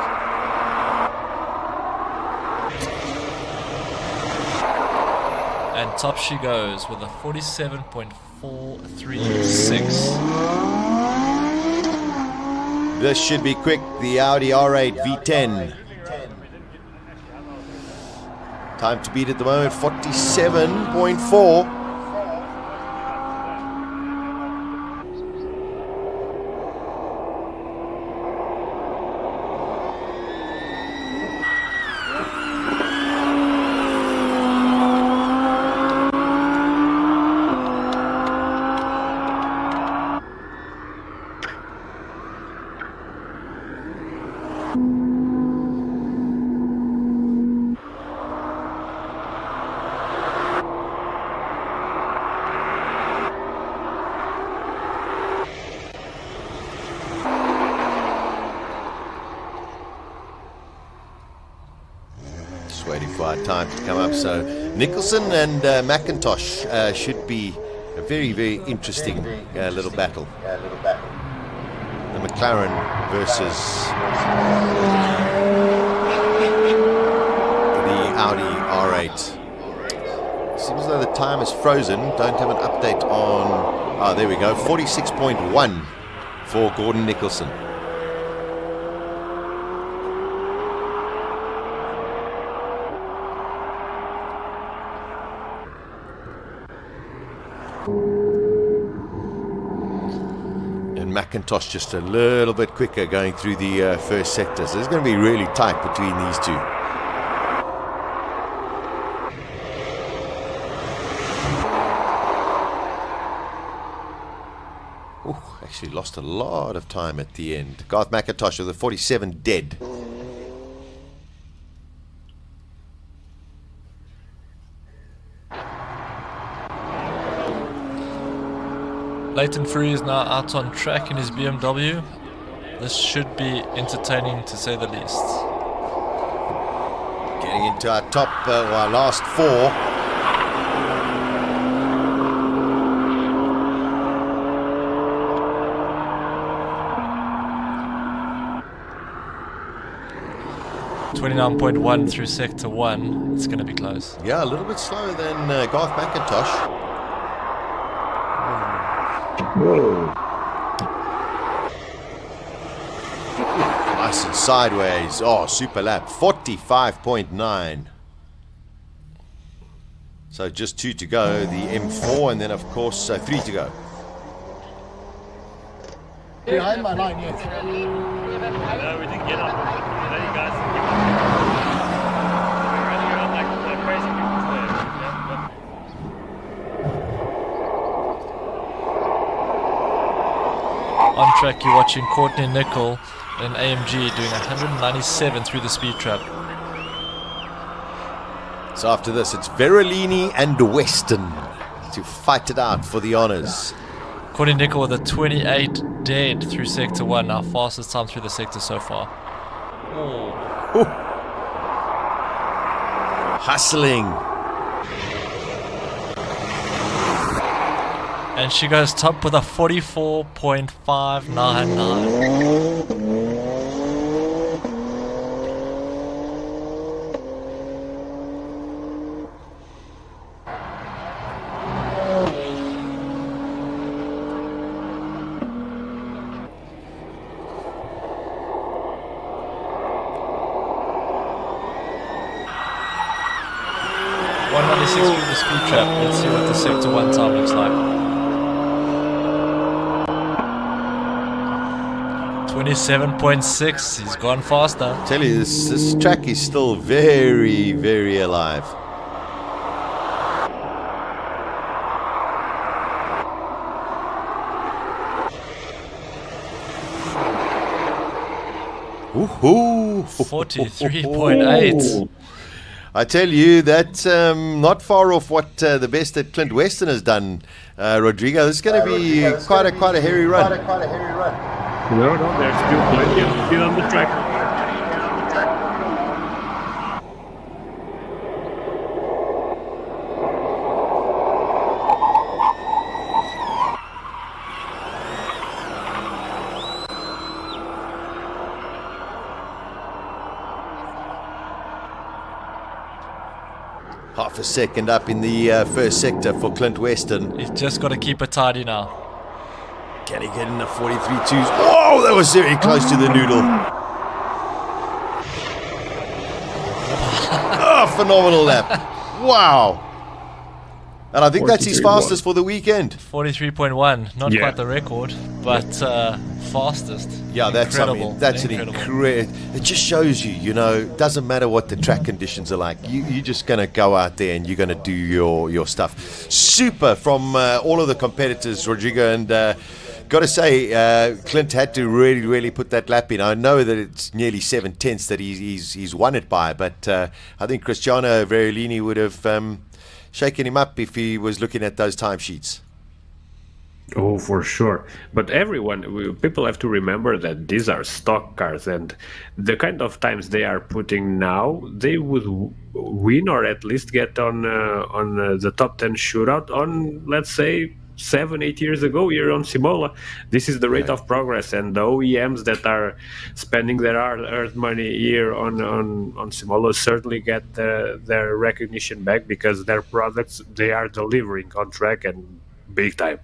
And top she goes with a 47.436. This should be quick. The Audi R8 V10. Time to beat at the moment, 47.4. Waiting for our time to come up. So Nicholson and McIntosh should be a very, very interesting little battle. The McLaren versus the Audi R8. Seems as though the time is frozen. Don't have an update on... Oh, there we go. 46.1 for Gordon Nicholson. McIntosh just a little bit quicker going through the first sector. So it's going to be really tight between these two. Ooh, actually lost a lot of time at the end. Garth McIntosh with a 47 dead. Leighton Fury is now out on track in his BMW. This should be entertaining to say the least. Getting into our top, our last four. .29.1 through sector 1. It's going to be close. Yeah, a little bit slower than Garth McIntosh. Nice and sideways. Oh, super lap. 45.9. So just 2 to go. The M4, and then of course 3 to go. Behind my line, yes. No, we didn't get up. Then you guys keep we're running around like crazy people today. On track, you're watching Courtney Nickel in AMG doing 197 through the speed trap. So after this, it's Verolini and Weston to fight it out for the honours. Courtney Nickel with a 28 dead through sector 1, our fastest time through the sector so far. Ooh. Hustling. And she goes top with a 44.599. Through the speed trap. Let's see what the sector 1 time looks like. 27.6. He's gone faster. I tell you, this track is still very, very alive. Woohoo! 43.8. I tell you, that's not far off what the best that Clint Weston has done, Rodrigo. This is going to be quite a hairy run. No, there's still plenty of speed on the track. Half a second up in the first sector for Clint Weston. He's just got to keep it tidy now. Can he get in the 43.2s? Oh, that was very close to the noodle. Oh, phenomenal lap. Wow. And I think that's his fastest for the weekend. 43.1. Not quite the record, but fastest. Yeah, that's incredible. That's an incredible. It just shows you, it doesn't matter what the track conditions are like. You're just going to go out there and you're going to do your stuff. Super from all of the competitors, Rodrigo. And got to say, Clint had to really, really put that lap in. I know that it's nearly 7/10 that he's won it by, but I think Cristiano Verolini would have shaken him up if he was looking at those timesheets. Oh, for sure. But people have to remember that these are stock cars, and the kind of times they are putting now, they would win or at least get on the top 10 shootout on, let's say, 7-8 years ago here on Simola. This is the rate of progress, and the OEMs that are spending their earned money here on Simola certainly get their recognition back, because their products, they are delivering on track and big time.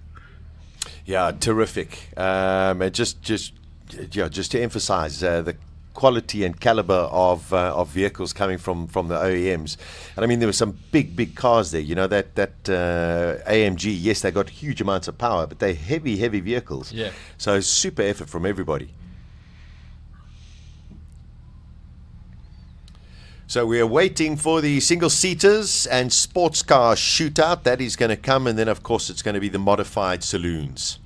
Yeah, terrific. And just to emphasize the quality and caliber of vehicles coming from the OEMs. And I mean, there were some big cars there. That AMG, yes, they got huge amounts of power, but they're heavy vehicles. Yeah. So super effort from everybody. So we are waiting for the single-seaters and sports car shootout. That is going to come, and then, of course, it's going to be the modified saloons.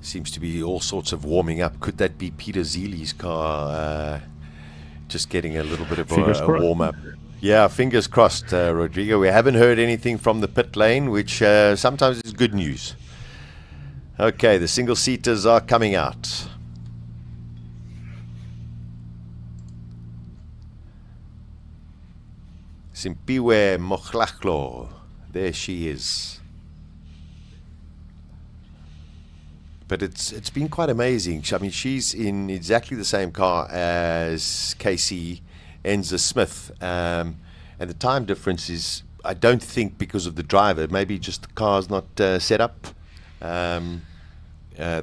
Seems to be all sorts of warming up. Could that be Peter Zely's car just getting a little bit of a warm-up? Yeah, fingers crossed, Rodrigo. We haven't heard anything from the pit lane, which sometimes is good news. Okay, the single-seaters are coming out. Simpiwe Mokhlachlo. There she is. But it's been quite amazing. I mean, she's in exactly the same car as Casey Enza Smith, and the time difference is, I don't think because of the driver, maybe just the car's not set up the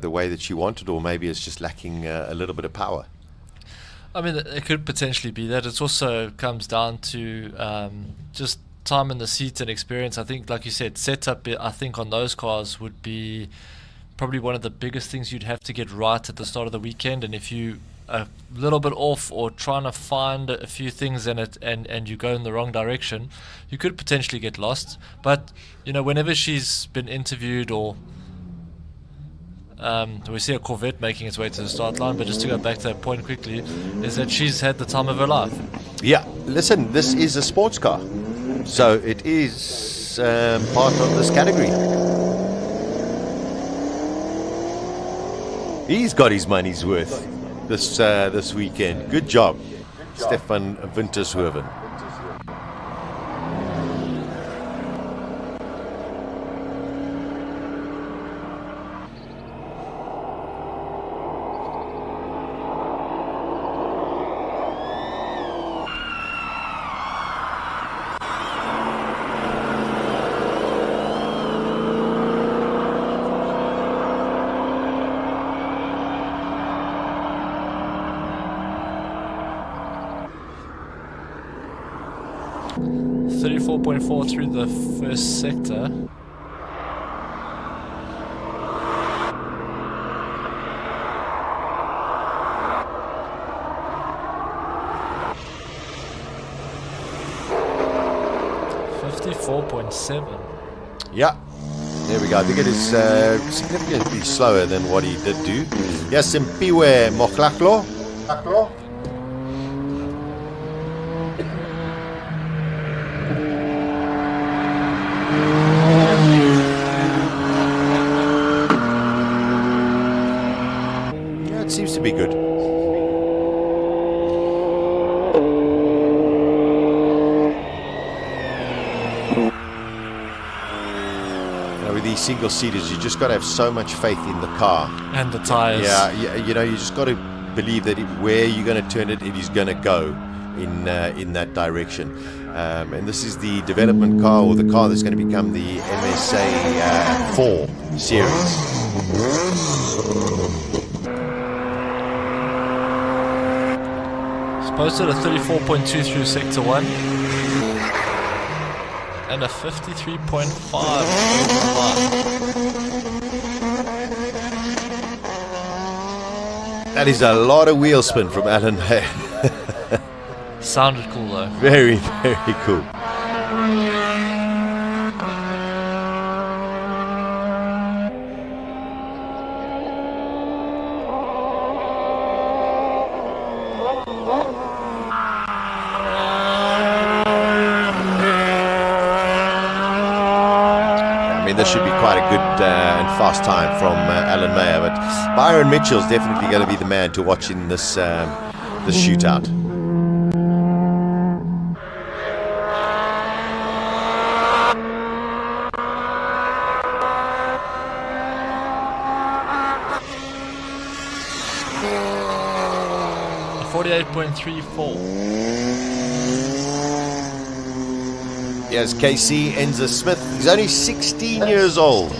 way that she wanted, or maybe it's just lacking a little bit of power. I mean, it could potentially be that. It also comes down to just time in the seat and experience. I think, like you said, setup, I think, on those cars would be probably one of the biggest things you'd have to get right at the start of the weekend. And if you a little bit off or trying to find a few things in it and you go in the wrong direction, you could potentially get lost. But, whenever she's been interviewed or we see a Corvette making its way to the start line, but just to go back to that point quickly, is that she's had the time of her life. Yeah, listen, this is a sports car, so it is part of this category. He's got his money's worth this weekend. Good job, Stefan Wintershoven. Through the first sector. .7. Yeah, there we go. I think it is significantly slower than what he did do. Yes, Simpiwe Mokhlaklo. Seems to be good. With these single seaters, you just got to have so much faith in the car and the tires. Yeah, you just got to believe that where you're going to turn it, it is going to go in that direction. And this is the development car, or the car that's going to become the MSA 4 series. Posted a 34.2 through sector 1 and a 53.5 That is a lot of wheel spin from Alan May. Sounded cool though. Very, very cool. This should be quite a good and fast time from Alan Mayer, but Byron Mitchell is definitely going to be the man to watch in this shootout. A 48.34. Yes, KC Enza Smith. He's only 16 years old.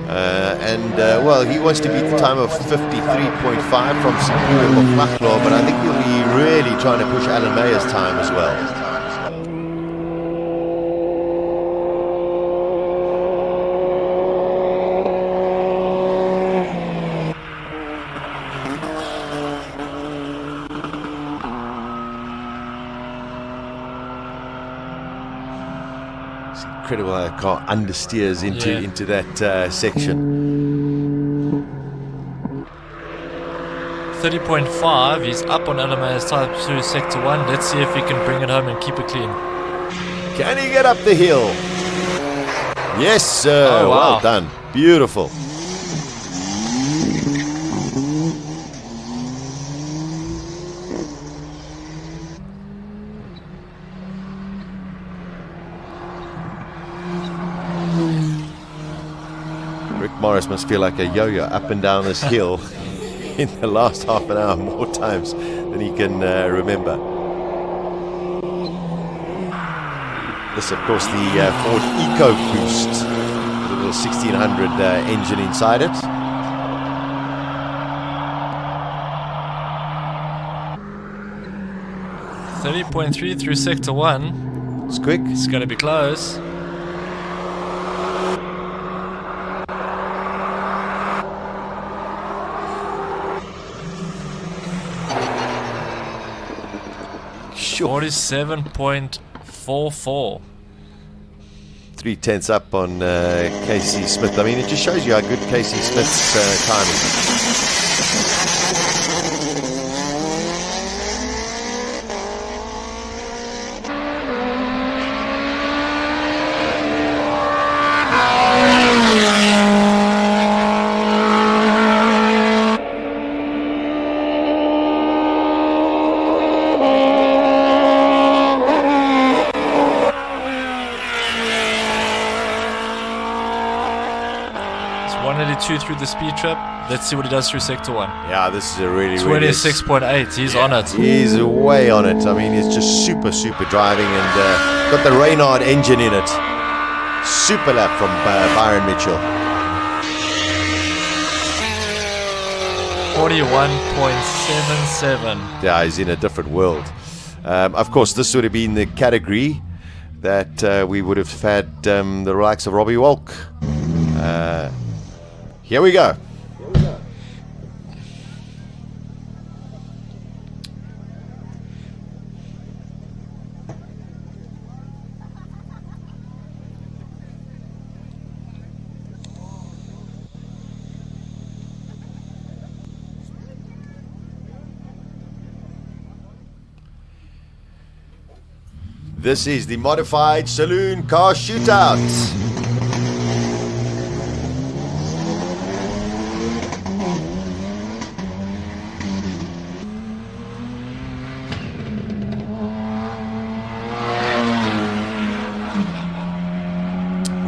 Well, he wants to beat the time of 53.5 from Simpiwe Mokhlaklo, but I think he'll be really trying to push Alan Mayer's time as well. Incredible how the car understeers into that section. 30.5, he's up on Alamea's type through sector 1. Let's see if he can bring it home and keep it clean. Can he get up the hill? Yes, sir. Oh, wow. Well done. Beautiful. Morris must feel like a yo-yo up and down this hill in the last half an hour more times than he can remember. This, of course, the Ford EcoBoost, the little 1600 engine inside it. 30.3 through sector 1. It's quick. It's going to be close. Sure. 47.44. 3/10 up on Casey Smith. I mean, it just shows you how good Casey Smith's time is. Through the speed trap. Let's see what he does through sector 1. Yeah, this is a really 26.8. He's on it. He's way on it. I mean, it's just super driving and got the Reynard engine in it. Super lap from Byron Mitchell. 41.77. Yeah, he's in a different world. Of course, this would have been the category that we would have had the likes of Robbie Walk. Here we go. This is the modified saloon car shootout.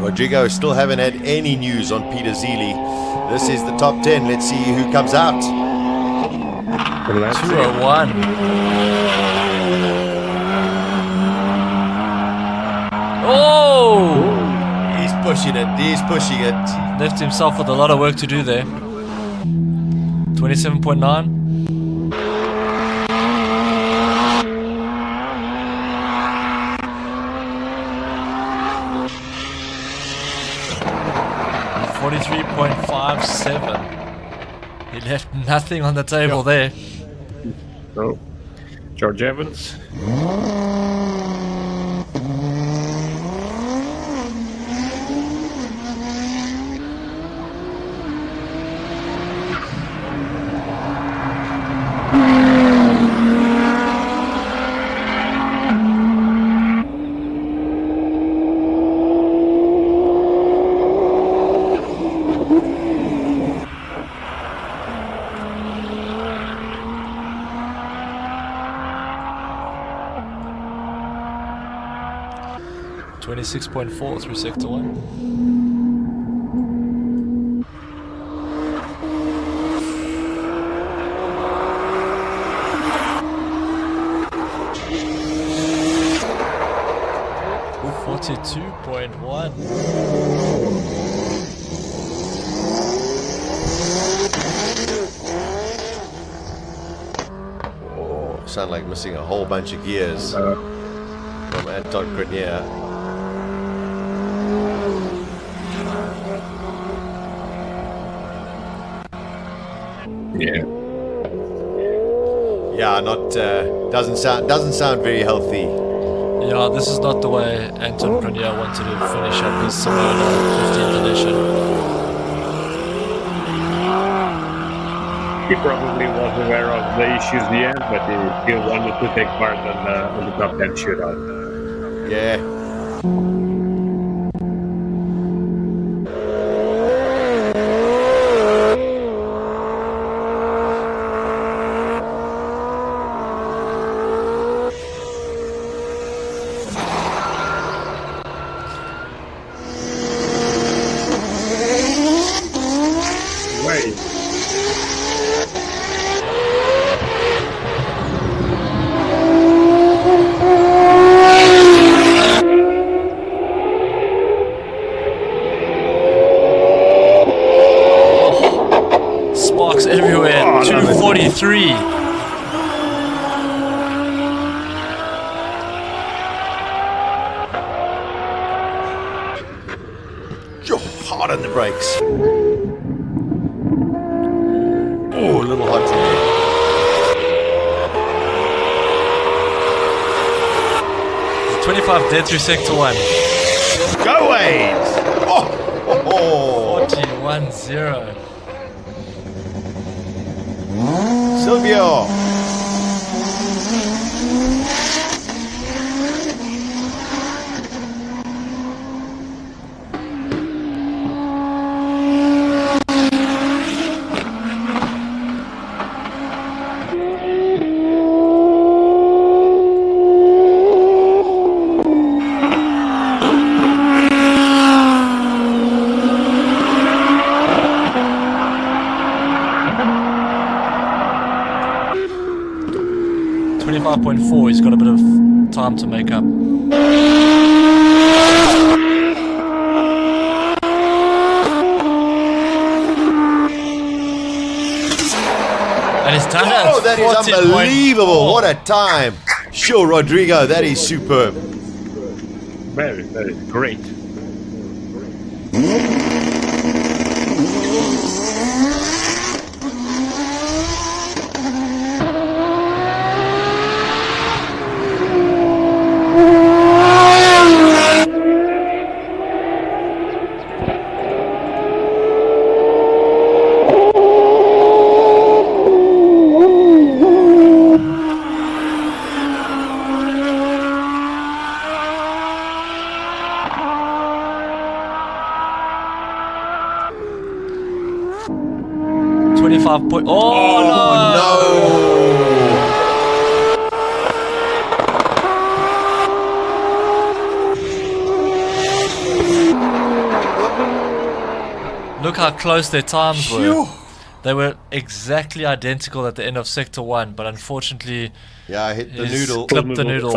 Rodrigo still haven't had any news on Peter Zely. This is the top 10. Let's see who comes out. 201. Oh! He's pushing it. He's pushing it. Left himself with a lot of work to do there. 27.9. 43.57. He left nothing on the table there. Oh, George Evans. .4 through sector 1. .42.1. Oh, sound like missing a whole bunch of gears from Anton Cronje. Yeah, not doesn't sound very healthy. Yeah, this is not the way Anton Cronje wanted to finish up his Simola 15th edition. He probably was aware of the issues he had, but he still wanted to take part on the top 10 shootout. Yeah. brakes. Oh, a little hot in there. 25 dead through sector 1. Go Wade! Oh, 41-0. Silvio. He's got a bit of time to make up. And he's done it. Oh, that is unbelievable. What a time. Sure, Rodrigo, that is superb. Very, very great. 25 point. Oh, no! Look how close their times were. They were exactly identical at the end of Sector 1, but unfortunately... Yeah, I hit the noodle. Clipped the noodle.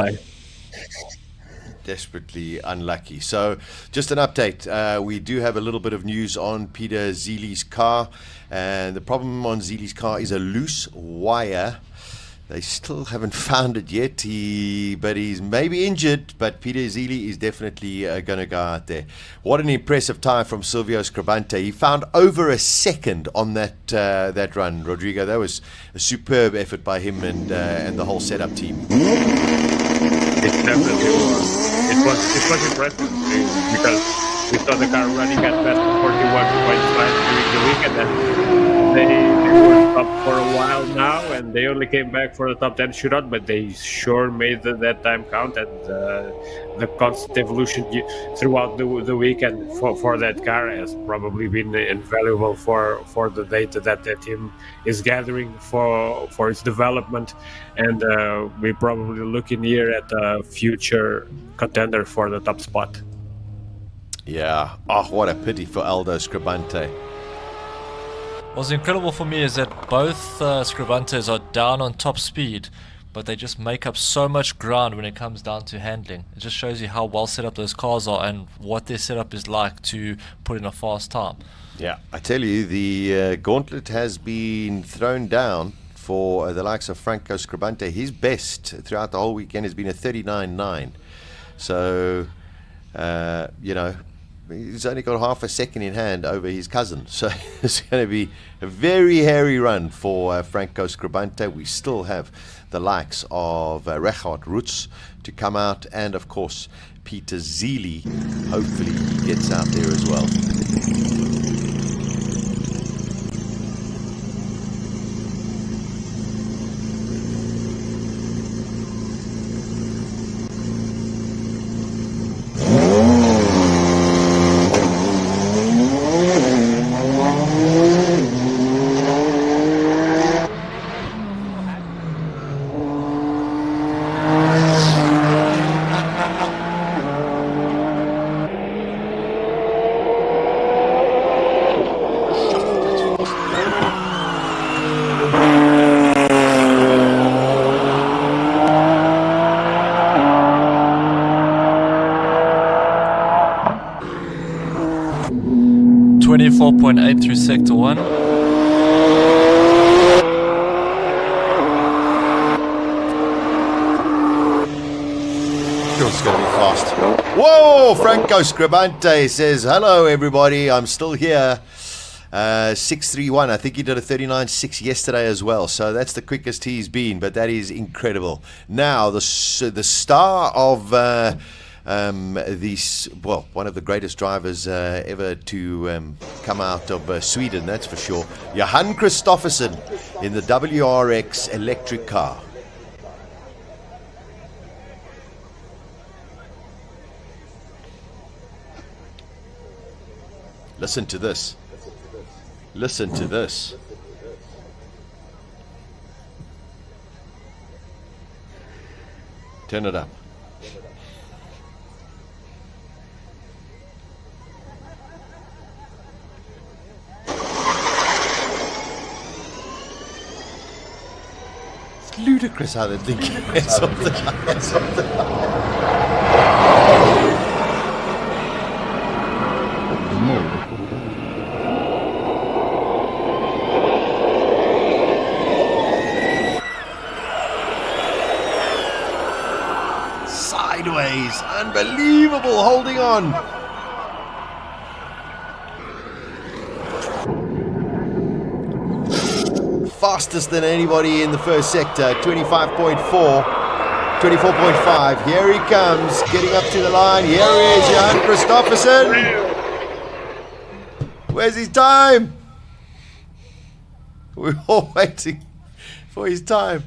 Desperately unlucky. So, just an update. We do have a little bit of news on Peter Zely's car. And the problem on Zely's car is a loose wire. They still haven't found it yet. But he's maybe injured. But Peter Zely is definitely going to go out there. What an impressive time from Silvio Scrabbante. He found over a second on that run, Rodrigo. That was a superb effort by him and the whole setup team. It definitely was. It was impressive because we saw the car running at best 41.5 during the week, and then they were up for a while now, and they only came back for the top 10 shootout, but they sure made that time count, and the constant evolution throughout the weekend for that car has probably been invaluable for the data that team is gathering for its development, and we're probably looking here at a future contender for the top spot. Yeah. Oh, what a pity for Aldo Scrabbante. What's incredible for me is that both Scrabbantes are down on top speed, but they just make up so much ground when it comes down to handling. It just shows you how well set up those cars are and what their setup is like to put in a fast time. Yeah, I tell you, the gauntlet has been thrown down for the likes of Franco Scrabbante. His best throughout the whole weekend has been a 39.9. So, he's only got half a second in hand over his cousin. So it's going to be a very hairy run for Franco Scrabbante. We still have the likes of Richard Roots to come out, and of course Peter Zely. Hopefully he gets out there as well. Through Sector 1. It's going to be fast. Whoa! Franco Scrabbante says, hello, everybody. I'm still here. 6:31. I think he did a 39.6 yesterday as well. So that's the quickest he's been, but that is incredible. Now, the star of one of the greatest drivers ever to come out of Sweden, that's for sure. Johan Kristoffersen in the WRX electric car. Listen to this. Listen to this. Turn it up. It's ludicrous how they think it's something. Sideways, unbelievable, holding on. Fastest than anybody in the first sector, 25.4, 24.5. Here he comes, getting up to the line. Here he is, Johan Kristoffersen. Where's his time? We're all waiting for his time.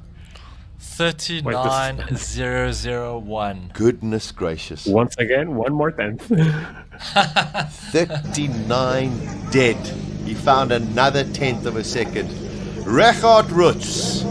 39.001. Goodness gracious. Once again, one more tenth. 39 dead. He found another tenth of a second. Richard Rutz.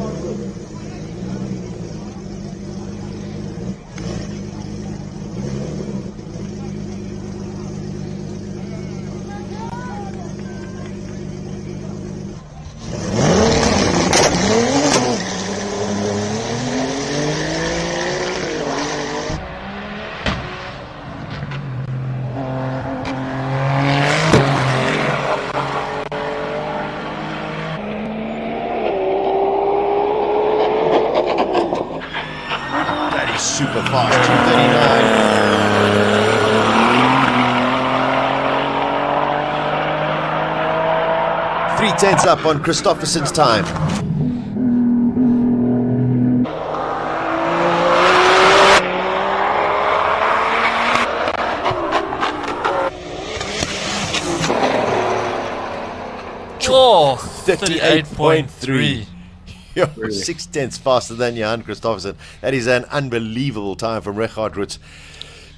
Super fast, 2:39. 3/10 up on Kristoffersen's time. Oh, 38.3. 6/10 faster than Johan Kristoffersen. That is an unbelievable time from Richard Rutz.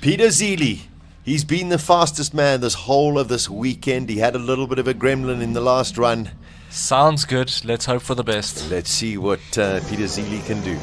Peter Zely, he's been the fastest man this whole of this weekend. He had a little bit of a gremlin in the last run. Sounds good. Let's hope for the best. Let's see what Peter Zely can do.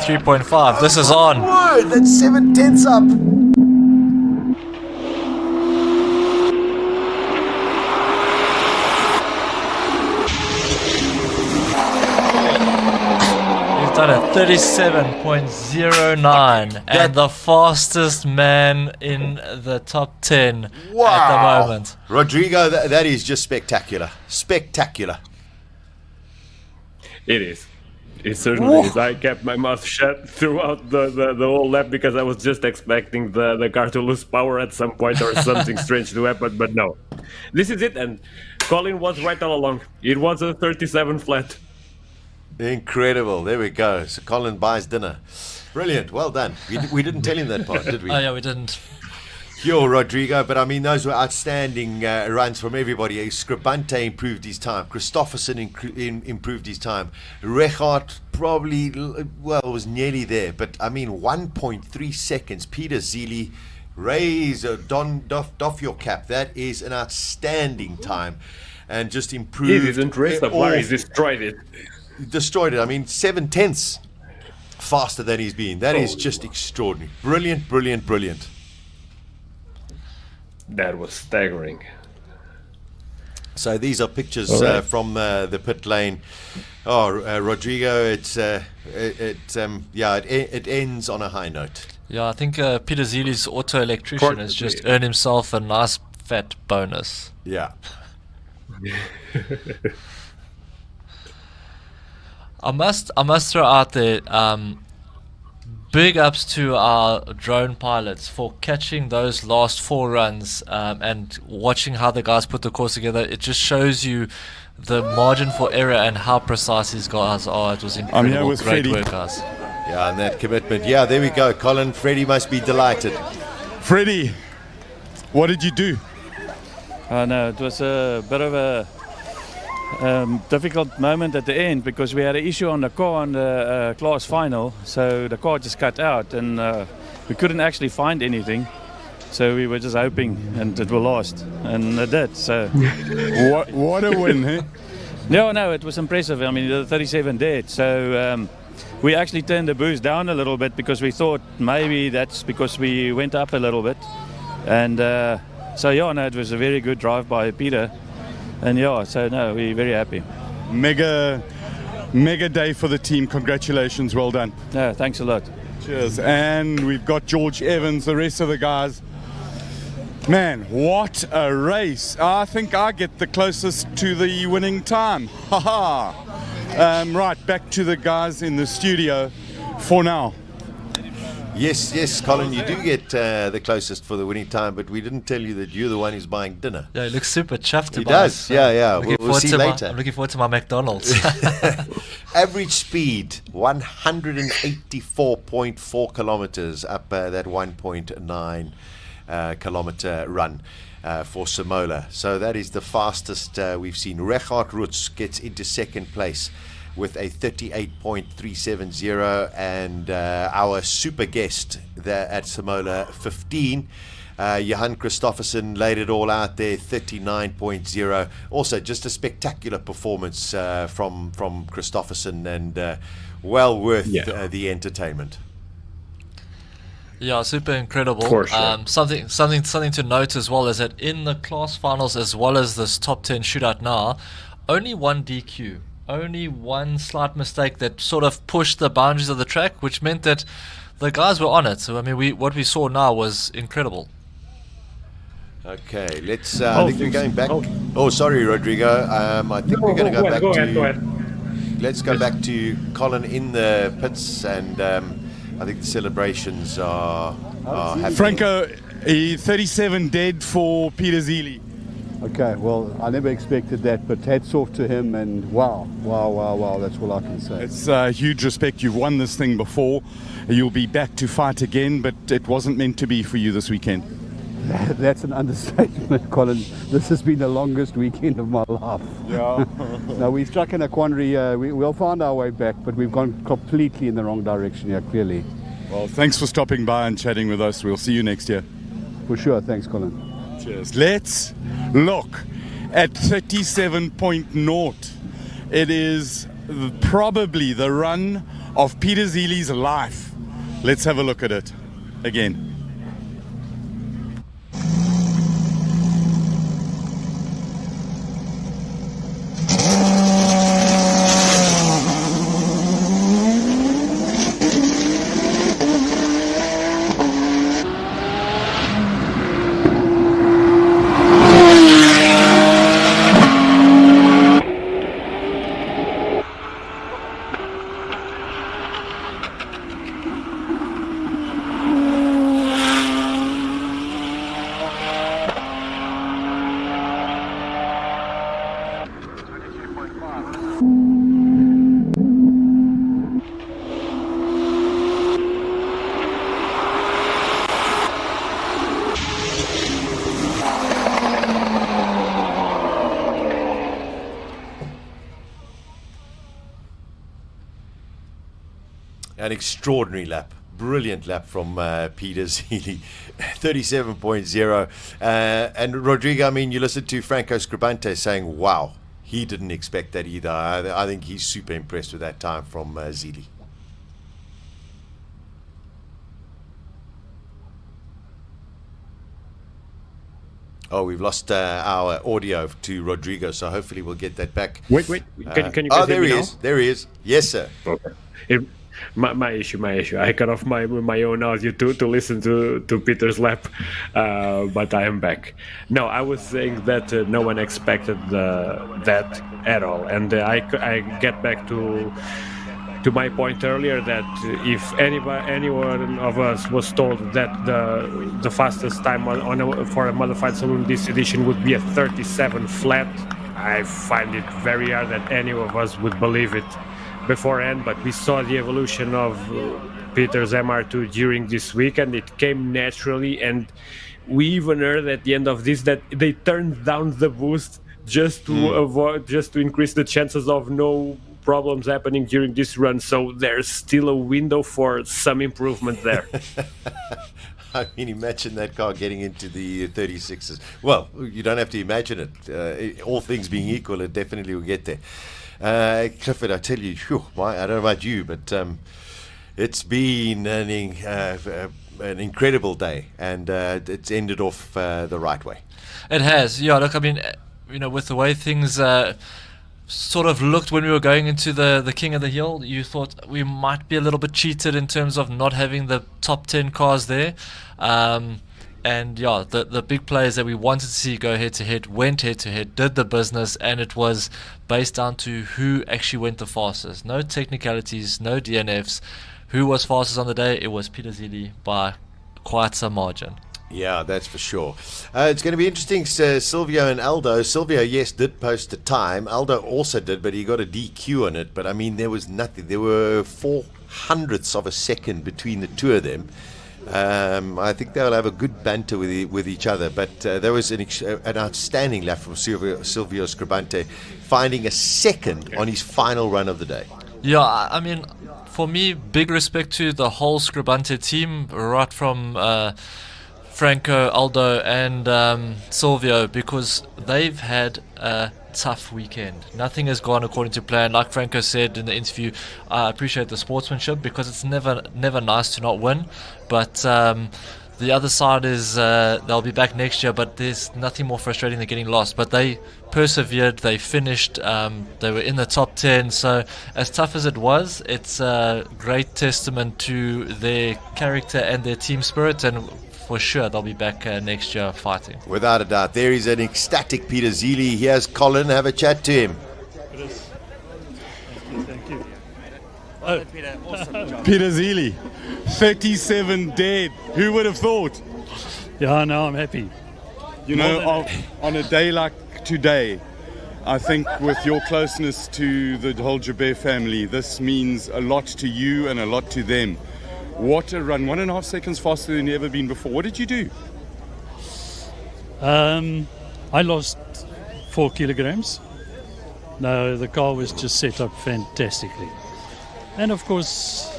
.5. This is on. Word, that's 7/10 up. He's done it. 37.09, and the fastest man in the top 10 at the moment. Rodrigo, that is just spectacular. Spectacular. It is. It certainly is. I kept my mouth shut throughout the whole lap because I was just expecting the car to lose power at some point or something strange to happen, but no. This is it, and Colin was right all along. It was a 37 flat. Incredible. There we go. So Colin buys dinner. Brilliant. Well done. We didn't tell him that part, did we? Oh, yeah, we didn't. Yo, Rodrigo, but I mean, those were outstanding runs from everybody. Scrabbante improved his time. Kristoffersen improved his time. Richard probably, was nearly there. But I mean, 1.3 seconds. Peter Zely, raise, doff your cap. That is an outstanding time. and just improved. He didn't race the bar, he destroyed it. Destroyed it. I mean, 7/10 faster than he's been. That is just extraordinary. Brilliant, brilliant, brilliant. That was staggering. So these are pictures right. from the pit lane. Oh, Rodrigo, it ends on a high note. Yeah, I think Peter Zely's auto electrician has just earned himself a nice fat bonus. Yeah. I must throw out there big ups to our drone pilots for catching those last 4 runs and watching how the guys put the course together. It just shows you the margin for error and how precise these guys are. It was incredible. I'm here with Great Freddie. work, guys. Yeah, and that commitment. Yeah, there we go, Colin. Freddie must be delighted. Freddie, what did you do? No, it was a bit of a difficult moment at the end because we had an issue on the car on the class final, so the car just cut out and we couldn't actually find anything, so we were just hoping and it will last, and it did. So what a win, eh? No, it was impressive. I mean, the 37 dead, so we actually turned the boost down a little bit because we thought maybe that's because we went up a little bit, and so yeah, no, it was a very good drive by Peter. And yeah, so no, we're very happy. Mega day for the team. Congratulations, well done. Yeah, thanks a lot. Cheers. And we've got George Evans, the rest of the guys. Man, what a race. I think I get the closest to the winning time. Haha. Right, back to the guys in the studio for now. Yes, Colin, you do get the closest for the winning time, but we didn't tell you that you're the one who's buying dinner. Yeah, he looks super chuffed. He does, yeah. We'll see later. I'm looking forward to my McDonald's. Average speed, 184.4 kilometers up that 1.9 kilometer run for Simola. So that is the fastest we've seen. Richard Rutz gets into second place with a 38.370, and our super guest there at Simola 15, Johan Christofferson, laid it all out there, 39.0. Also just a spectacular performance from Christofferson, and well worth the entertainment. Yeah, super incredible. For sure. Something to note as well is that in the class finals as well as this top 10 shootout now, only one DQ. Only one slight mistake that sort of pushed the boundaries of the track, which meant that the guys were on it. So I mean, what we saw now was incredible. Okay, let's. I think we're going back. Oh, sorry, Rodrigo. I think we're going to go back to. Go ahead. Let's go back to Colin in the pits, and I think the celebrations are happening. Franco, 37 dead for Peter Zely. Okay, well, I never expected that, but hats off to him, and wow, that's all I can say. It's huge respect. You've won this thing before. You'll be back to fight again, but it wasn't meant to be for you this weekend. That's an understatement, Colin. This has been the longest weekend of my life. Yeah. No, we struck in a quandary. We'll find our way back, but we've gone completely in the wrong direction here, clearly. Well, thanks for stopping by and chatting with us. We'll see you next year. For sure. Thanks, Colin. Cheers. Let's look at 37.0. It is probably the run of Peter Zely's life. Let's have a look at it again. An extraordinary lap. Brilliant lap from Peter Zely, 37.0. And Rodrigo, I mean, you listened to Franco Scrabbante saying, wow, he didn't expect that either. I think he's super impressed with that time from Zely. Oh, we've lost our audio to Rodrigo, so hopefully we'll get that back. Wait. Can you guys there hear me he now? is. There he is. Yes, sir. Okay. My issue. I cut off my own audio to listen to Peter's lap, but I am back. No, I was saying that no one expected that at all, and I get back to my point earlier that if anyone of us was told that the fastest time for a modified saloon this edition would be a 37 flat, I find it very hard that any of us would believe it beforehand. But we saw the evolution of Peter's MR2 during this week, and it came naturally. And we even heard at the end of this that they turned down the boost just to increase the chances of no problems happening during this run. So there's still a window for some improvement there. I mean, imagine that car getting into the 36s. Well, you don't have to imagine it. All things being equal, it definitely will get there. Clifford, I tell you, I don't know about you, but it's been an incredible day, and it's ended off the right way. It has. Yeah, look, I mean, with the way things sort of looked when we were going into the King of the Hill, you thought we might be a little bit cheated in terms of not having the top 10 cars there. And yeah, the big players that we wanted to see go head-to-head went head-to-head, did the business, and it was based down to who actually went the fastest. No technicalities, no DNFs. Who was fastest on the day? It was Peter Zely by quite some margin. Yeah, that's for sure. It's going to be interesting. Silvio and Aldo. Silvio, yes, did post a time. Aldo also did, but he got a DQ on it. But I mean, there was nothing. There were 0.04 of a second between the two of them. I think they'll have a good banter with each other. But there was an outstanding lap from Silvio Scrabbante, finding a second on his final run of the day. Yeah, I mean, for me, big respect to the whole Scrabbante team, right from Franco, Aldo, and Silvio, because they've had a tough weekend. Nothing has gone according to plan. Like Franco said in the interview, I appreciate the sportsmanship because it's never nice to not win. But the other side is they'll be back next year, but there's nothing more frustrating than getting lost. But they persevered, they finished, they were in the top 10. So as tough as it was, it's a great testament to their character and their team spirit, and for sure they'll be back next year fighting. Without a doubt. There is an ecstatic Peter Zely. Here's Colin. Have a chat to him. Thank you. Peter, awesome job. Peter Zely, 37 dead. Who would have thought? Yeah, no, I'm happy. You know, on a day like today, I think with your closeness to the whole Joubert family, this means a lot to you and a lot to them. What a run, 1.5 seconds faster than you've ever been before. What did you do? I lost 4 kilograms. No, the car was just set up fantastically. And of course,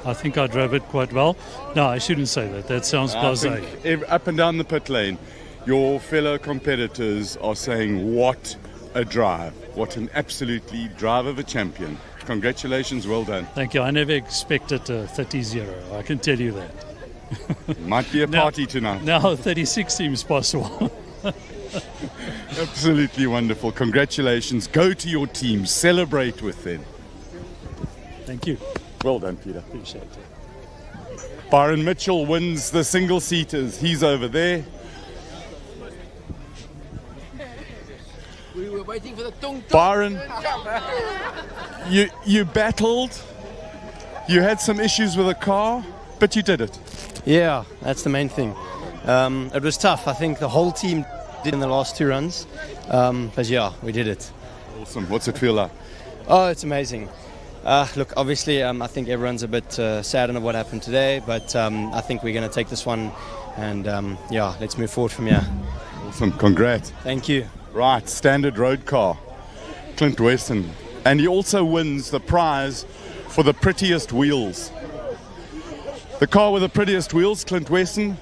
I think I drove it quite well. No, I shouldn't say that. That sounds blasé. Up and down the pit lane, your fellow competitors are saying, what a drive. What an absolutely drive of a champion. Congratulations, well done. Thank you. I never expected a 30-0. I can tell you that. Might be a party tonight. Now 36 seems possible. Absolutely wonderful. Congratulations. Go to your team. Celebrate with them. Thank you. Well done, Peter. Appreciate it. Byron Mitchell wins the single-seaters. He's over there. We were waiting for the tung. Byron, you battled. You had some issues with the car, but you did it. Yeah, that's the main thing. It was tough. I think the whole team did in the last 2 runs. But yeah, we did it. Awesome. What's it feel like? Oh, it's amazing. Look, obviously, I think everyone's a bit saddened of what happened today, but I think we're going to take this one and, let's move forward from here. Awesome. Congrats. Thank you. Right, standard road car, Clint Weston. And he also wins the prize for the prettiest wheels. The car with the prettiest wheels, Clint Weston,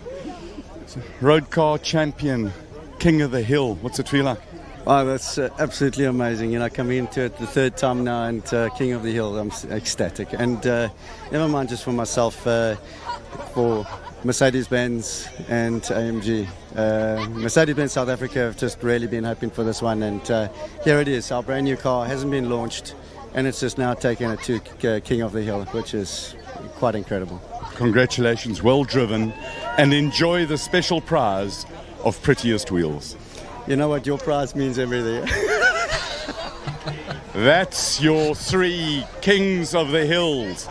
road car champion, king of the hill. What's it feel like? Oh, that's absolutely amazing. You know, coming into it the third time now and King of the Hill, I'm ecstatic. And never mind just for myself, for Mercedes-Benz and AMG. Mercedes-Benz South Africa have just really been hoping for this one. And here it is, our brand new car hasn't been launched. And it's just now taken it to King of the Hill, which is quite incredible. Congratulations, well driven. And enjoy the special prize of prettiest wheels. You know what, your prize means everything. That's your 3 Kings of the Hills.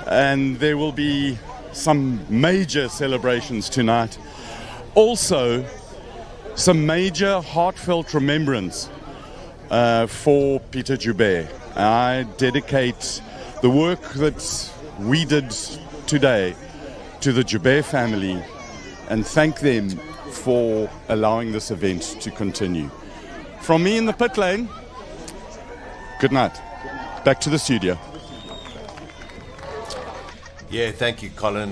And there will be some major celebrations tonight. Also, some major heartfelt remembrance for Pieter Joubert. I dedicate the work that we did today to the Joubert family and thank them for allowing this event to continue. From me in the pit lane, good night. Back to the studio. Yeah, thank you, Colin.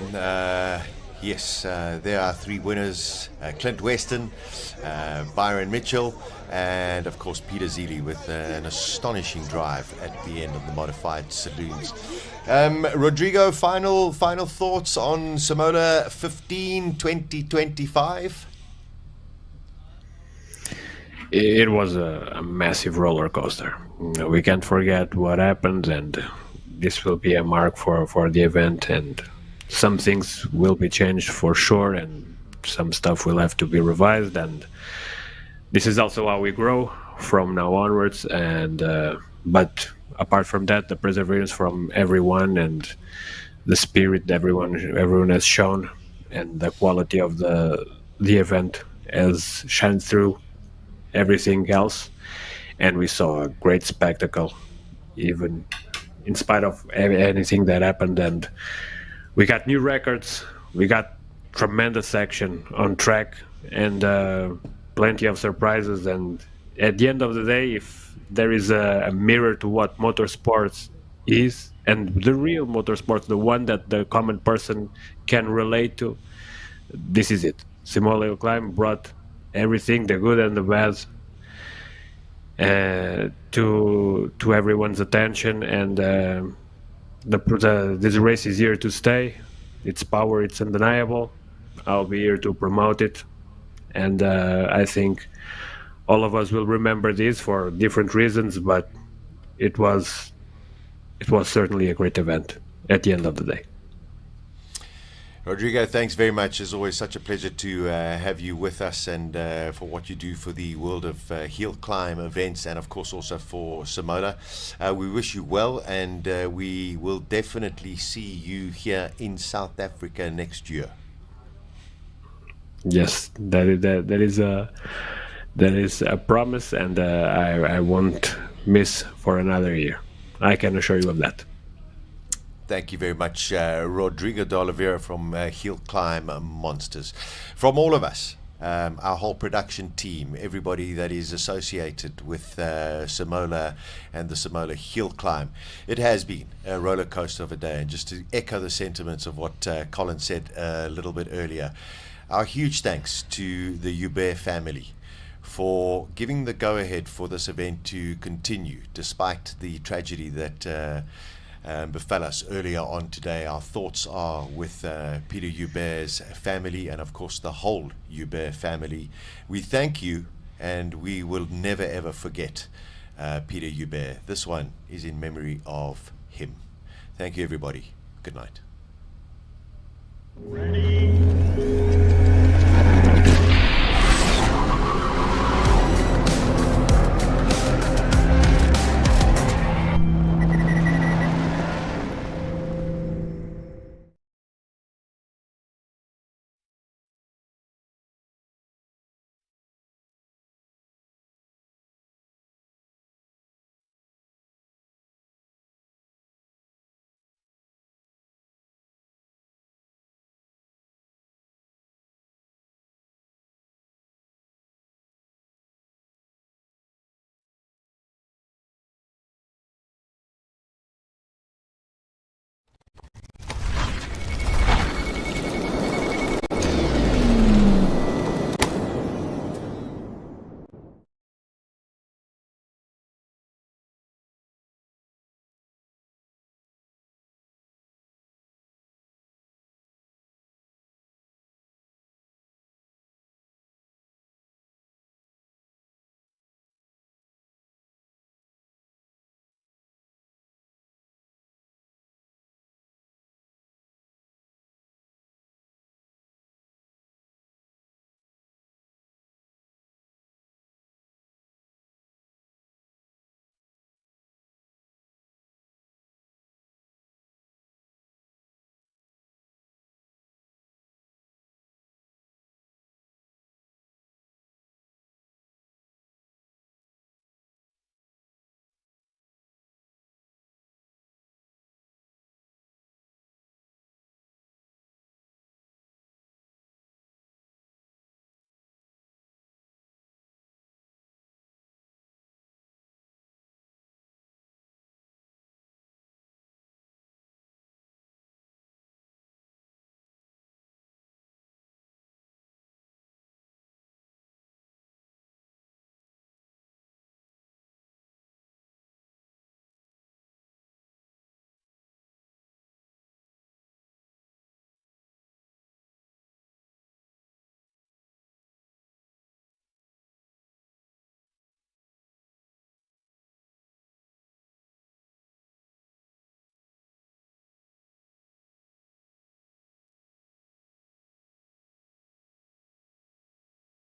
Yes, there are 3 winners, Clint Weston, Byron Mitchell, and of course Peter Zely with an astonishing drive at the end of the modified saloons. Rodrigo, final thoughts on Simola 15 2025? It was a massive roller coaster. We can't forget what happened, and this will be a mark for the event, and some things will be changed for sure, and some stuff will have to be revised, and this is also how we grow from now onwards. And but apart from that, the perseverance from everyone and the spirit everyone has shown, and the quality of the event has shined through everything else, and we saw a great spectacle even in spite of anything that happened. And we got new records, we got tremendous action on track, and plenty of surprises. And at the end of the day, if there is a mirror to what motorsports is, and the real motorsports, the one that the common person can relate to, this is it. Simola Hillclimb brought everything, the good and the bad, to everyone's attention, and this race is here to stay. Its power, it's undeniable. I'll be here to promote it, and I think all of us will remember this for different reasons, but it was certainly a great event at the end of the day. Rodrigo, thanks very much. It's always such a pleasure to have you with us, and for what you do for the world of hill climb events, and of course also for Simola. We wish you well, and we will definitely see you here in South Africa next year. Yes, that is a promise, and I won't miss for another year. I can assure you of that. Thank you very much, Rodrigo de Oliveira from Hill Climb Monsters. From all of us, our whole production team, everybody that is associated with Simola and the Simola Hill Climb, it has been a roller coaster of a day. And just to echo the sentiments of what Colin said a little bit earlier, our huge thanks to the Joubert family for giving the go-ahead for this event to continue, despite the tragedy that befell us earlier on today. Our thoughts are with Pieter Joubert's family, and of course the whole Joubert family. We thank you, and we will never ever forget Pieter Joubert. This one is in memory of him. Thank you, everybody. Good night. Ready?